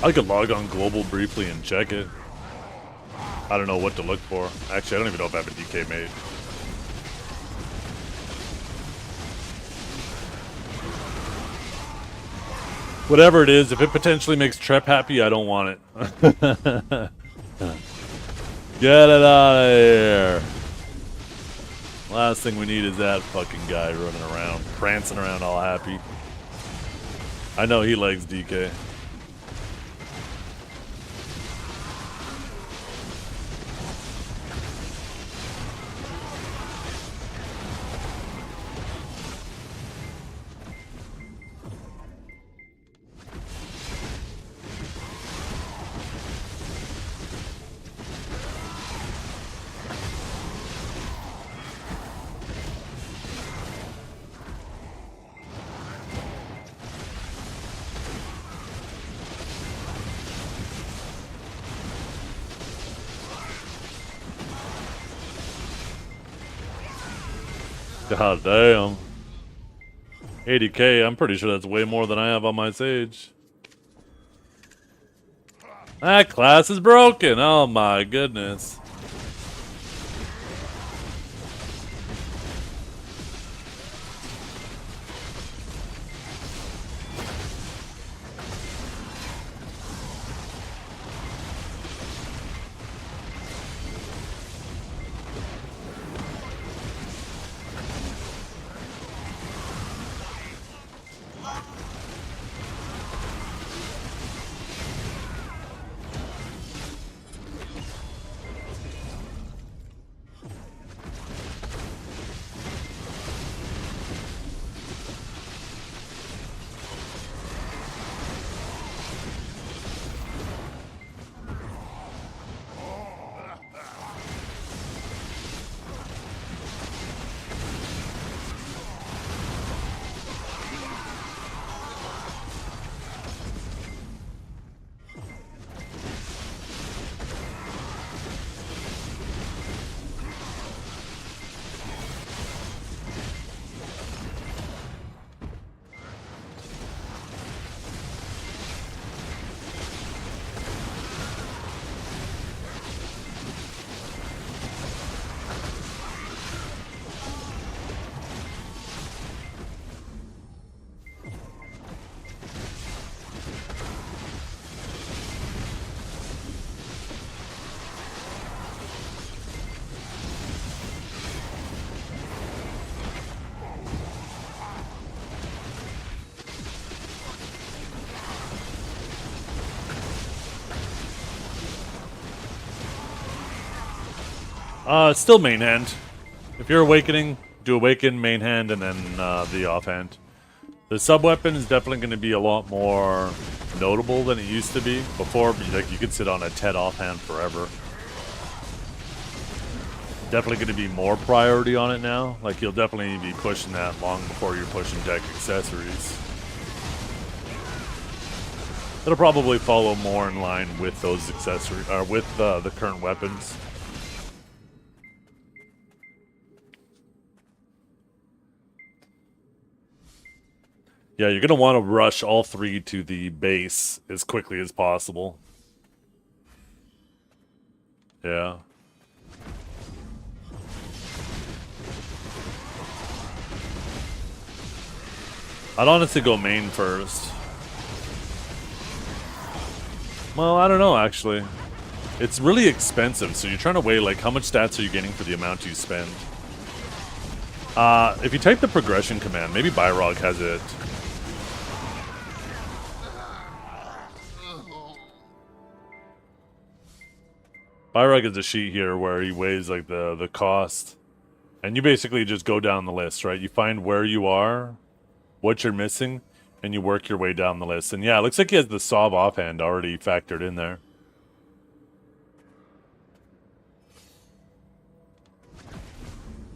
I could log on global briefly and check it. I don't know what to look for. Actually, I don't even know if I have a DK made. Whatever it is, if it potentially makes Trep happy, I don't want it. Get it out of here. Last thing we need is that fucking guy running around, prancing around all happy. I know he likes DK. God damn. 80k, I'm pretty sure that's way more than I have on my Sage. That class is broken. Oh my goodness. Still main hand. If you're awakening, do awaken, main hand, and then the offhand. The sub weapon is definitely going to be a lot more notable than it used to be. Before, like, you could sit on a Ted offhand forever. Definitely going to be more priority on it now. Like, you'll definitely be pushing that long before you're pushing deck accessories. It'll probably follow more in line with those accessories, or with the current weapons. Yeah, you're going to want to rush all three to the base as quickly as possible. Yeah. I'd honestly go main first. Well, I don't know, actually. It's really expensive, so you're trying to weigh, like, how much stats are you getting for the amount you spend? If you type the progression command, maybe Byrog has it. Byrog is a sheet here where he weighs, like, the cost. And you basically just go down the list, right? You find where you are, what you're missing, and you work your way down the list. And yeah, it looks like he has the Sov offhand already factored in there.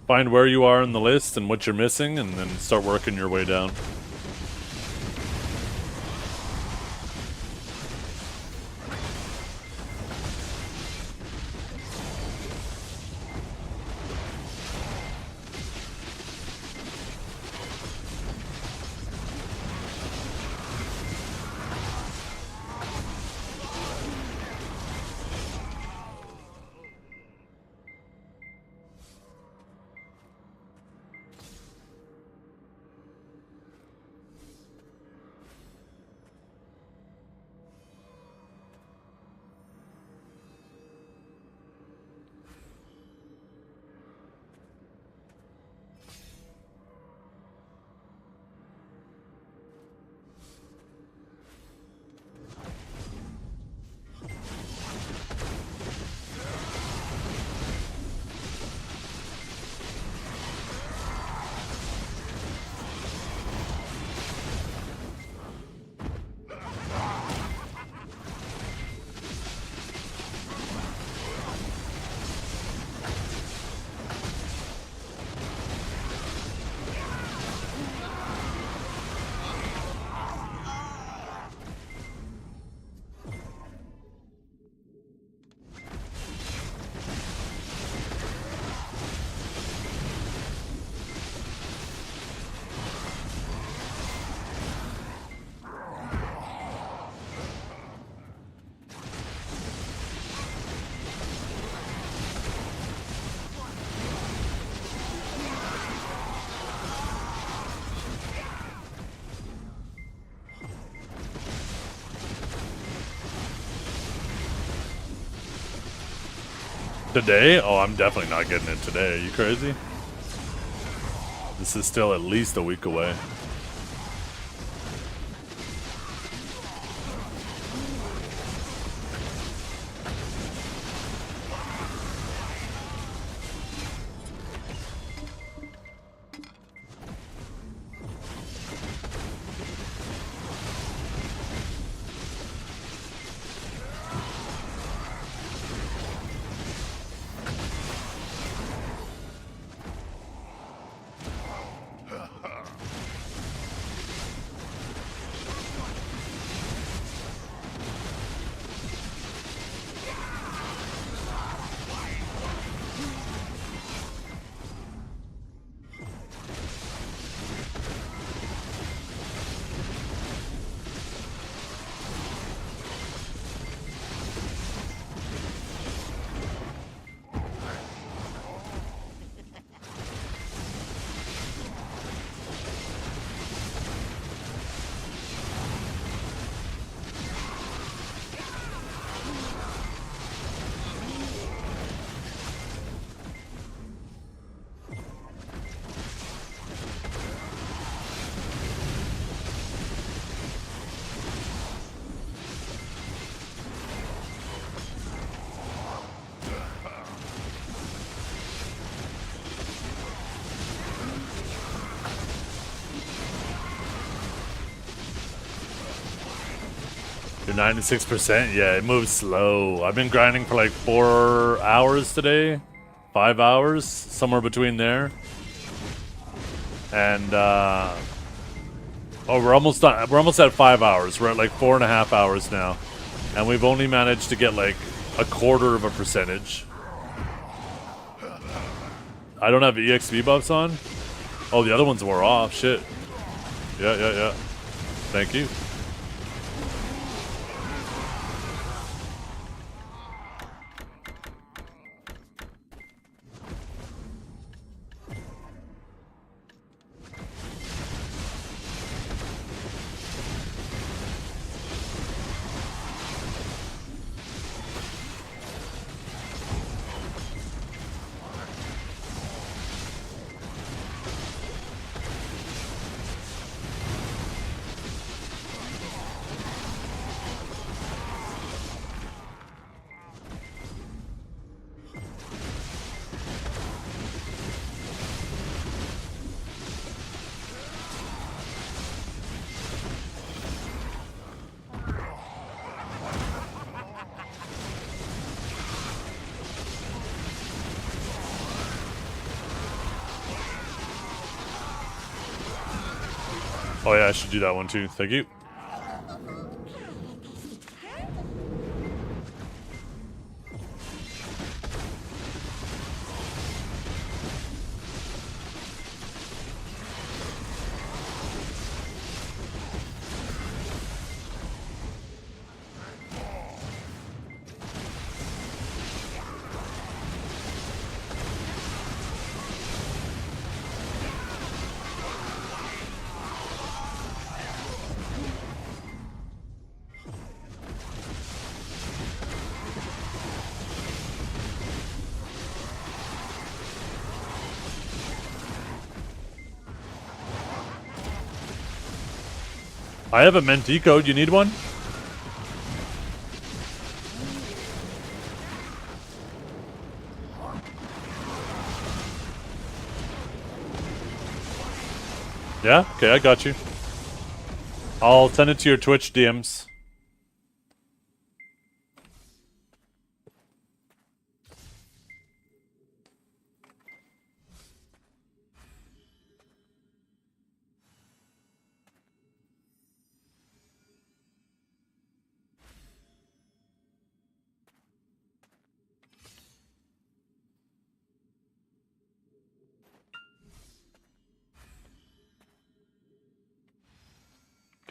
Find where you are in the list and what you're missing, and then start working your way down. Today? Oh, I'm definitely not getting it today. Are you crazy? This is still at least a week away. You're 96%? Yeah, it moves slow. I've been grinding for like 4 hours today. 5 hours, somewhere between there. And oh, we're almost done. We're almost at 5 hours. We're at like 4.5 hours now. And we've only managed to get like 0.25%. I don't have EXP buffs on. Oh, the other ones wore off. Shit. Yeah. Thank you. Oh yeah, I should do that one too. Thank you. I have a mentee code. You need one? Yeah? Okay, I got you. I'll send it to your Twitch DMs.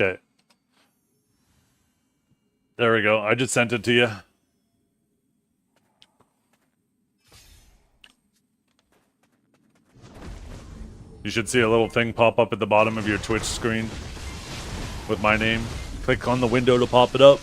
Okay. There we go. I just sent it to you. You should see a little thing pop up at the bottom of your Twitch screen with my name. Click on the window to pop it up.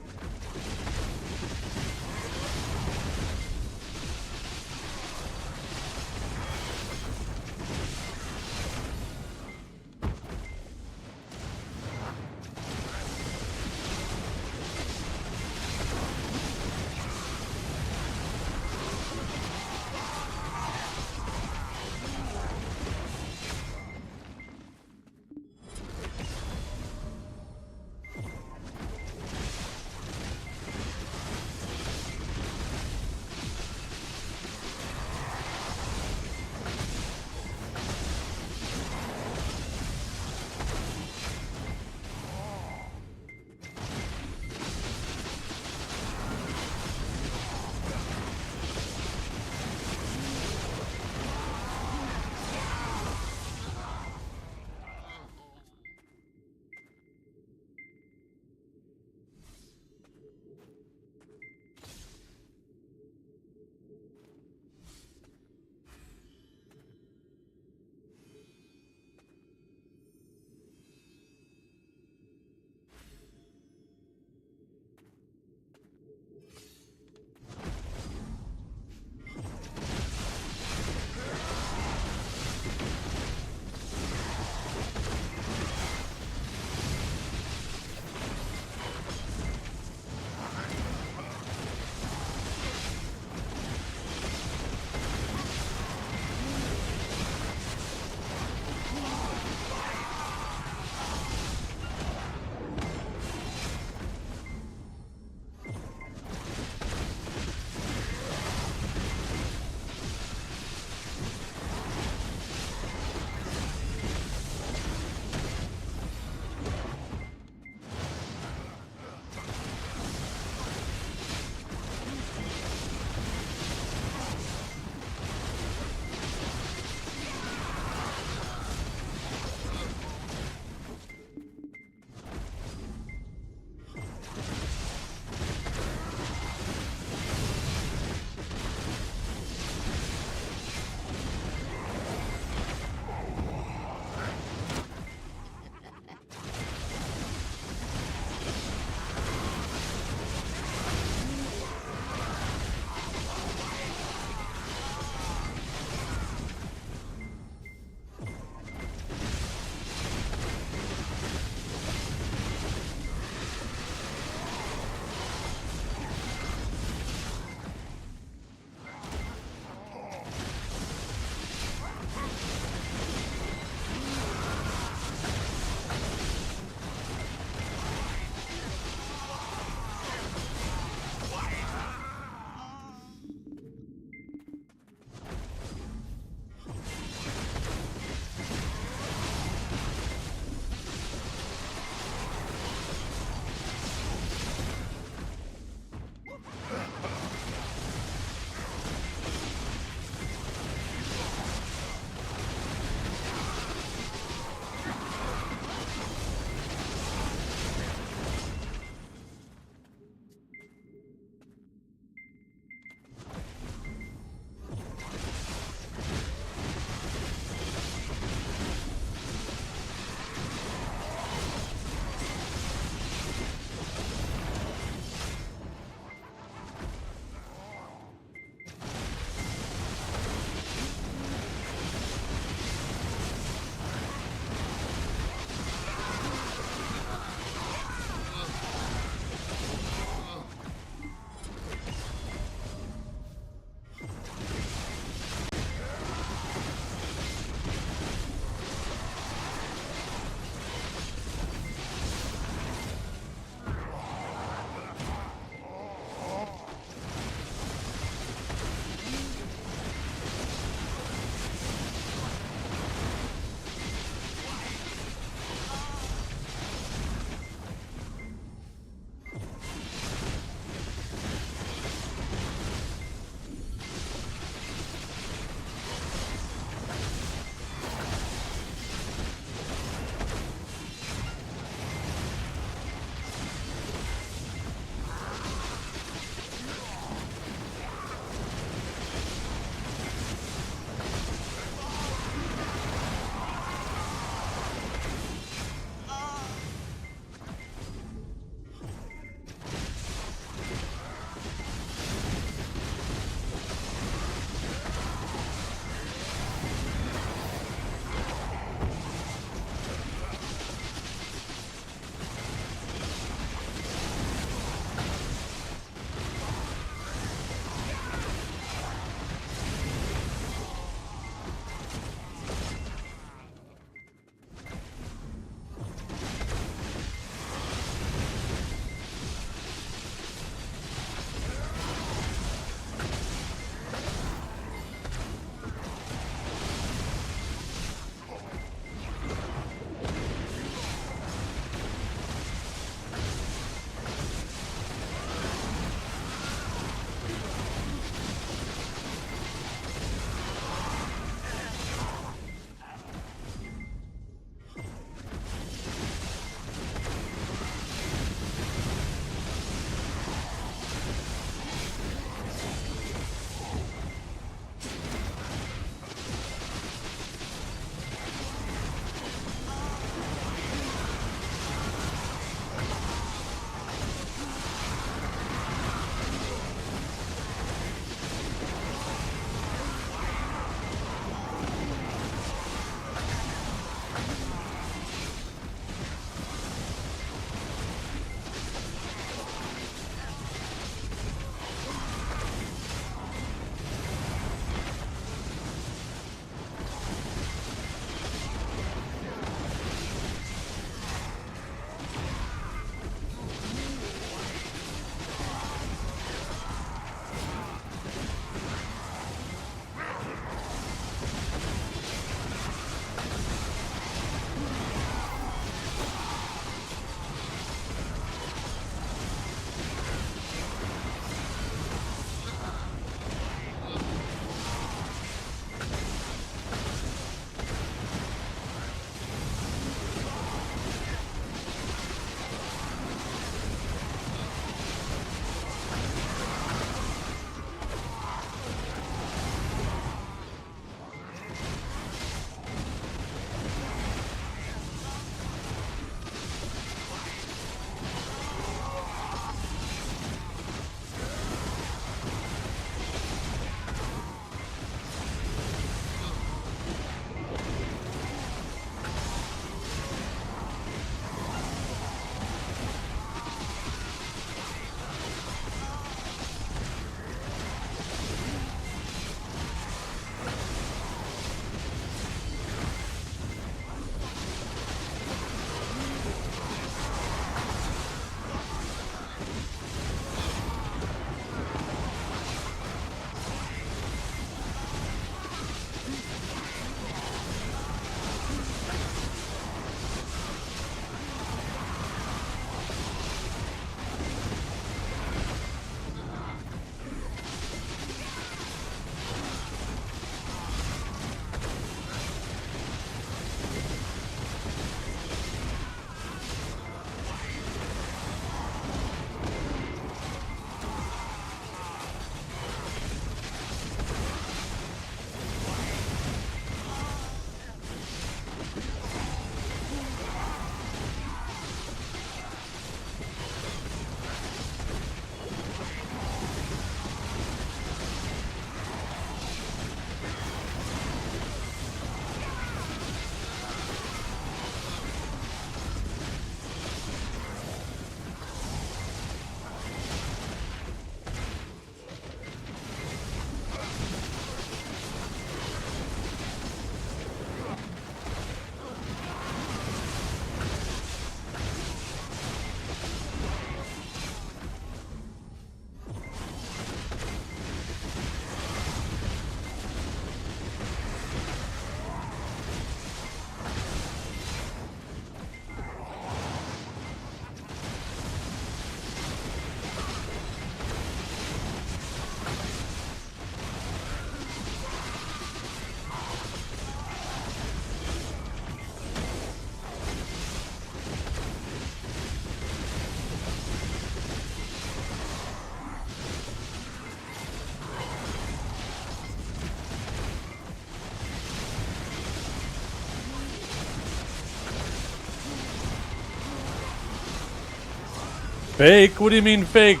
Fake? What do you mean fake?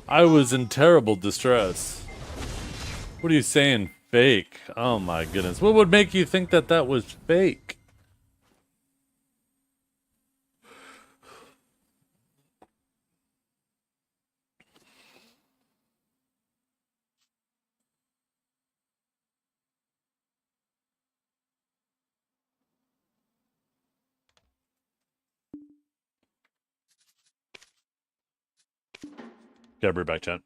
I was in terrible distress. What are you saying, fake? Oh my goodness. What would make you think that that was fake? Yeah, bring back chat.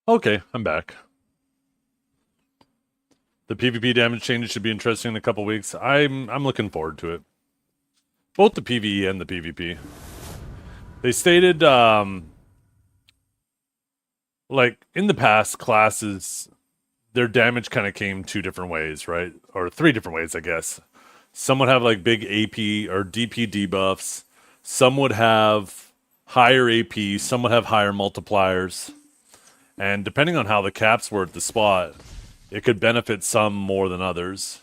Okay, I'm back. The PvP damage changes should be interesting in a couple weeks. I'm looking forward to it. Both the PvE and the PvP. They stated, like, in the past, classes, their damage kind of came two different ways, right? Or three different ways, I guess. Some would have, like, big AP or DP debuffs. Some would have higher AP. Some would have higher multipliers. And depending on how the caps were at the spot, it could benefit some more than others.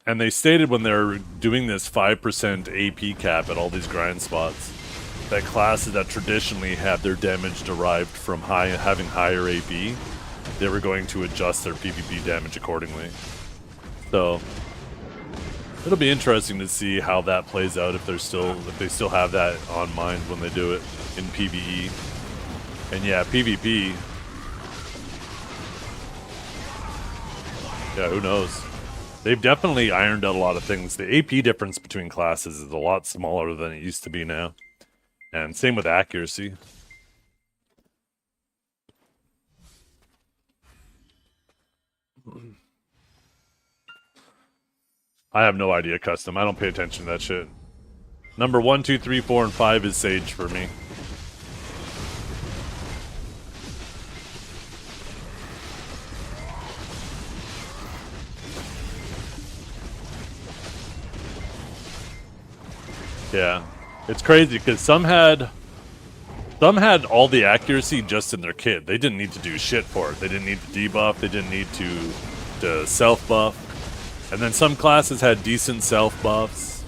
And they stated when they're doing this 5% AP cap at all these grind spots, that classes that traditionally have their damage derived from having higher AP, they were going to adjust their PvP damage accordingly. So it'll be interesting to see how that plays out if they still have that on mind when they do it in PvE. And yeah, PvP. Yeah, who knows? They've definitely ironed out a lot of things. The AP difference between classes is a lot smaller than it used to be now. And same with accuracy. I have no idea, Custom. I don't pay attention to that shit. Number 1, 2, 3, 4, and 5 is Sage for me. Yeah, it's crazy because some had all the accuracy just in their kit. They didn't need to do shit for it. They didn't need to debuff. They didn't need to self buff. And then some classes had decent self buffs.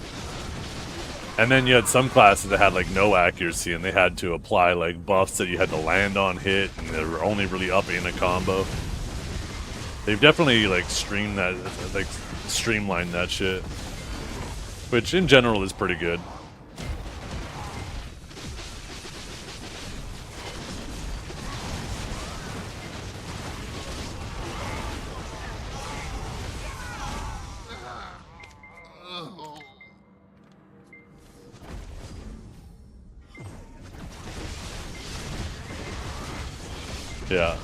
And then you had some classes that had like no accuracy and they had to apply like buffs that you had to land on hit and they were only really up in a combo. They've definitely like streamlined that shit, which in general is pretty good. Yeah.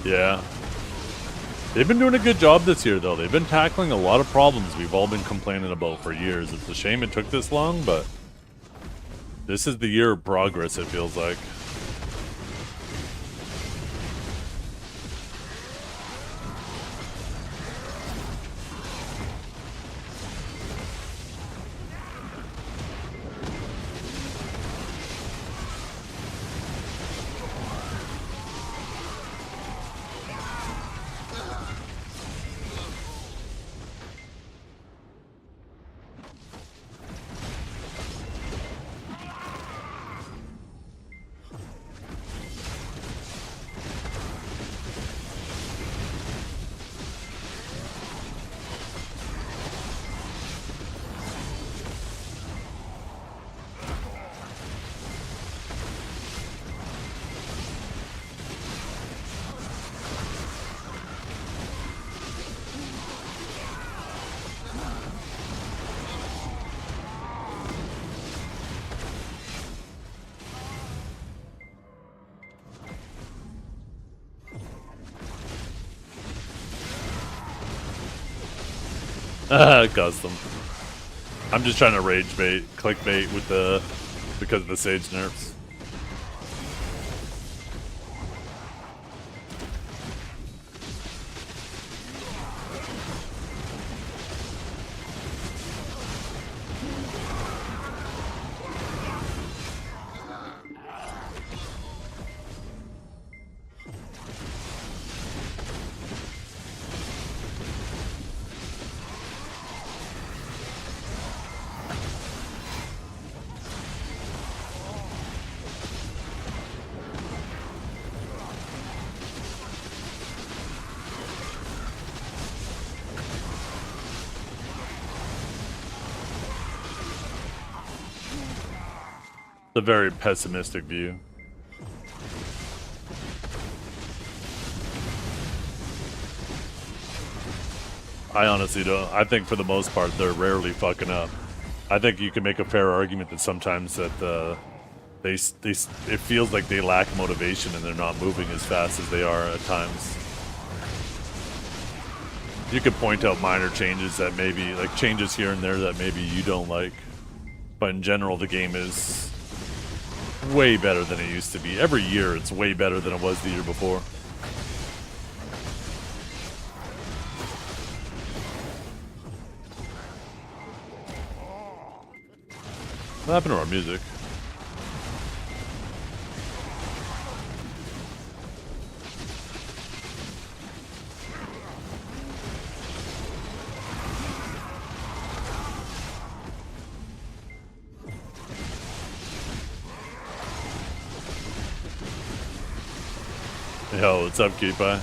Yeah. They've been doing a good job this year, though. They've been tackling a lot of problems we've all been complaining about for years. It's a shame it took this long, but this is the year of progress, it feels like. Custom. I'm just trying to rage bait, clickbait with because of the Sage nerfs. It's a very pessimistic view. I honestly don't. I think for the most part they're rarely fucking up. I think you can make a fair argument that sometimes that it feels like they lack motivation and they're not moving as fast as they are at times. You could point out minor changes that maybe, like changes here and there that maybe you don't like, but in general the game is way better than it used to be. Every year it's way better than it was the year before. What happened to our music? Yo, what's up, Keepa?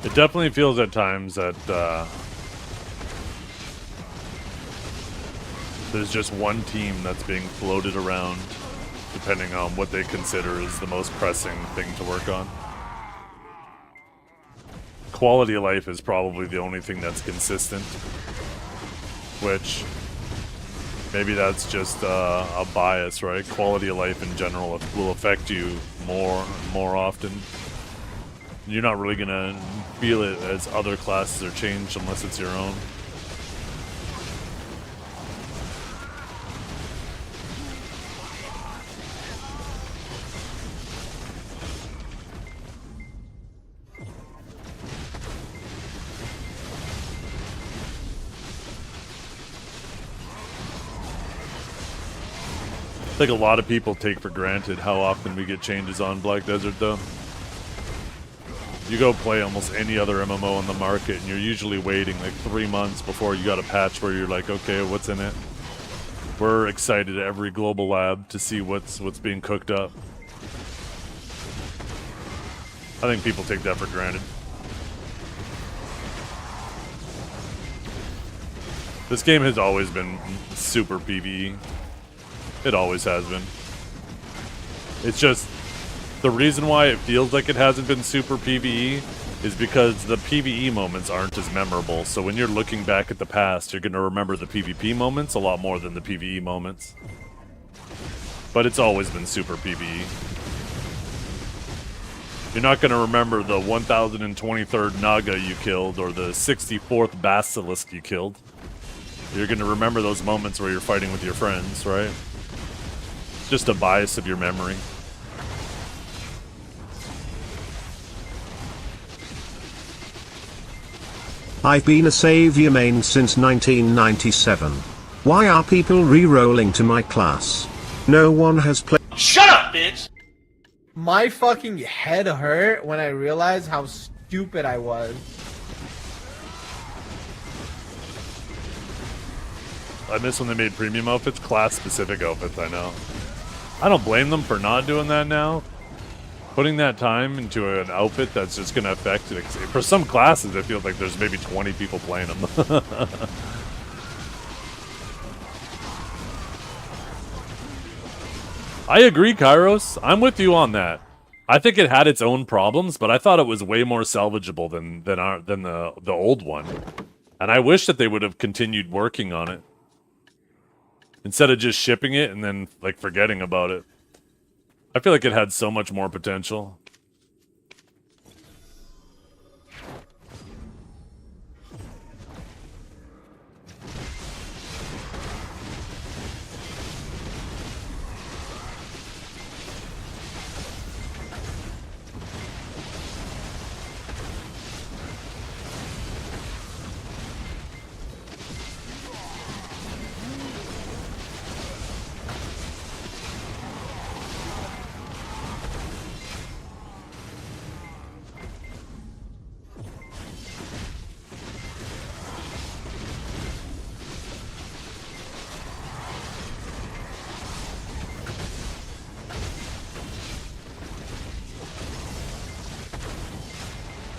It definitely feels at times that there's just one team that's being floated around, depending on what they consider is the most pressing thing to work on. Quality of life is probably the only thing that's consistent, which maybe that's just a bias, right? Quality of life in general will affect you more often. You're not really gonna feel it as other classes are changed unless it's your own. I think a lot of people take for granted how often we get changes on Black Desert, though. You go play almost any other MMO on the market, and you're usually waiting like 3 months before you got a patch where you're like, okay, what's in it? We're excited at every global lab to see what's being cooked up. I think people take that for granted. This game has always been super PvE. It always has been. It's just the reason why it feels like it hasn't been super PvE is because the PvE moments aren't as memorable. So when you're looking back at the past, you're going to remember the PvP moments a lot more than the PvE moments. but it's always been super PvE. You're not going to remember the 1023rd Naga you killed or the 64th Basilisk you killed. You're going to remember those moments where you're fighting with your friends, right? It's just a bias of your memory. I've been a savior main since 1997. Why are people re-rolling to my class? No one has played. Shut up, bitch! My fucking head hurt when I realized how stupid I was. I miss when they made premium outfits, class-specific outfits, I know. I don't blame them for not doing that now. Putting that time into an outfit that's just going to affect it. For some classes, it feels like there's maybe 20 people playing them. I agree, Kairos. I'm with you on that. I think it had its own problems, but I thought it was way more salvageable than the old one. And I wish that they would have continued working on it. Instead of just shipping it and then, like, forgetting about it. I feel like it had so much more potential.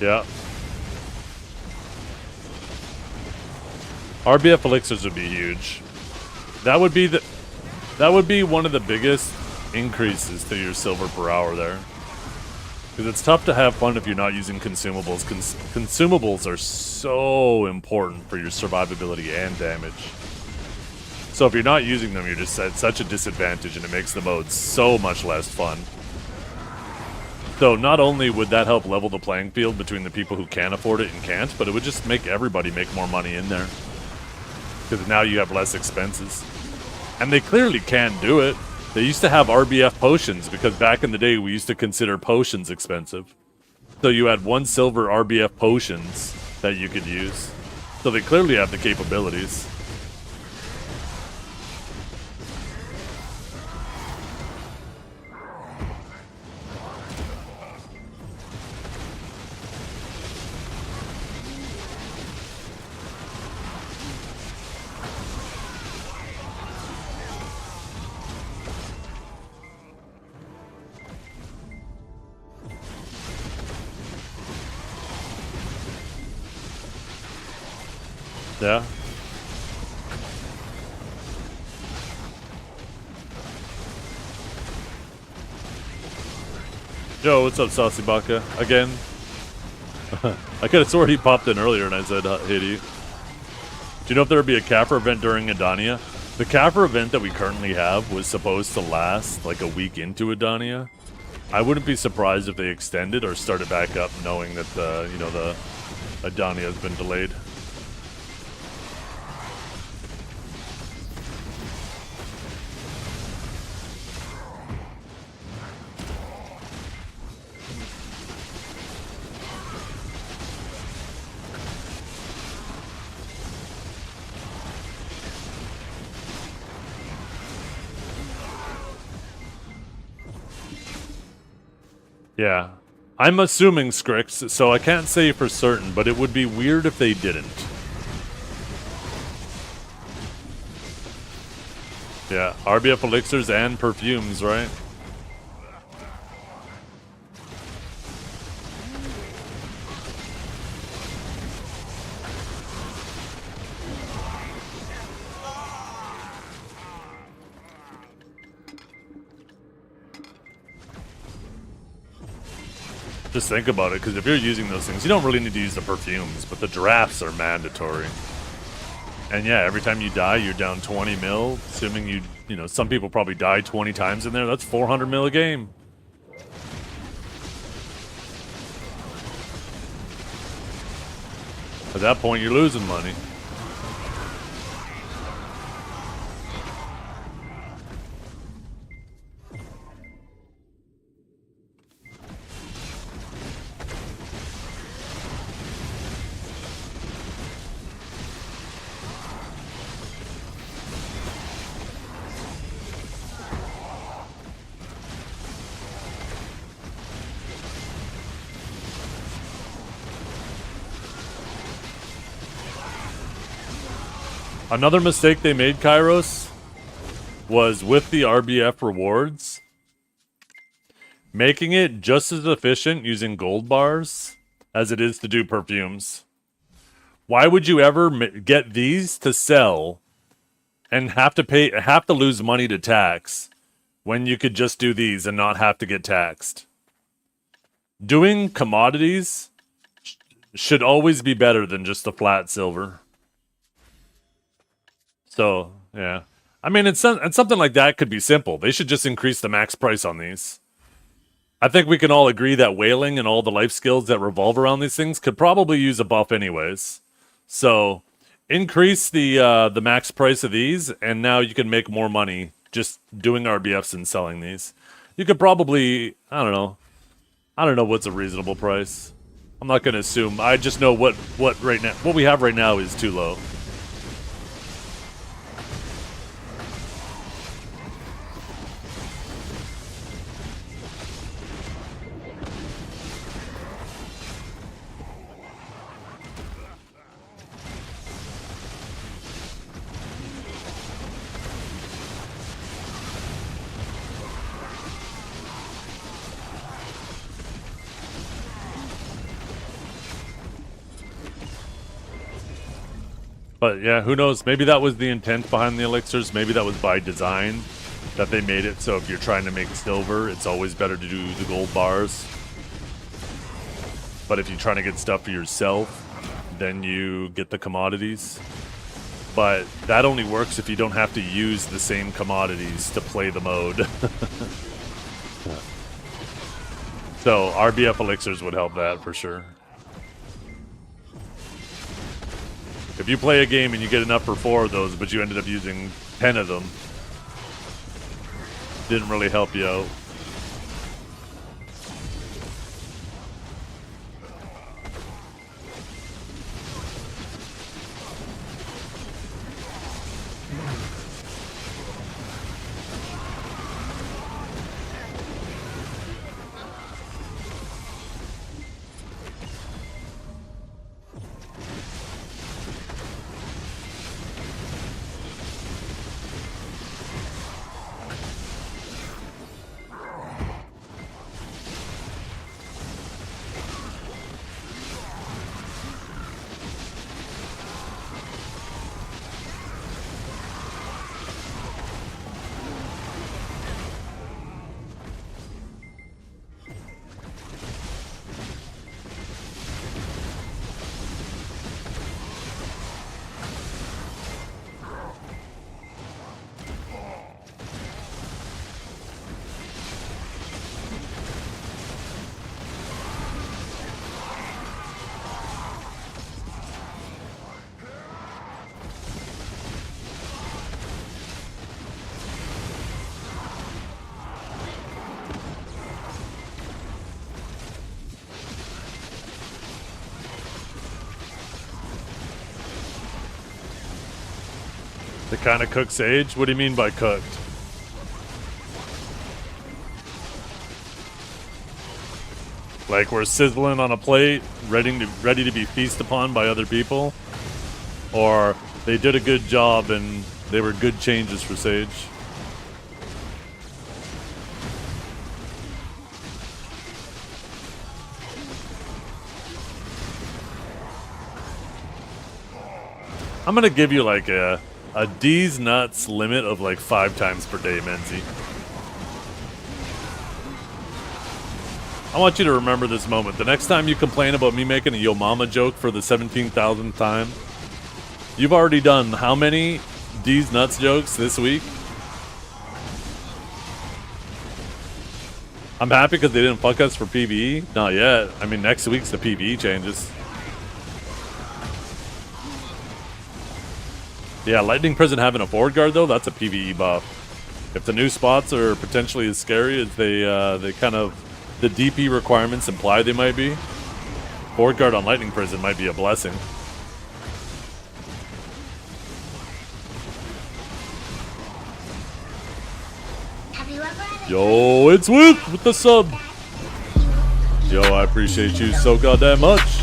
Yeah. RBF elixirs would be huge. That would be one of the biggest increases to your silver per hour there. Because it's tough to have fun if you're not using consumables. Consumables are so important for your survivability and damage. So if you're not using them, you're just at such a disadvantage and it makes the mode so much less fun. So not only would that help level the playing field between the people who can afford it and can't, but it would just make everybody make more money in there. Because now you have less expenses. And they clearly can do it. They used to have RBF potions, because back in the day we used to consider potions expensive. So you had 1 silver RBF potions that you could use. So they clearly have the capabilities. Yeah. Yo, what's up, Saucy Baka? Again? I could have sworn he popped in earlier and I said, hey to you. Do you know if there would be a Kaffir event during Edania? The Kaffir event that we currently have was supposed to last like a week into Edania. I wouldn't be surprised if they extended or started back up knowing that the Edania has been delayed. Yeah. I'm assuming Scrix, so I can't say for certain, but it would be weird if they didn't. Yeah, RBF elixirs and perfumes, right? Just think about it, because if you're using those things, you don't really need to use the perfumes, but the drafts are mandatory. And yeah, every time you die, you're down 20 mil, assuming you you know, some people probably die 20 times in there. That's 400 mil a game. At that point, you're losing money. Another mistake they made, Kairos, was with the RBF rewards, making it just as efficient using gold bars as it is to do perfumes. Why would you ever get these to sell and have to lose money to tax when you could just do these and not have to get taxed? Doing commodities should always be better than just the flat silver. So, yeah. I mean, it's something like that could be simple. They should just increase the max price on these. I think we can all agree that whaling and all the life skills that revolve around these things could probably use a buff anyways. So, increase the max price of these, and now you can make more money just doing RBFs and selling these. You could probably, I don't know what's a reasonable price. I'm not going to assume. I just know what we have right now is too low. But yeah, who knows? Maybe that was the intent behind the elixirs. Maybe that was by design, that they made it so if you're trying to make silver, it's always better to do the gold bars. But if you're trying to get stuff for yourself, then you get the commodities. But that only works if you don't have to use the same commodities to play the mode. So RBF elixirs would help that for sure. If you play a game and you get enough for 4 of those, but you ended up using 10 of them, didn't really help you out. The kind of cooked sage? What do you mean by cooked? Like we're sizzling on a plate, ready to be feasted upon by other people? Or they did a good job and they were good changes for sage? I'm gonna give you like a D's nuts limit of like 5 times per day, Menzie. I want you to remember this moment. The next time you complain about me making a Yo Mama joke for the 17,000th time, you've already done how many D's nuts jokes this week? I'm happy because they didn't fuck us for PvE. Not yet. I mean, next week's the PvE changes. Yeah, Lightning Prison having a forward guard though, that's a PvE buff. If the new spots are potentially as scary as they kind of the DP requirements imply they might be, forward guard on Lightning Prison might be a blessing. Yo, it's Whip with the sub. Yo, I appreciate you so goddamn much.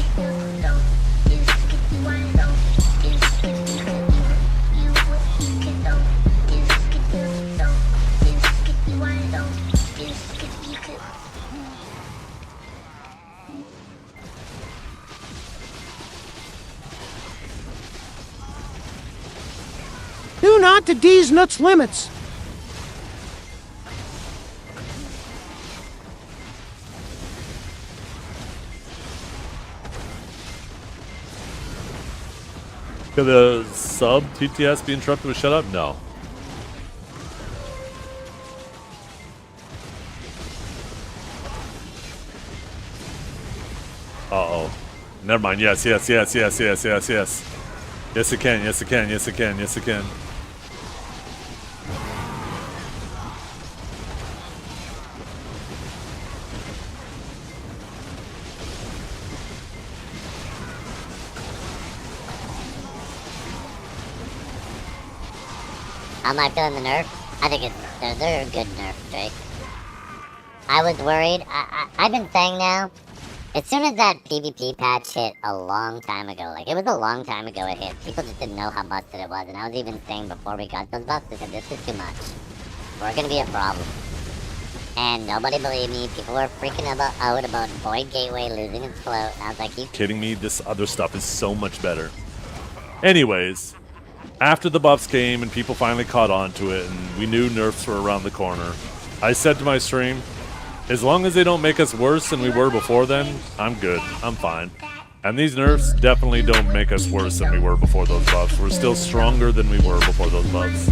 Do not to D's nuts limits. Could the sub TTS be interrupted with shut up? No. Uh-oh. Never mind. Yes, yes, yes, yes, yes, yes, yes. Yes, it can. Yes, it can. Yes, it can. Yes, it can. How am I feeling the nerf? I think they're a good nerf, Drake. I was worried. I've been saying now, as soon as that PvP patch hit a long time ago, like it was a long time ago it hit, people just didn't know how busted it was. And I was even saying before we got those buffs, I said this is too much. We're gonna be a problem. And nobody believed me. People were freaking out about Void Gateway losing its float. And I was like, you kidding me? This other stuff is so much better. Anyways, after the buffs came and people finally caught on to it and we knew nerfs were around the corner, I said to my stream, as long as they don't make us worse than we were before then, I'm good. I'm fine. And these nerfs definitely don't make us worse than we were before those buffs. We're still stronger than we were before those buffs.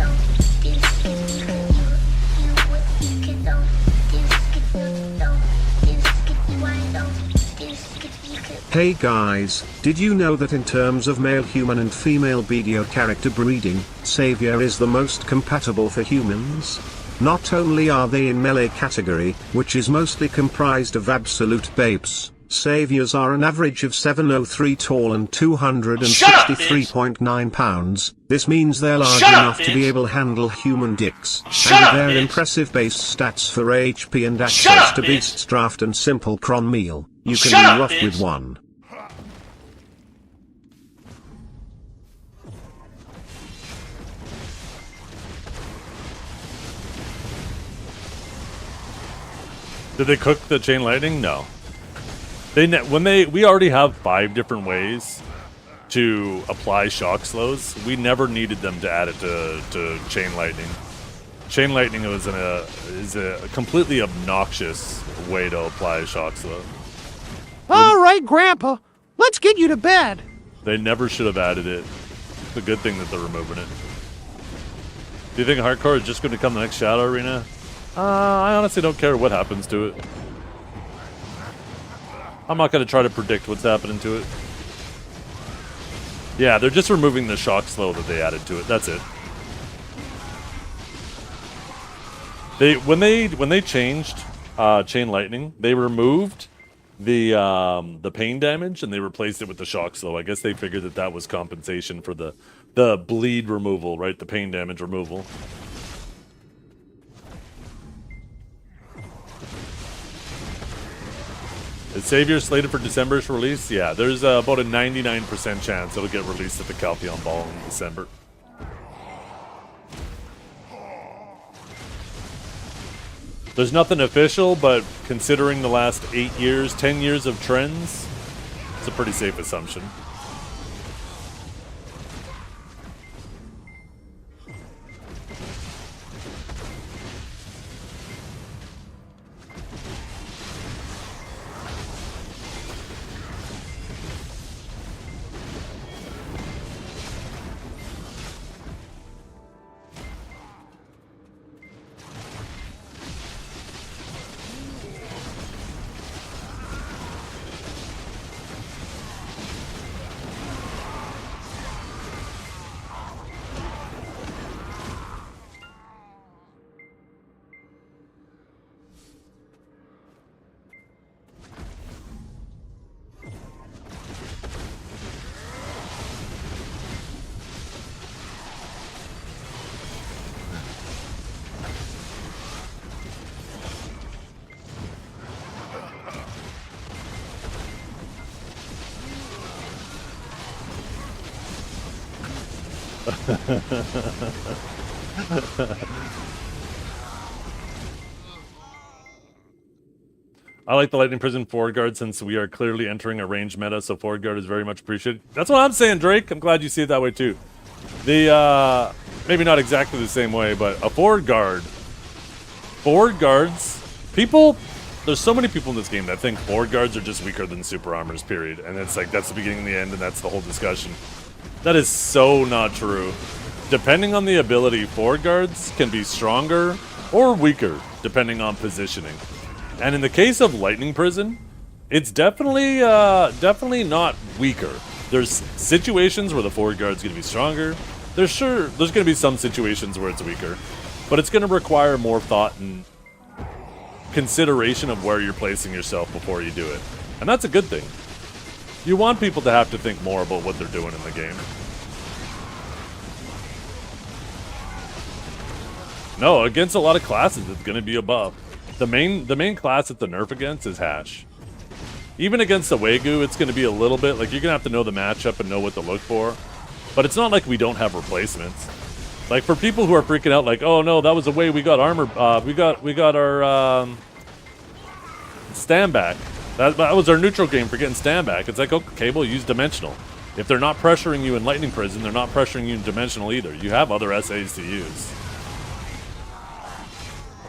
Hey guys, did you know that in terms of male human and female BDO character breeding, Savior is the most compatible for humans? Not only are they in melee category, which is mostly comprised of absolute babes, Saviors are an average of 7'03" tall and 263.9 pounds. This means they're large enough to be able to handle human dicks. And their impressive base stats for HP and access to Beast's Draft and Simple Cron Meal. You can be rough with one. Did they cook the chain lightning? No. We already have 5 different ways to apply shock slows. We never needed them to add it to chain lightning. Chain lightning is a completely obnoxious way to apply a shock slow. All right, Grandpa, let's get you to bed. They never should have added it. It's a good thing that they're removing it. Do you think hardcore is just going to become the next Shadow Arena? I honestly don't care what happens to it. I'm not going to try to predict what's happening to it. Yeah, they're just removing the shock slow that they added to it. That's it. When they changed Chain Lightning, they removed the pain damage and they replaced it with the shock slow. I guess they figured that was compensation for the bleed removal, right? The pain damage removal. Is Savior slated for December's release? Yeah, there's about a 99% chance it'll get released at the Caltheon Ball in December. There's nothing official, but considering the last 10 years of trends, it's a pretty safe assumption. I like the Lightning Prison forward guard since we are clearly entering a range meta, so forward guard is very much appreciated. That's what I'm saying, Drake. I'm glad you see it that way too. The maybe not exactly the same way, but a forward guards, people, there's so many people in this game that think forward guards are just weaker than super armors, period. And it's like, that's the beginning and the end, and that's the whole discussion. That is so not true. Depending on the ability, forward guards can be stronger or weaker, depending on positioning. And in the case of Lightning Prison, it's definitely not weaker. There's situations where the forward guard's going to be stronger. There's going to be some situations where it's weaker, but it's going to require more thought and consideration of where you're placing yourself before you do it. And that's a good thing. You want people to have to think more about what they're doing in the game. No, against a lot of classes, it's going to be a buff. The main class that the nerf against is Hash. Even against the Wagyu, it's going to be a little bit, like, you're going to have to know the matchup and know what to look for. But it's not like we don't have replacements. Like, for people who are freaking out, like, oh no, that was the way we got armor, we got our, stand back. That was our neutral game for getting stand back. It's like, okay, we'll use Dimensional. If they're not pressuring you in Lightning Prison, they're not pressuring you in Dimensional either. You have other SAs to use.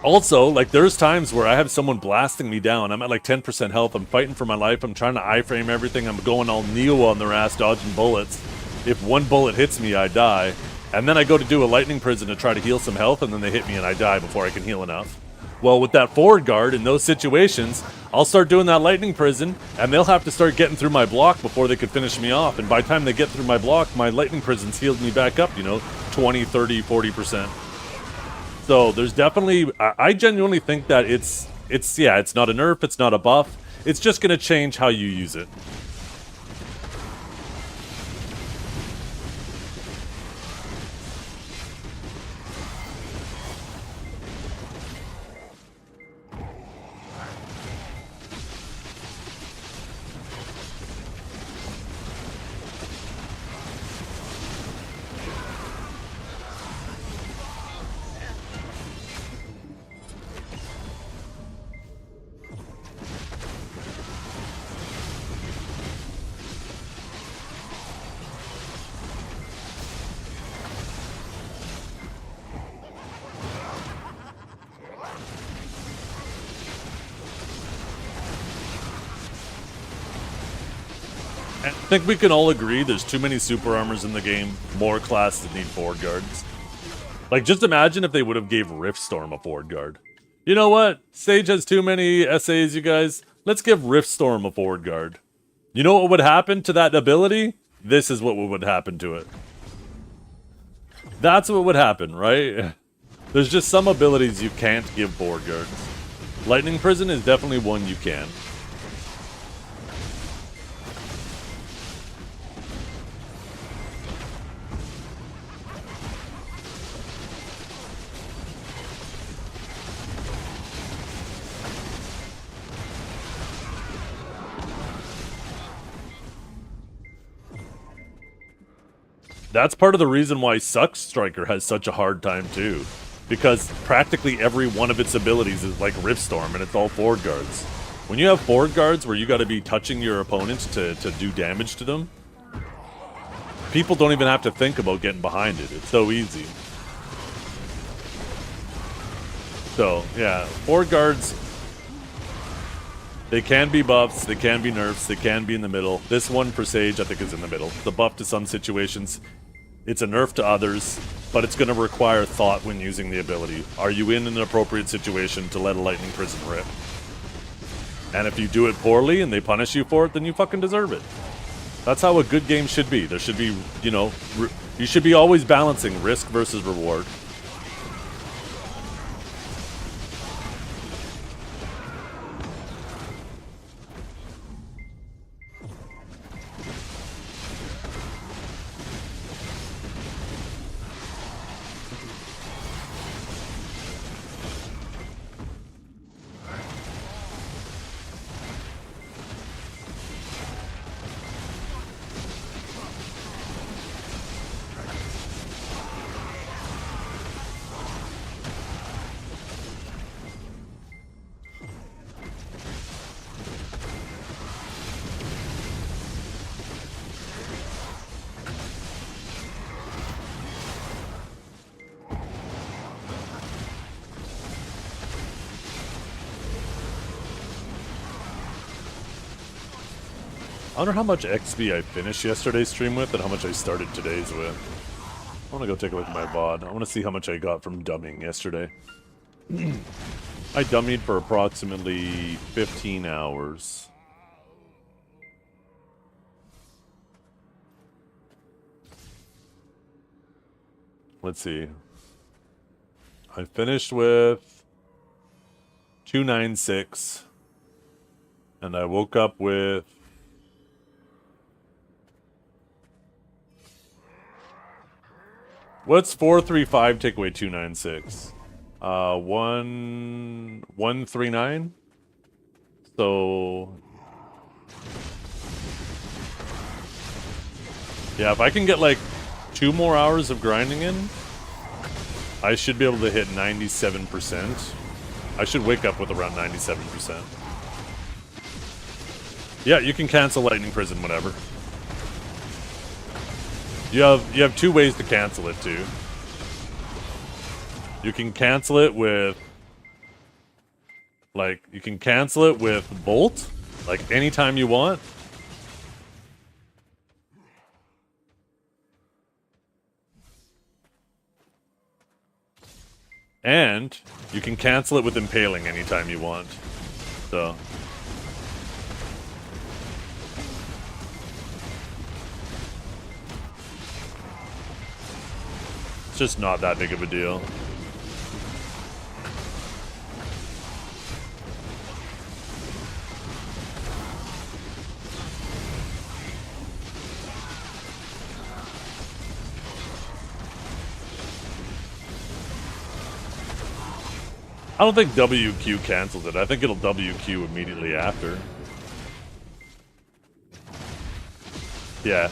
Also, like, there's times where I have someone blasting me down. I'm at like 10% health. I'm fighting for my life. I'm trying to iframe everything. I'm going all Neo on their ass, dodging bullets. If one bullet hits me, I die. And then I go to do a Lightning Prison to try to heal some health, and then they hit me and I die before I can heal enough. Well, with that forward guard, in those situations, I'll start doing that Lightning Prison, and they'll have to start getting through my block before they could finish me off. And by the time they get through my block, my Lightning Prison's healed me back up, 20, 30, 40%. So there's definitely, I genuinely think that it's not a nerf, it's not a buff. It's just going to change how you use it. I think we can all agree there's too many super armors in the game. More classes need forward guards. Like, just imagine if they would have gave Riftstorm a forward guard. You know what? Stage has too many SAs, you guys. Let's give Riftstorm a forward guard. You know what would happen to that ability? This is what would happen to it. That's what would happen, right? There's just some abilities you can't give forward guards. Lightning Prison is definitely one you can. That's part of the reason why Suck Striker has such a hard time too. Because practically every one of its abilities is like Riftstorm and it's all forward guards. When you have forward guards where you gotta be touching your opponents to do damage to them, people don't even have to think about getting behind it. It's so easy. So, yeah, forward guards, they can be buffs, they can be nerfs, they can be in the middle. This one for Sage, I think, is in the middle. The buff to some situations, it's a nerf to others, but it's going to require thought when using the ability. Are you in an appropriate situation to let a Lightning Prison rip? And if you do it poorly and they punish you for it, then you fucking deserve it. That's how a good game should be. There should be, you should be always balancing risk versus reward. I wonder how much XP I finished yesterday's stream with and how much I started today's with. I want to go take a look at my VOD. I want to see how much I got from dumming yesterday. I dummied for approximately 15 hours. Let's see. I finished with 296. And I woke up with... What's 435 take away 296? 139? So... Yeah, if I can get like 2 more hours of grinding in, I should be able to hit 97%. I should wake up with around 97%. Yeah, you can cancel Lightning Prison whenever. You have 2 ways to cancel it too. You can cancel it with Bolt, like anytime you want. And you can cancel it with Impaling anytime you want. So it's just not that big of a deal. I don't think WQ cancels it. I think it'll WQ immediately after. Yeah.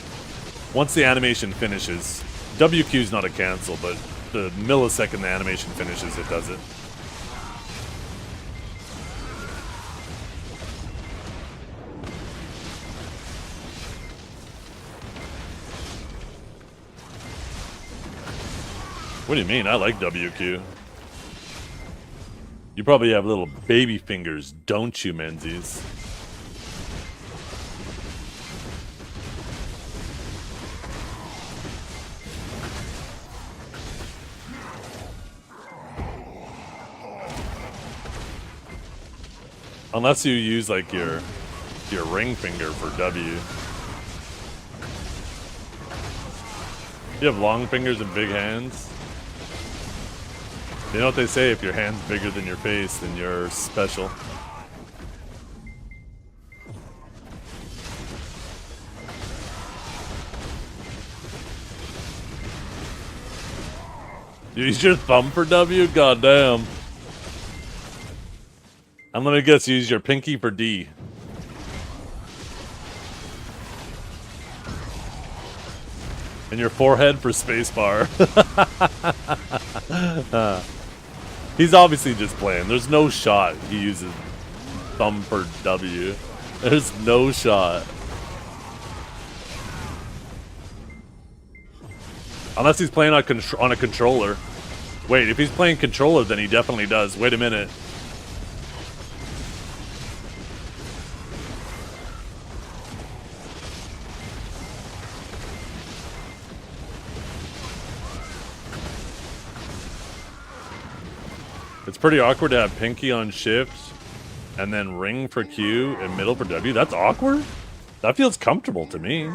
Once the animation finishes, WQ's not a cancel, but the millisecond the animation finishes, it does it. What do you mean? I like WQ. You probably have little baby fingers, don't you, Menzies? Unless you use like your ring finger for W. You have long fingers and big hands. You know what they say, if your hand's bigger than your face, then you're special. You use your thumb for W? God damn. And let me guess, you use your pinky for D. And your forehead for spacebar. He's obviously just playing. There's no shot he uses thumb for W. There's no shot. Unless he's playing on a controller. Wait, if he's playing controller, then he definitely does. Wait a minute. It's pretty awkward to have pinky on shift and then ring for Q and middle for W. That's awkward? That feels comfortable to me.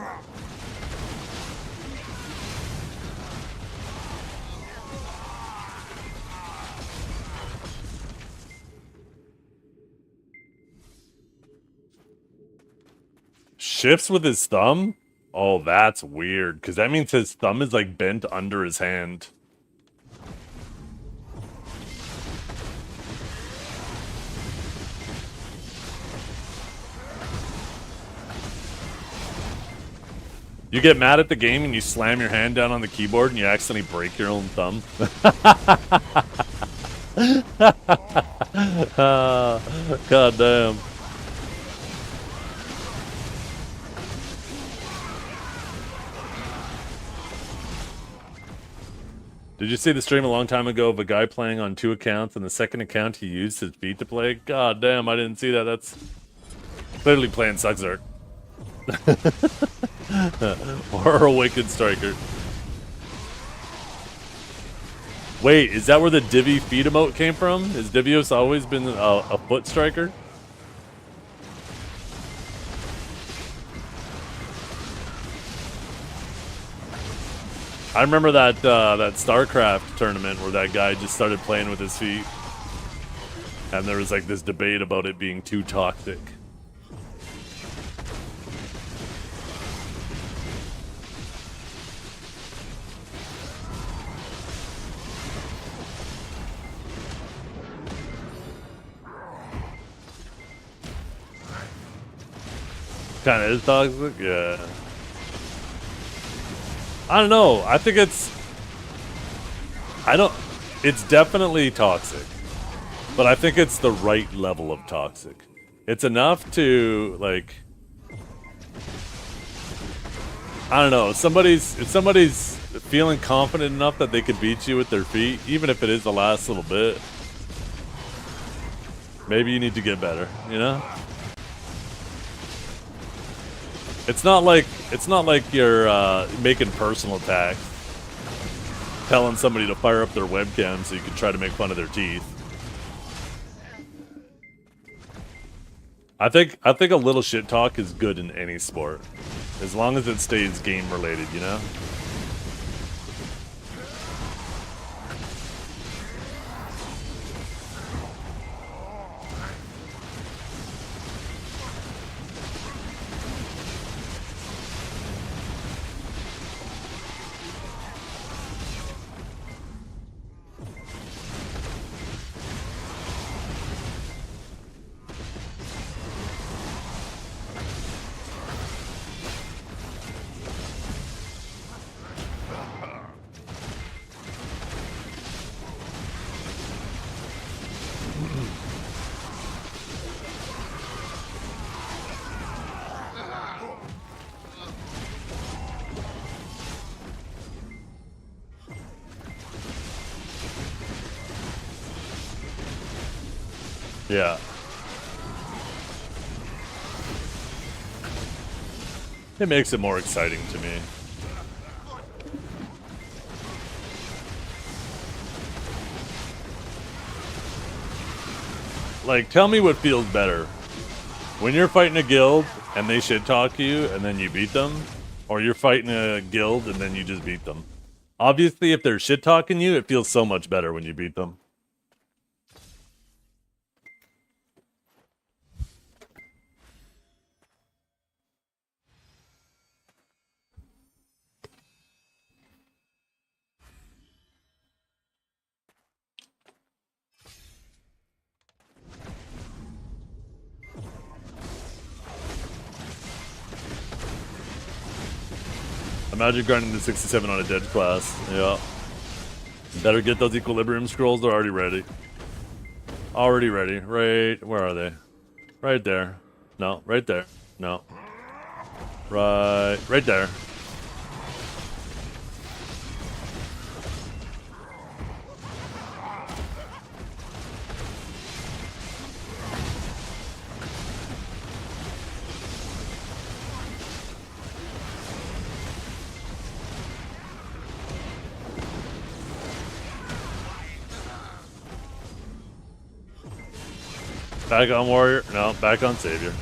Shifts with his thumb? Oh, that's weird, because that means his thumb is like bent under his hand. You get mad at the game and you slam your hand down on the keyboard and you accidentally break your own thumb. God damn. Did you see the stream a long time ago of a guy playing on 2 accounts and the second account he used his feet to play? God damn, I didn't see that. That's clearly playing Suxark. Or Awakened Striker. Wait, is that where the Divi feed emote came from? Has Divios always been a foot striker? I remember that that StarCraft tournament where that guy just started playing with his feet. And there was like this debate about it being too toxic. Kind of is toxic, yeah. I don't know. I think it's. It's definitely toxic, but I think it's the right level of toxic. It's enough to like. I don't know. If somebody's feeling confident enough that they could beat you with their feet, even if it is the last little bit, maybe you need to get better. You know. It's not like you're making personal attacks, telling somebody to fire up their webcam so you can try to make fun of their teeth. I think a little shit talk is good in any sport, as long as it stays game related, you know? Yeah. It makes it more exciting to me. Like, tell me what feels better. When you're fighting a guild and they shit talk you and then you beat them, or you're fighting a guild and then you just beat them. Obviously, if they're shit talking you, it feels so much better when you beat them. Imagine grinding to 67 on a dead class. Yeah. Better get those equilibrium scrolls. They're already ready. Already ready. Right. Where are they? Right there. No. Right there. No. Right there. Back on Warrior? No, back on Savior.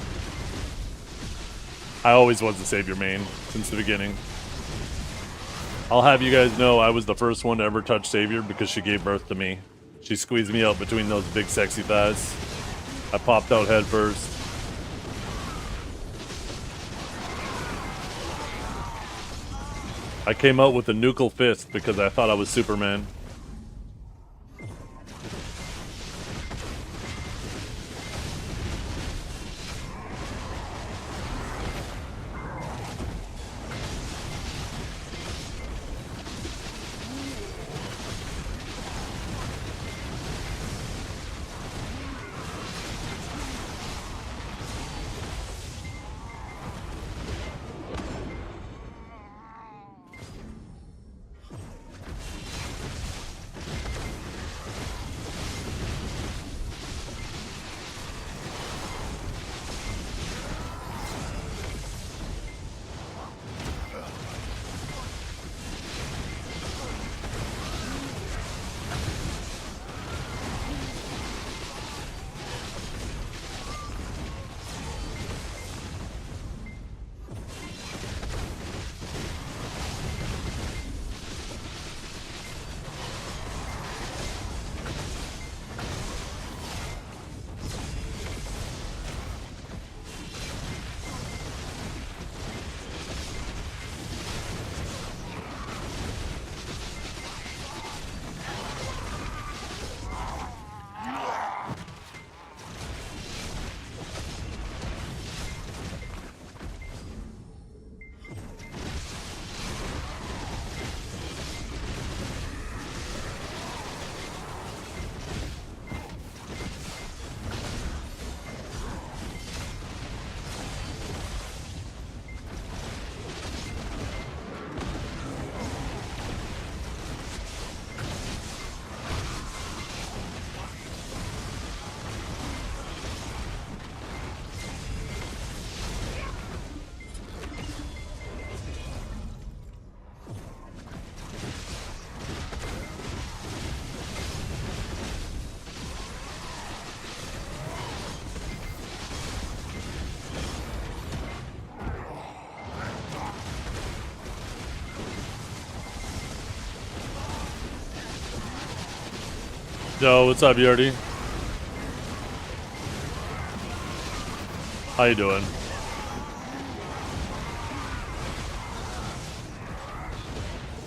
I always was the Savior main since the beginning. I'll have you guys know I was the first one to ever touch Savior because she gave birth to me. She squeezed me out between those big sexy thighs. I popped out head first. I came out with a nuclear fist because I thought I was Superman. Yo, what's up, Yurdy? How you doing?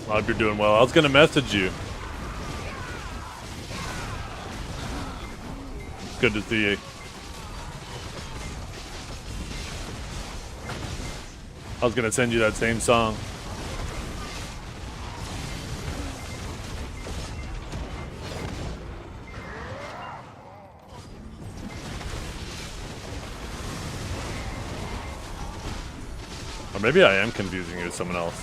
I hope you're doing well. I was gonna message you. Good to see you. I was gonna send you that same song. Or maybe I am confusing you with someone else.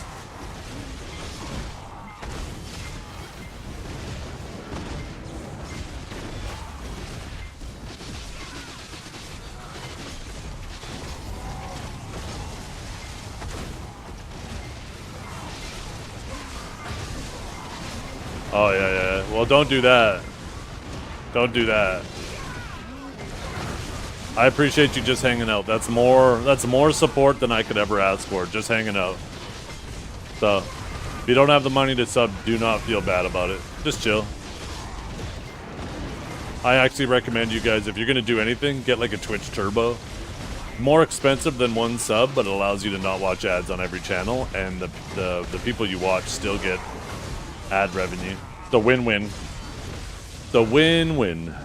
Oh, yeah. Well, don't do that. Don't do that. I appreciate you just hanging out. That's more support than I could ever ask for. Just hanging out. So, if you don't have the money to sub, do not feel bad about it. Just chill. I actually recommend you guys, if you're going to do anything, get like a Twitch Turbo. More expensive than one sub, but it allows you to not watch ads on every channel, and the people you watch still get ad revenue. The win-win. The win-win.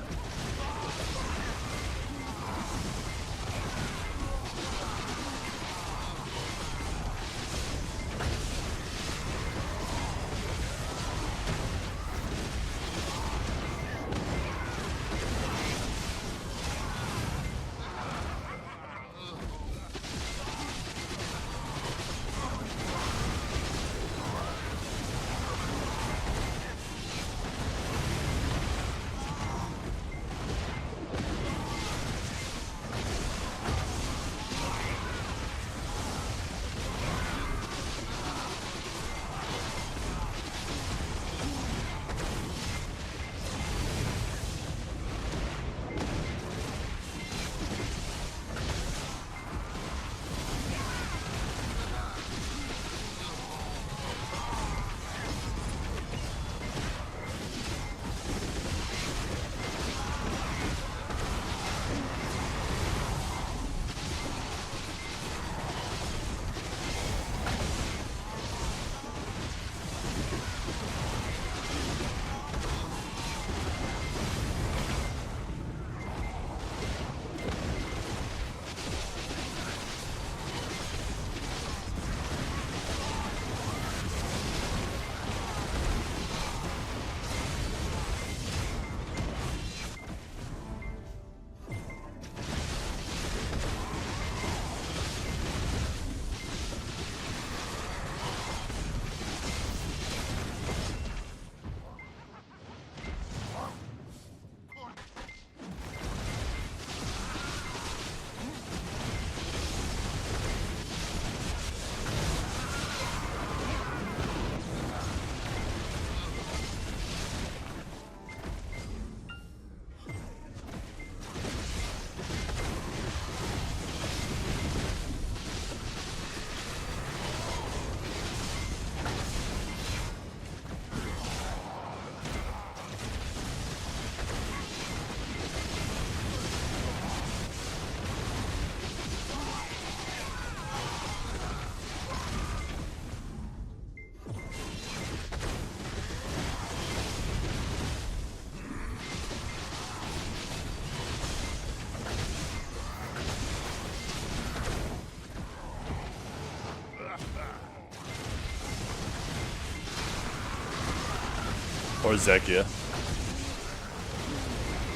Or Zekia.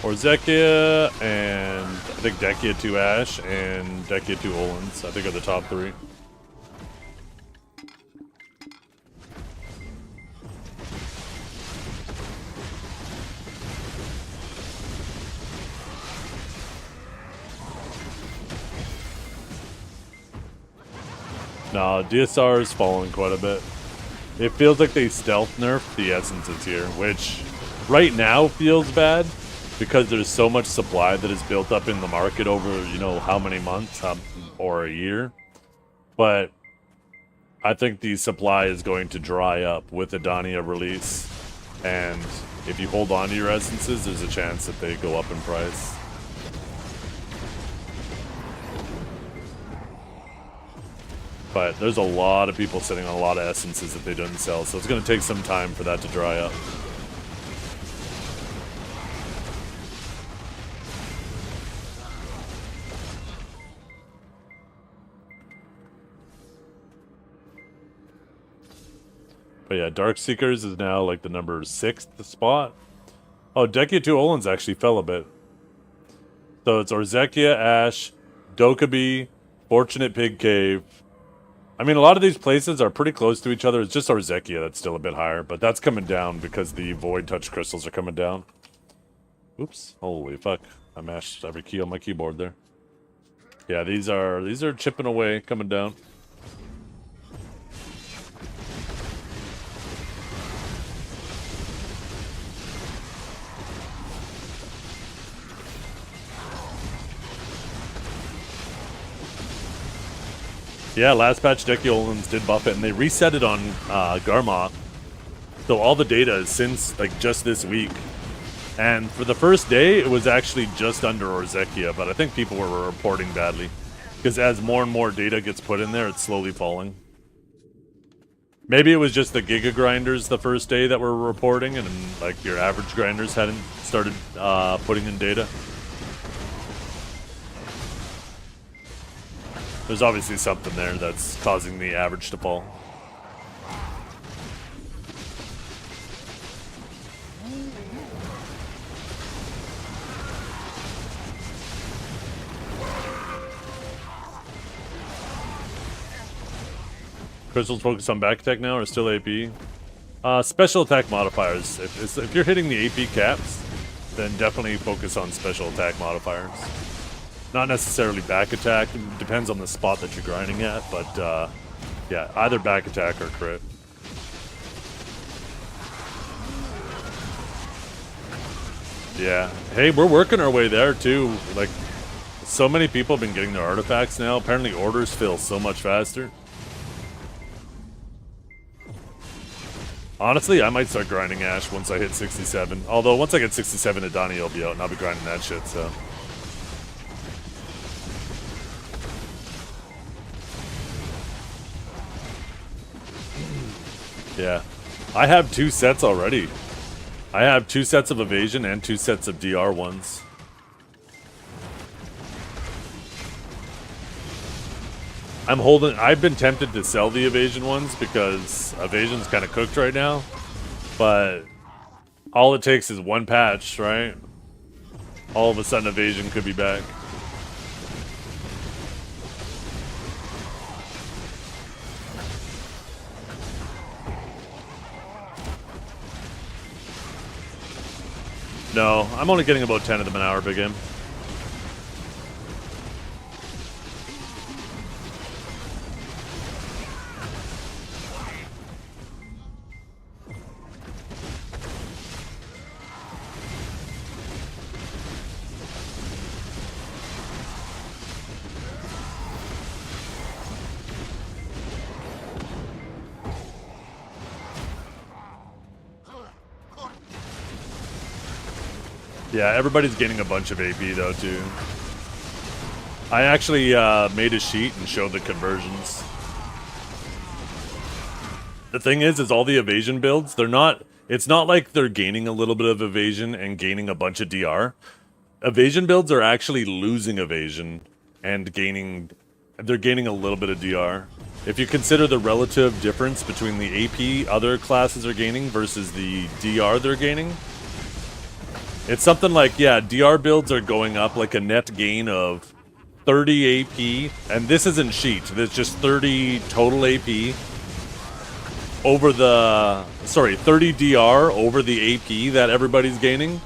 Or Zekia, and I think Dekia 2 Ash, and Dekia 2 Olins, I think are the top three. Nah, DSR is falling quite a bit. It feels like they stealth nerfed the essences here, which right now feels bad because there's so much supply that is built up in the market over, you know, how many months or a year. But I think the supply is going to dry up with Edania release, and if you hold on to your essences, there's a chance that they go up in price. But there's a lot of people sitting on a lot of essences that they didn't sell, so it's going to take some time for that to dry up. But yeah, Dark Seekers is now like the number 6th spot. Oh, Dekia 2 Olins actually fell a bit. So it's Orzekia, Ash, Dokkaebi, Fortunate Pig Cave. I mean, a lot of these places are pretty close to each other. It's just Orzekia that's still a bit higher, but that's coming down because the Void Touch Crystals are coming down. Oops. Holy fuck. I mashed every key on my keyboard there. Yeah, these are chipping away, coming down. Yeah, last patch Dekiolans did buff it, and they reset it on Garmoth. So all the data is since, like, just this week. And for the first day, it was actually just under Orzekia, but I think people were reporting badly. Because as more and more data gets put in there, it's slowly falling. Maybe it was just the Giga Grinders the first day that were reporting, and, like, your average grinders hadn't started putting in data. There's obviously something there that's causing the average to fall. Crystals focus on back attack now or still AP? Special attack modifiers. If you're hitting the AP caps, then definitely focus on special attack modifiers. Not necessarily back attack, it depends on the spot that you're grinding at, but yeah, either back attack or crit. Yeah, hey, we're working our way there too. Like, so many people have been getting their artifacts now. Apparently orders fill so much faster. Honestly, I might start grinding Ash once I hit 67. Although, once I get 67, Edania will be out, and I'll be grinding that shit, so... Yeah, I have 2 sets already. I have 2 sets of evasion and 2 sets of DR ones. I've been tempted to sell the evasion ones because evasion's kind of cooked right now. But all it takes is one patch, right? All of a sudden evasion could be back. No, I'm only getting about 10 of them an hour, Big M. Yeah, everybody's getting a bunch of AP though too. I actually made a sheet and showed the conversions. The thing is all the evasion builds, it's not like they're gaining a little bit of evasion and gaining a bunch of DR. Evasion builds are actually losing evasion and they're gaining a little bit of DR. If you consider the relative difference between the AP other classes are gaining versus the DR they're gaining, it's something like, yeah, DR builds are going up like a net gain of 30 AP, and this isn't sheet, there's just 30 total AP over 30 DR over the AP that everybody's gaining,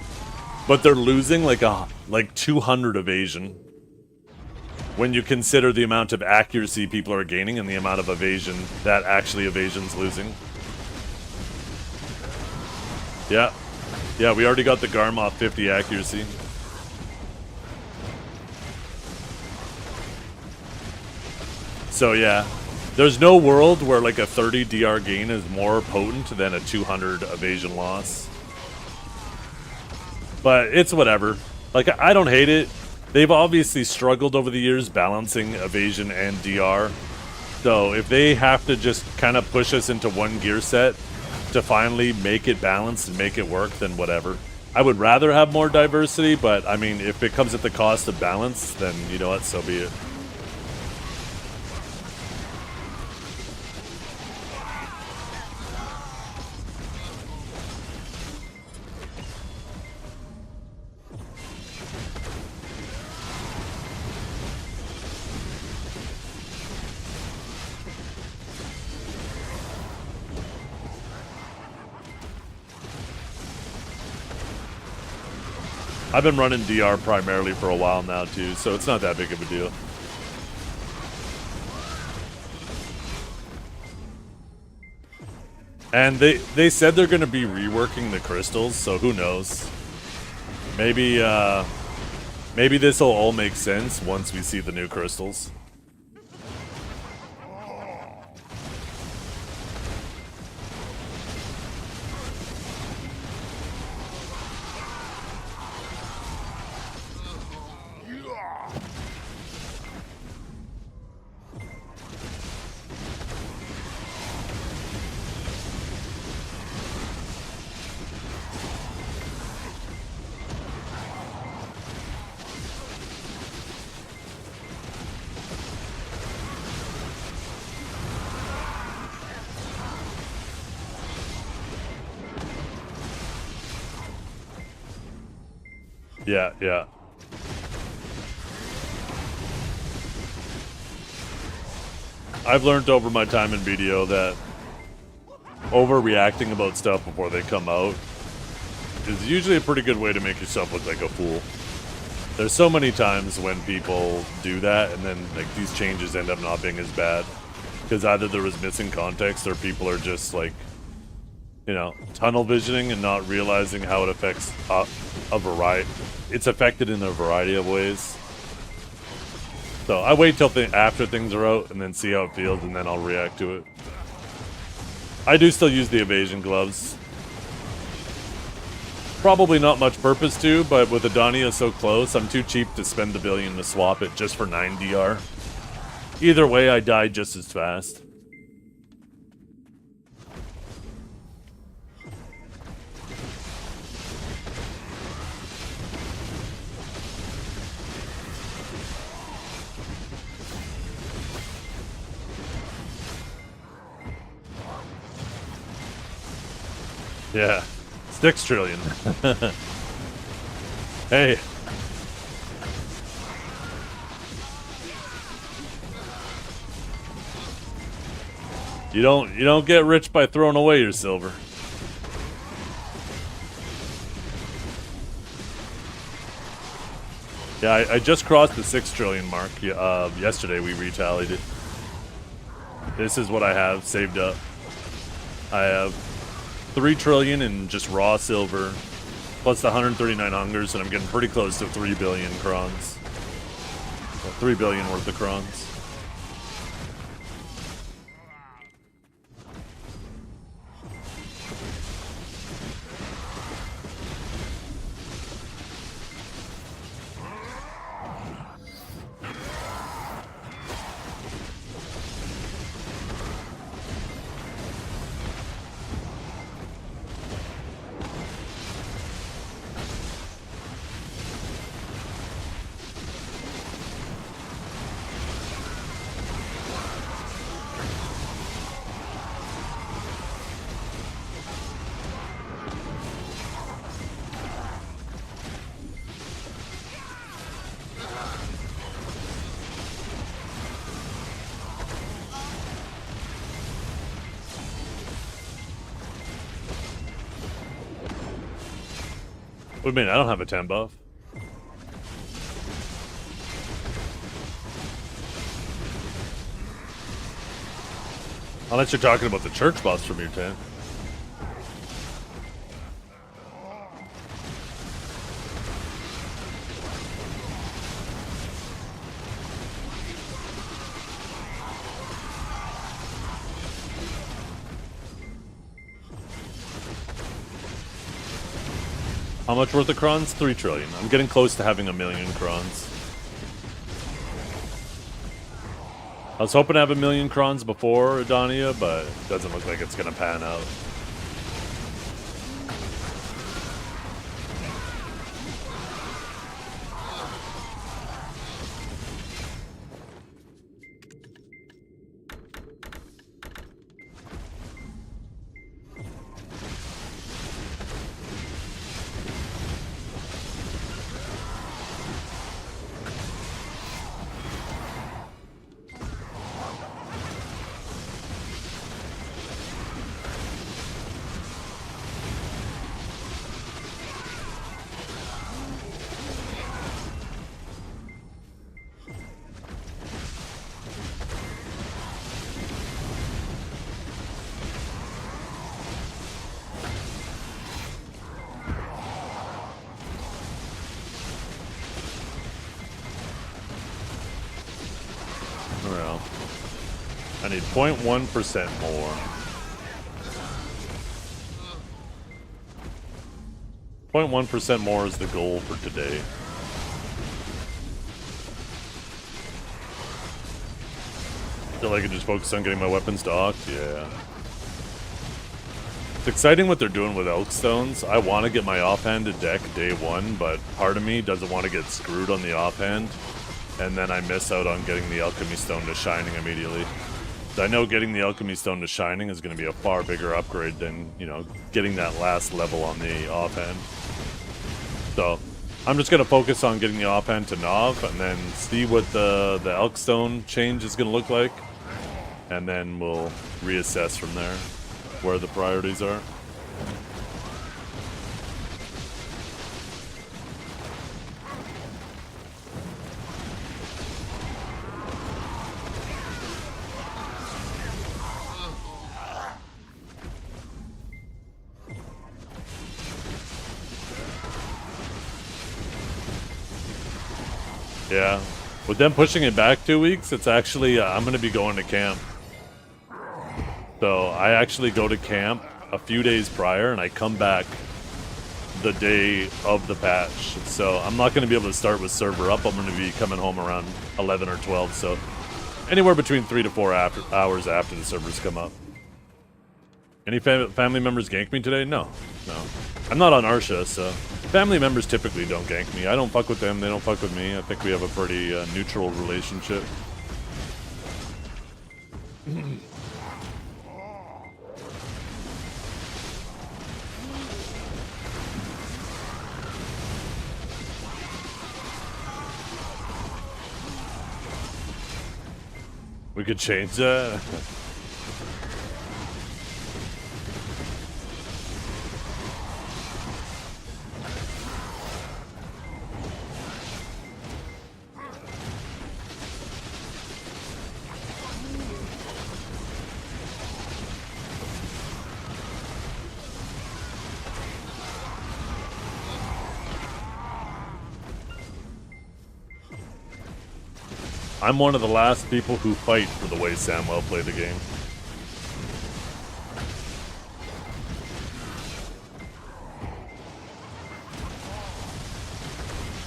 but they're losing like 200 evasion. When you consider the amount of accuracy people are gaining and the amount of evasion that actually evasion's losing. Yeah. Yeah, we already got the Garmoth 50 accuracy. So yeah, there's no world where like a 30 DR gain is more potent than a 200 evasion loss. But it's whatever. Like, I don't hate it. They've obviously struggled over the years balancing evasion and DR. So if they have to just kind of push us into one gear set to finally make it balanced and make it work, then whatever. I would rather have more diversity, but I mean, if it comes at the cost of balance, then you know what, so be it. I've been running DR primarily for a while now too, so it's not that big of a deal. And they said they're going to be reworking the crystals, so who knows? Maybe maybe this will all make sense once we see the new crystals. Yeah, yeah. I've learned over my time in video that overreacting about stuff before they come out is usually a pretty good way to make yourself look like a fool. There's so many times when people do that and then like these changes end up not being as bad because either there was missing context or people are just like, you know, tunnel visioning and not realizing how it affects a variety. It's affected in a variety of ways. So I wait till after things are out and then see how it feels and then I'll react to it. I do still use the evasion gloves. Probably not much purpose to, but with Edania so close, I'm too cheap to spend the billion to swap it just for 9 DR. Either way, I die just as fast. Yeah, 6 trillion. Hey. You don't get rich by throwing away your silver. Yeah, I just crossed the 6 trillion mark. Yesterday we retallied it. This is what I have saved up. I have 3 trillion in just raw silver, plus the 139 hungers, and I'm getting pretty close to 3 billion crons. Well, 3 billion worth of crons. What do you mean? I don't have a 10 buff. Unless you're talking about the church buffs from your 10. How much worth of crons? 3 trillion. I'm getting close to having 1 million crons. I was hoping to have 1 million crons before Edania, but it doesn't look like it's gonna pan out. Well, I need 0.1% more. 0.1% more is the goal for today. Feel like I can just focus on getting my weapons docked? Yeah. It's exciting what they're doing with elk stones. I want to get my offhanded deck day one, but part of me doesn't want to get screwed on the offhand, and then I miss out on getting the alchemy stone to shining immediately. I know getting the alchemy stone to shining is going to be a far bigger upgrade than, you know, getting that last level on the offhand. So I'm just going to focus on getting the offhand to Nov and then see what the elk stone change is going to look like, and then we'll reassess from there where the priorities are. Yeah, with them pushing it back 2 weeks, it's actually, I'm going to be going to camp. So I actually go to camp a few days prior, and I come back the day of the patch. So I'm not going to be able to start with server up. I'm going to be coming home around 11 or 12. So anywhere between 3 to 4 hours after the servers come up. Any family members gank me today? No. I'm not on Arsha, so family members typically don't gank me. I don't fuck with them, they don't fuck with me. I think we have a pretty neutral relationship. We could change that. I'm one of the last people who fight for the way Samwell played the game.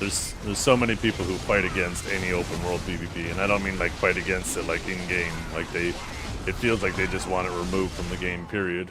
There's so many people who fight against any open world PvP, and I don't mean like fight against it like in game. Like it feels like they just want it removed from the game, period.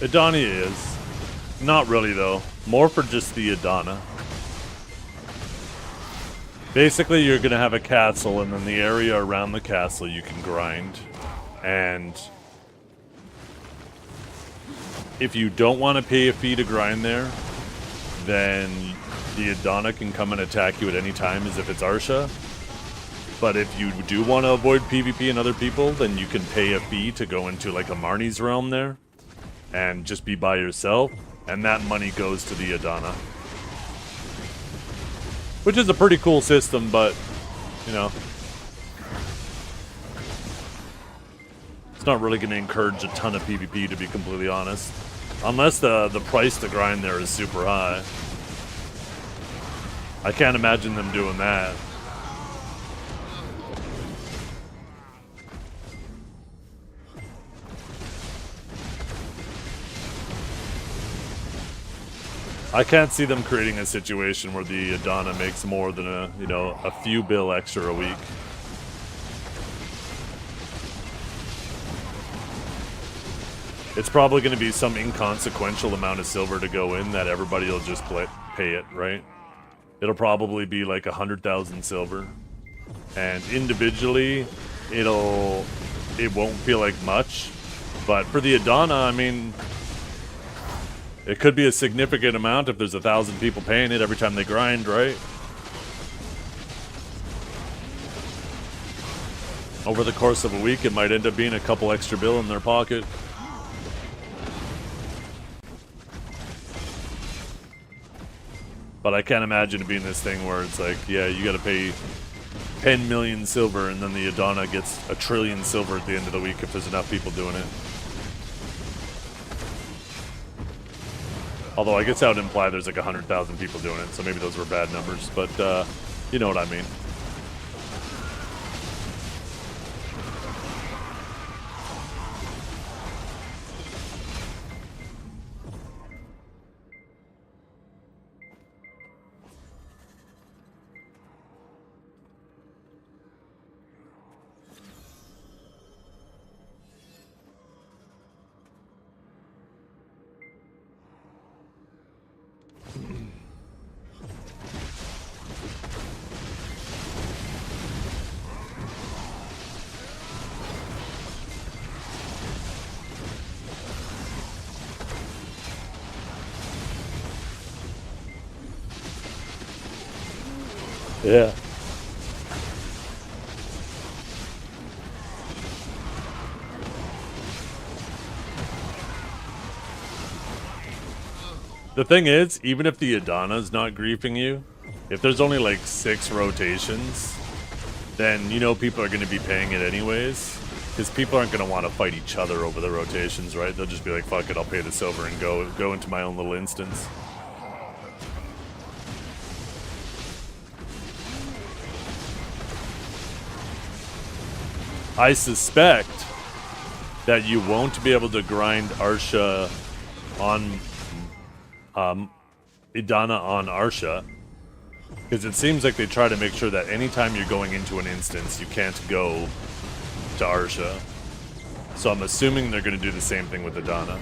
Edania is. Not really, though. More for just the Edana. Basically, you're going to have a castle, and then the area around the castle you can grind. And if you don't want to pay a fee to grind there, then the Edana can come and attack you at any time as if it's Arsha. But if you do want to avoid PvP and other people, then you can pay a fee to go into like a Marnie's realm there and just be by yourself, and that money goes to the Edana. Which is a pretty cool system, but, you know, it's not really going to encourage a ton of PvP, to be completely honest. Unless the price to grind there is super high. I can't imagine them doing that. I can't see them creating a situation where the Edana makes more than a few bill extra a week. It's probably going to be some inconsequential amount of silver to go in that everybody will just pay it, right? It'll probably be like 100,000 silver. And individually, it won't feel like much. But for the Edana, I mean, it could be a significant amount if there's 1,000 people paying it every time they grind, right? Over the course of a week, it might end up being a couple extra bill in their pocket. But I can't imagine it being this thing where it's like, yeah, you gotta pay 10 million silver and then the Edana gets 1 trillion silver at the end of the week if there's enough people doing it. Although I guess that would imply there's like 100,000 people doing it, so maybe those were bad numbers, but you know what I mean. Yeah. The thing is, even if the Edana's not griefing you, if there's only like 6 rotations, then you know people are going to be paying it anyways. Because people aren't going to want to fight each other over the rotations, right? They'll just be like, fuck it, I'll pay the silver and go into my own little instance. I suspect that you won't be able to grind Arsha on Edana on Arsha, because it seems like they try to make sure that anytime you're going into an instance, you can't go to Arsha. So I'm assuming they're going to do the same thing with Edana.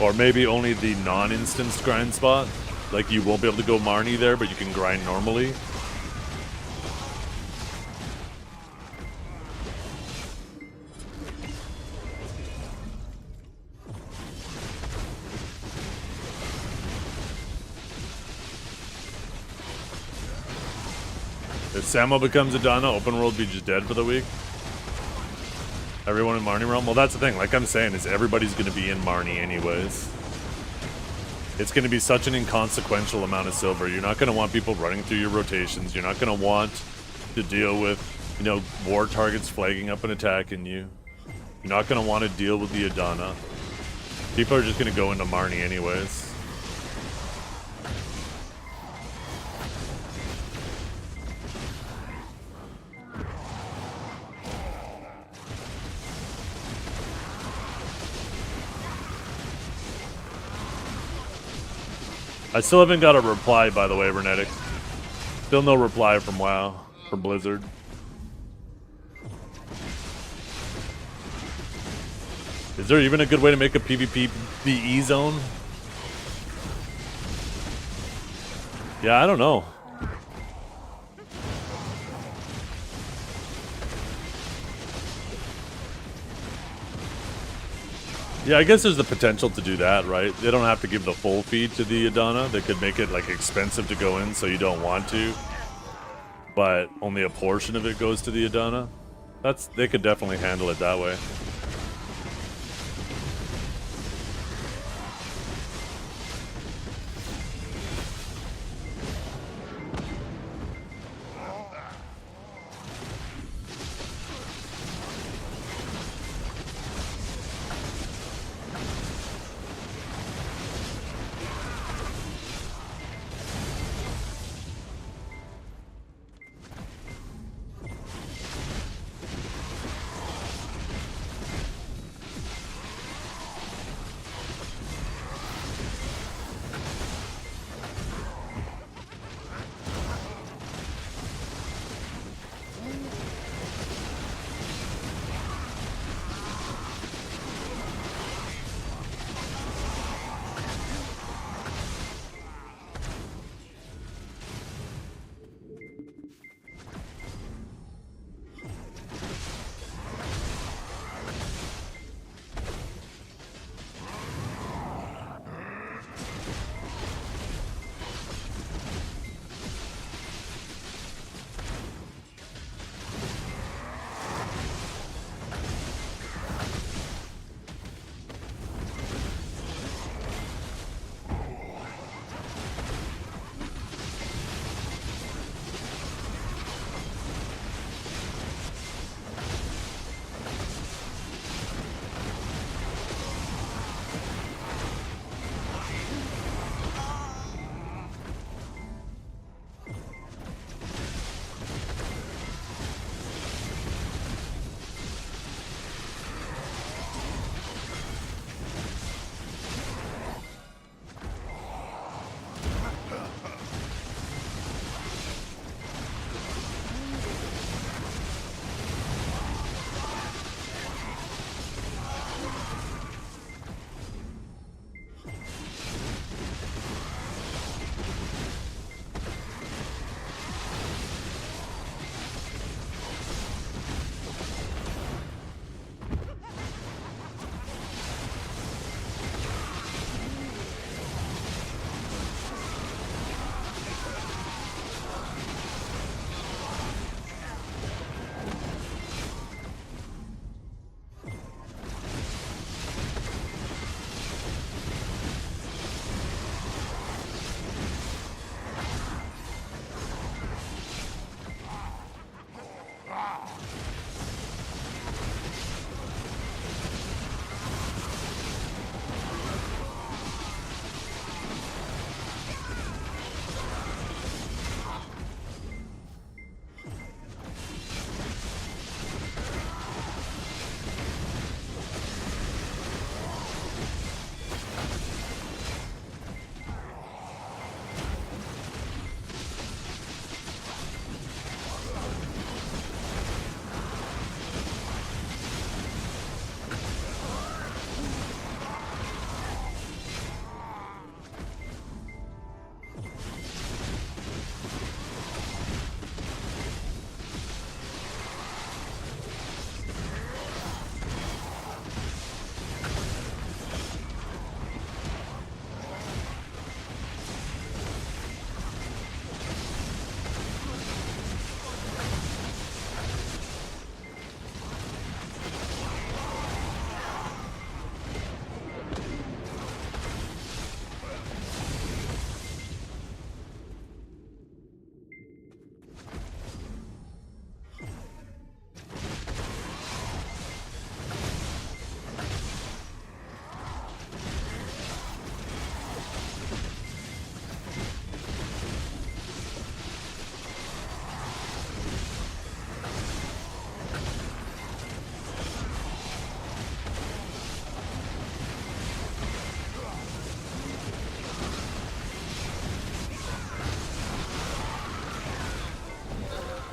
Or maybe only the non-instanced grind spot. Like you won't be able to go Marnie there, but you can grind normally. If Samo becomes Edana, open world be just dead for the week. Everyone in Marnie realm? Well, that's the thing. Like I'm saying, is everybody's going to be in Marnie anyways. It's going to be such an inconsequential amount of silver. You're not going to want people running through your rotations. You're not going to want to deal with, you know, war targets flagging up and attacking you. You're not going to want to deal with the Edana. People are just going to go into Marnie anyways. I still haven't got a reply, by the way, Renetic. Still no reply from WoW, from Blizzard. Is there even a good way to make a PvP BE zone? Yeah, I don't know. Yeah, I guess there's the potential to do that, right? They don't have to give the full feed to the Edania. They could make it like expensive to go in so you don't want to. But only a portion of it goes to the Edania. They could definitely handle it that way.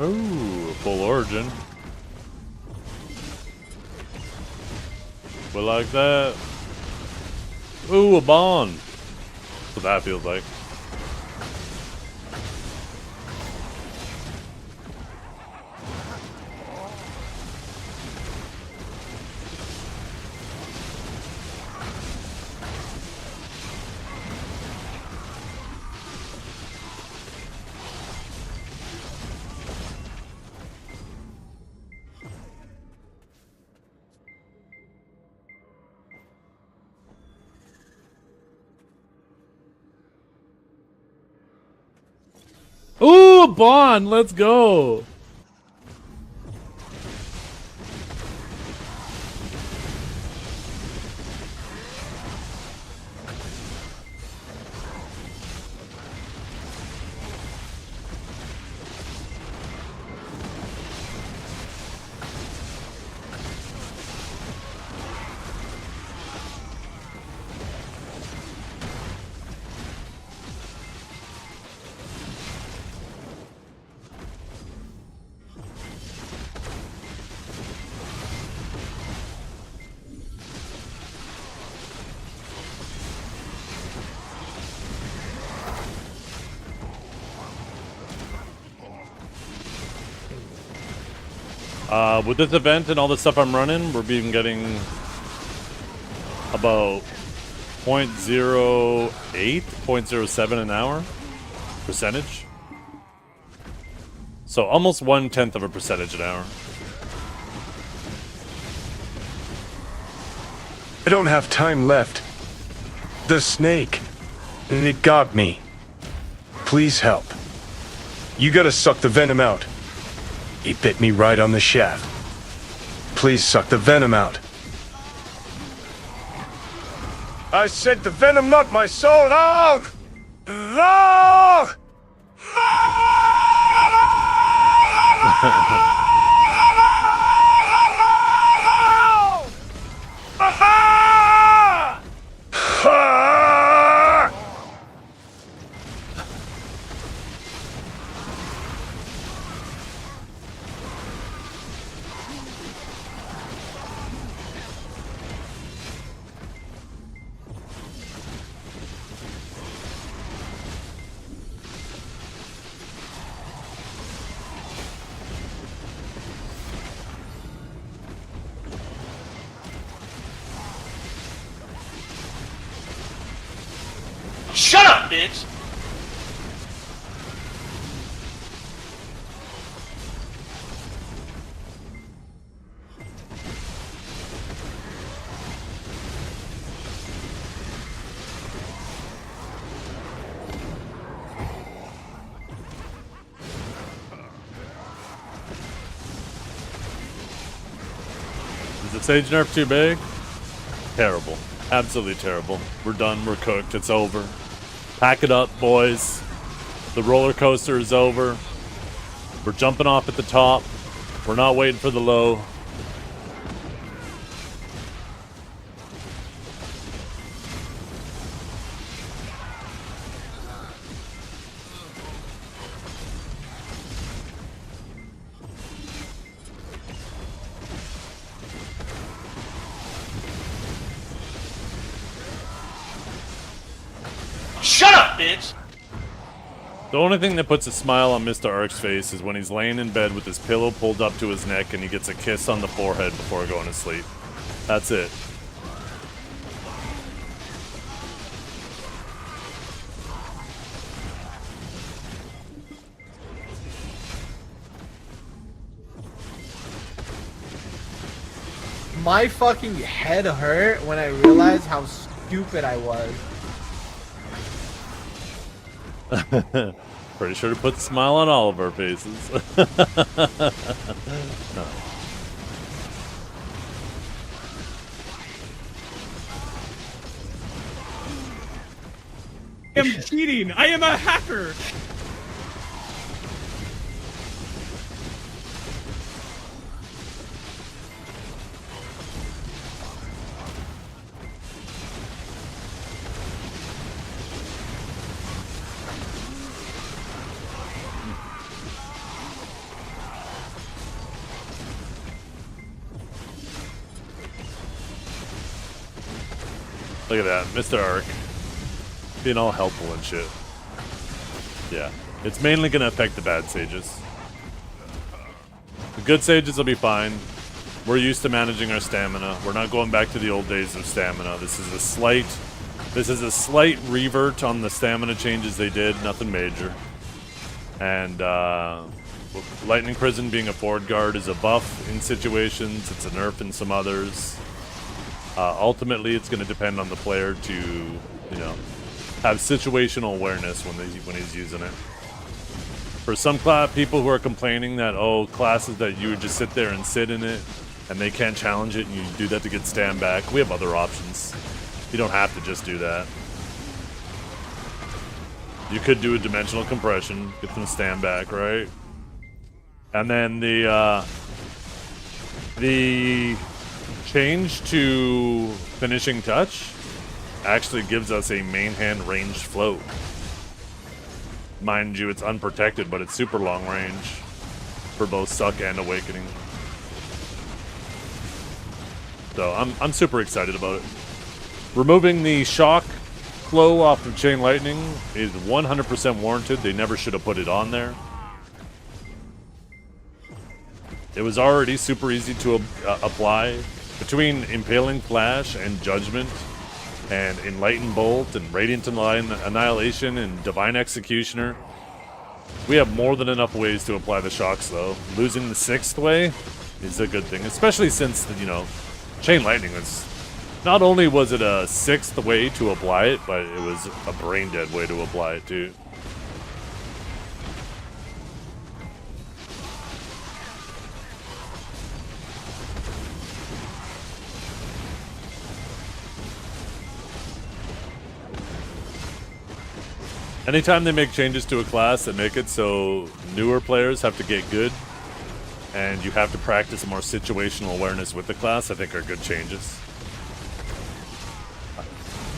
Ooh, full origin. We like that. Ooh, a bond. That's what that feels like. Ooh, bond. Let's go. With this event and all the stuff I'm running, we're getting about 0.08, 0.07 an hour percentage. So almost 1/10 of a percentage an hour. I don't have time left. The snake. It got me. Please help. You gotta suck the venom out. He bit me right on the shaft. Please suck the venom out. I said the venom, not my soul. No! No! Shut up, bitch! Is the Sage nerf too big? Terrible. Absolutely terrible. We're done. We're cooked. It's over. Pack it up, boys. The roller coaster is over. We're jumping off at the top. We're not waiting for the low. Shut up, bitch! The only thing that puts a smile on Mr. Ark's face is when he's laying in bed with his pillow pulled up to his neck and he gets a kiss on the forehead before going to sleep. That's it. My fucking head hurt when I realized how stupid I was. Pretty sure to put a smile on all of our faces. No. I am cheating! I am a hacker! Look at that, Mr. Arc. Being all helpful and shit. Yeah. It's mainly gonna affect the bad sages. The good sages will be fine. We're used to managing our stamina. We're not going back to the old days of stamina. This is a slight revert on the stamina changes they did, nothing major. And Lightning Prison being a forward guard is a buff in situations, it's a nerf in some others. Ultimately, it's going to depend on the player to, you know, have situational awareness when he's using it. For some people who are complaining that, oh, classes that you would just sit there and sit in it, and they can't challenge it, and you do that to get stand back, we have other options. You don't have to just do that. You could do a dimensional compression, get them stand back, right? And then the change to finishing touch actually gives us a main hand ranged float. Mind you, it's unprotected, but it's super long range for both Suck and Awakening. So I'm super excited about it. Removing the shock flow off of Chain Lightning is 100% warranted. They never should have put it on there. It was already super easy to apply. Between Impaling Flash and Judgment and Enlightened Bolt and Radiant Annihilation and Divine Executioner, we have more than enough ways to apply the shocks, though. Losing the 6th way is a good thing, especially since, you know, Chain Lightning was... Not only was it a 6th way to apply it, but it was a brain-dead way to apply it, too. Anytime they make changes to a class that make it so newer players have to get good, and you have to practice more situational awareness with the class, I think are good changes.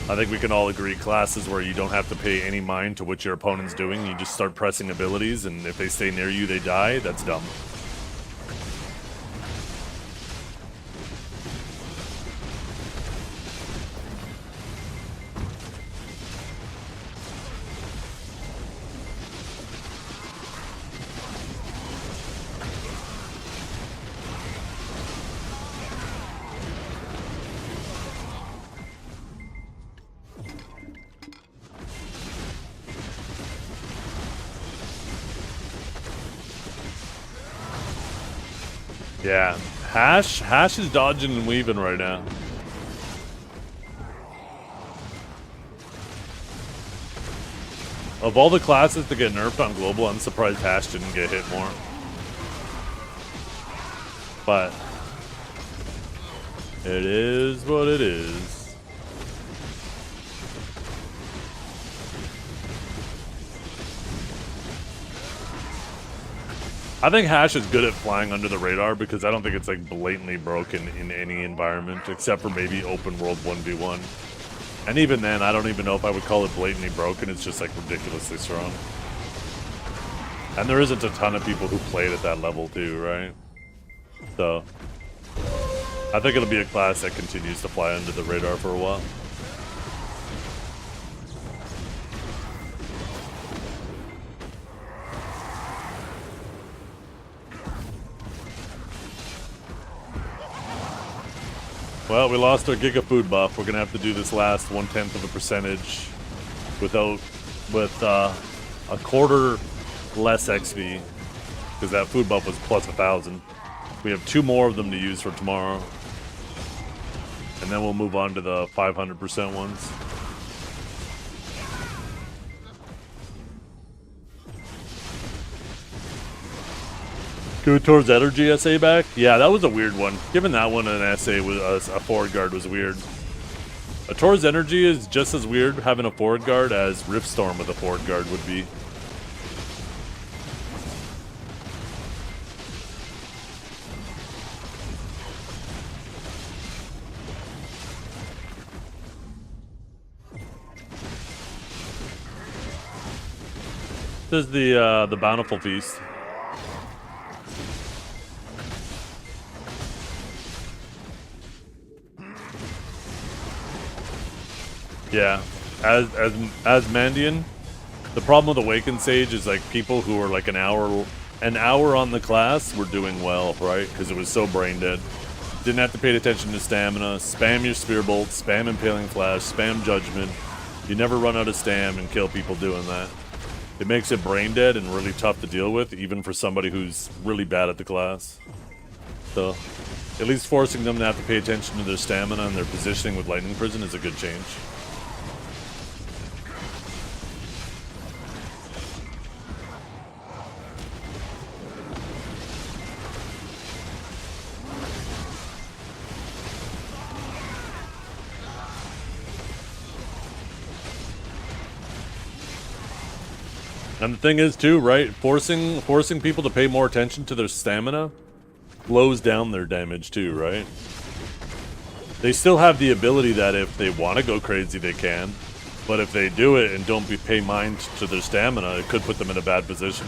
I think we can all agree classes where you don't have to pay any mind to what your opponent's doing, you just start pressing abilities, and if they stay near you, they die, that's dumb. Yeah, Hash is dodging and weaving right now. Of all the classes to get nerfed on global, I'm surprised Hash didn't get hit more. But it is what it is. I think Hash is good at flying under the radar because I don't think it's like blatantly broken in any environment except for maybe open world 1v1. And even then, I don't even know if I would call it blatantly broken. It's just like ridiculously strong. And there isn't a ton of people who played at that level too, right? So I think it'll be a class that continues to fly under the radar for a while. Well, we lost our Giga Food buff. We're gonna have to do this last 1/10 of a percentage with a quarter less XP because that food buff was plus 1,000. We have 2 more of them to use for tomorrow, and then we'll move on to the 500% ones. Go towards Energy SA back? Yeah, that was a weird one. Giving that one an SA with a forward guard was weird. A Tor's Energy is just as weird having a forward guard as Riftstorm with a forward guard would be. This is the Bountiful Feast. Yeah, as Mandian, the problem with Awakened Sage is like people who are like an hour on the class were doing well, right? Because it was so brain dead. Didn't have to pay attention to stamina. Spam your Spear Bolt, spam Impaling Flash, spam Judgment. You never run out of stam and kill people doing that. It makes it brain dead and really tough to deal with, even for somebody who's really bad at the class. So, at least forcing them to have to pay attention to their stamina and their positioning with Lightning Prison is a good change. And the thing is too, right? Forcing people to pay more attention to their stamina slows down their damage too, right? They still have the ability that if they want to go crazy, they can. But if they do it and don't pay mind to their stamina, it could put them in a bad position.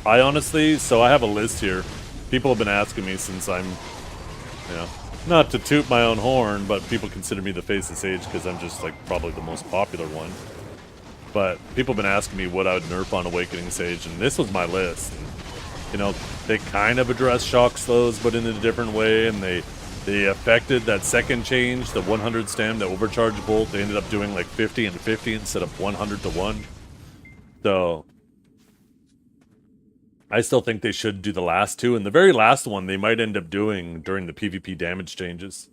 I honestly, so I have a list here. People have been asking me since I'm, you know, not to toot my own horn, but people consider me the face of Sage because I'm just like probably the most popular one. But people have been asking me what I would nerf on Awakening Sage, and this was my list. And, you know, they kind of address shock slows, but in a different way, and they affected that second change, the 100 stam, the overcharge bolt. They ended up doing like 50 and 50 instead of 100 to 1. So I still think they should do the last two, and the very last one they might end up doing during the PvP damage changes.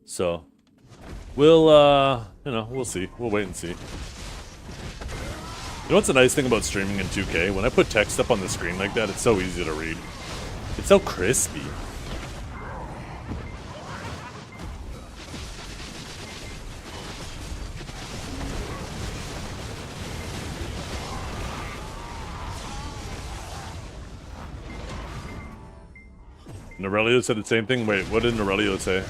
So, we'll, you know, we'll see. We'll wait and see. You know what's the nice thing about streaming in 2K? When I put text up on the screen like that, it's so easy to read. It's so crispy. Norelio said the same thing? Wait, what did Norelio say?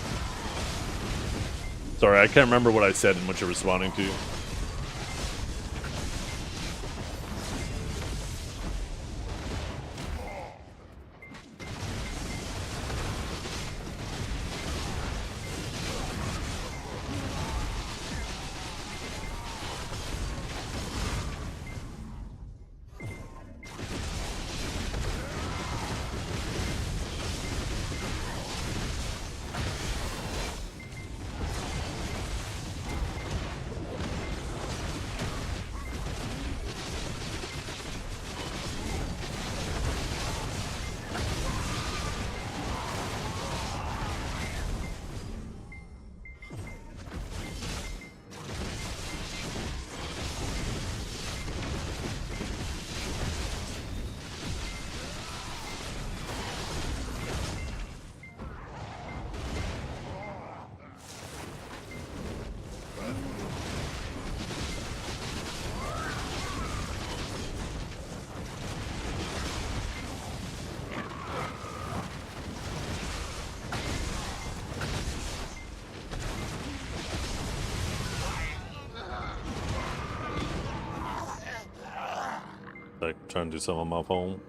Sorry, I can't remember what I said and what you're responding to. Like, trying to do something on my phone.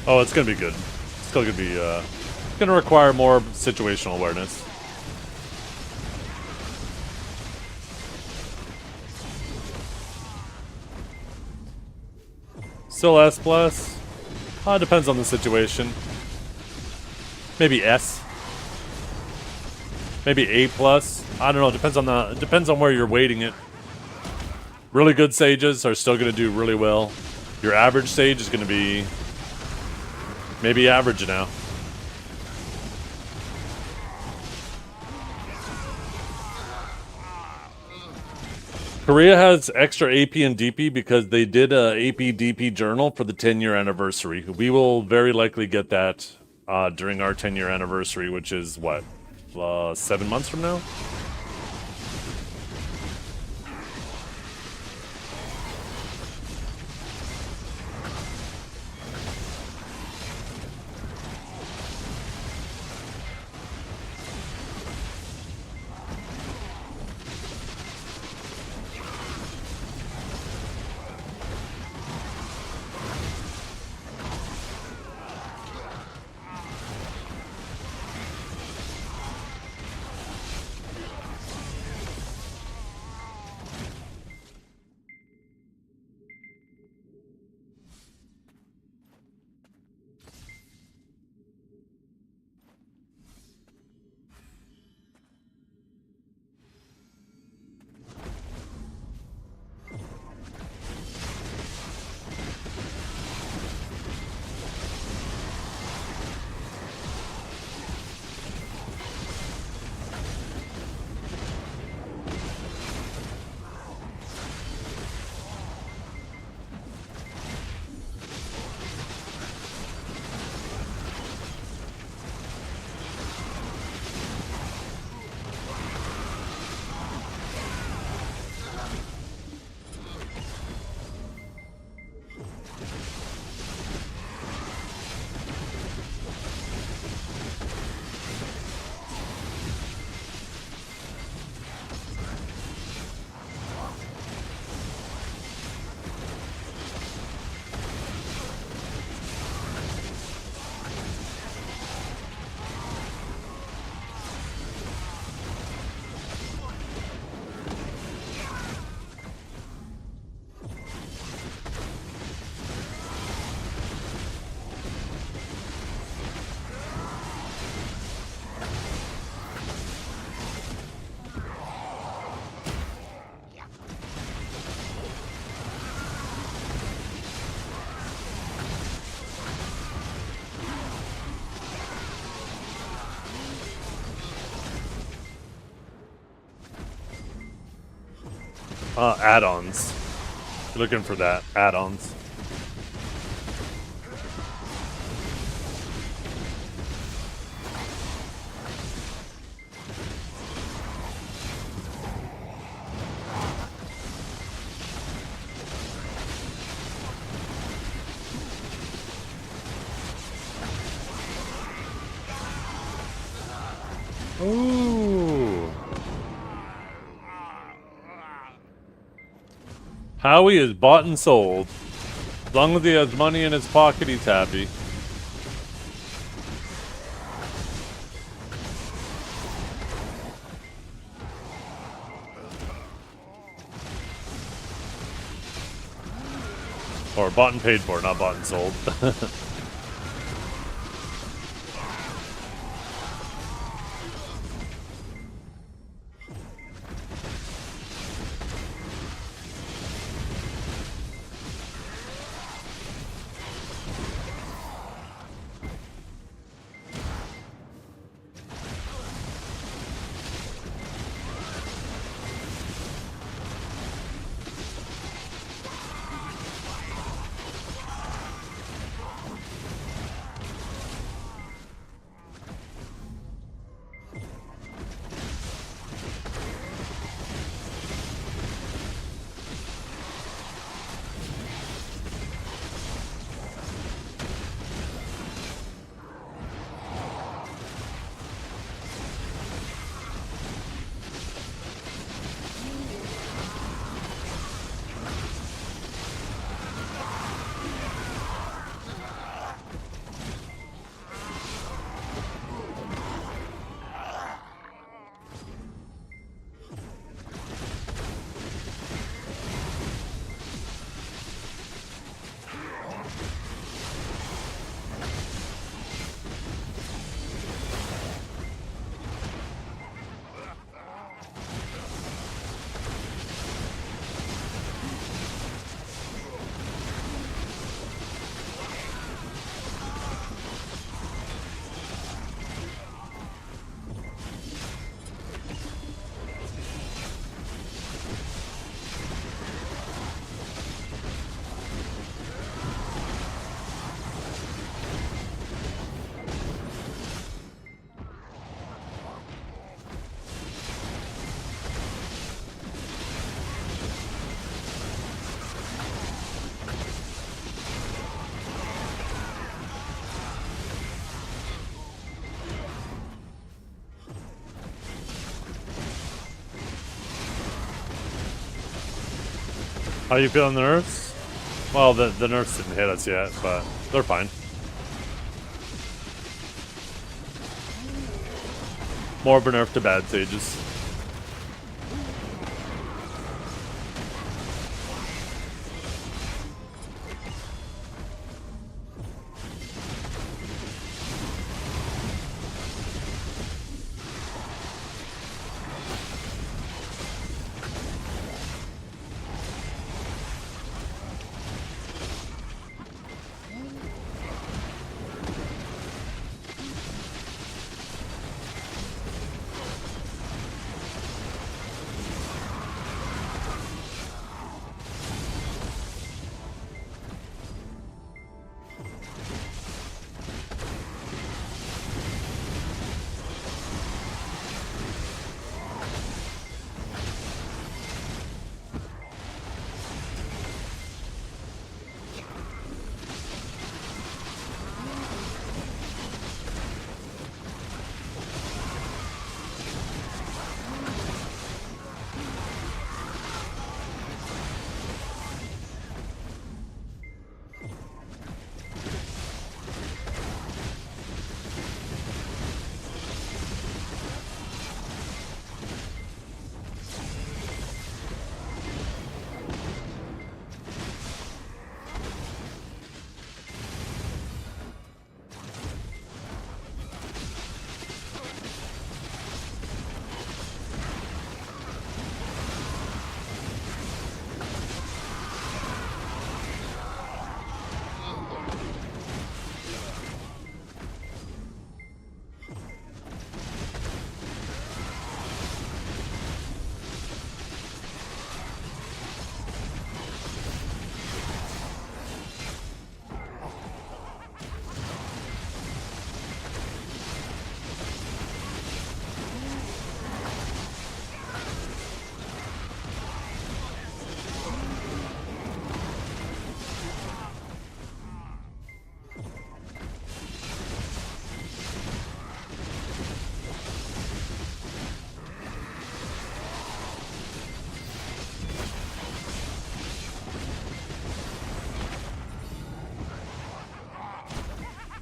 Oh, it's gonna be good. It's still gonna be gonna require more situational awareness. Still S plus. Depends on the situation. Maybe S. Maybe A plus. I don't know. Depends on where you're weighting it. Really good sages are still gonna do really well. Your average sage is gonna be maybe average now. Korea has extra AP and DP because they did a AP DP journal for the 10-year anniversary. We will very likely get that during our 10-year anniversary, which is what, 7 months from now? Add-ons. You're looking for that. Add-ons. Ooh. Howie is bought and sold. As long as he has money in his pocket, he's happy. Or bought and paid for, not bought and sold. How you feeling the nerfs? Well, the nerfs didn't hit us yet, but they're fine. More of a nerf to bad sages.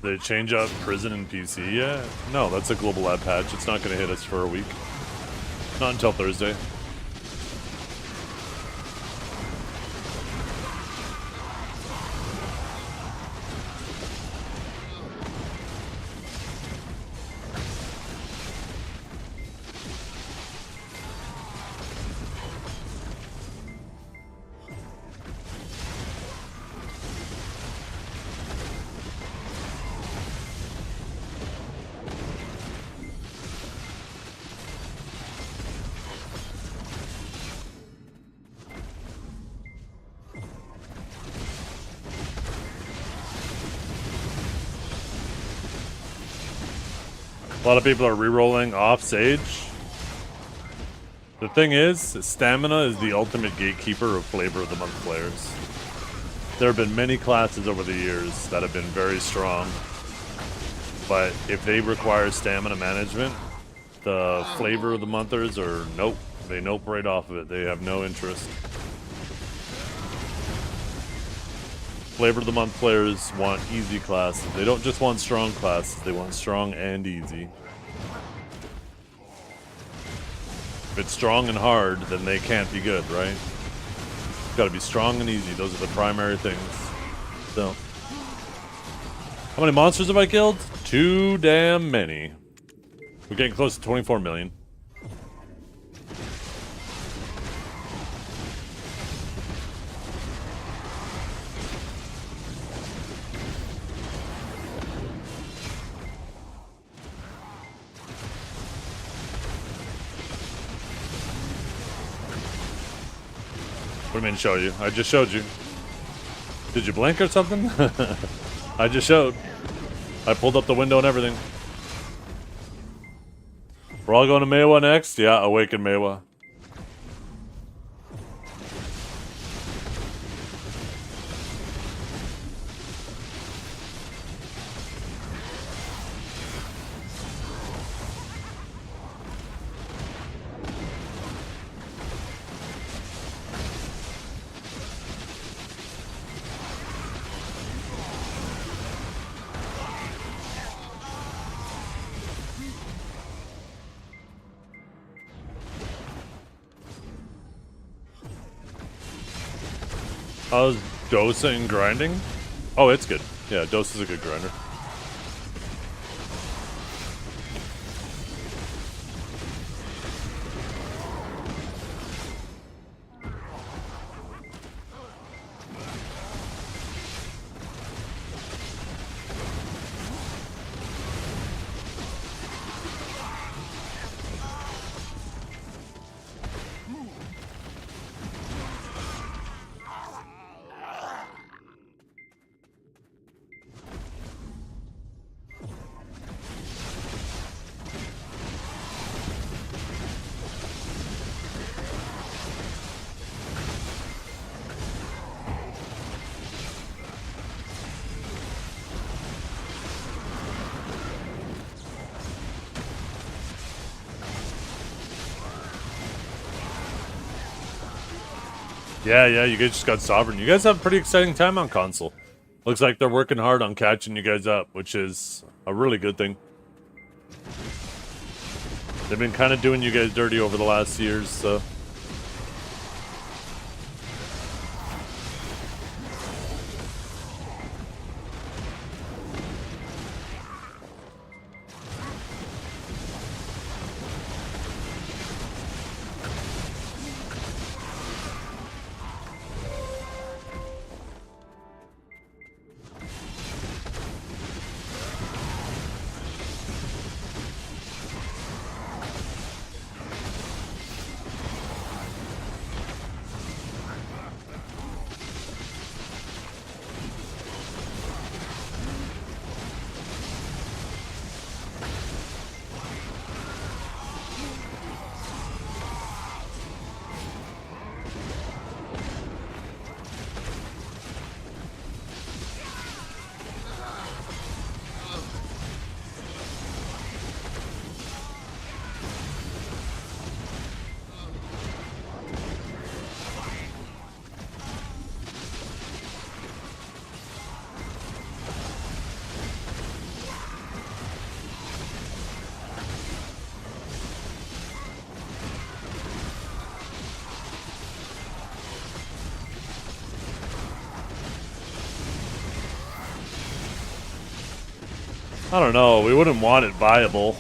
Did they change up prison and PC yet? No, that's a global lab patch. It's not going to hit us for a week. Not until Thursday. A lot of people are re-rolling off Sage. The thing is, stamina is the ultimate gatekeeper of Flavor of the Month players. There have been many classes over the years that have been very strong, but if they require stamina management, the Flavor of the Monthers are nope. They nope right off of it. They have no interest. Flavor of the Month players want easy classes. They don't just want strong classes, they want strong and easy. If it's strong and hard, then they can't be good, right? It's gotta be strong and easy. Those are the primary things. So, how many monsters have I killed? Too damn many. We're getting close to 24 million. What do you mean show you? I just showed you. Did you blink or something? I just showed. I pulled up the window and everything. We're all going to Maewa next? Yeah, Awaken Maewa. How's Dosa in grinding? Oh, it's good. Yeah, Dosa's a good grinder. Yeah, you guys just got Sovereign. You guys have a pretty exciting time on console. Looks like they're working hard on catching you guys up, which is a really good thing. They've been kind of doing you guys dirty over the last years, so... I don't know, we wouldn't want it viable.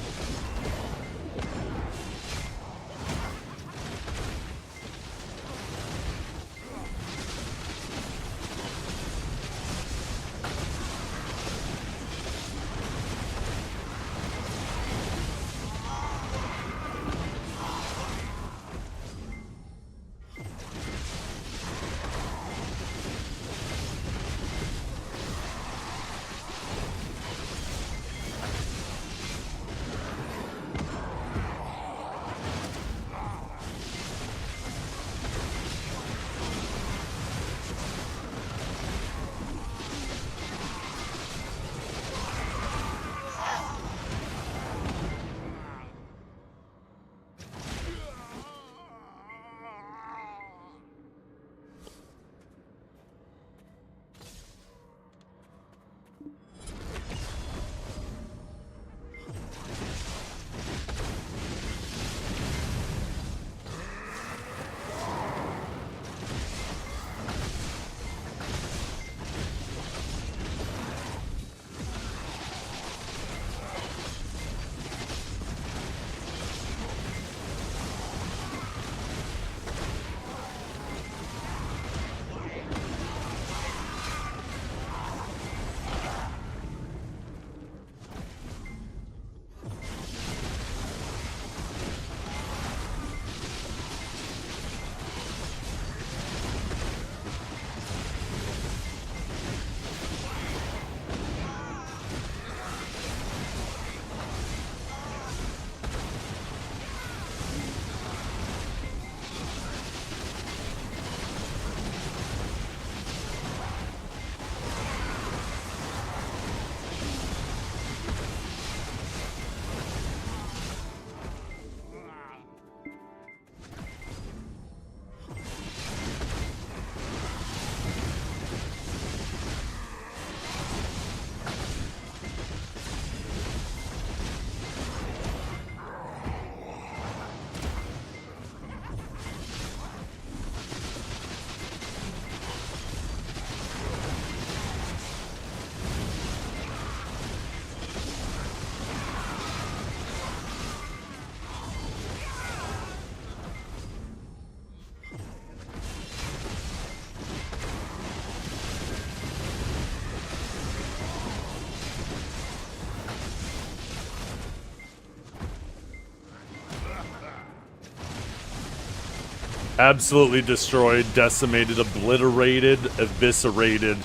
Absolutely destroyed, decimated, obliterated, eviscerated.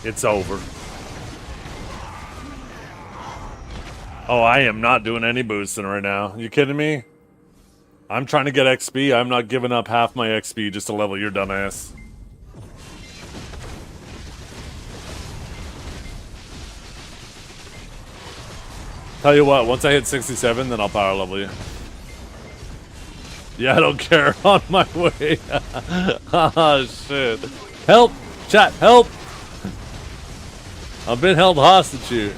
It's over. Oh, I am not doing any boosting right now. You kidding me? I'm trying to get XP. I'm not giving up half my XP just to level your dumbass. Tell you what, once I hit 67, then I'll power level you. Yeah, I don't care. On my way. Oh, shit. Help! Chat, help! I've been held hostage here.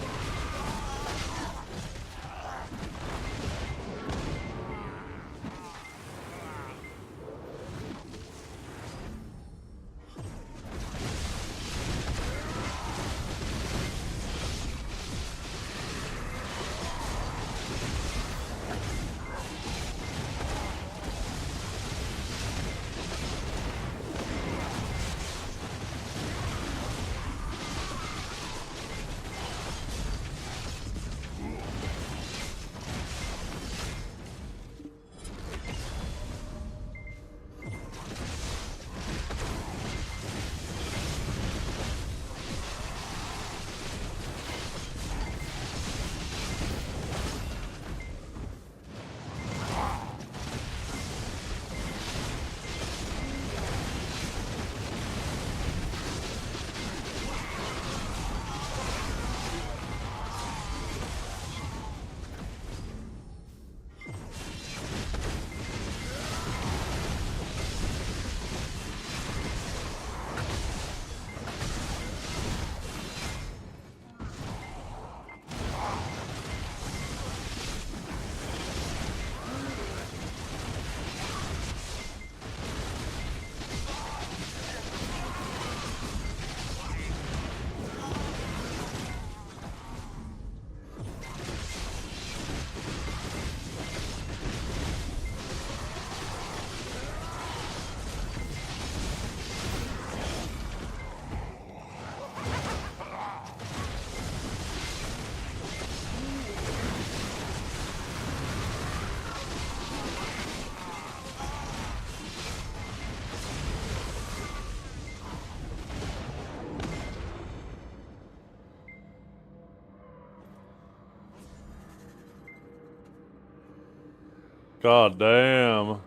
God damn.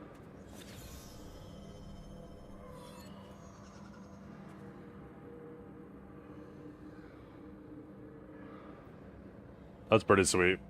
That's pretty sweet.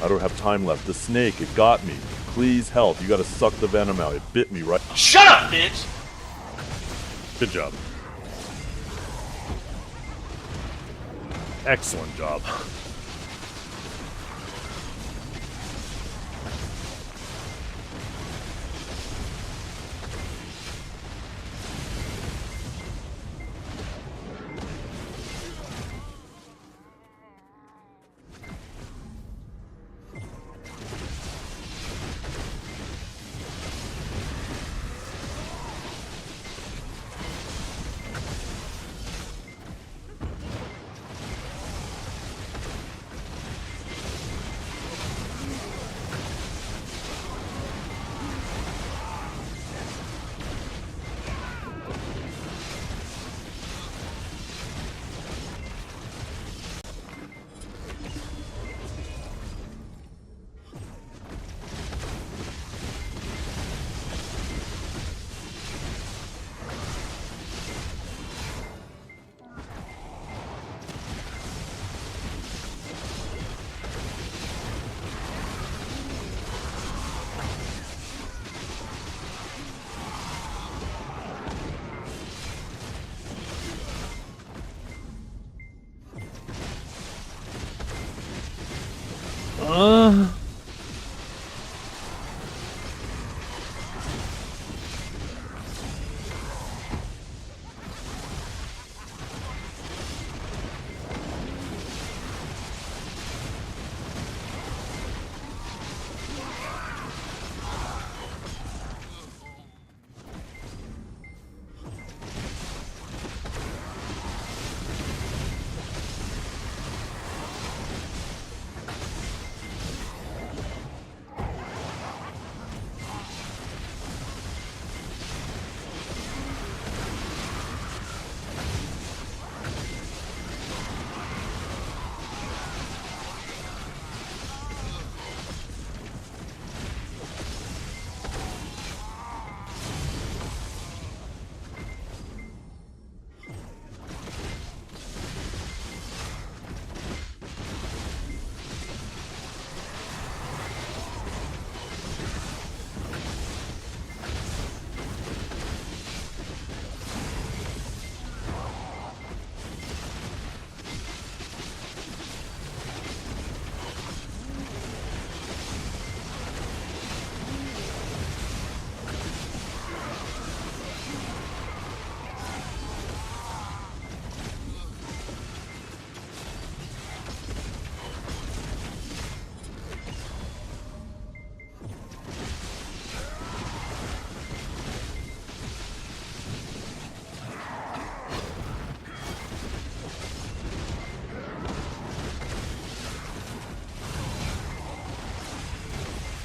I don't have time left. The snake, it got me. Please help. You gotta suck the venom out. It bit me right. Shut up, bitch! Good job. Excellent job.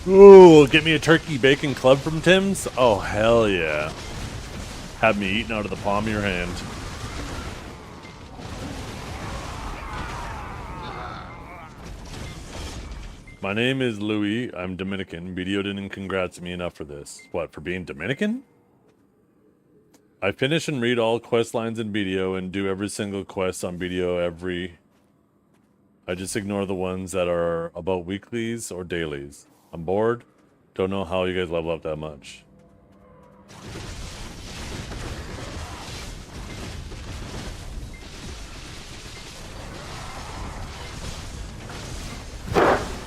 Ooh, get me a turkey bacon club from Tim's? Oh, hell yeah. Have me eating out of the palm of your hand. My name is Louis. I'm Dominican. BDO didn't congrats me enough for this. What, for being Dominican? I finish and read all quest lines in BDO and do every single quest on BDO I just ignore the ones that are about weeklies or dailies. I'm bored. Don't know how you guys level up that much.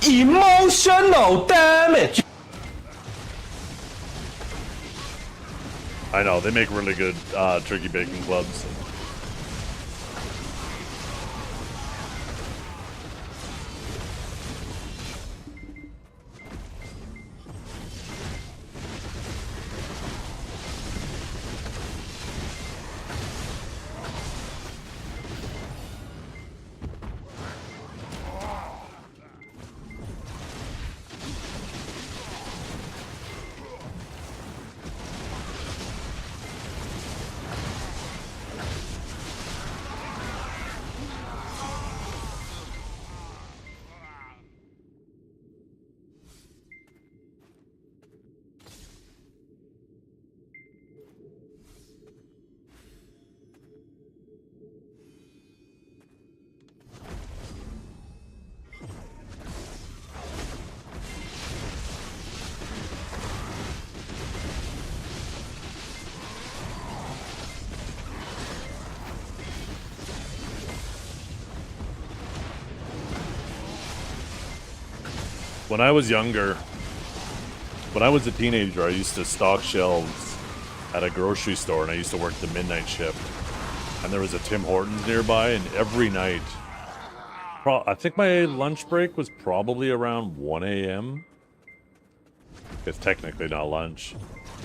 Emotional damage! I know, they make really good turkey bacon clubs. When I was younger, when I was a teenager, I used to stock shelves at a grocery store, and I used to work the midnight shift. And there was a Tim Hortons nearby, and every night, I think my lunch break was probably around 1 a.m. It's technically not lunch.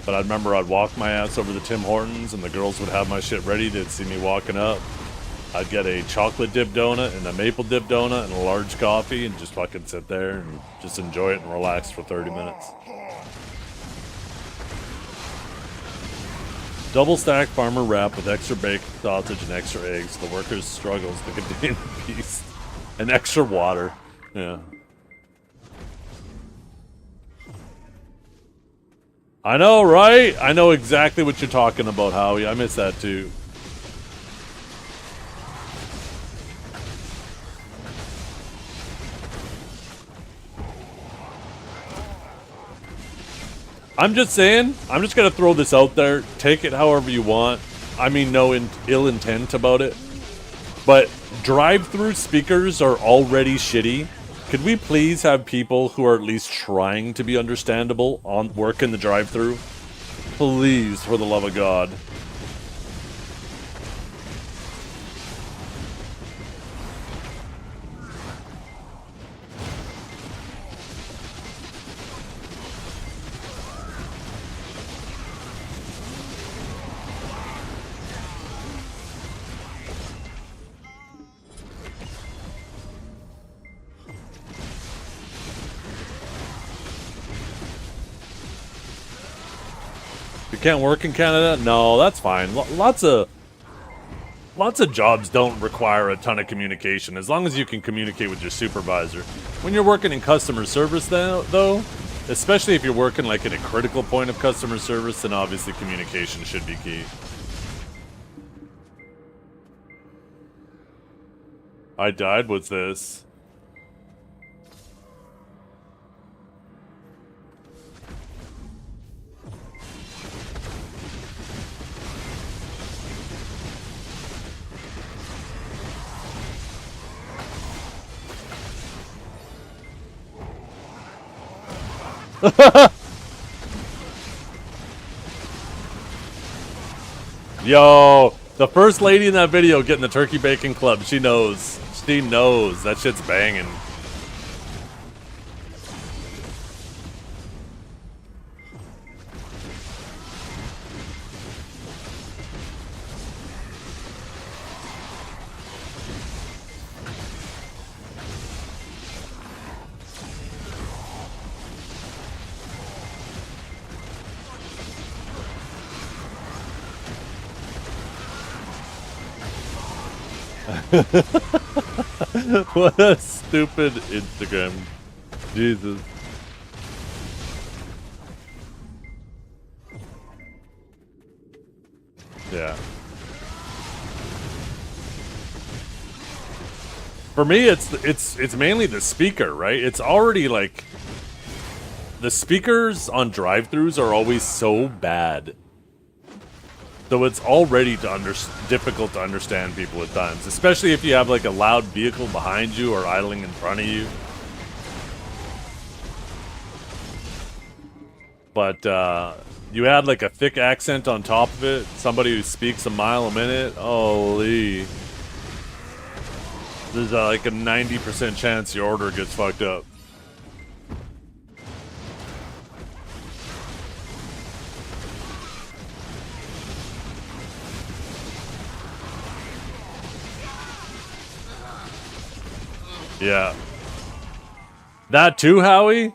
But I remember I'd walk my ass over to Tim Hortons, and the girls would have my shit ready. They'd see me walking up. I'd get a chocolate dip donut and a maple dip donut and a large coffee and just fucking sit there and just enjoy it and relax for 30 minutes. Double stack farmer wrap with extra bacon, sausage, and extra eggs. The workers' struggles to contain the beast. And extra water. Yeah. I know, right? I know exactly what you're talking about, Howie. I miss that too. I'm just saying, I'm just gonna throw this out there. Take it however you want. I mean, no ill intent about it. But drive-through speakers are already shitty. Could we please have people who are at least trying to be understandable on work in the drive-through? Please, for the love of God. Can't work in Canada? No, that's fine. Lots of jobs don't require a ton of communication, as long as you can communicate with your supervisor. When you're working in customer service, though, especially if you're working like at a critical point of customer service, then obviously communication should be key. I died with this. Yo, the first lady in that video getting the turkey bacon club, she knows. She knows. That shit's banging. What a stupid Instagram. Jesus. Yeah. For me, it's mainly the speaker, right? It's already like the speakers on drive-thrus are always so bad. So it's already difficult to understand people at times, especially if you have like a loud vehicle behind you or idling in front of you. But you add like a thick accent on top of it, somebody who speaks a mile a minute, holy. There's like a 90% chance your order gets fucked up. Yeah. That too, Howie?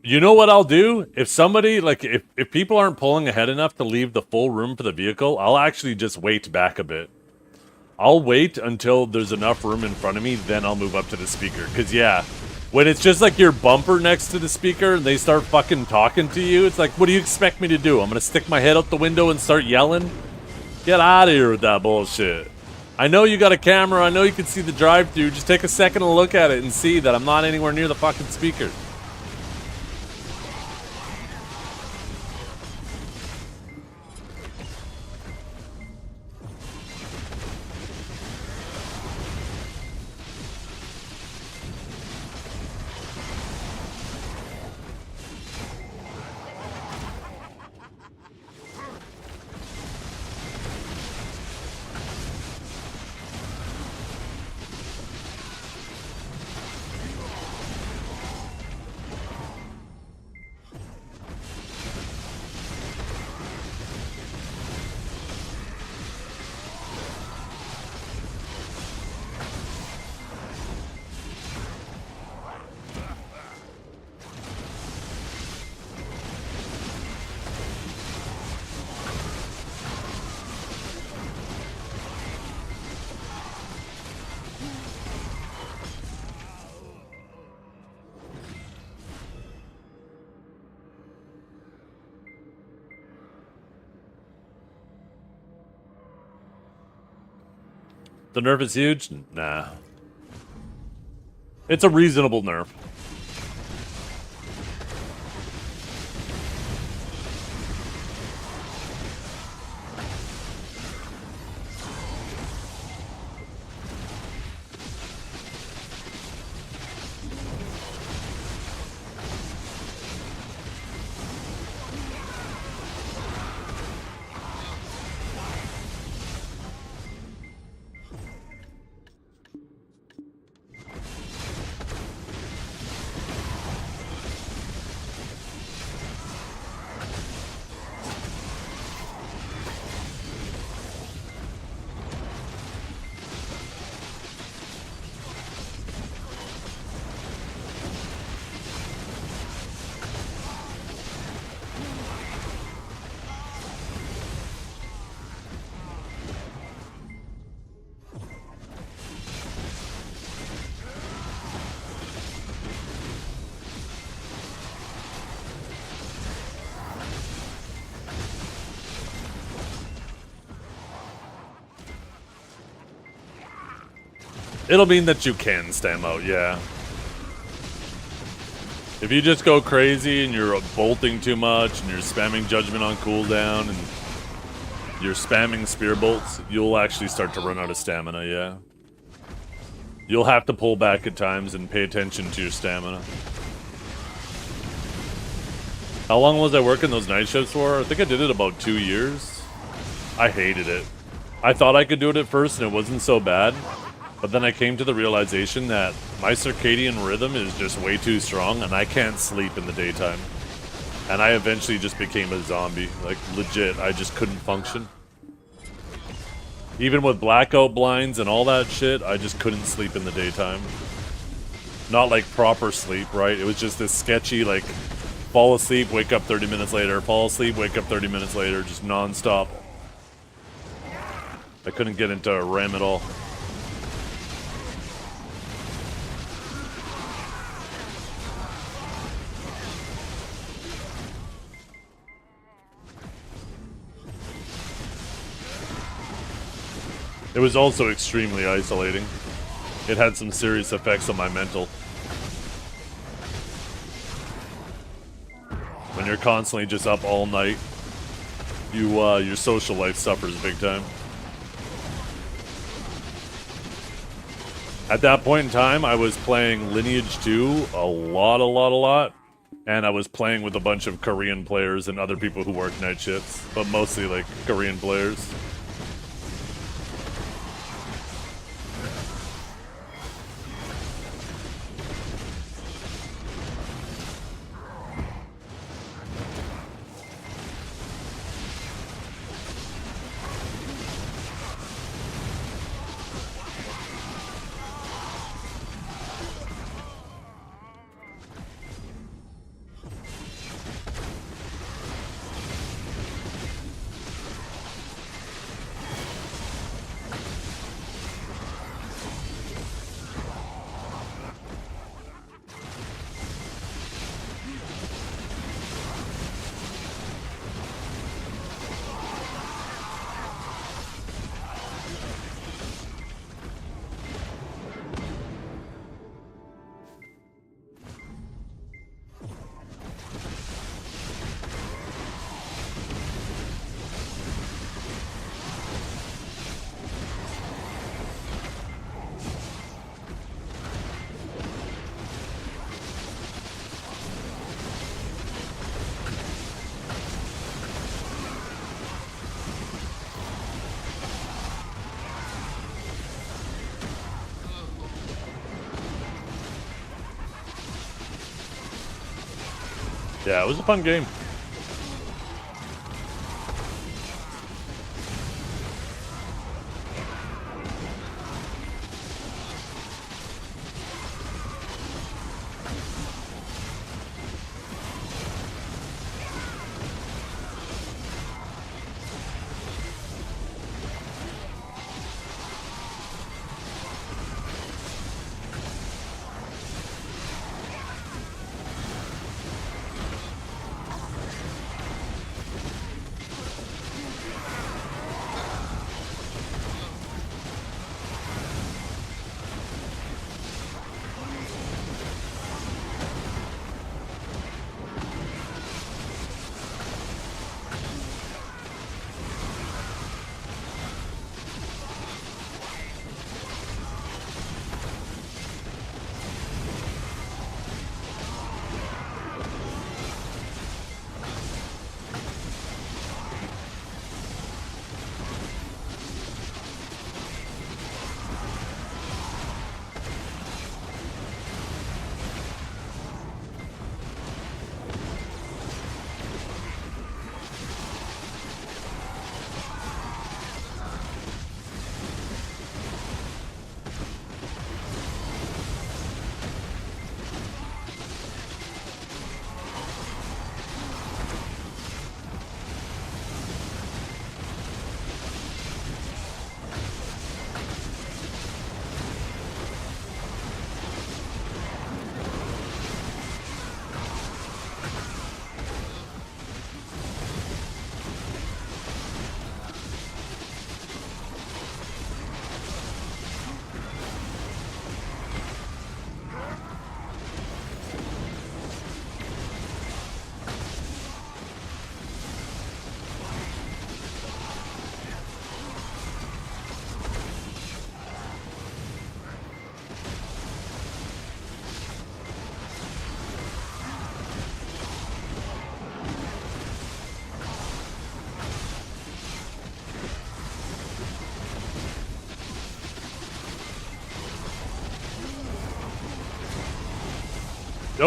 You know what I'll do? If somebody, like, if people aren't pulling ahead enough to leave the full room for the vehicle, I'll actually just wait back a bit. I'll wait until there's enough room in front of me, then I'll move up to the speaker. Because, yeah, when it's just like your bumper next to the speaker and they start fucking talking to you, it's like, what do you expect me to do? I'm going to stick my head out the window and start yelling? Get out of here with that bullshit. I know you got a camera, I know you can see the drive-thru, just take a second to look at it and see that I'm not anywhere near the fucking speaker. The nerf is huge? Nah. It's a reasonable nerf. It'll mean that you can stam out, yeah. If you just go crazy and you're bolting too much and you're spamming Judgment on cooldown and you're spamming Spear Bolts, you'll actually start to run out of stamina, yeah. You'll have to pull back at times and pay attention to your stamina. How long was I working those night shifts for? I think I did it about 2 years. I hated it. I thought I could do it at first and it wasn't so bad. But then I came to the realization that my circadian rhythm is just way too strong and I can't sleep in the daytime. And I eventually just became a zombie. Like, legit, I just couldn't function. Even with blackout blinds and all that shit, I just couldn't sleep in the daytime. Not like proper sleep, right? It was just this sketchy, like, fall asleep, wake up 30 minutes later, fall asleep, wake up 30 minutes later, just non-stop. I couldn't get into REM at all. It was also extremely isolating. It had some serious effects on my mental. When you're constantly just up all night, your social life suffers big time. At that point in time, I was playing Lineage 2 a lot. And I was playing with a bunch of Korean players and other people who work night shifts, but mostly like Korean players. Yeah, it was a fun game.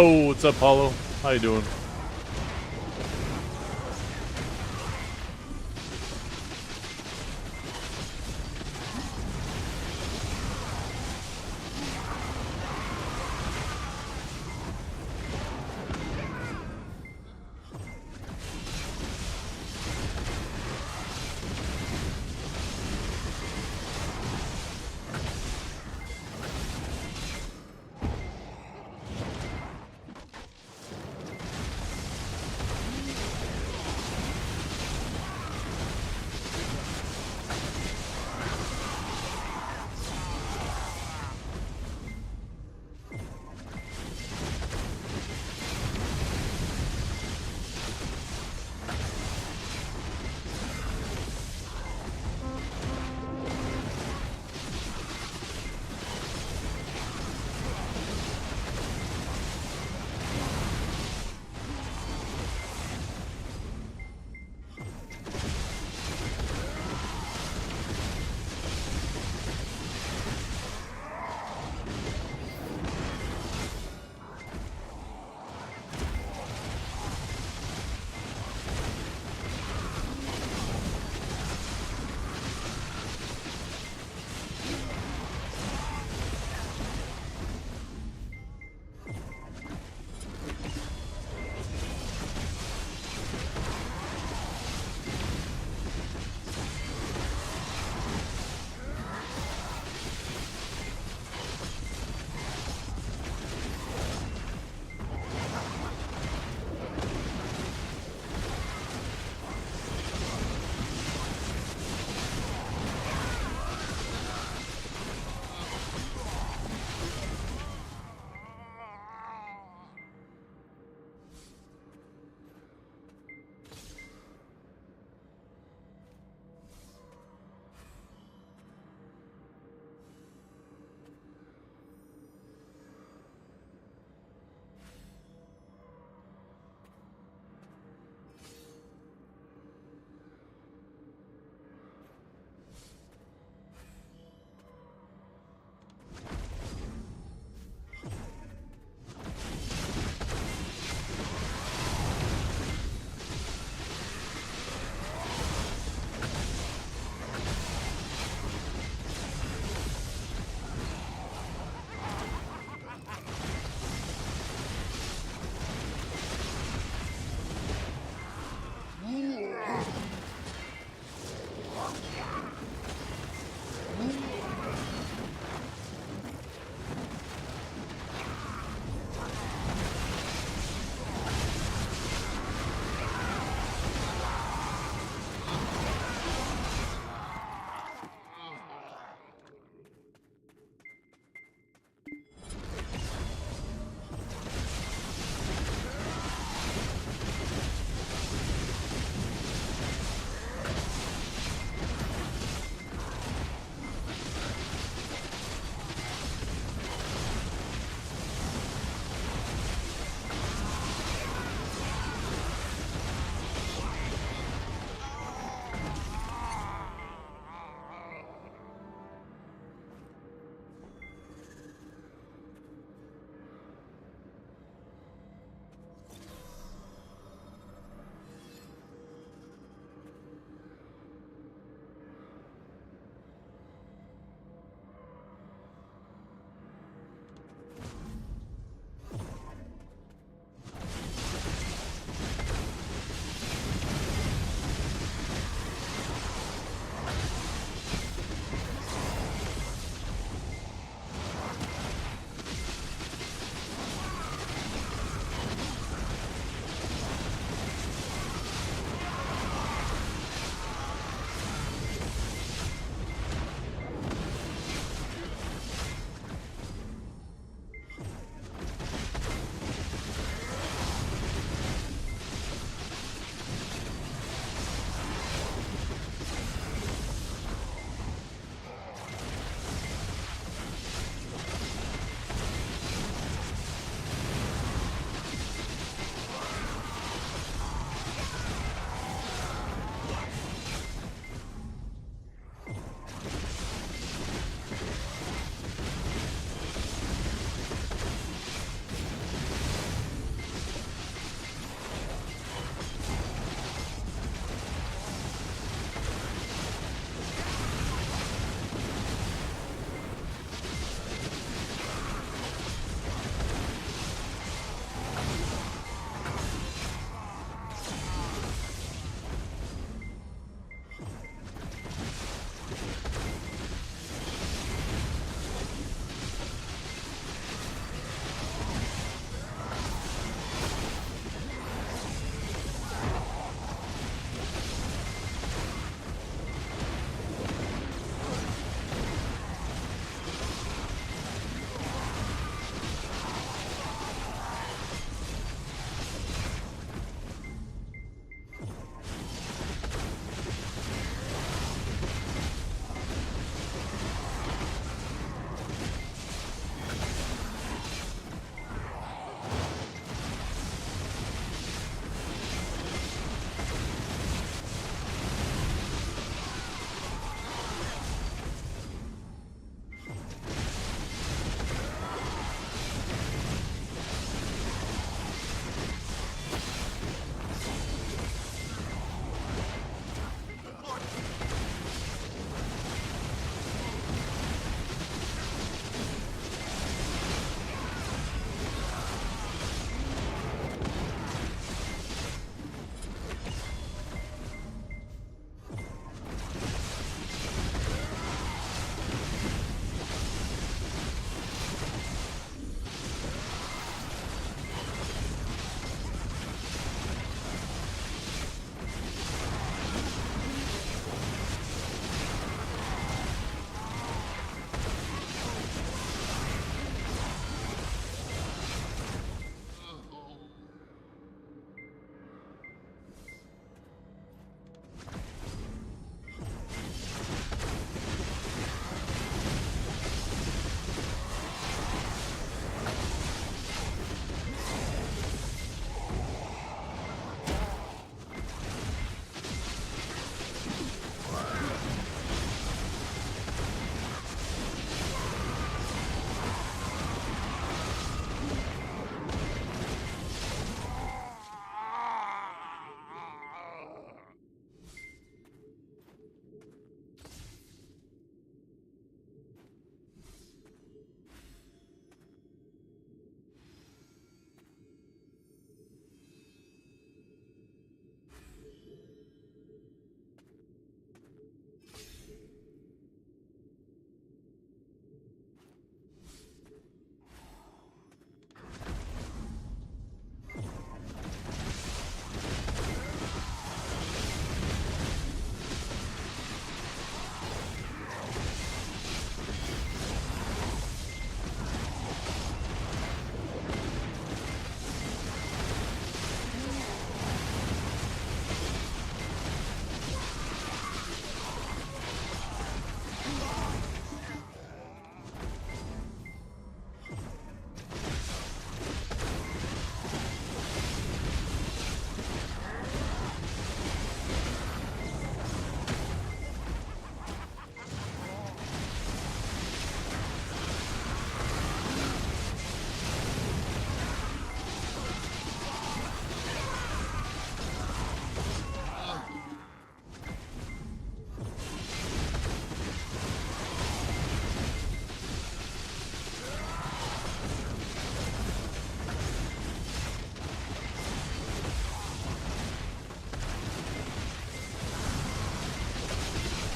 Yo, what's up, Paulo? How you doing?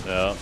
Yeah.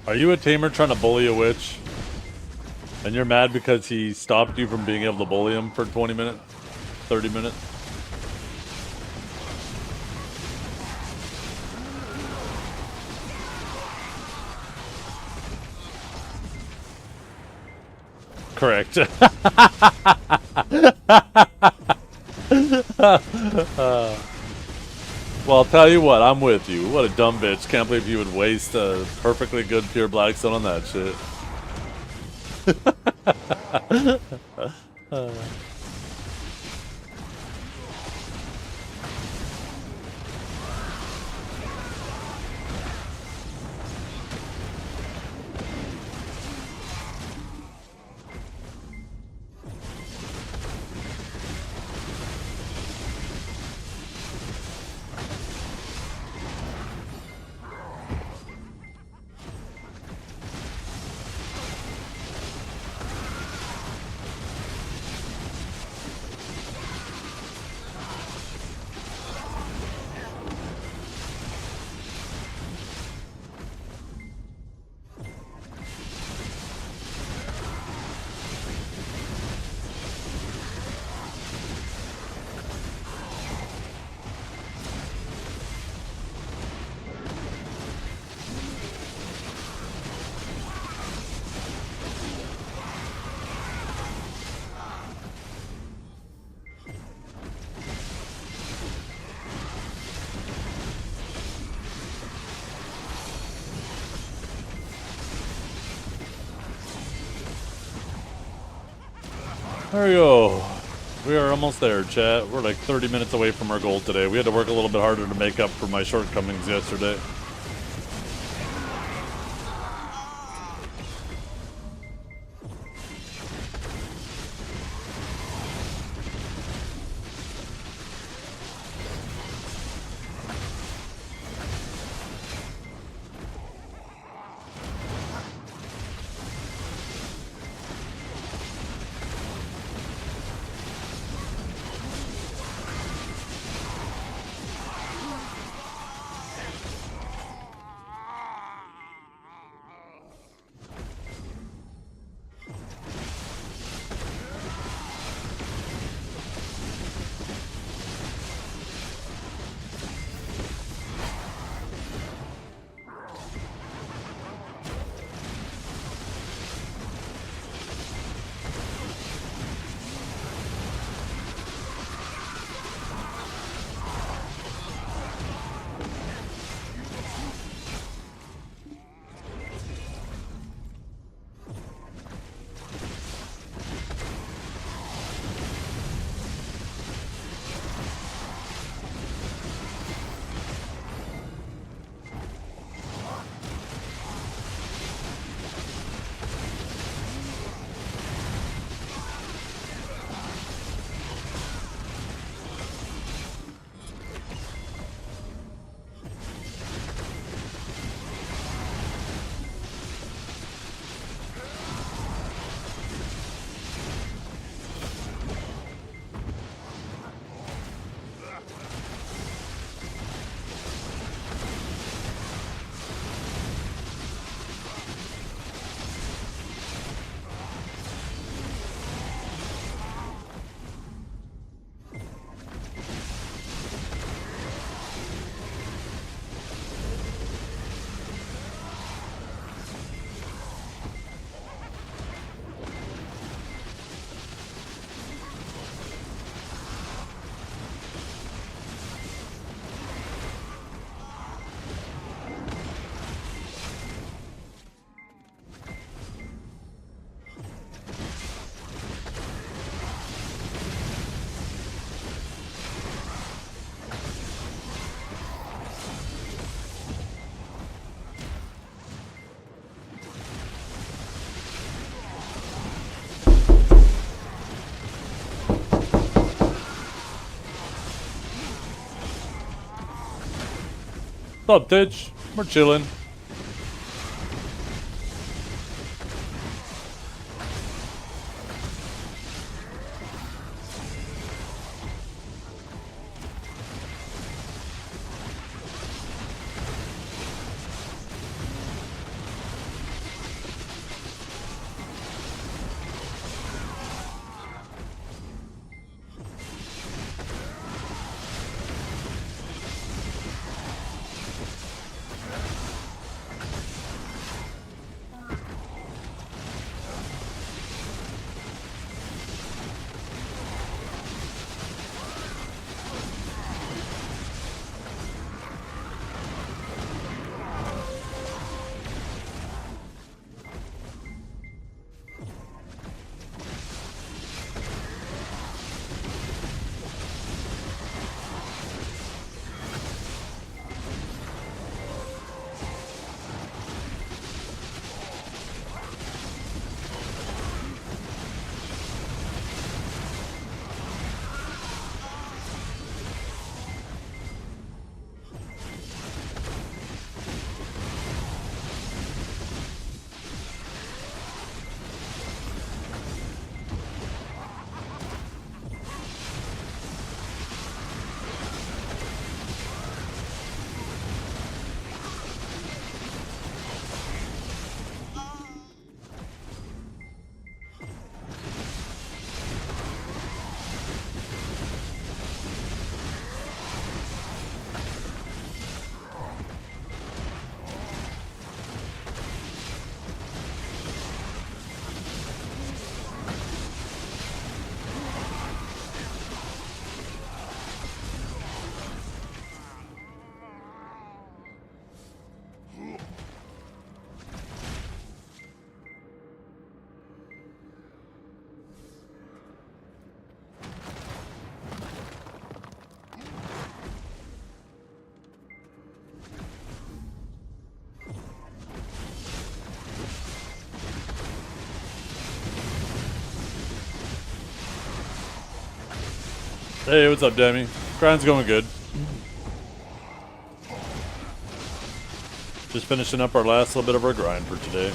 Are you a tamer trying to bully a witch? And you're mad because he stopped you from being able to bully him for 20 minutes? 30 minutes? Correct. Well, I'll tell you what, I'm with you. What a dumb bitch. Can't believe you would waste a perfectly good pure blackstone on that shit. There we go. We are almost there, chat. We're like 30 minutes away from our goal today. We had to work a little bit harder to make up for my shortcomings yesterday. What's up, Titch? We're chilling. Hey, what's up, Demi? Grind's going good. Just finishing up our last little bit of our grind for today.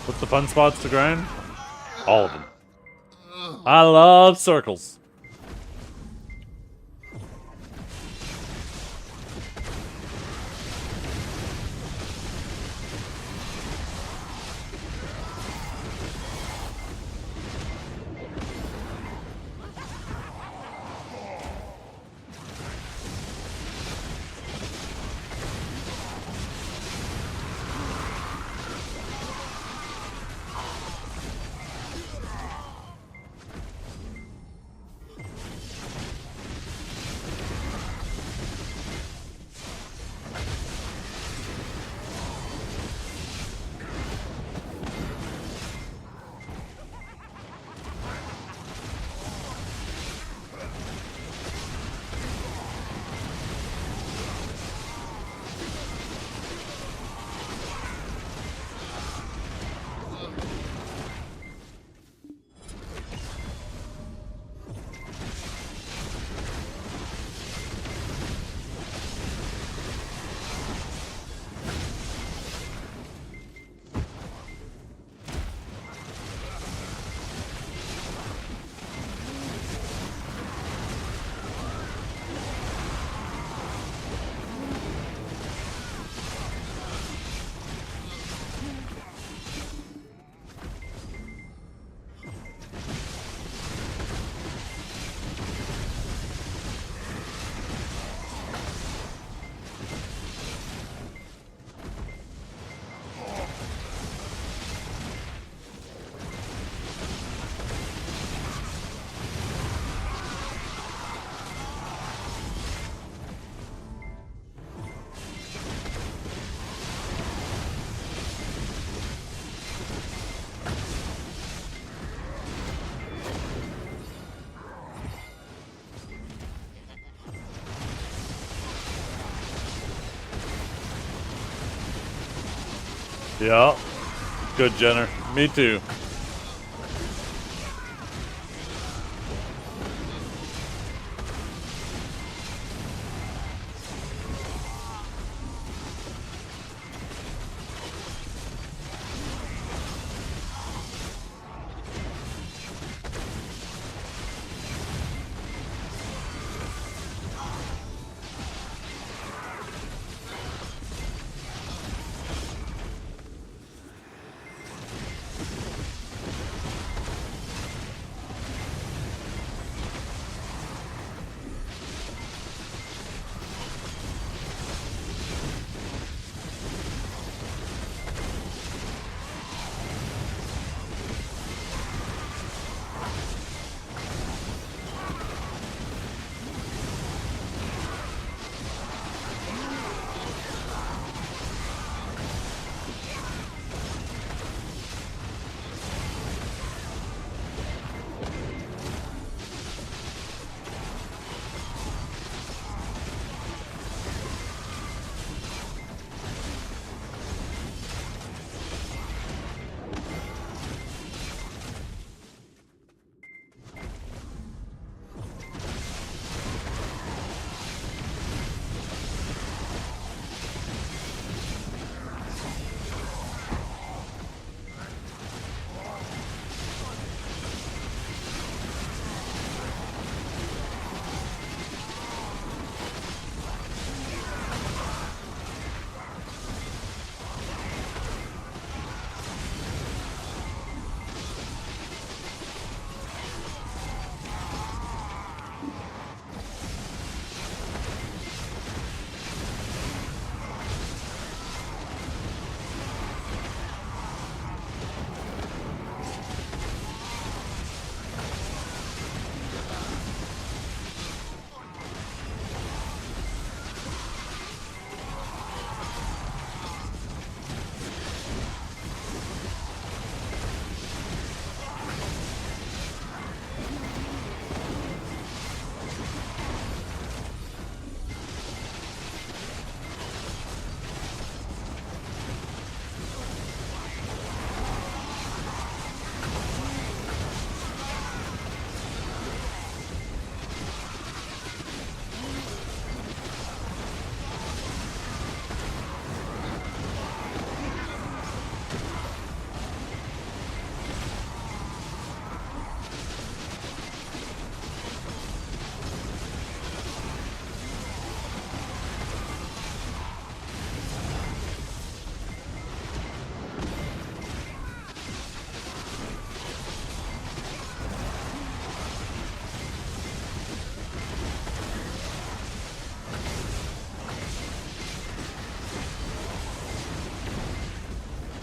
What's the fun spots to grind? All of them. I love circles. Yeah. Good, Jenner. Me too.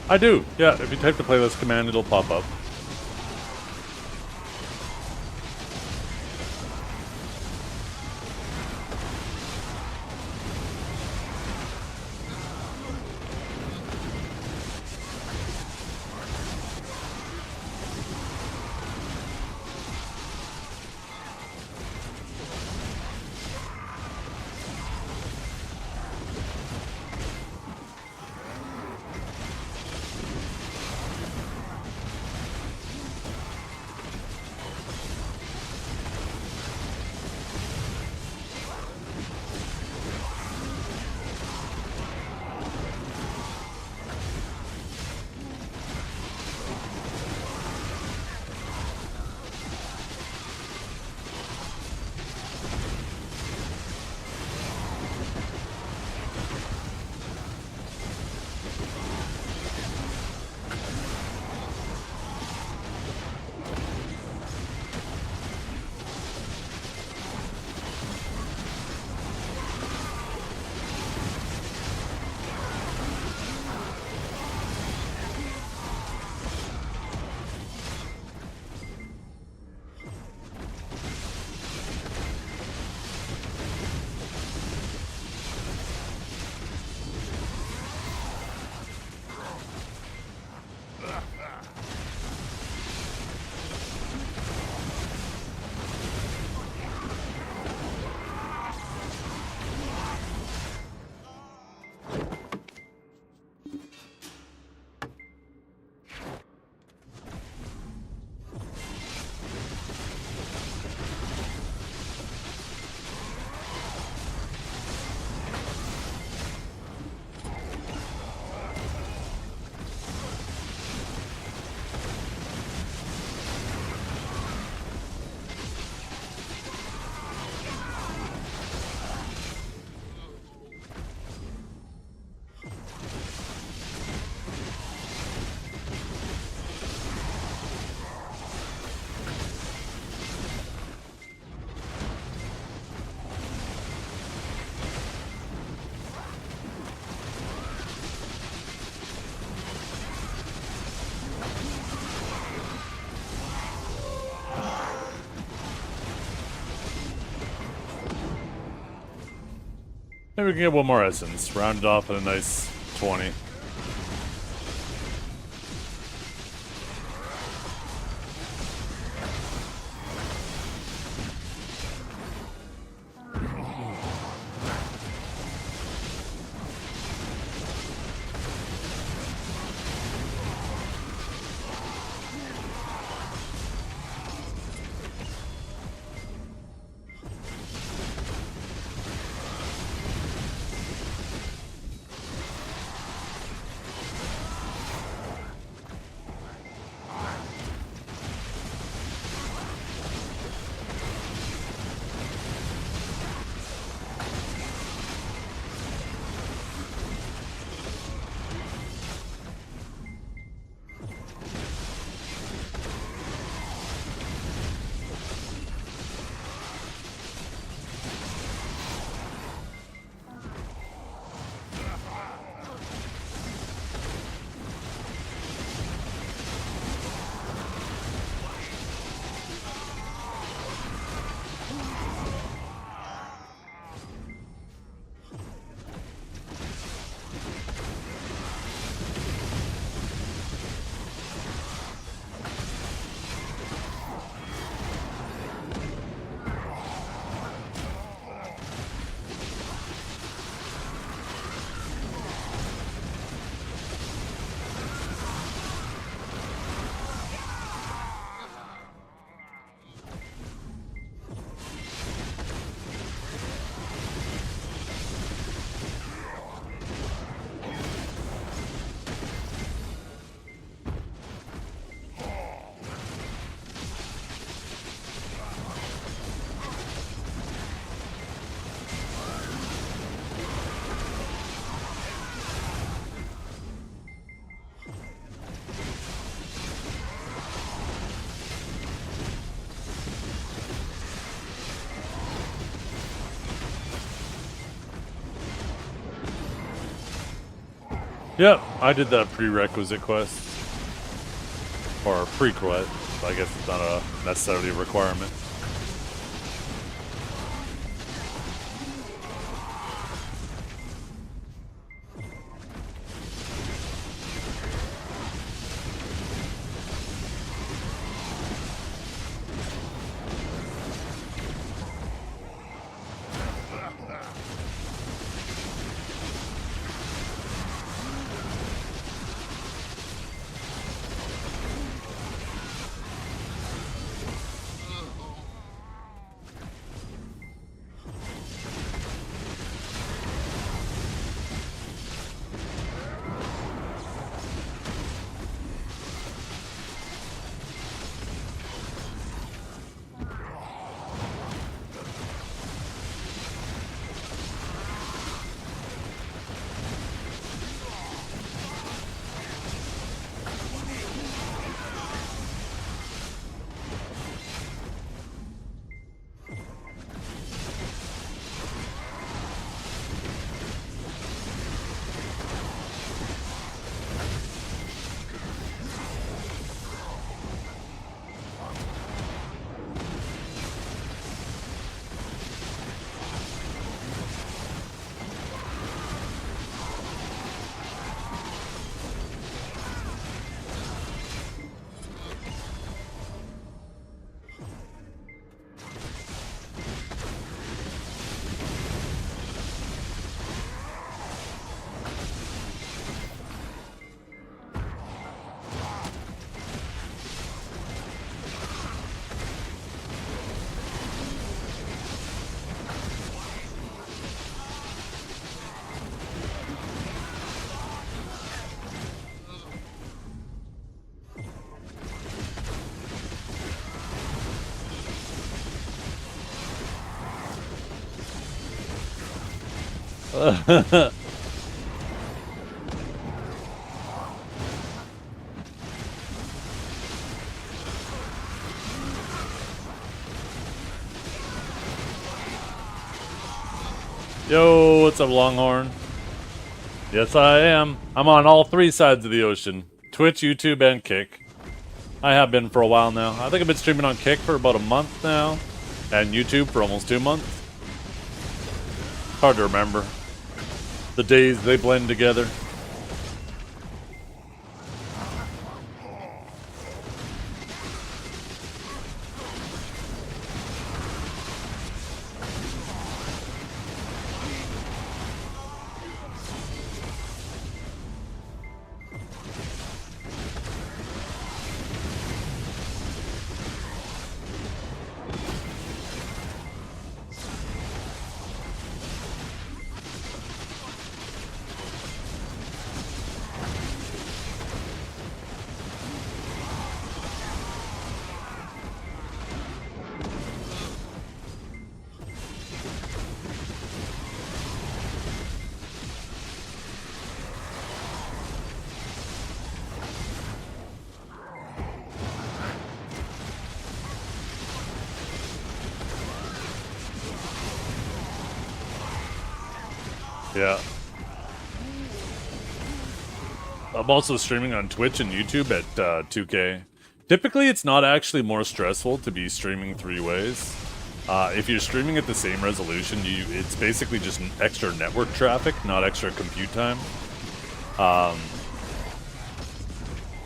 I do. Yeah, if you type the playlist command, it'll pop up. Maybe we can get one more essence. Round it off at a nice 20. Yep, I did that prerequisite quest. Or a pre-quest. I guess it's not a necessarily a requirement. Yo, what's up, Longhorn? Yes, I am. I'm on all three sides of the ocean. Twitch, YouTube, and Kick. I have been for a while now. I think I've been streaming on Kick for about a month now. And YouTube for almost 2 months. Hard to remember. The days they blend together. Yeah. I'm also streaming on Twitch and YouTube at 2K. Typically, it's not actually more stressful to be streaming 3 ways. If you're streaming at the same resolution, it's basically just an extra network traffic, not extra compute time.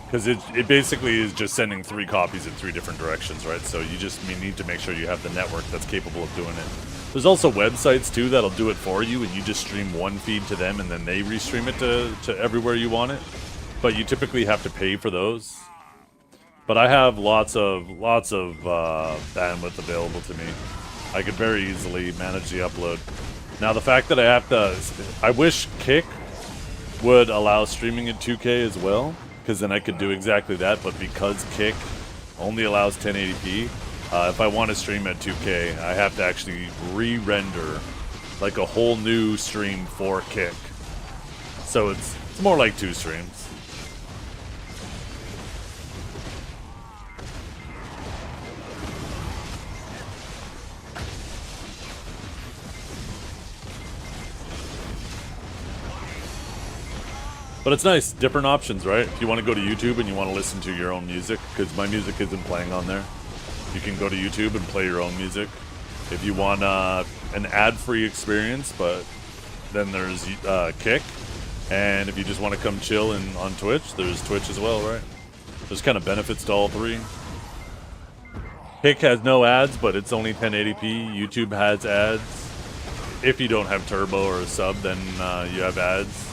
Because it basically is just sending 3 copies in 3 different directions, right? So you just need to make sure you have the network that's capable of doing it. There's also websites too that'll do it for you, and you just stream one feed to them, and then they restream it to everywhere you want it. But you typically have to pay for those. But I have lots of bandwidth available to me. I could very easily manage the upload. Now the fact that I wish Kick would allow streaming at 2K as well, because then I could do exactly that. But because Kick only allows 1080p. If I want to stream at 2K, I have to actually re-render like a whole new stream for Kick. So it's more like 2 streams. But it's nice, different options, right? If you want to go to YouTube and you want to listen to your own music, because my music isn't playing on there. You can go to YouTube and play your own music. If you want an ad-free experience, but then there's Kick. And if you just want to come chill on Twitch, there's Twitch as well, right? There's kind of benefits to all 3. Kick has no ads, but it's only 1080p. YouTube has ads. If you don't have Turbo or a sub, then you have ads.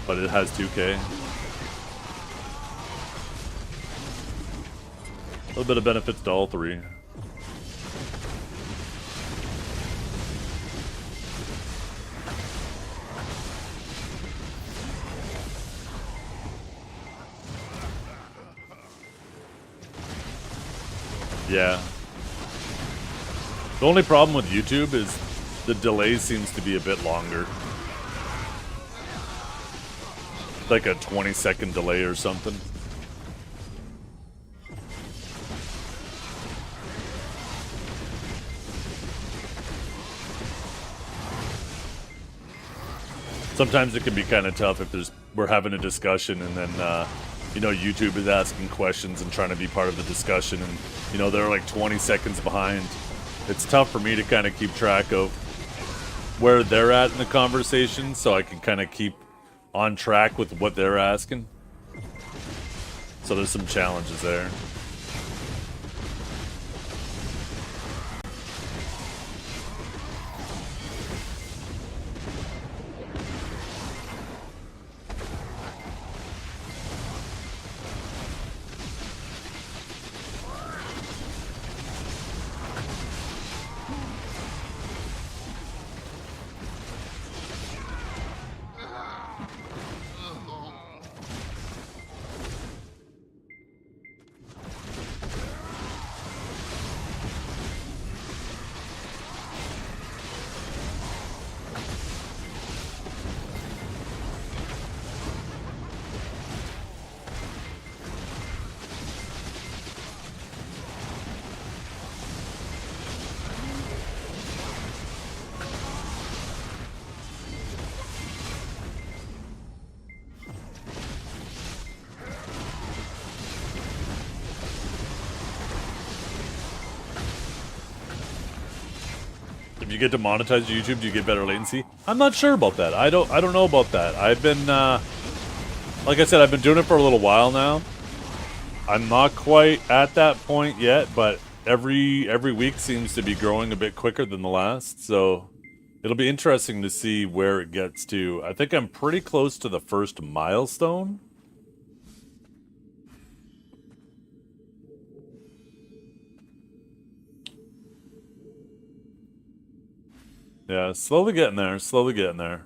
But it has 2K. A little bit of benefits to all 3. Yeah. The only problem with YouTube is the delay seems to be a bit longer. Like a 20-second delay or something. Sometimes it can be kind of tough if we're having a discussion and then, you know, YouTube is asking questions and trying to be part of the discussion, and, you know, they're like 20 seconds behind. It's tough for me to kind of keep track of where they're at in the conversation so I can kind of keep on track with what they're asking. So there's some challenges there. you get to monetize YouTube, do you get better latency? I'm not sure about that. I don't know about that. I've been like I said, I've been doing it for a little while now. I'm not quite at that point yet, but every week seems to be growing a bit quicker than the last, so it'll be interesting to see where it gets to. I think I'm pretty close to the first milestone. Yeah, slowly getting there, slowly getting there.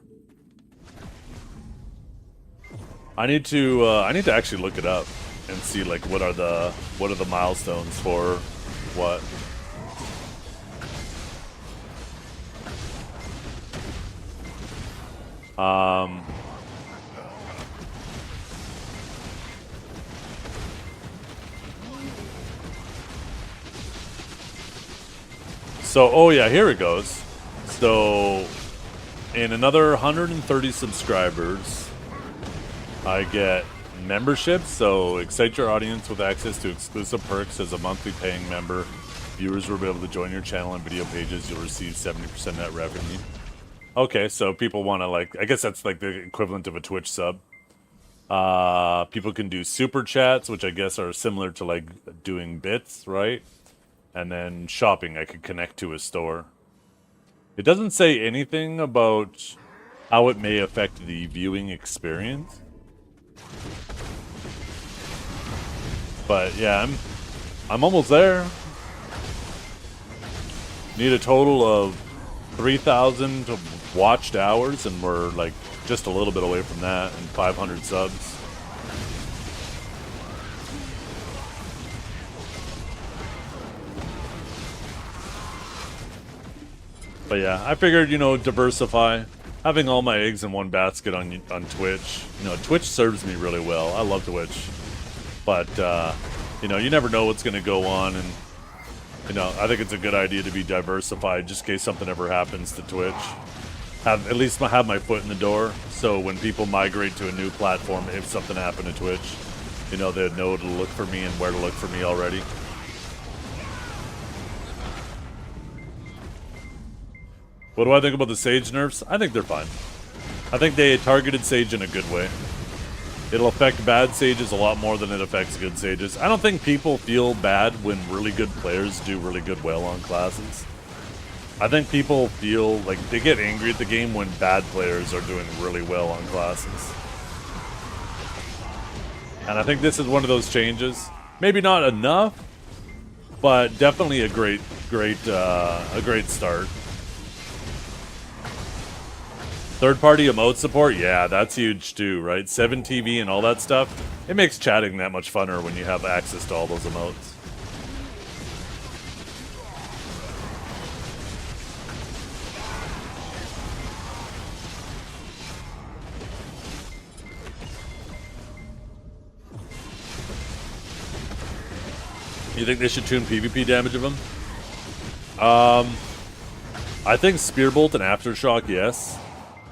I need to actually look it up and see like what are the milestones for what. So, oh yeah, here it goes. So, in another 130 subscribers, I get memberships. So, excite your audience with access to exclusive perks as a monthly paying member. Viewers will be able to join your channel and video pages. You'll receive 70% net revenue. Okay, so people want to like, I guess that's like the equivalent of a Twitch sub. People can do super chats, which I guess are similar to like doing bits, right? And then shopping, I could connect to a store. It doesn't say anything about how it may affect the viewing experience. But yeah, I'm almost there. Need a total of 3,000 watched hours, and we're like just a little bit away from that, and 500 subs. But yeah, I figured, you know, diversify. Having all my eggs in one basket on Twitch. You know, Twitch serves me really well. I love Twitch. But, you know, you never know what's going to go on. And, you know, I think it's a good idea to be diversified just in case something ever happens to Twitch. At least have my foot in the door. So when people migrate to a new platform, if something happened to Twitch, you know, they'd know to look for me and where to look for me already. What do I think about the Sage nerfs? I think they're fine. I think they targeted Sage in a good way. It'll affect bad Sages a lot more than it affects good Sages. I don't think people feel bad when really good players do really good well on classes. I think people feel like they get angry at the game when bad players are doing really well on classes. And I think this is one of those changes. Maybe not enough, but definitely a great start. Third-party emote support? Yeah, that's huge too, right? 7TV and all that stuff. It makes chatting that much funner when you have access to all those emotes. You think they should tune PvP damage of them? I think Spearbolt and Aftershock, yes.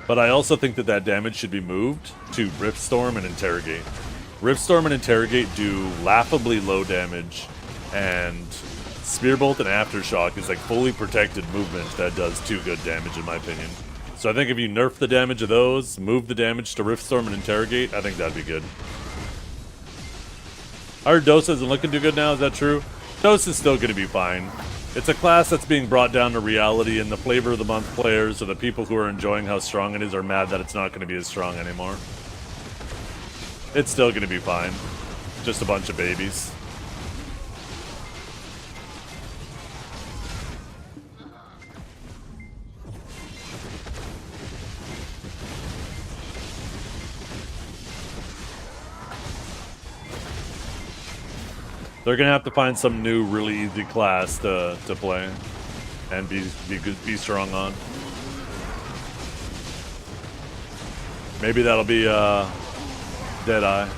But I also think that damage should be moved to Riftstorm and Interrogate. Riftstorm and Interrogate do laughably low damage, and Spearbolt and Aftershock is like fully protected movement that does 2 good damage in my opinion. So I think if you nerf the damage of those, move the damage to Riftstorm and Interrogate, I think that'd be good. I heard Dosa isn't looking too good now, is that true? Dosa's still going to be fine. It's a class that's being brought down to reality, and the flavor of the month players, or the people who are enjoying how strong it is, are mad that it's not going to be as strong anymore. It's still going to be fine. Just a bunch of babies. They're gonna have to find some new, really easy class to play and be strong on. Maybe that'll be Deadeye.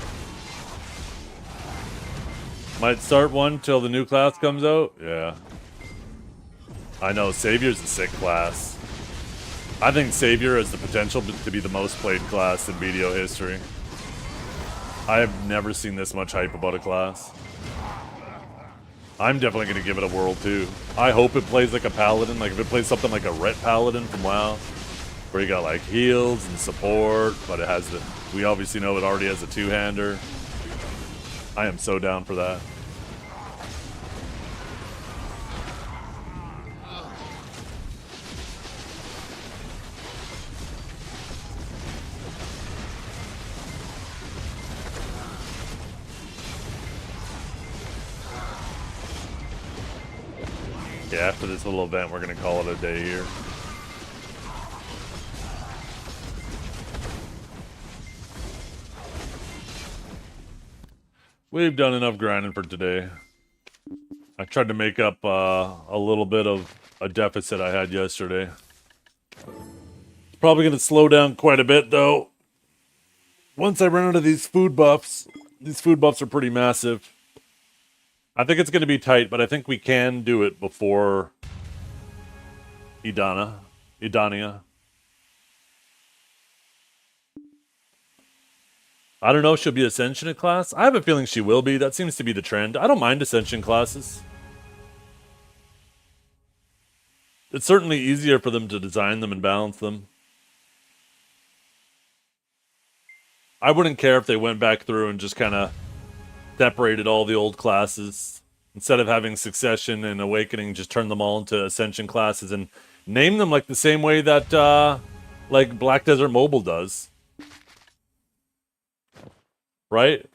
Might start one till the new class comes out. Yeah, I know Savior's a sick class. I think Savior has the potential to be the most played class in BDO history. I have never seen this much hype about a class. I'm definitely going to give it a whirl, too. I hope it plays like a paladin. Like, if it plays something like a Ret Paladin from WoW, where you got, like, heals and support, but it has the... We obviously know it already has a two-hander. I am so down for that. Yeah, after this little event, we're going to call it a day here. We've done enough grinding for today. I tried to make up a little bit of a deficit I had yesterday. It's probably going to slow down quite a bit, though. Once I run out of these food buffs are pretty massive. I think it's going to be tight, but I think we can do it before Edania. I don't know if she'll be Ascension class. I have a feeling she will be. That seems to be the trend. I don't mind Ascension classes. It's certainly easier for them to design them and balance them. I wouldn't care if they went back through and just kind of separated all the old classes. Instead of having Succession and Awakening, just turn them all into Ascension classes and name them like the same way that like Black Desert Mobile does. Right?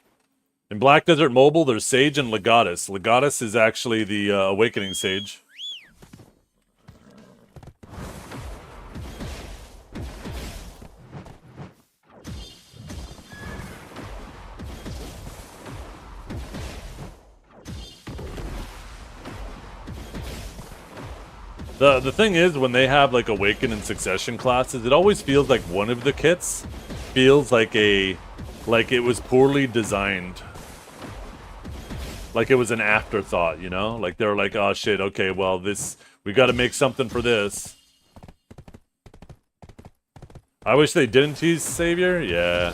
In Black Desert Mobile, there's Sage and Legatus. Legatus is actually the Awakening Sage. The thing is, when they have like Awaken and Succession classes, it always feels like one of the kits feels like it was poorly designed. Like it was an afterthought, you know? Like they were like, oh shit, okay, well we gotta make something for this. I wish they didn't tease Savior, yeah.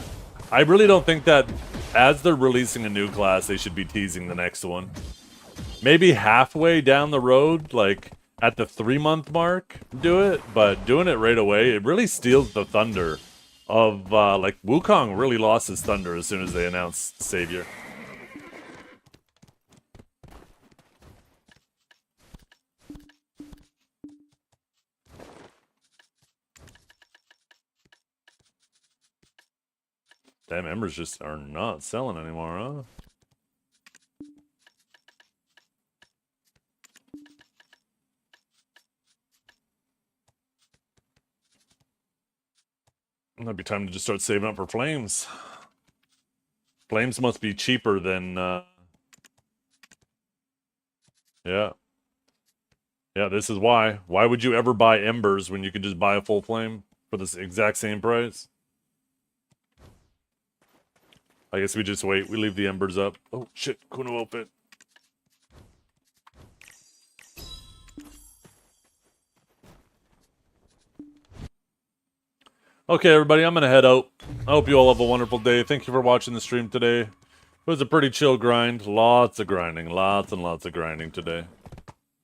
I really don't think that as they're releasing a new class, they should be teasing the next one. Maybe halfway down the road, like at the 3-month mark, do it, but doing it right away, it really steals the thunder of, like, Wukong really lost his thunder as soon as they announced Savior. Damn, Embers just are not selling anymore, huh? Might be time to just start saving up for flames. Flames must be cheaper than, yeah. Yeah, this is why. Why would you ever buy embers when you could just buy a full flame for this exact same price? I guess we just wait. We leave the embers up. Oh, shit. Couldn't open it. Okay, everybody, I'm going to head out. I hope you all have a wonderful day. Thank you for watching the stream today. It was a pretty chill grind. Lots of grinding. Lots and lots of grinding today.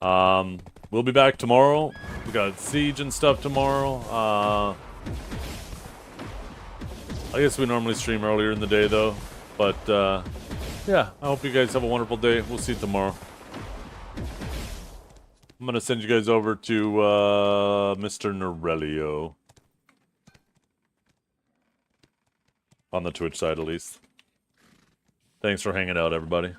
We'll be back tomorrow. We got Siege and stuff tomorrow. I guess we normally stream earlier in the day, though. But, yeah, I hope you guys have a wonderful day. We'll see you tomorrow. I'm going to send you guys over to Mr. Norelio. On the Twitch side, at least. Thanks for hanging out, everybody.